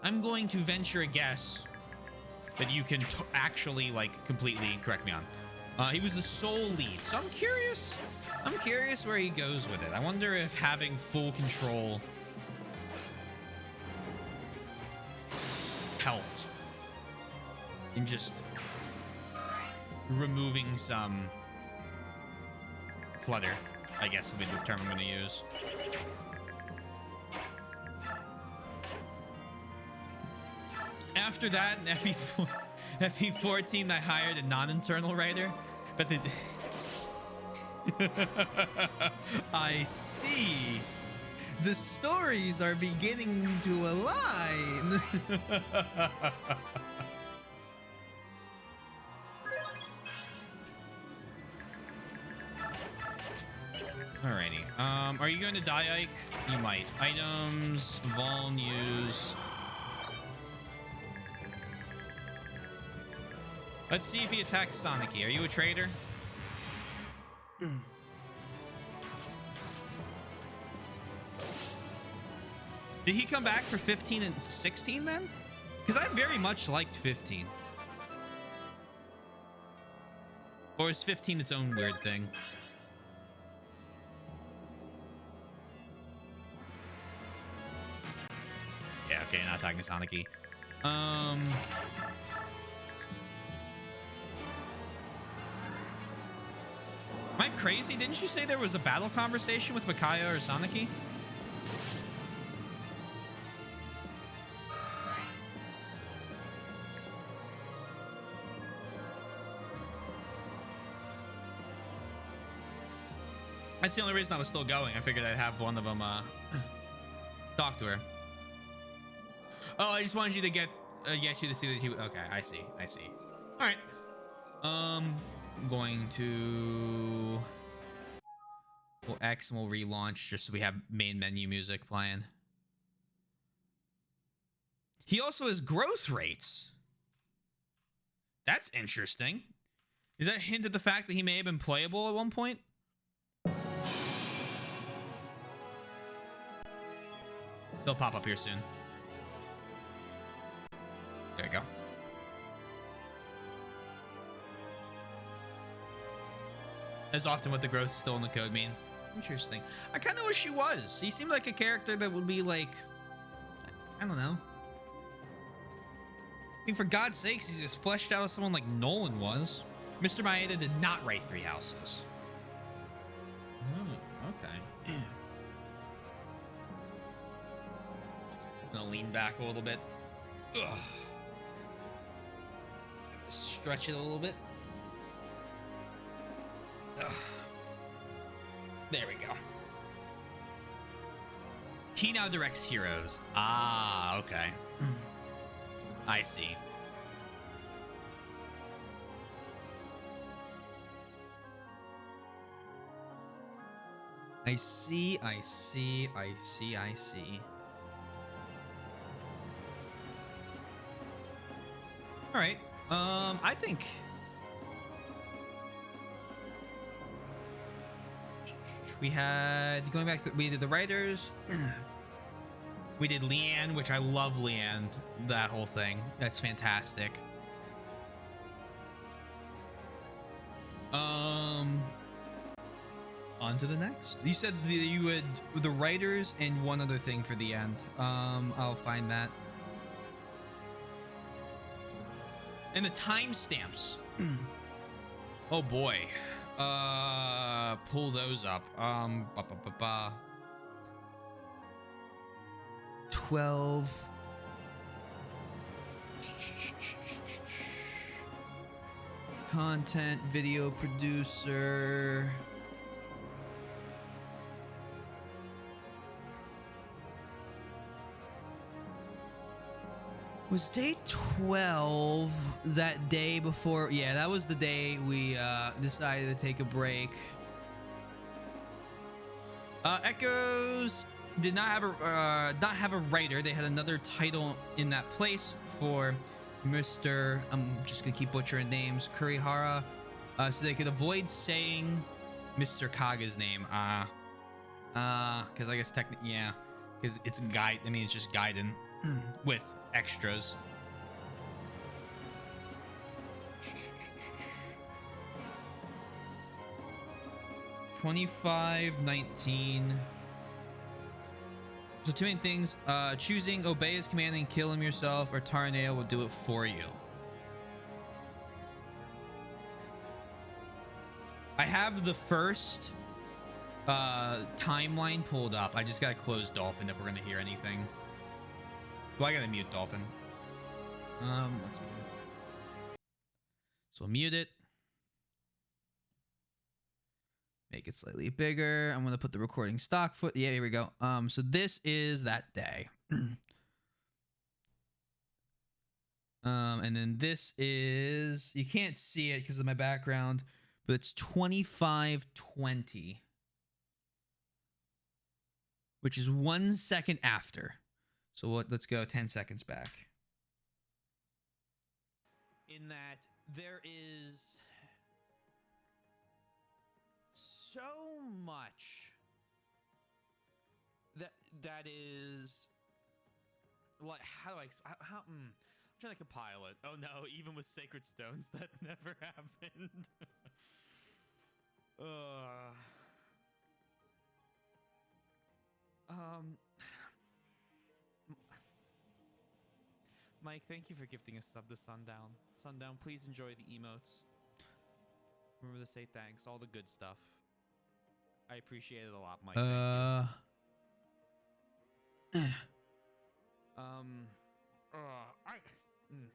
I'm going to venture a guess that you can actually like completely correct me on. He was the sole lead, so I'm curious where he goes with it. I wonder if having full control helped in just removing some clutter, I guess would be the term I'm going to use. After that, in FE14, I hired a non-internal writer, but the I see. The stories are beginning to align. Alrighty. Are you going to die, Ike? You might. Items, Vol News. Let's see if he attacks Sonicy. Are you a traitor? Did he come back for 15 and 16 then? Because I very much liked 15. Or is 15 its own weird thing? Yeah, okay, not attacking Sonicy. Am I crazy? Didn't you say there was a battle conversation with Micaiah or Sonicy? That's the only reason I was still going. I figured I'd have one of them talk to her. Oh, I just wanted you to get you to see that you. Okay, I see. All right. I'm going to. We'll X and we'll relaunch just so we have main menu music playing. He also has growth rates. That's interesting. Is that a hint at the fact that he may have been playable at one point? They'll pop up here soon. There you go. As often with the growth still in the code mean. Interesting. I kind of wish he was. He seemed like a character that would be like, I don't know. I mean, for God's sakes, he's just fleshed out as someone like Nolan was. Mr. Maeda did not write Three Houses. Oh, okay. I'm gonna lean back a little bit. Ugh. Stretch it a little bit. Ugh. There we go. He now directs Heroes. Ah, okay. I see. I see, I see, I see, I see. All right. I think we had going back. We did the writers. We did Leanne, which I love Leanne. That whole thing. That's fantastic. On to the next. You said you would the writers and one other thing for the end. I'll find that. And the timestamps. Oh boy. Pull those up. 12. Content video producer. Was day 12 that day before? Yeah, that was the day we decided to take a break. Echoes did not have a writer. They had another title in that place for Mr. I'm just gonna keep butchering names. Kurihara, so they could avoid saying Mr. Kaga's name. Because I guess technically, yeah, because it's guide. I mean, it's just Gaiden with extras. $25.19. So two main things: choosing obey his command and kill him yourself, or Tarneo will do it for you. I have the first timeline pulled up. I just gotta close Dolphin if we're gonna hear anything. Well, I gotta mute Dolphin. Let's mute it. So we'll mute it. Make it slightly bigger. I'm gonna put the recording stock foot. Yeah, here we go. So this is that day. And then this is, you can't see it because of my background, but it's 25:20, which is 1 second after. So let's go 10 seconds back. In that there is so much that is like, how do I I'm trying to compile it. Oh no, even with Sacred Stones that never happened. Mike, thank you for gifting a sub to Sundown. Sundown, please enjoy the emotes. Remember to say thanks, all the good stuff. I appreciate it a lot, Mike. Thank you.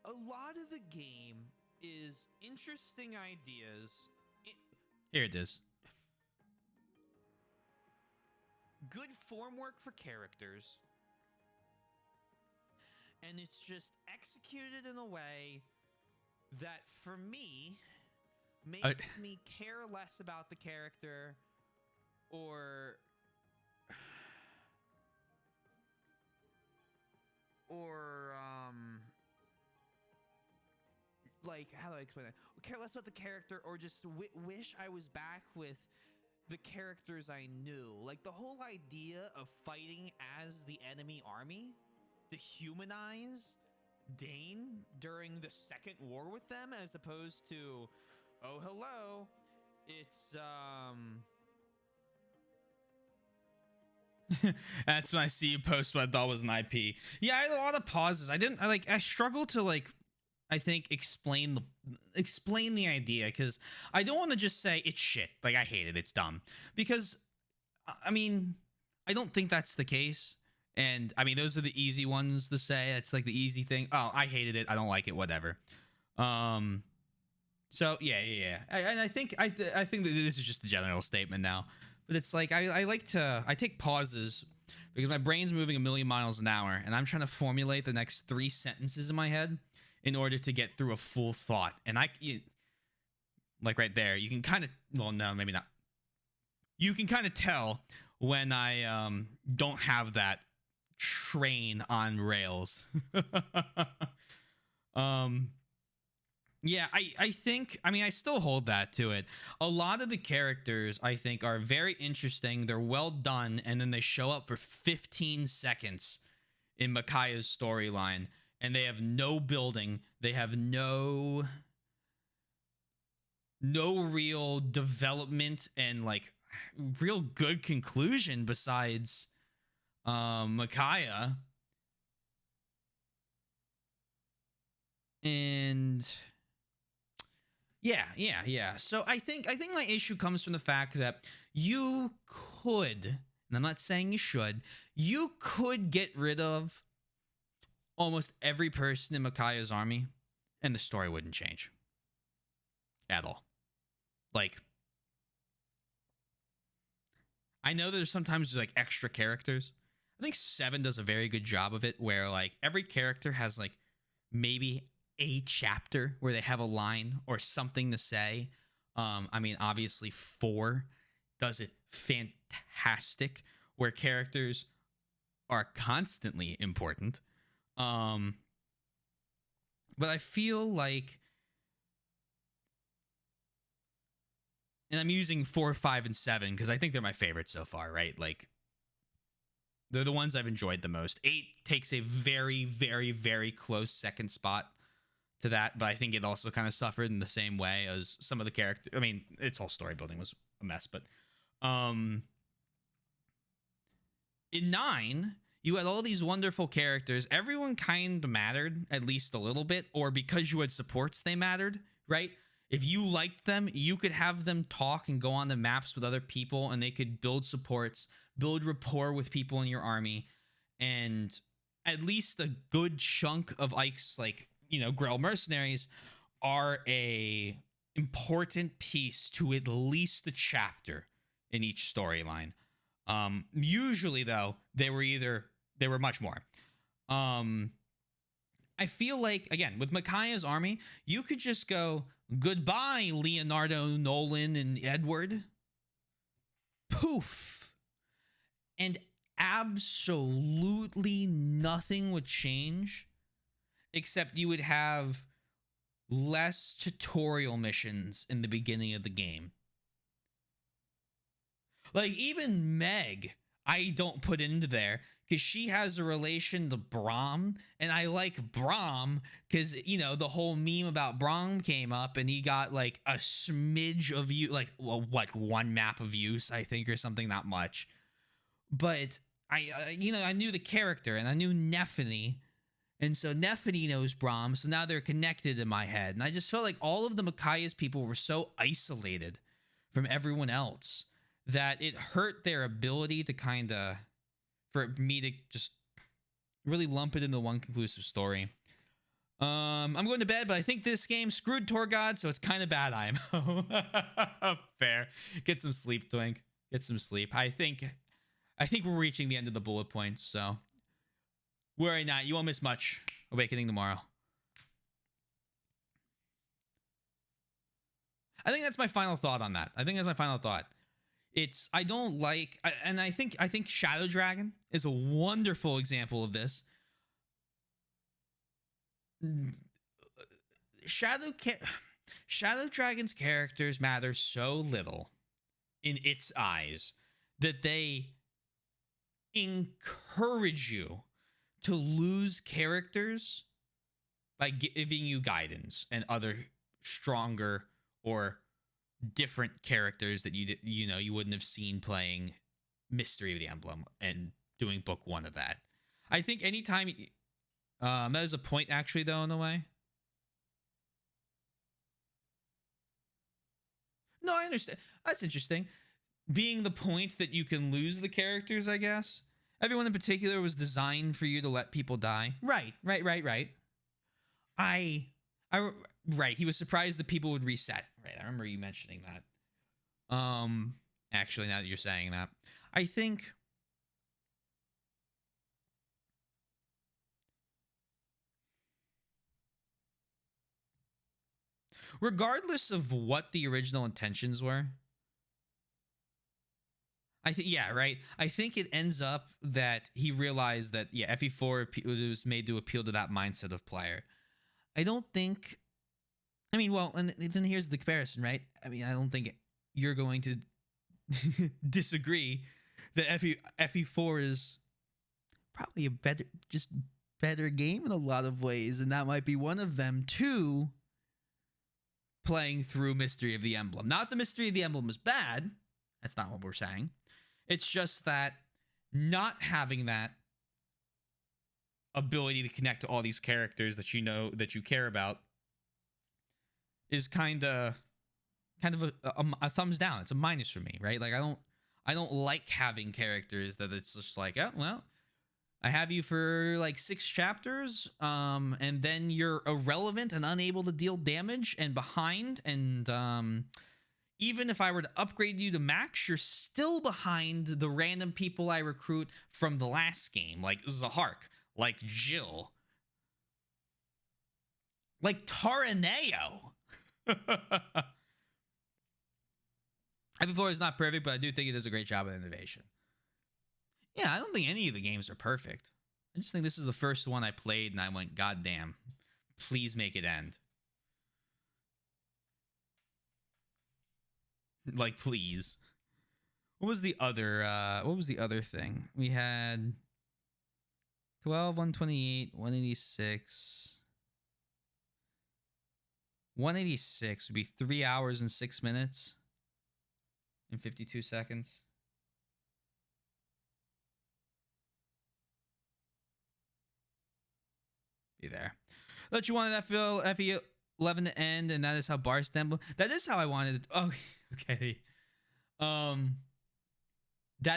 A lot of the game is interesting ideas. Here it is. Good form work for characters. And it's just executed in a way that, for me, makes me care less about the character or like, how do I explain it? Care less about the character, or just wish I was back with the characters I knew. Like the whole idea of fighting as the enemy army to humanize Dane during the Second War with them, as opposed to, oh hello, it's that's when I see you post what I thought was an IP. Yeah, I had a lot of pauses. I struggled to like, I think explain the idea, because I don't want to just say it's shit. Like I hate it. It's dumb. Because I mean, I don't think that's the case. And I mean, those are the easy ones to say. It's like the easy thing. Oh, I hated it. I don't like it. Whatever. So yeah. I think that this is just a general statement now. But it's like I take pauses because my brain's moving a million miles an hour, and I'm trying to formulate the next 3 sentences in my head in order to get through a full thought. And like right there, you can kind of, well, no, maybe not. You can kind of tell when I don't have that train on rails. Yeah, I think, I mean, I still hold that to it. A lot of the characters, I think, are very interesting. They're well done, and then they show up for 15 seconds in Micaiah's storyline, and they have no building. They have no real development and, like, real good conclusion besides Micaiah. And yeah. So I think my issue comes from the fact that you could, and I'm not saying you could get rid of almost every person in Micaiah's army, and the story wouldn't change at all. Like, I know there's sometimes like extra characters. I think 7 does a very good job of it, where like every character has like maybe a chapter where they have a line or something to say. I mean, obviously 4 does it fantastic, where characters are constantly important. But I feel like, and I'm using 4, 5, and 7 because I think they're my favorites so far, right? Like, they're the ones I've enjoyed the most. 8 takes a very, very, very close second spot to that, but I think it also kind of suffered in the same way as some of the characters. I mean, its whole story building was a mess, but in 9, you had all these wonderful characters. Everyone kind of mattered, at least a little bit, or because you had supports, they mattered, right? If you liked them, you could have them talk and go on the maps with other people, and they could build supports, build rapport with people in your army, and at least a good chunk of Ike's, like, Grell mercenaries are a important piece to at least the chapter in each storyline. Usually, though, they were much more. I feel like, again, with Micaiah's army, you could just go, goodbye, Leonardo, Nolan, and Edward. Poof. And absolutely nothing would change, except you would have less tutorial missions in the beginning of the game. Like, even Meg, I don't put into there because she has a relation to Braum, and I like Braum because, the whole meme about Braum came up, and he got like a smidge of use, like, well, what, 1 map of use, I think, or something, not much. But I knew the character, and I knew Nephany. And so Nephany knows Braum, so now they're connected in my head. And I just felt like all of the Micaiah's people were so isolated from everyone else that it hurt their ability to for me to just really lump it into one conclusive story. I'm going to bed, but I think this game screwed Torgod, so it's kind of bad, IMO. Fair. Get some sleep, Twink. Get some sleep. I think we're reaching the end of the bullet points, so worry not. You won't miss much. Awakening tomorrow. I think that's my final thought on that. I don't like, and I think Shadow Dragon is a wonderful example of this. Shadow Dragon's characters matter so little in its eyes that they encourage you to lose characters by giving you guidance and other stronger or different characters that you wouldn't have seen playing Mystery of the Emblem and doing book 1 of that. I think anytime that is a point actually though in a way. No, I understand. That's interesting. Being the point that you can lose the characters, I guess. Everyone in particular was designed for you to let people die. Right. I right. He was surprised that people would reset. Right. I remember you mentioning that. Actually, now that you're saying that, I think regardless of what the original intentions were, I think, yeah, right. I think it ends up that he realized that, yeah, FE4 was made to appeal to that mindset of player. I don't think, I mean, well, and then here's the comparison, right? I mean, I don't think you're going to disagree that FE4 is probably a better game in a lot of ways, and that might be one of them too. Playing through Mystery of the Emblem. Not the Mystery of the Emblem is bad. That's not what we're saying. It's just that not having that ability to connect to all these characters that you know that you care about is kind of a thumbs down. It's a minus for me, right? Like I don't like having characters that it's just like, oh well, I have you for like 6 chapters, and then you're irrelevant and unable to deal damage and behind, and even if I were to upgrade you to max, you're still behind the random people I recruit from the last game, like Zahark, like Jill, like Taraneo. FF4 is not perfect, but I do think it does a great job of innovation. Yeah, I don't think any of the games are perfect. I just think this is the first one I played and I went, God damn, please make it end. Like, please. What was the other thing? We had 12, 128, 186. 186 would be 3 hours and 6 minutes and 52 seconds. Be there. But you wanted that FE11 to end, and that is how Barst Emblem. That is how I wanted it. Oh, okay. That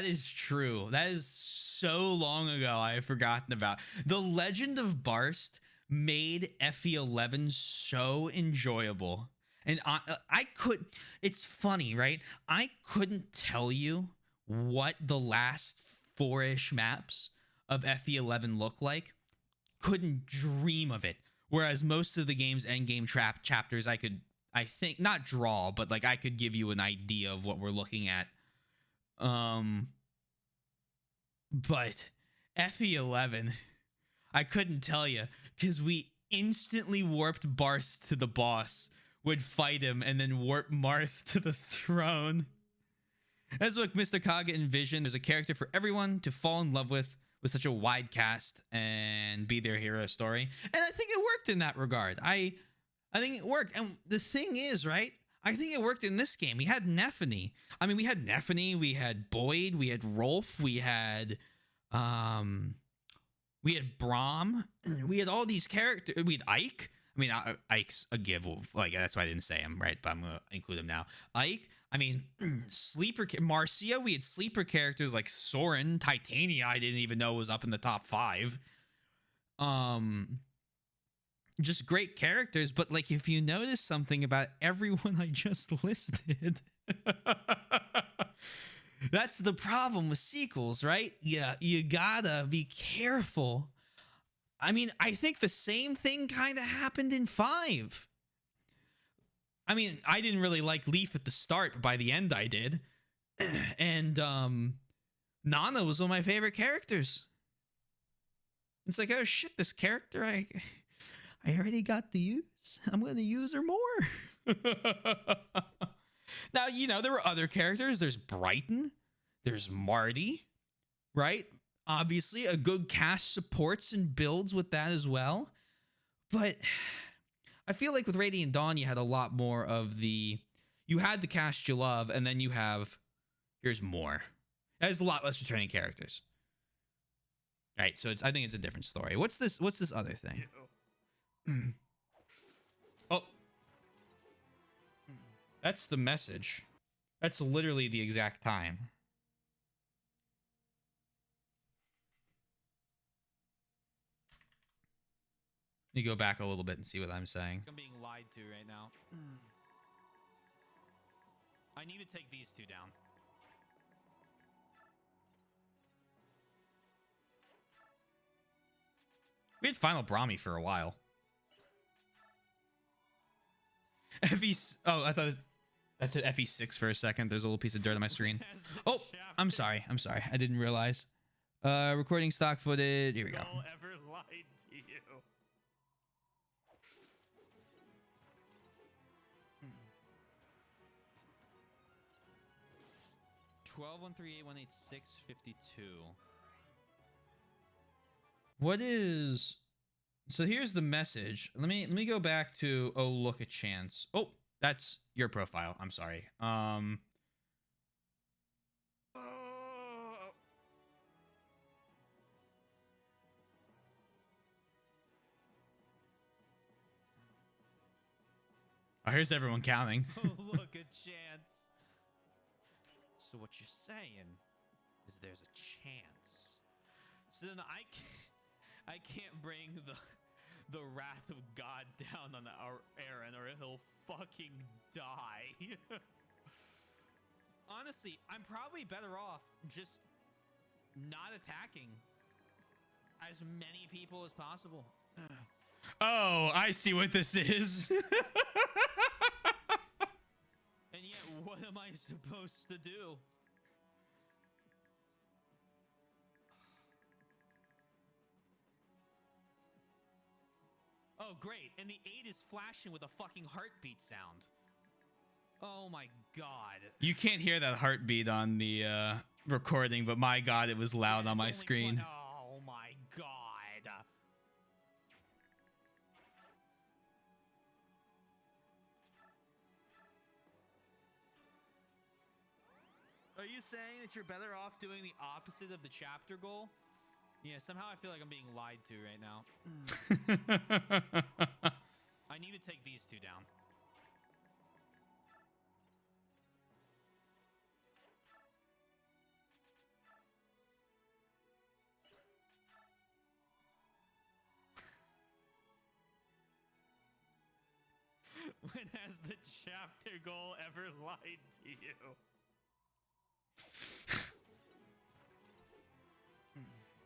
is true. That is so long ago I have forgotten about. The Legend of Barst made FE11 so enjoyable. And I could, it's funny, right? I couldn't tell you what the last 4-ish maps of FE11 look like. Couldn't dream of it. Whereas most of the game's endgame chapters, I think, not draw, but like I could give you an idea of what we're looking at. But FE11, I couldn't tell you because we instantly warped Barst to the boss, would fight him, and then warp Marth to the throne. That's what Mr. Kaga envisioned. There's a character for everyone to fall in love with such a wide cast and be their hero story. And I think it worked in that regard. I think it worked. And the thing is, right? I think it worked in this game. We had Nephany. I mean, we had Nephany, we had Boyd, we had Rolf, we had Braum, we had all these characters. We had Ike. I mean, Ike's a give. Like, that's why I didn't say him, right? But I'm going to include him now. Ike, I mean, sleeper, Marcia, we had sleeper characters like Soren, Titania, I didn't even know was up in the top 5. Just great characters, but like if you notice something about everyone I just listed, that's the problem with sequels, right? Yeah, you gotta be careful. I mean, I think the same thing kind of happened in 5. I mean, I didn't really like Leaf at the start, but by the end I did. And Nana was one of my favorite characters. It's like, oh shit, this character, I I already got the use. I'm going to use her more. Now, you know, there were other characters. There's Brighton. There's Marty, right? Obviously, a good cast supports and builds with that as well. But I feel like with Radiant Dawn, you had a lot more of the... You had the cast you love, and then you have... Here's more. There's a lot less returning characters. Right, so I think it's a different story. What's this other thing? Oh. That's the message. That's literally the exact time. Let me go back a little bit and see what I'm saying. I'm being lied to right now. I need to take these two down. We had Final Brahmi for a while. FE... Oh, I thought... That's at FE6 for a second. There's a little piece of dirt on my screen. Oh, I'm sorry. I didn't realize. Recording stock footage. Here we go. No ever lied to you. 12-138-186-52. What is... So here's the message. Let me go back to... Oh, look a chance. Oh, that's your profile. I'm sorry. Oh, here's everyone counting. Oh, look a chance. So what you're saying is there's a chance. So then I can't bring the wrath of God down on our Aaron, or he'll fucking die. Honestly, I'm probably better off just not attacking as many people as possible. Oh, I see what this is. And yet, what am I supposed to do? Oh, great. And the 8 is flashing with a fucking heartbeat sound. Oh my god. You can't hear that heartbeat on the recording, but my god, it was loud on my screen. Oh my god. Are you saying that you're better off doing the opposite of the chapter goal? Yeah, somehow I feel like I'm being lied to right now. I need to take these two down. When has the chapter goal ever lied to you?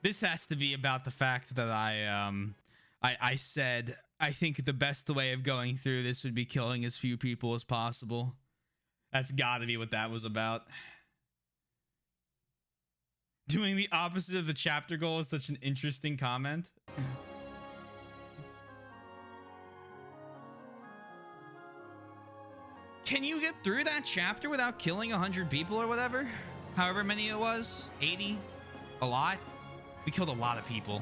This has to be about the fact that I said I think the best way of going through this would be killing as few people as possible. That's got to be what that was about. Doing the opposite of the chapter goal is such an interesting comment. Can you get through that chapter without killing 100 people or whatever? However many it was? 80? A lot? We killed a lot of people.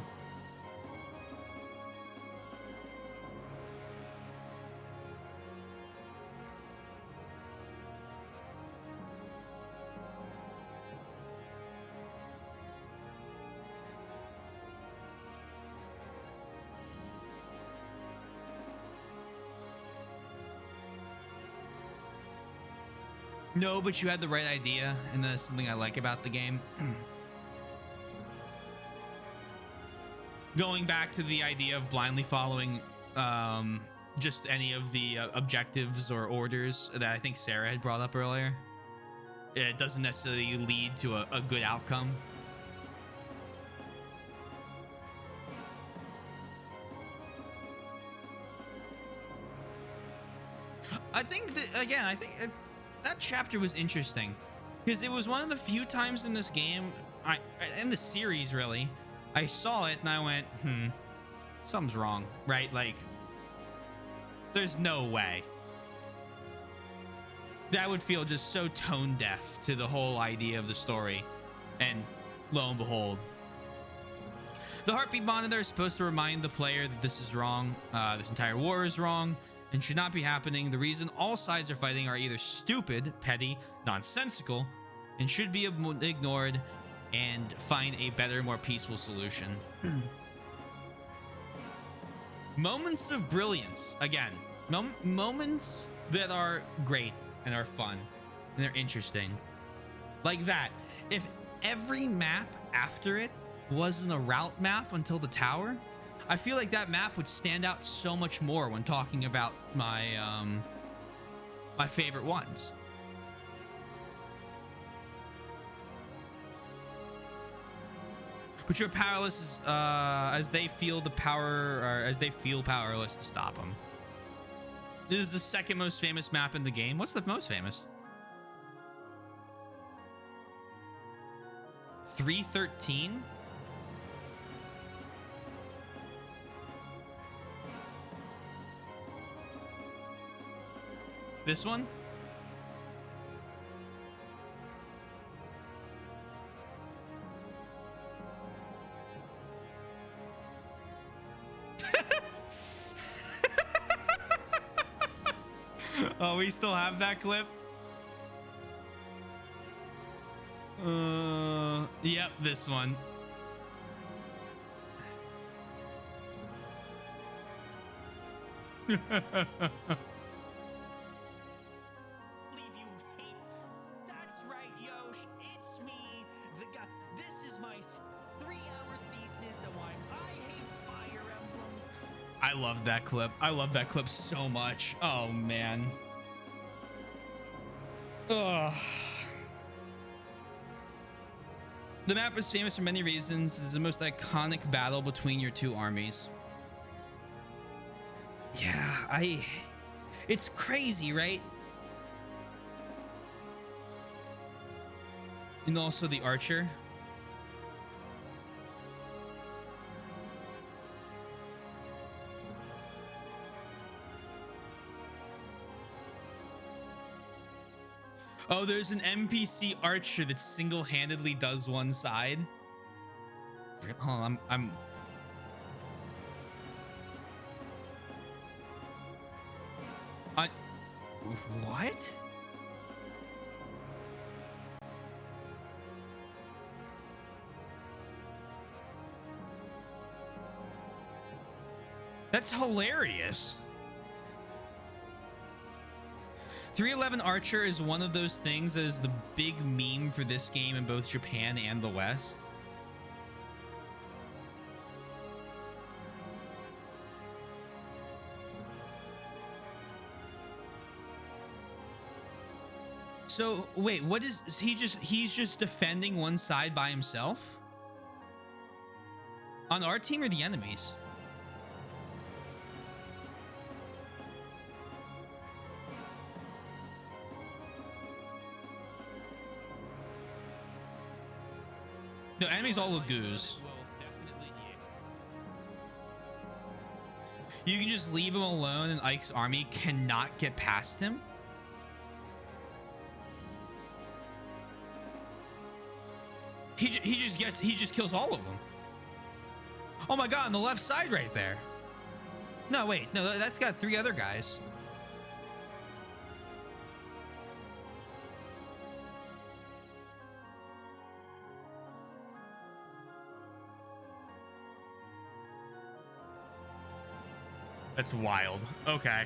No, but you had the right idea, and that's something I like about the game. Going back to the idea of blindly following just any of the objectives or orders that I think Sarah had brought up earlier, it doesn't necessarily lead to a good outcome. I think that, again, that chapter was interesting because it was one of the few times in this game, in the series really, I saw it and I went, something's wrong, right? Like, There's no way. That would feel just so tone deaf to the whole idea of the story. And lo and behold. The heartbeat monitor is supposed to remind the player that this is wrong. This entire war is wrong and should not be happening. The reason all sides are fighting are either stupid, petty, nonsensical, and should be ignored and find a better, more peaceful solution. Moments of brilliance. Again, moments that are great and are fun and they're interesting. Like that. If every map after it wasn't a route map until the tower, I feel like that map would stand out so much more when talking about my my favorite ones. But you're powerless as they feel the power, or as they feel powerless to stop them. This is the second most famous map in the game. What's the most famous? 313? This one? Oh, we still have that clip? Yep, this one. That's right, Yosh. It's me, the guy. This is my 3-hour thesis on why I hate Fire Emblem. I love that clip. I love that clip so much. Oh, man. Ugh. The map is famous for many reasons. It's the most iconic battle between your two armies. Yeah, it's crazy, right? And also the archer. Oh, there's an NPC archer that single-handedly does one side. Hold on, I'm what? That's hilarious. 311 Archer is one of those things that is the big meme for this game in both Japan and the West. So wait, what is he's just defending one side by himself? On our team or the enemies? No, enemies all look goose. You can just leave him alone and Ike's army cannot get past him? He just kills all of them. Oh my god, on the left side right there. No, wait, no, that's got 3 other guys. That's wild. Okay.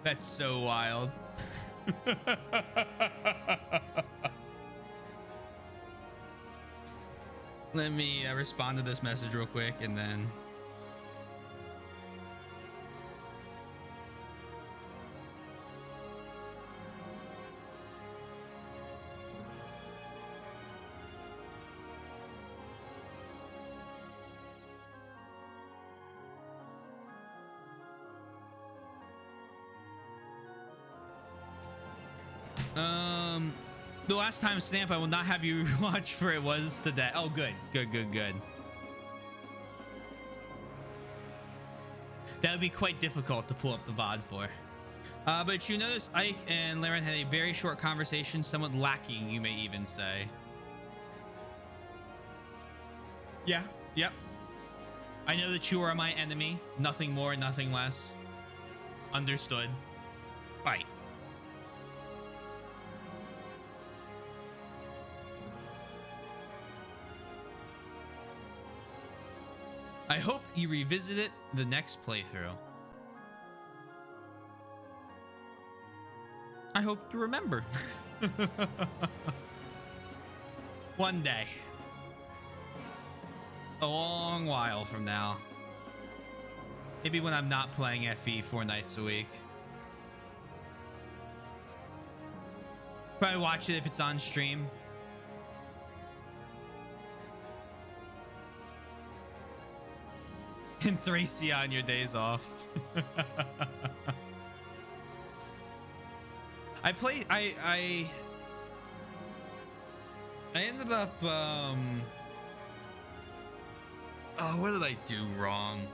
That's so wild. Let me respond to this message real quick and then... The last time stamp I will not have you watch for it was today. Oh, good. Good. That would be quite difficult to pull up the VOD for. But you notice Ike and Laren had a very short conversation, somewhat lacking, you may even say. Yeah, yep. I know that you are my enemy. Nothing more, nothing less. Understood. Fight. I hope you revisit it the next playthrough. I hope you remember. One day. A long while from now. Maybe when I'm not playing FE 4 nights a week. Probably watch it if it's on stream. And Thracia on your days off. I ended up oh, what did I do wrong?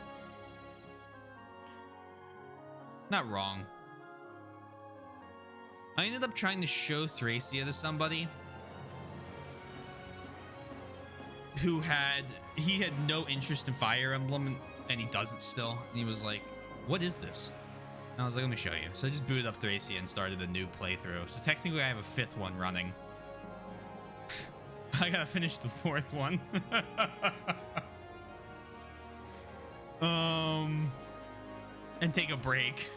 Not wrong. I ended up trying to show Thracia to somebody who had no interest in Fire Emblem, and he doesn't still. And he was like, "What is this?" And I was like, "Let me show you." So I just booted up Thracia and started a new playthrough. So technically, I have a 5th one running. I gotta finish the 4th one. And take a break.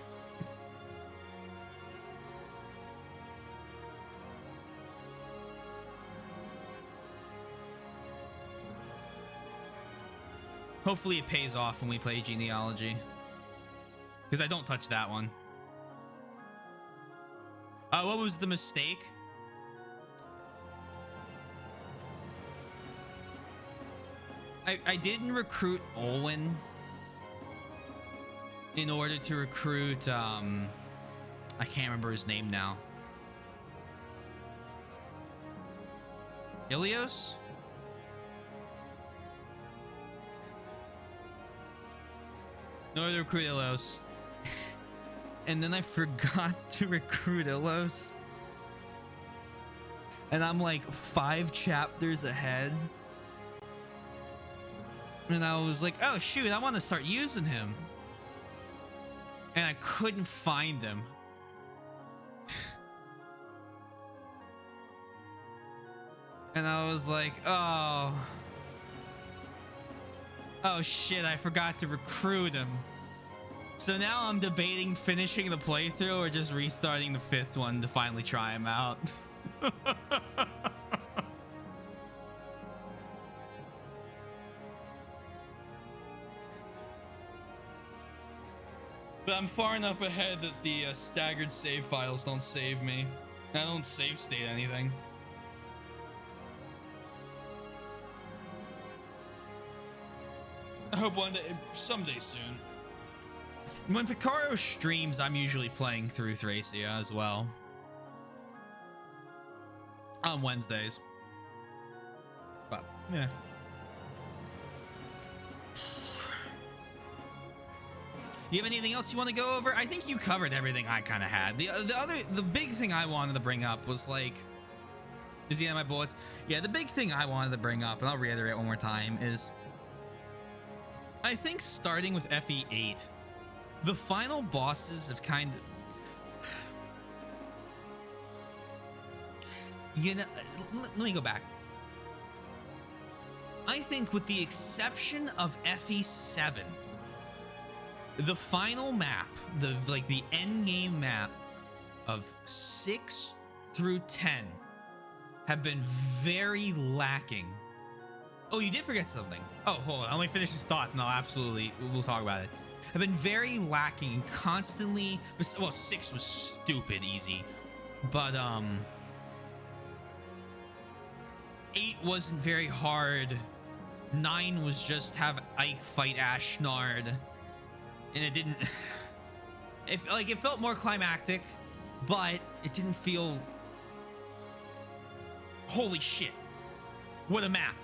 Hopefully it pays off when we play Genealogy. Because I don't touch that one. What was the mistake? I didn't recruit Olwen in order to recruit I can't remember his name now. Ilios? In order to recruit Ilios. And then I forgot to recruit Ilios. And I'm like 5 chapters ahead. And I was like, oh shoot, I want to start using him. And I couldn't find him. And I was like, oh shit, I forgot to recruit him. So now I'm debating finishing the playthrough or just restarting the 5th one to finally try him out. But I'm far enough ahead that the staggered save files don't save me. I don't save state anything. I hope one day, someday soon. When Picaro streams, I'm usually playing through Thracia as well. On Wednesdays. But, yeah. You have anything else you want to go over? I think you covered everything I kind of had. The big thing I wanted to bring up was like, is the end of my bullets? Yeah, the big thing I wanted to bring up, and I'll reiterate one more time, is I think starting with FE8, the final bosses have kind of, you know, let me go back. I think with the exception of FE7, the final map, the end game map of 6 through 10 have been very lacking. Oh, you did forget something. Oh, hold on. Let me finish this thought and we'll talk about it. Have been very lacking and constantly, well, 6 was stupid easy, but 8 wasn't very hard. 9 was just have Ike fight Ashnard. And it didn't, it felt more climactic, but it didn't feel Holy shit. What a map.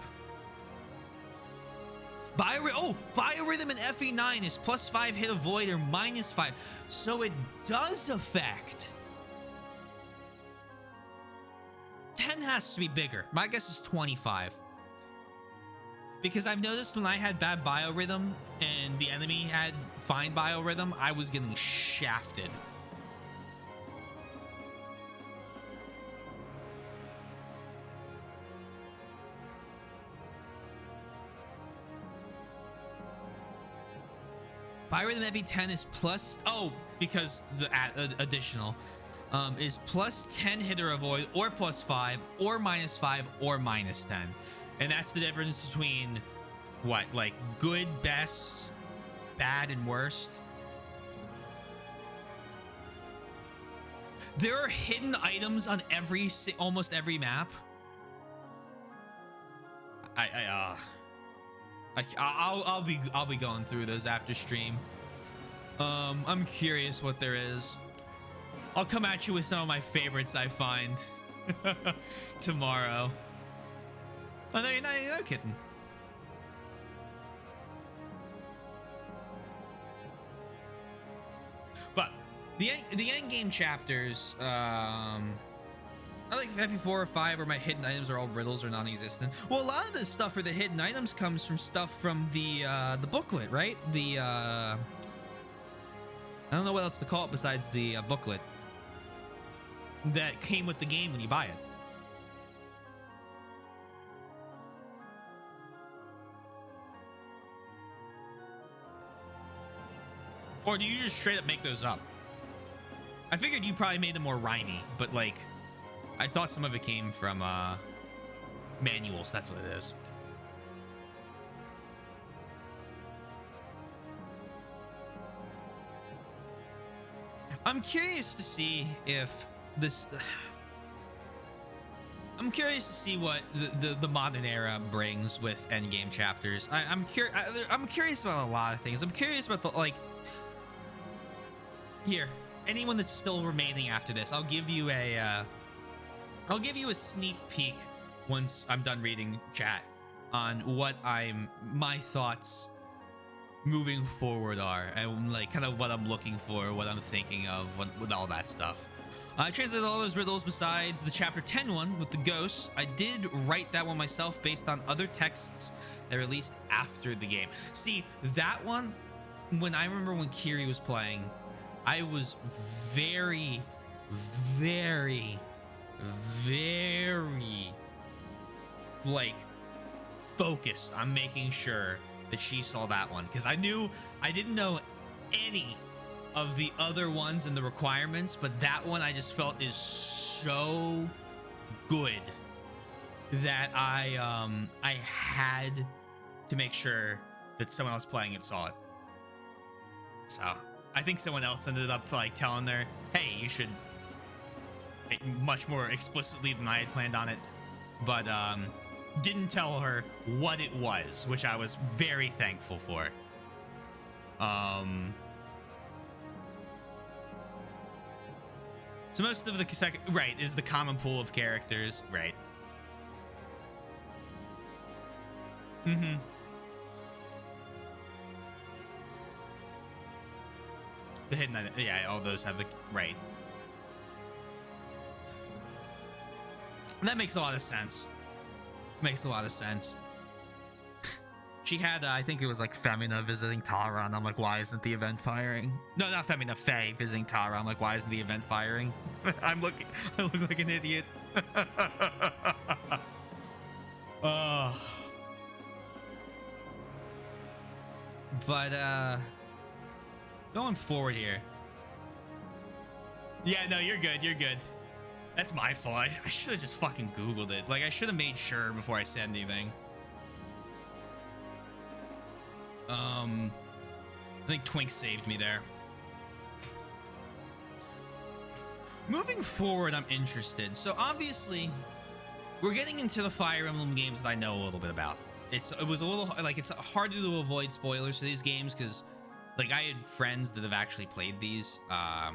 Biorhythm in FE9 is +5 hit avoid or -5. So it does affect. 10 has to be bigger. My guess is 25. Because I've noticed when I had bad biorhythm and the enemy had fine biorhythm, I was getting shafted. Biorhythm FE10 is plus... Oh, because the additional is +10 hit or avoid or +5 or -5 or -10. And that's the difference between what, like good, best, bad, and worst. There are hidden items on almost every map. I'll be going through those after stream. I'm curious what there is. I'll come at you with some of my favorites I find tomorrow. Oh no, you're not kidding. But the end game chapters, I like FE4 or 5 where my hidden items are all riddles or non-existent. Well, a lot of the stuff for the hidden items comes from stuff from the booklet, right? I don't know what else to call it besides the booklet that came with the game when you buy it. Or do you just straight up make those up? I figured you probably made them more rhymey, but like, I thought some of it came from manuals. That's what it is. I'm curious to see if this... I'm curious to see what the modern era brings with endgame chapters. I'm curious about a lot of things. I'm curious about the, like... Here, anyone that's still remaining after this, I'll give you a sneak peek once I'm done reading chat on what my thoughts moving forward are, and like kind of what I'm looking for, what I'm thinking of, with all that stuff. I translated all those riddles besides the chapter 10 one with the ghosts. I did write that one myself based on other texts that released after the game. See, that one, when I remember when Kiri was playing, I was very, very, very like focused on making sure that she saw that one, because I didn't know any of the other ones in the requirements, but that one I just felt is so good that I had to make sure that someone else playing it saw it. So I think someone else ended up like telling her, hey, you should, much more explicitly than I had planned on it, but didn't tell her what it was, which I was very thankful for. So most of the second, right, is the common pool of characters, right? Mm-hmm. The hidden item, yeah, all those have the, right. That makes a lot of sense. Makes a lot of sense. She had, I think it was like Femina visiting Tara, and I'm like, why isn't the event firing? No, not Femina, Faye visiting Tara. I'm like, why isn't the event firing? I look like an idiot. But going forward here. Yeah, no, you're good. You're good. That's my fault. I should have just fucking Googled it. Like, I should have made sure before I said anything. I think Twink saved me there. Moving forward, I'm interested. So obviously, we're getting into the Fire Emblem games that I know a little bit about. It was a little like, it's harder to avoid spoilers for these games because, like, I had friends that have actually played these. I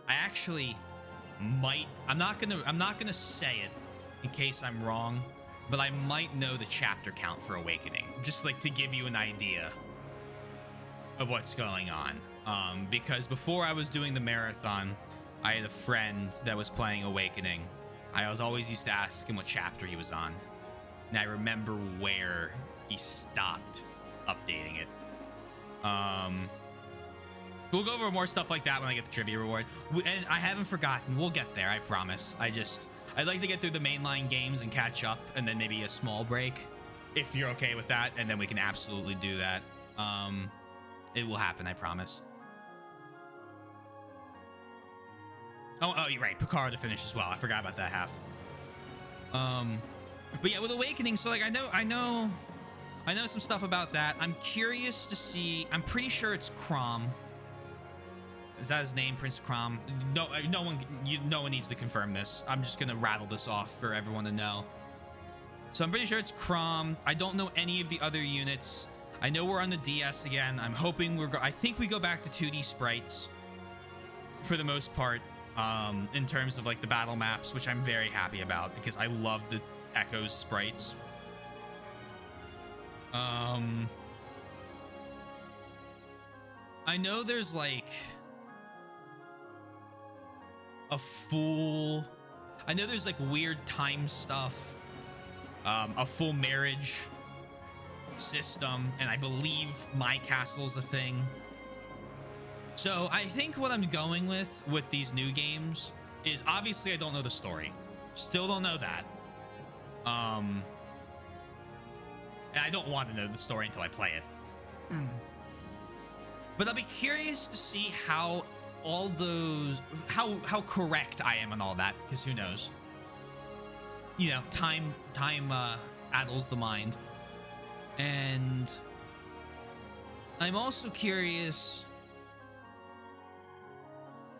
actually might. I'm not gonna say it, in case I'm wrong, but I might know the chapter count for Awakening, just like to give you an idea of what's going on. Because before I was doing the marathon, I had a friend that was playing Awakening. I was always used to ask him what chapter he was on, and I remember where he stopped updating it. We'll go over more stuff like that when I get the trivia reward. And I haven't forgotten. We'll get there, I promise. I'd like to get through the mainline games and catch up, and then maybe a small break, if you're okay with that, and then we can absolutely do that. It will happen, I promise. Oh, you're right. Picard to finish as well. I forgot about that half. But yeah, with Awakening, so like I know some stuff about that. I'm curious to see. I'm pretty sure it's Crom. Is that his name, Prince Crom? No one needs to confirm this. I'm just gonna rattle this off for everyone to know. So I'm pretty sure it's Crom. I don't know any of the other units. I know we're on the DS again. I'm hoping I think we go back to 2D sprites for the most part, in terms of like the battle maps, which I'm very happy about because I love the Echoes sprites. I know there's like I know there's like weird time stuff, a full marriage system, and I believe My Castle's a thing. So I think what I'm going with these new games is, obviously I don't know the story. Still don't know that. And I don't want to know the story until I play it. But I'll be curious to see how all those, how correct I am on all that, because who knows? You know, time addles the mind. And I'm also curious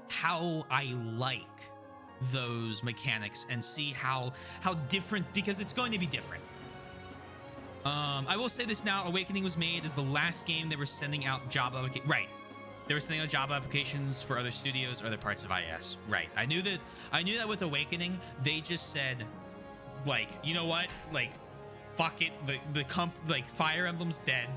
how I like those mechanics and see how different, because it's going to be different. I will say this now: Awakening was made as the last game they were sending out job applications. Right, they were sending out job applications for other studios or other parts of IS. Right, I knew that with Awakening, they just said, like, you know what, like, fuck it, like Fire Emblem's dead.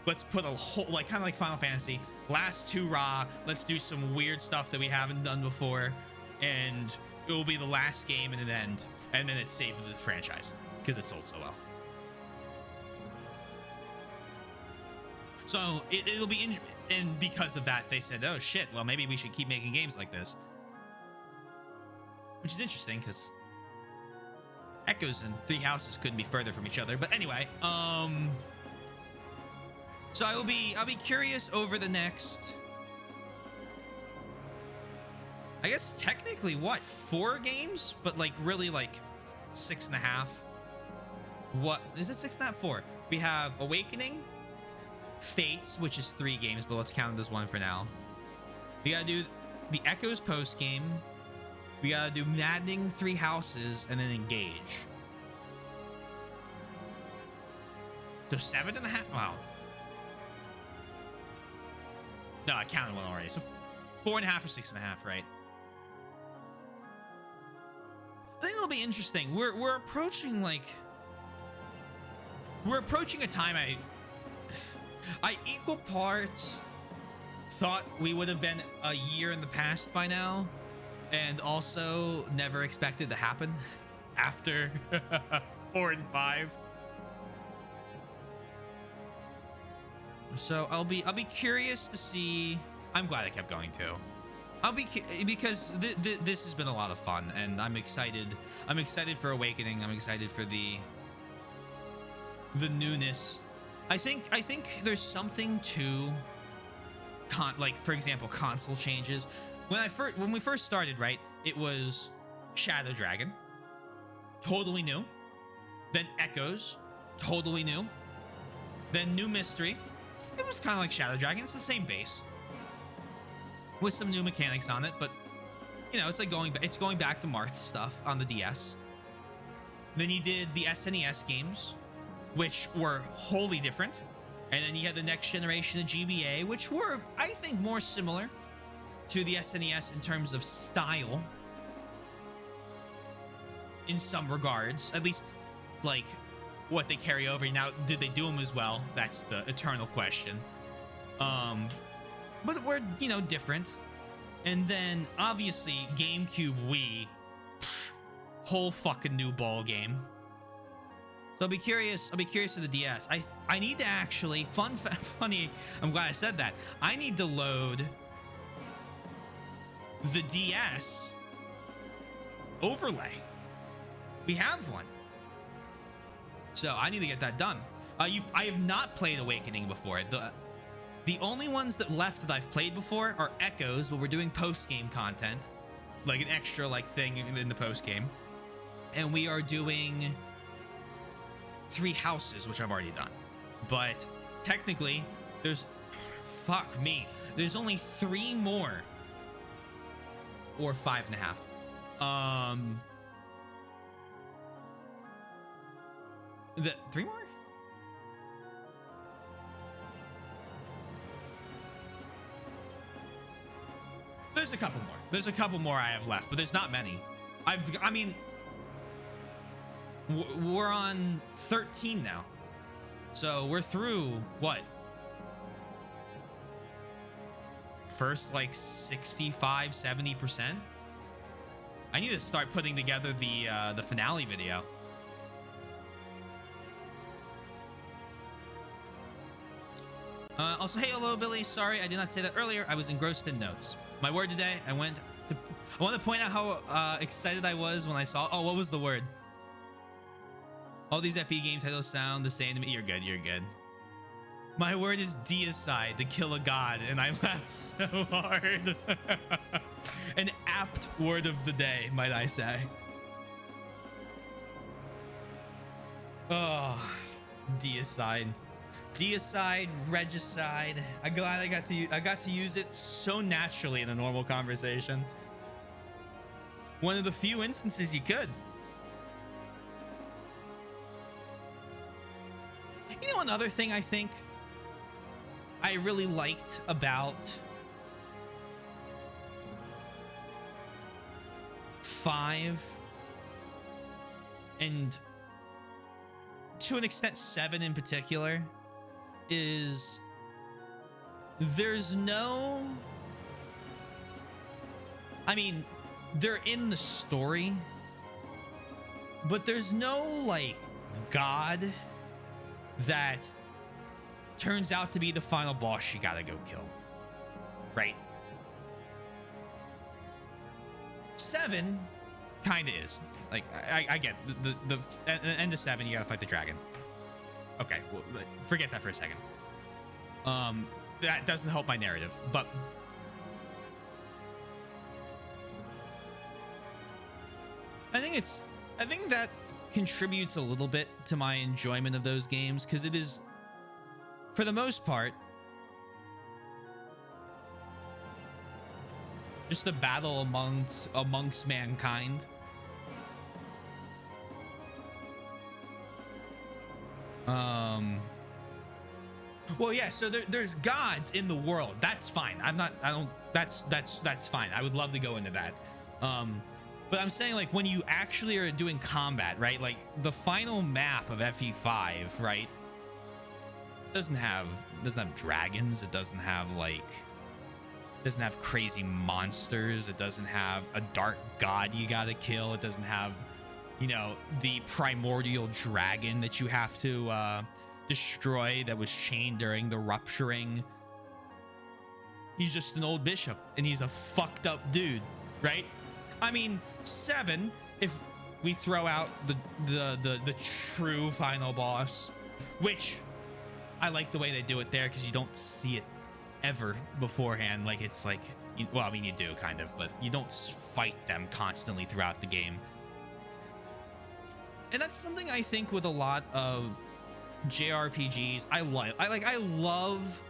Let's put a whole, like, kind of like Final Fantasy, last hurrah. Let's do some weird stuff that we haven't done before, and it will be the last game and an end, and then it saved the franchise because it sold so well. So it'll be and because of that, they said, oh shit, well, maybe we should keep making games like this, which is interesting because Echoes and Three Houses couldn't be further from each other. But anyway, so I'll be curious over the next, I guess technically, what, 4 games, but like really like 6.5. What is it? 6.5, 4. We have Awakening, Fates, which is 3 games, but let's count it as 1 for now. We gotta do the Echoes post game. We gotta do Maddening, Three Houses, and then Engage. So 7.5. Wow. No, I counted 1 already. So 4.5 or 6.5, right? I think it'll be interesting. We're approaching a time I equal parts thought we would have been a year in the past by now, and also never expected to happen after 4 and 5. So I'll be curious to see. I'm glad I kept going too. Because this has been a lot of fun, and I'm excited. I'm excited for Awakening. I'm excited for the newness. I think there's something to like, for example, console changes. When we first started, right, it was Shadow Dragon, totally new. Then Echoes, totally new. Then New Mystery. It was kind of like Shadow Dragon. It's the same base with some new mechanics on it, but you know, it's like going back to Marth stuff on the DS. Then you did the SNES games, which were wholly different. And then you had the next generation of GBA, which were, I think, more similar to the SNES in terms of style. in some regards, at least like what they carry over. Now, did they do them as well? That's the eternal question. But we're, you know, different. And then obviously GameCube Wii, whole fucking new ball game. So I'll be curious for the DS. I need to actually, funny, I'm glad I said that. I need to load the DS overlay. We have one. So I need to get that done. I have not played Awakening before. The only ones that left that I've played before are Echoes, but we're doing post-game content, like an extra like thing in the post-game. And we are doing 3 Houses, which I've already done. But technically, there's there's only 3 more, or 5.5. The 3 more? There's a couple more. There's a couple more I have left, but there's not many. I mean, we're on 13 now. So we're through what? First like 65, 70%. I need to start putting together the finale video. Also, hey, hello, Billy. Sorry, I did not say that earlier. I was engrossed in notes. My word today, I want to point out how excited I was when I saw... Oh, what was the word? All these FE game titles sound the same to me. You're good, you're good. My word is deicide, to kill a god, and I laughed so hard. An apt word of the day, might I say. Oh, deicide. Deicide, regicide. I'm glad I got to use it so naturally in a normal conversation. One of the few instances you could. You know, another thing I think I really liked about 5 and to an extent 7 in particular is there's no, I mean, they're in the story, but there's no like god that turns out to be the final boss you gotta go kill, right? 7 kind of is. Like, I get the end of 7, you gotta fight the dragon. Okay, well, forget that for a second. That doesn't help my narrative, but I think that contributes a little bit to my enjoyment of those games, because it is, for the most part, just a battle amongst mankind. Well, yeah, so there's gods in the world. That's fine. That's fine. I would love to go into that. But I'm saying, like, when you actually are doing combat, right? Like the final map of FE5, right? Doesn't have dragons. It doesn't have crazy monsters. It doesn't have a dark god you gotta kill. It doesn't have, you know, the primordial dragon that you have to destroy that was chained during the rupturing. He's just an old bishop, and he's a fucked up dude, right? I mean, 7, if we throw out the true final boss, which I like the way they do it there, because you don't see it ever beforehand. Like, it's like, well, I mean, you do kind of, but you don't fight them constantly throughout the game. And that's something I think with a lot of JRPGs, I love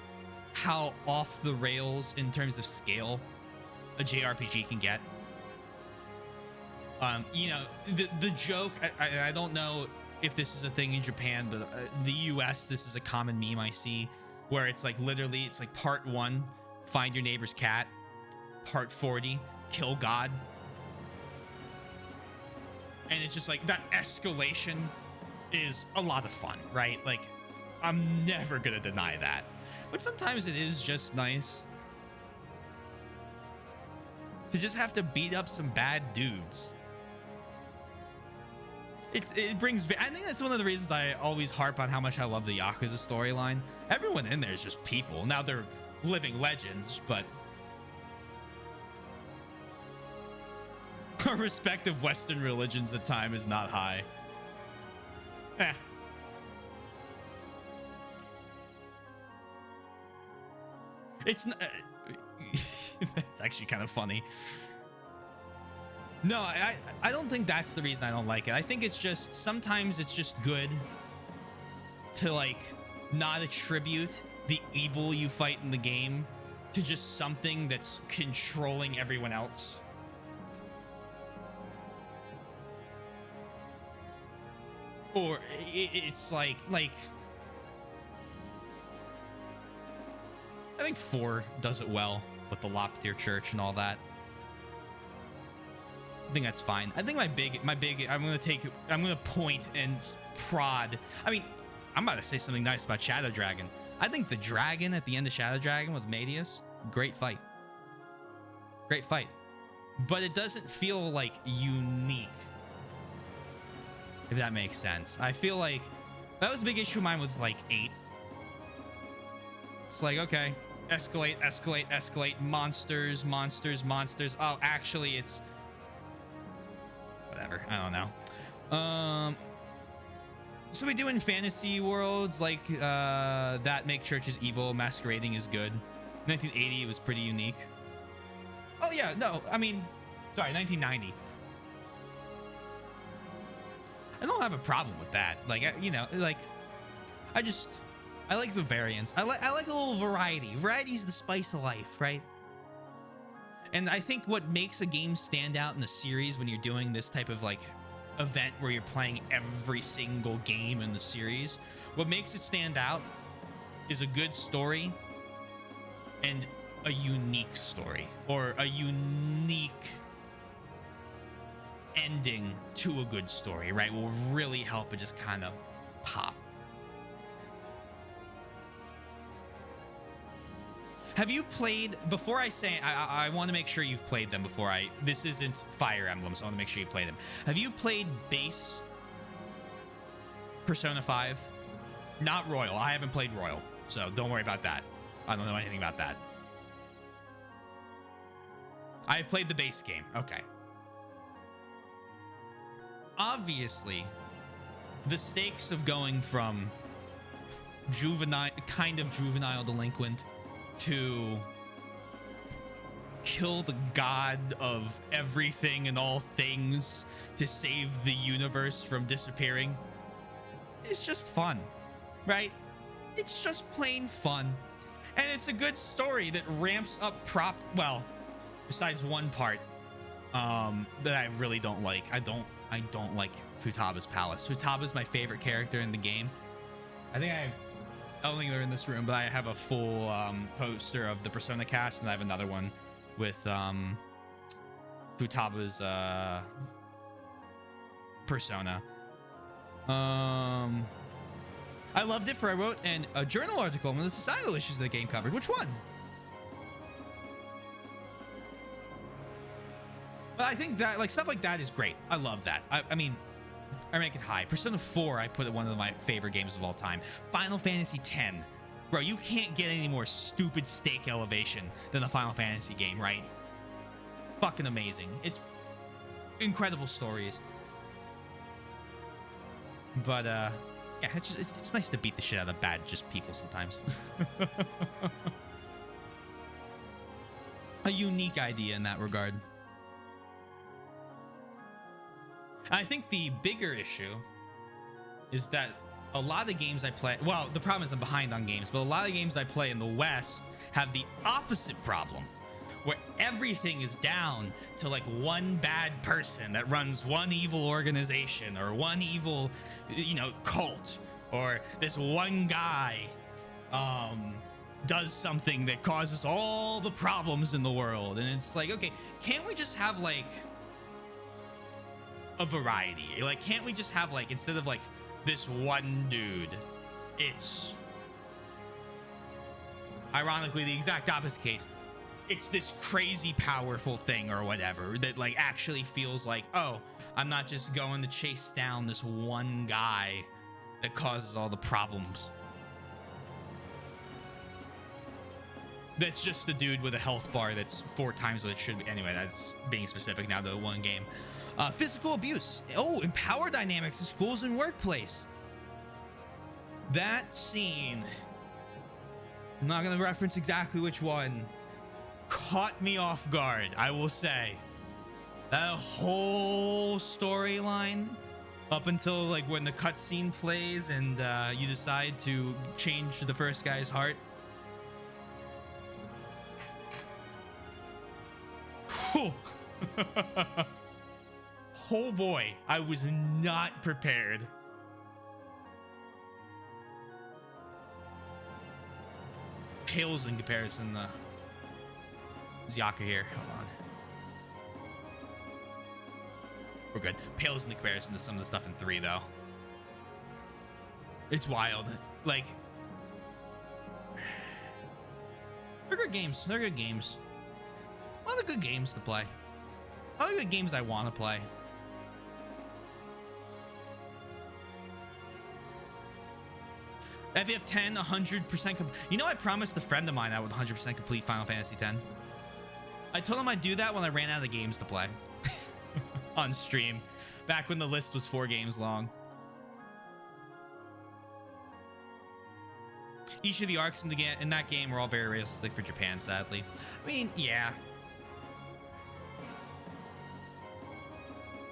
how off the rails in terms of scale a JRPG can get. You know, the joke, I don't know if this is a thing in Japan, but the US, this is a common meme I see, where it's like literally, it's like part 1, find your neighbor's cat, part 40, kill God. And it's just like that escalation is a lot of fun, right? Like, I'm never gonna deny that. But sometimes it is just nice to just have to beat up some bad dudes. It brings, I think that's one of the reasons I always harp on how much I love the Yakuza storyline. Everyone in there is just people. Now they're living legends, but our respect of Western religions at time is not high. Eh. It's not, that's actually kind of funny. No, I don't think that's the reason I don't like it. I think it's just sometimes it's just good to like not attribute the evil you fight in the game to just something that's controlling everyone else. Or it's like I think 4 does it well with the Loptier Church and all that. I think that's fine. I think my big I'm gonna point and prod. I mean, I'm about to say something nice about Shadow Dragon. I think the dragon at the end of Shadow Dragon with Medius, great fight. Great fight. But it doesn't feel like unique. If that makes sense. I feel like that was a big issue of mine with like 8. It's like, okay, escalate, escalate, escalate, monsters, monsters, monsters. Oh, actually it's whatever. I don't know. So we do in fantasy worlds like that make churches evil, masquerading is good. 1980 was pretty unique. Oh yeah, no, I mean, sorry, 1990. I don't have a problem with that. Like, you know, like I like the variance. I like a little variety. Variety is the spice of life, right? And I think what makes a game stand out in a series when you're doing this type of like event where you're playing every single game in the series, what makes it stand out is a good story and a unique story, or a unique ending to a good story, right? Will really help it just kind of pop. Have you played, before I say, I want to make sure you've played them before this isn't Fire Emblem, so I want to make sure you play them. Have you played base Persona 5? Not Royal. I haven't played Royal, so don't worry about that. I don't know anything about that. I've played the base game. Okay. Obviously, the stakes of going from kind of juvenile delinquent to kill the god of everything and all things to save the universe from disappearing, it's just fun, right? It's just plain fun. And it's a good story that ramps up well, besides one part that I really don't like. I don't like Futaba's palace. Futaba's my favorite character in the game. I don't think they're in this room, but I have a full poster of the Persona cast, and I have another one with Futaba's Persona. I loved it for I wrote a journal article on the societal issues the game covered. Which one? But I think that like stuff like that is great. I love that. I mean, I rank it high. Persona 4, I put it one of my favorite games of all time. Final Fantasy X. Bro, you can't get any more stupid stake elevation than a Final Fantasy game, right? Fucking amazing. It's incredible stories. But, yeah, it's nice to beat the shit out of bad just people sometimes. A unique idea in that regard. I think the bigger issue is that a lot of games I play, well, the problem is I'm behind on games, but a lot of games I play in the West have the opposite problem, where everything is down to like one bad person that runs one evil organization or one evil, you know, cult, or this one guy does something that causes all the problems in the world. And it's like, okay, can't we just have like a variety. Like, can't we just have, like, instead of like this one dude, it's ironically the exact opposite case. It's this crazy powerful thing or whatever that like actually feels like, oh, I'm not just going to chase down this one guy that causes all the problems. That's just the dude with a health bar that's 4 times what it should be. Anyway, that's being specific now to one game. Physical abuse. Oh, and power dynamics in schools and workplace. That scene, I'm not going to reference exactly which one, caught me off guard, I will say. That whole storyline up until like when the cutscene plays and you decide to change the first guy's heart. Oh. Oh boy, I was not prepared. Pales in comparison to Zyaka here. Hold on. We're good. Pales in the comparison to some of the stuff in 3, though. It's wild. Like, they're good games. They're good games. A lot of good games to play. A lot of good games I want to play. FF10, 100%. You know, I promised a friend of mine I would 100% complete Final Fantasy X. I told him I'd do that when I ran out of games to play on stream, back when the list was 4 games long. Each of the arcs in that game were all very realistic for Japan, sadly. I mean, yeah.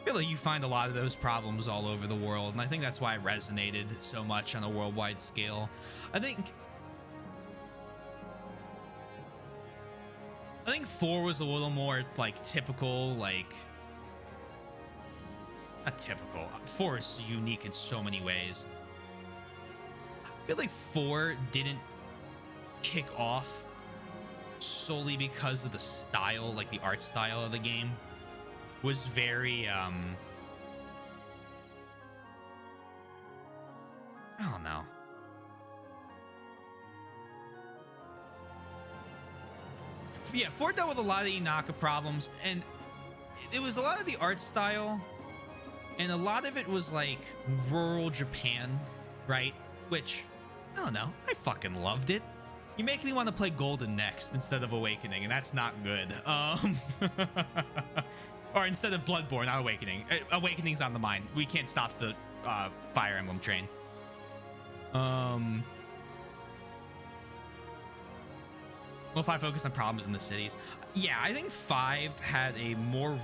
I feel like you find a lot of those problems all over the world, and I think that's why it resonated so much on a worldwide scale. I think 4 was a little more like typical, like not typical. 4 is unique in so many ways. I feel like 4 didn't kick off solely because of the style, like the art style of the game was very I don't know. Yeah, 4 dealt with a lot of Inaka problems, and it was a lot of the art style, and a lot of it was like rural Japan, right? Which, I don't know, I fucking loved it. You make me want to play Golden next instead of Awakening, and that's not good. Or instead of Bloodborne, not Awakening. Awakening's on the mind. We can't stop the Fire Emblem train. Well, if I focus on problems in the cities. Yeah, I think 5 had a more...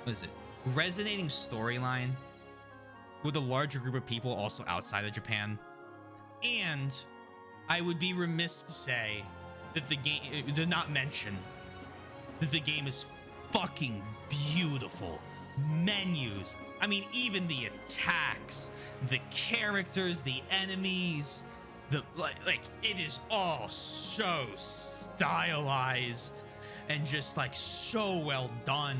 What is it? Resonating storyline with a larger group of people also outside of Japan. And I would be remiss to say that the game... to not mention that the game is fucking beautiful. Menus, I mean, even the attacks, the characters, the enemies, the like it is all so stylized and just like so well done.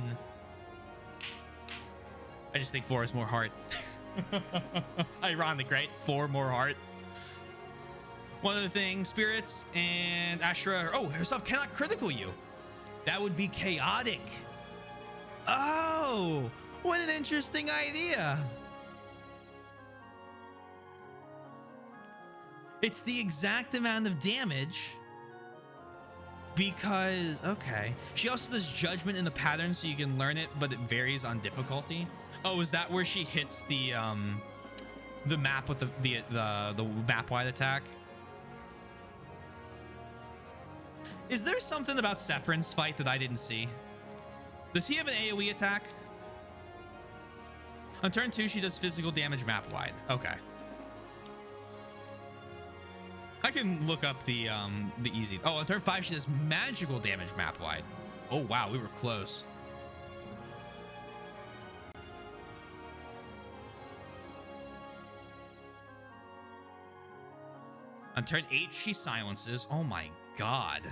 I just think 4 is more heart. Ironic, right? 4 more heart. One other thing, spirits and Ashura. Oh, herself cannot critical you. That would be chaotic. Oh, what an interesting idea. It's the exact amount of damage because, okay. She also does judgment in the pattern so you can learn it, but it varies on difficulty. Oh, is that where she hits the map with the map wide attack? Is there something about Sephron's fight that I didn't see? Does he have an AoE attack? On turn 2, she does physical damage map wide. Okay. I can look up the easy. Oh, on turn 5, she does magical damage map wide. Oh, wow, we were close. On turn 8, she silences. Oh my god.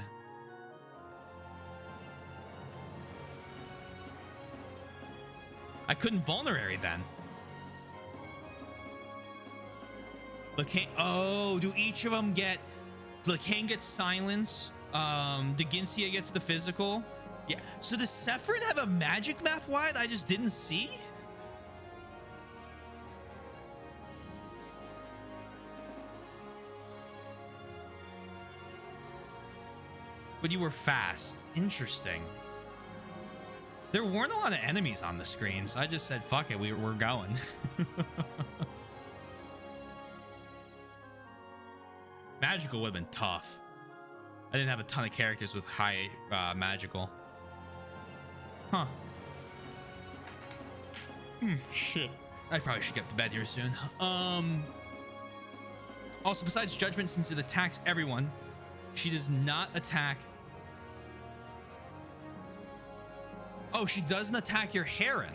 I couldn't vulnerary then. Lacane, oh, do each of them get... Lacane gets silence. The Ginsia gets the physical. Yeah. So does Sephiroth have a magic map wide I just didn't see? But you were fast. Interesting. There weren't a lot of enemies on the screen, so I just said, fuck it, we're going. Magical would have been tough. I didn't have a ton of characters with high magical. Huh. Shit. I probably should get to bed here soon. Also, besides Judgment, since it attacks everyone, she does not attack... Oh, she doesn't attack your Heron.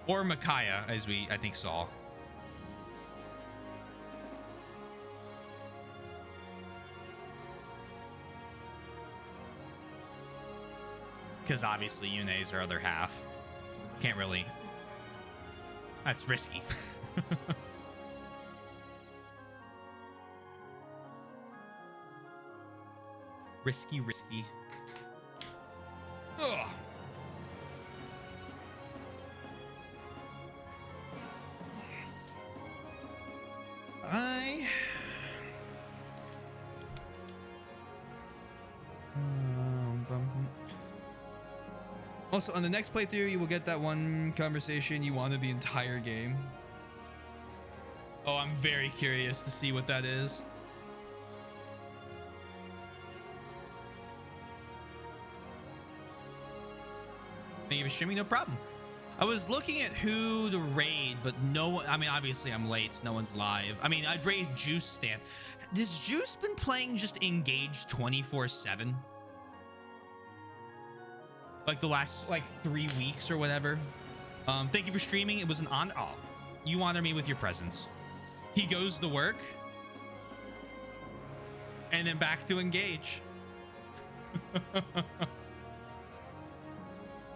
Or Micaiah, as I think, saw. Because obviously Yune's her other half. Can't really... That's risky. Risky. Ugh. Also, on the next playthrough, you will get that one conversation you wanted the entire game. Oh, I'm very curious to see what that is. Thank you for streaming, no problem. I was looking at who to raid, but no one, I mean, obviously I'm late, so no one's live. I mean, I'd raid Juice Stan. Has Juice been playing just Engage 24/7? Like the last, 3 weeks or whatever. Thank you for streaming. It was an honor. Oh, you honor me with your presence. He goes to work. And then back to Engage.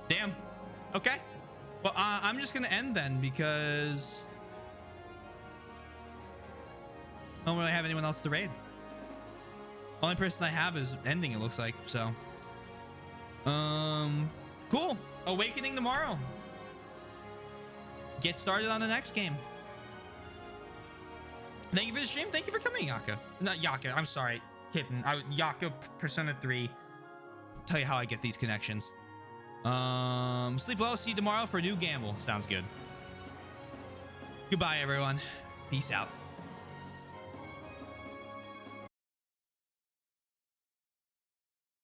Damn. Okay. Well, I'm just going to end then because I don't really have anyone else to raid. Only person I have is ending, it looks like. So, cool. Awakening tomorrow. Get started on the next game. Thank you for the stream. Thank you for coming, Yaka. Not Yaka. I'm sorry. Kitten. Yaka Persona 3. Tell you how I get these connections. Sleep well. See you tomorrow for a new gamble. Sounds good. Goodbye, everyone. Peace out.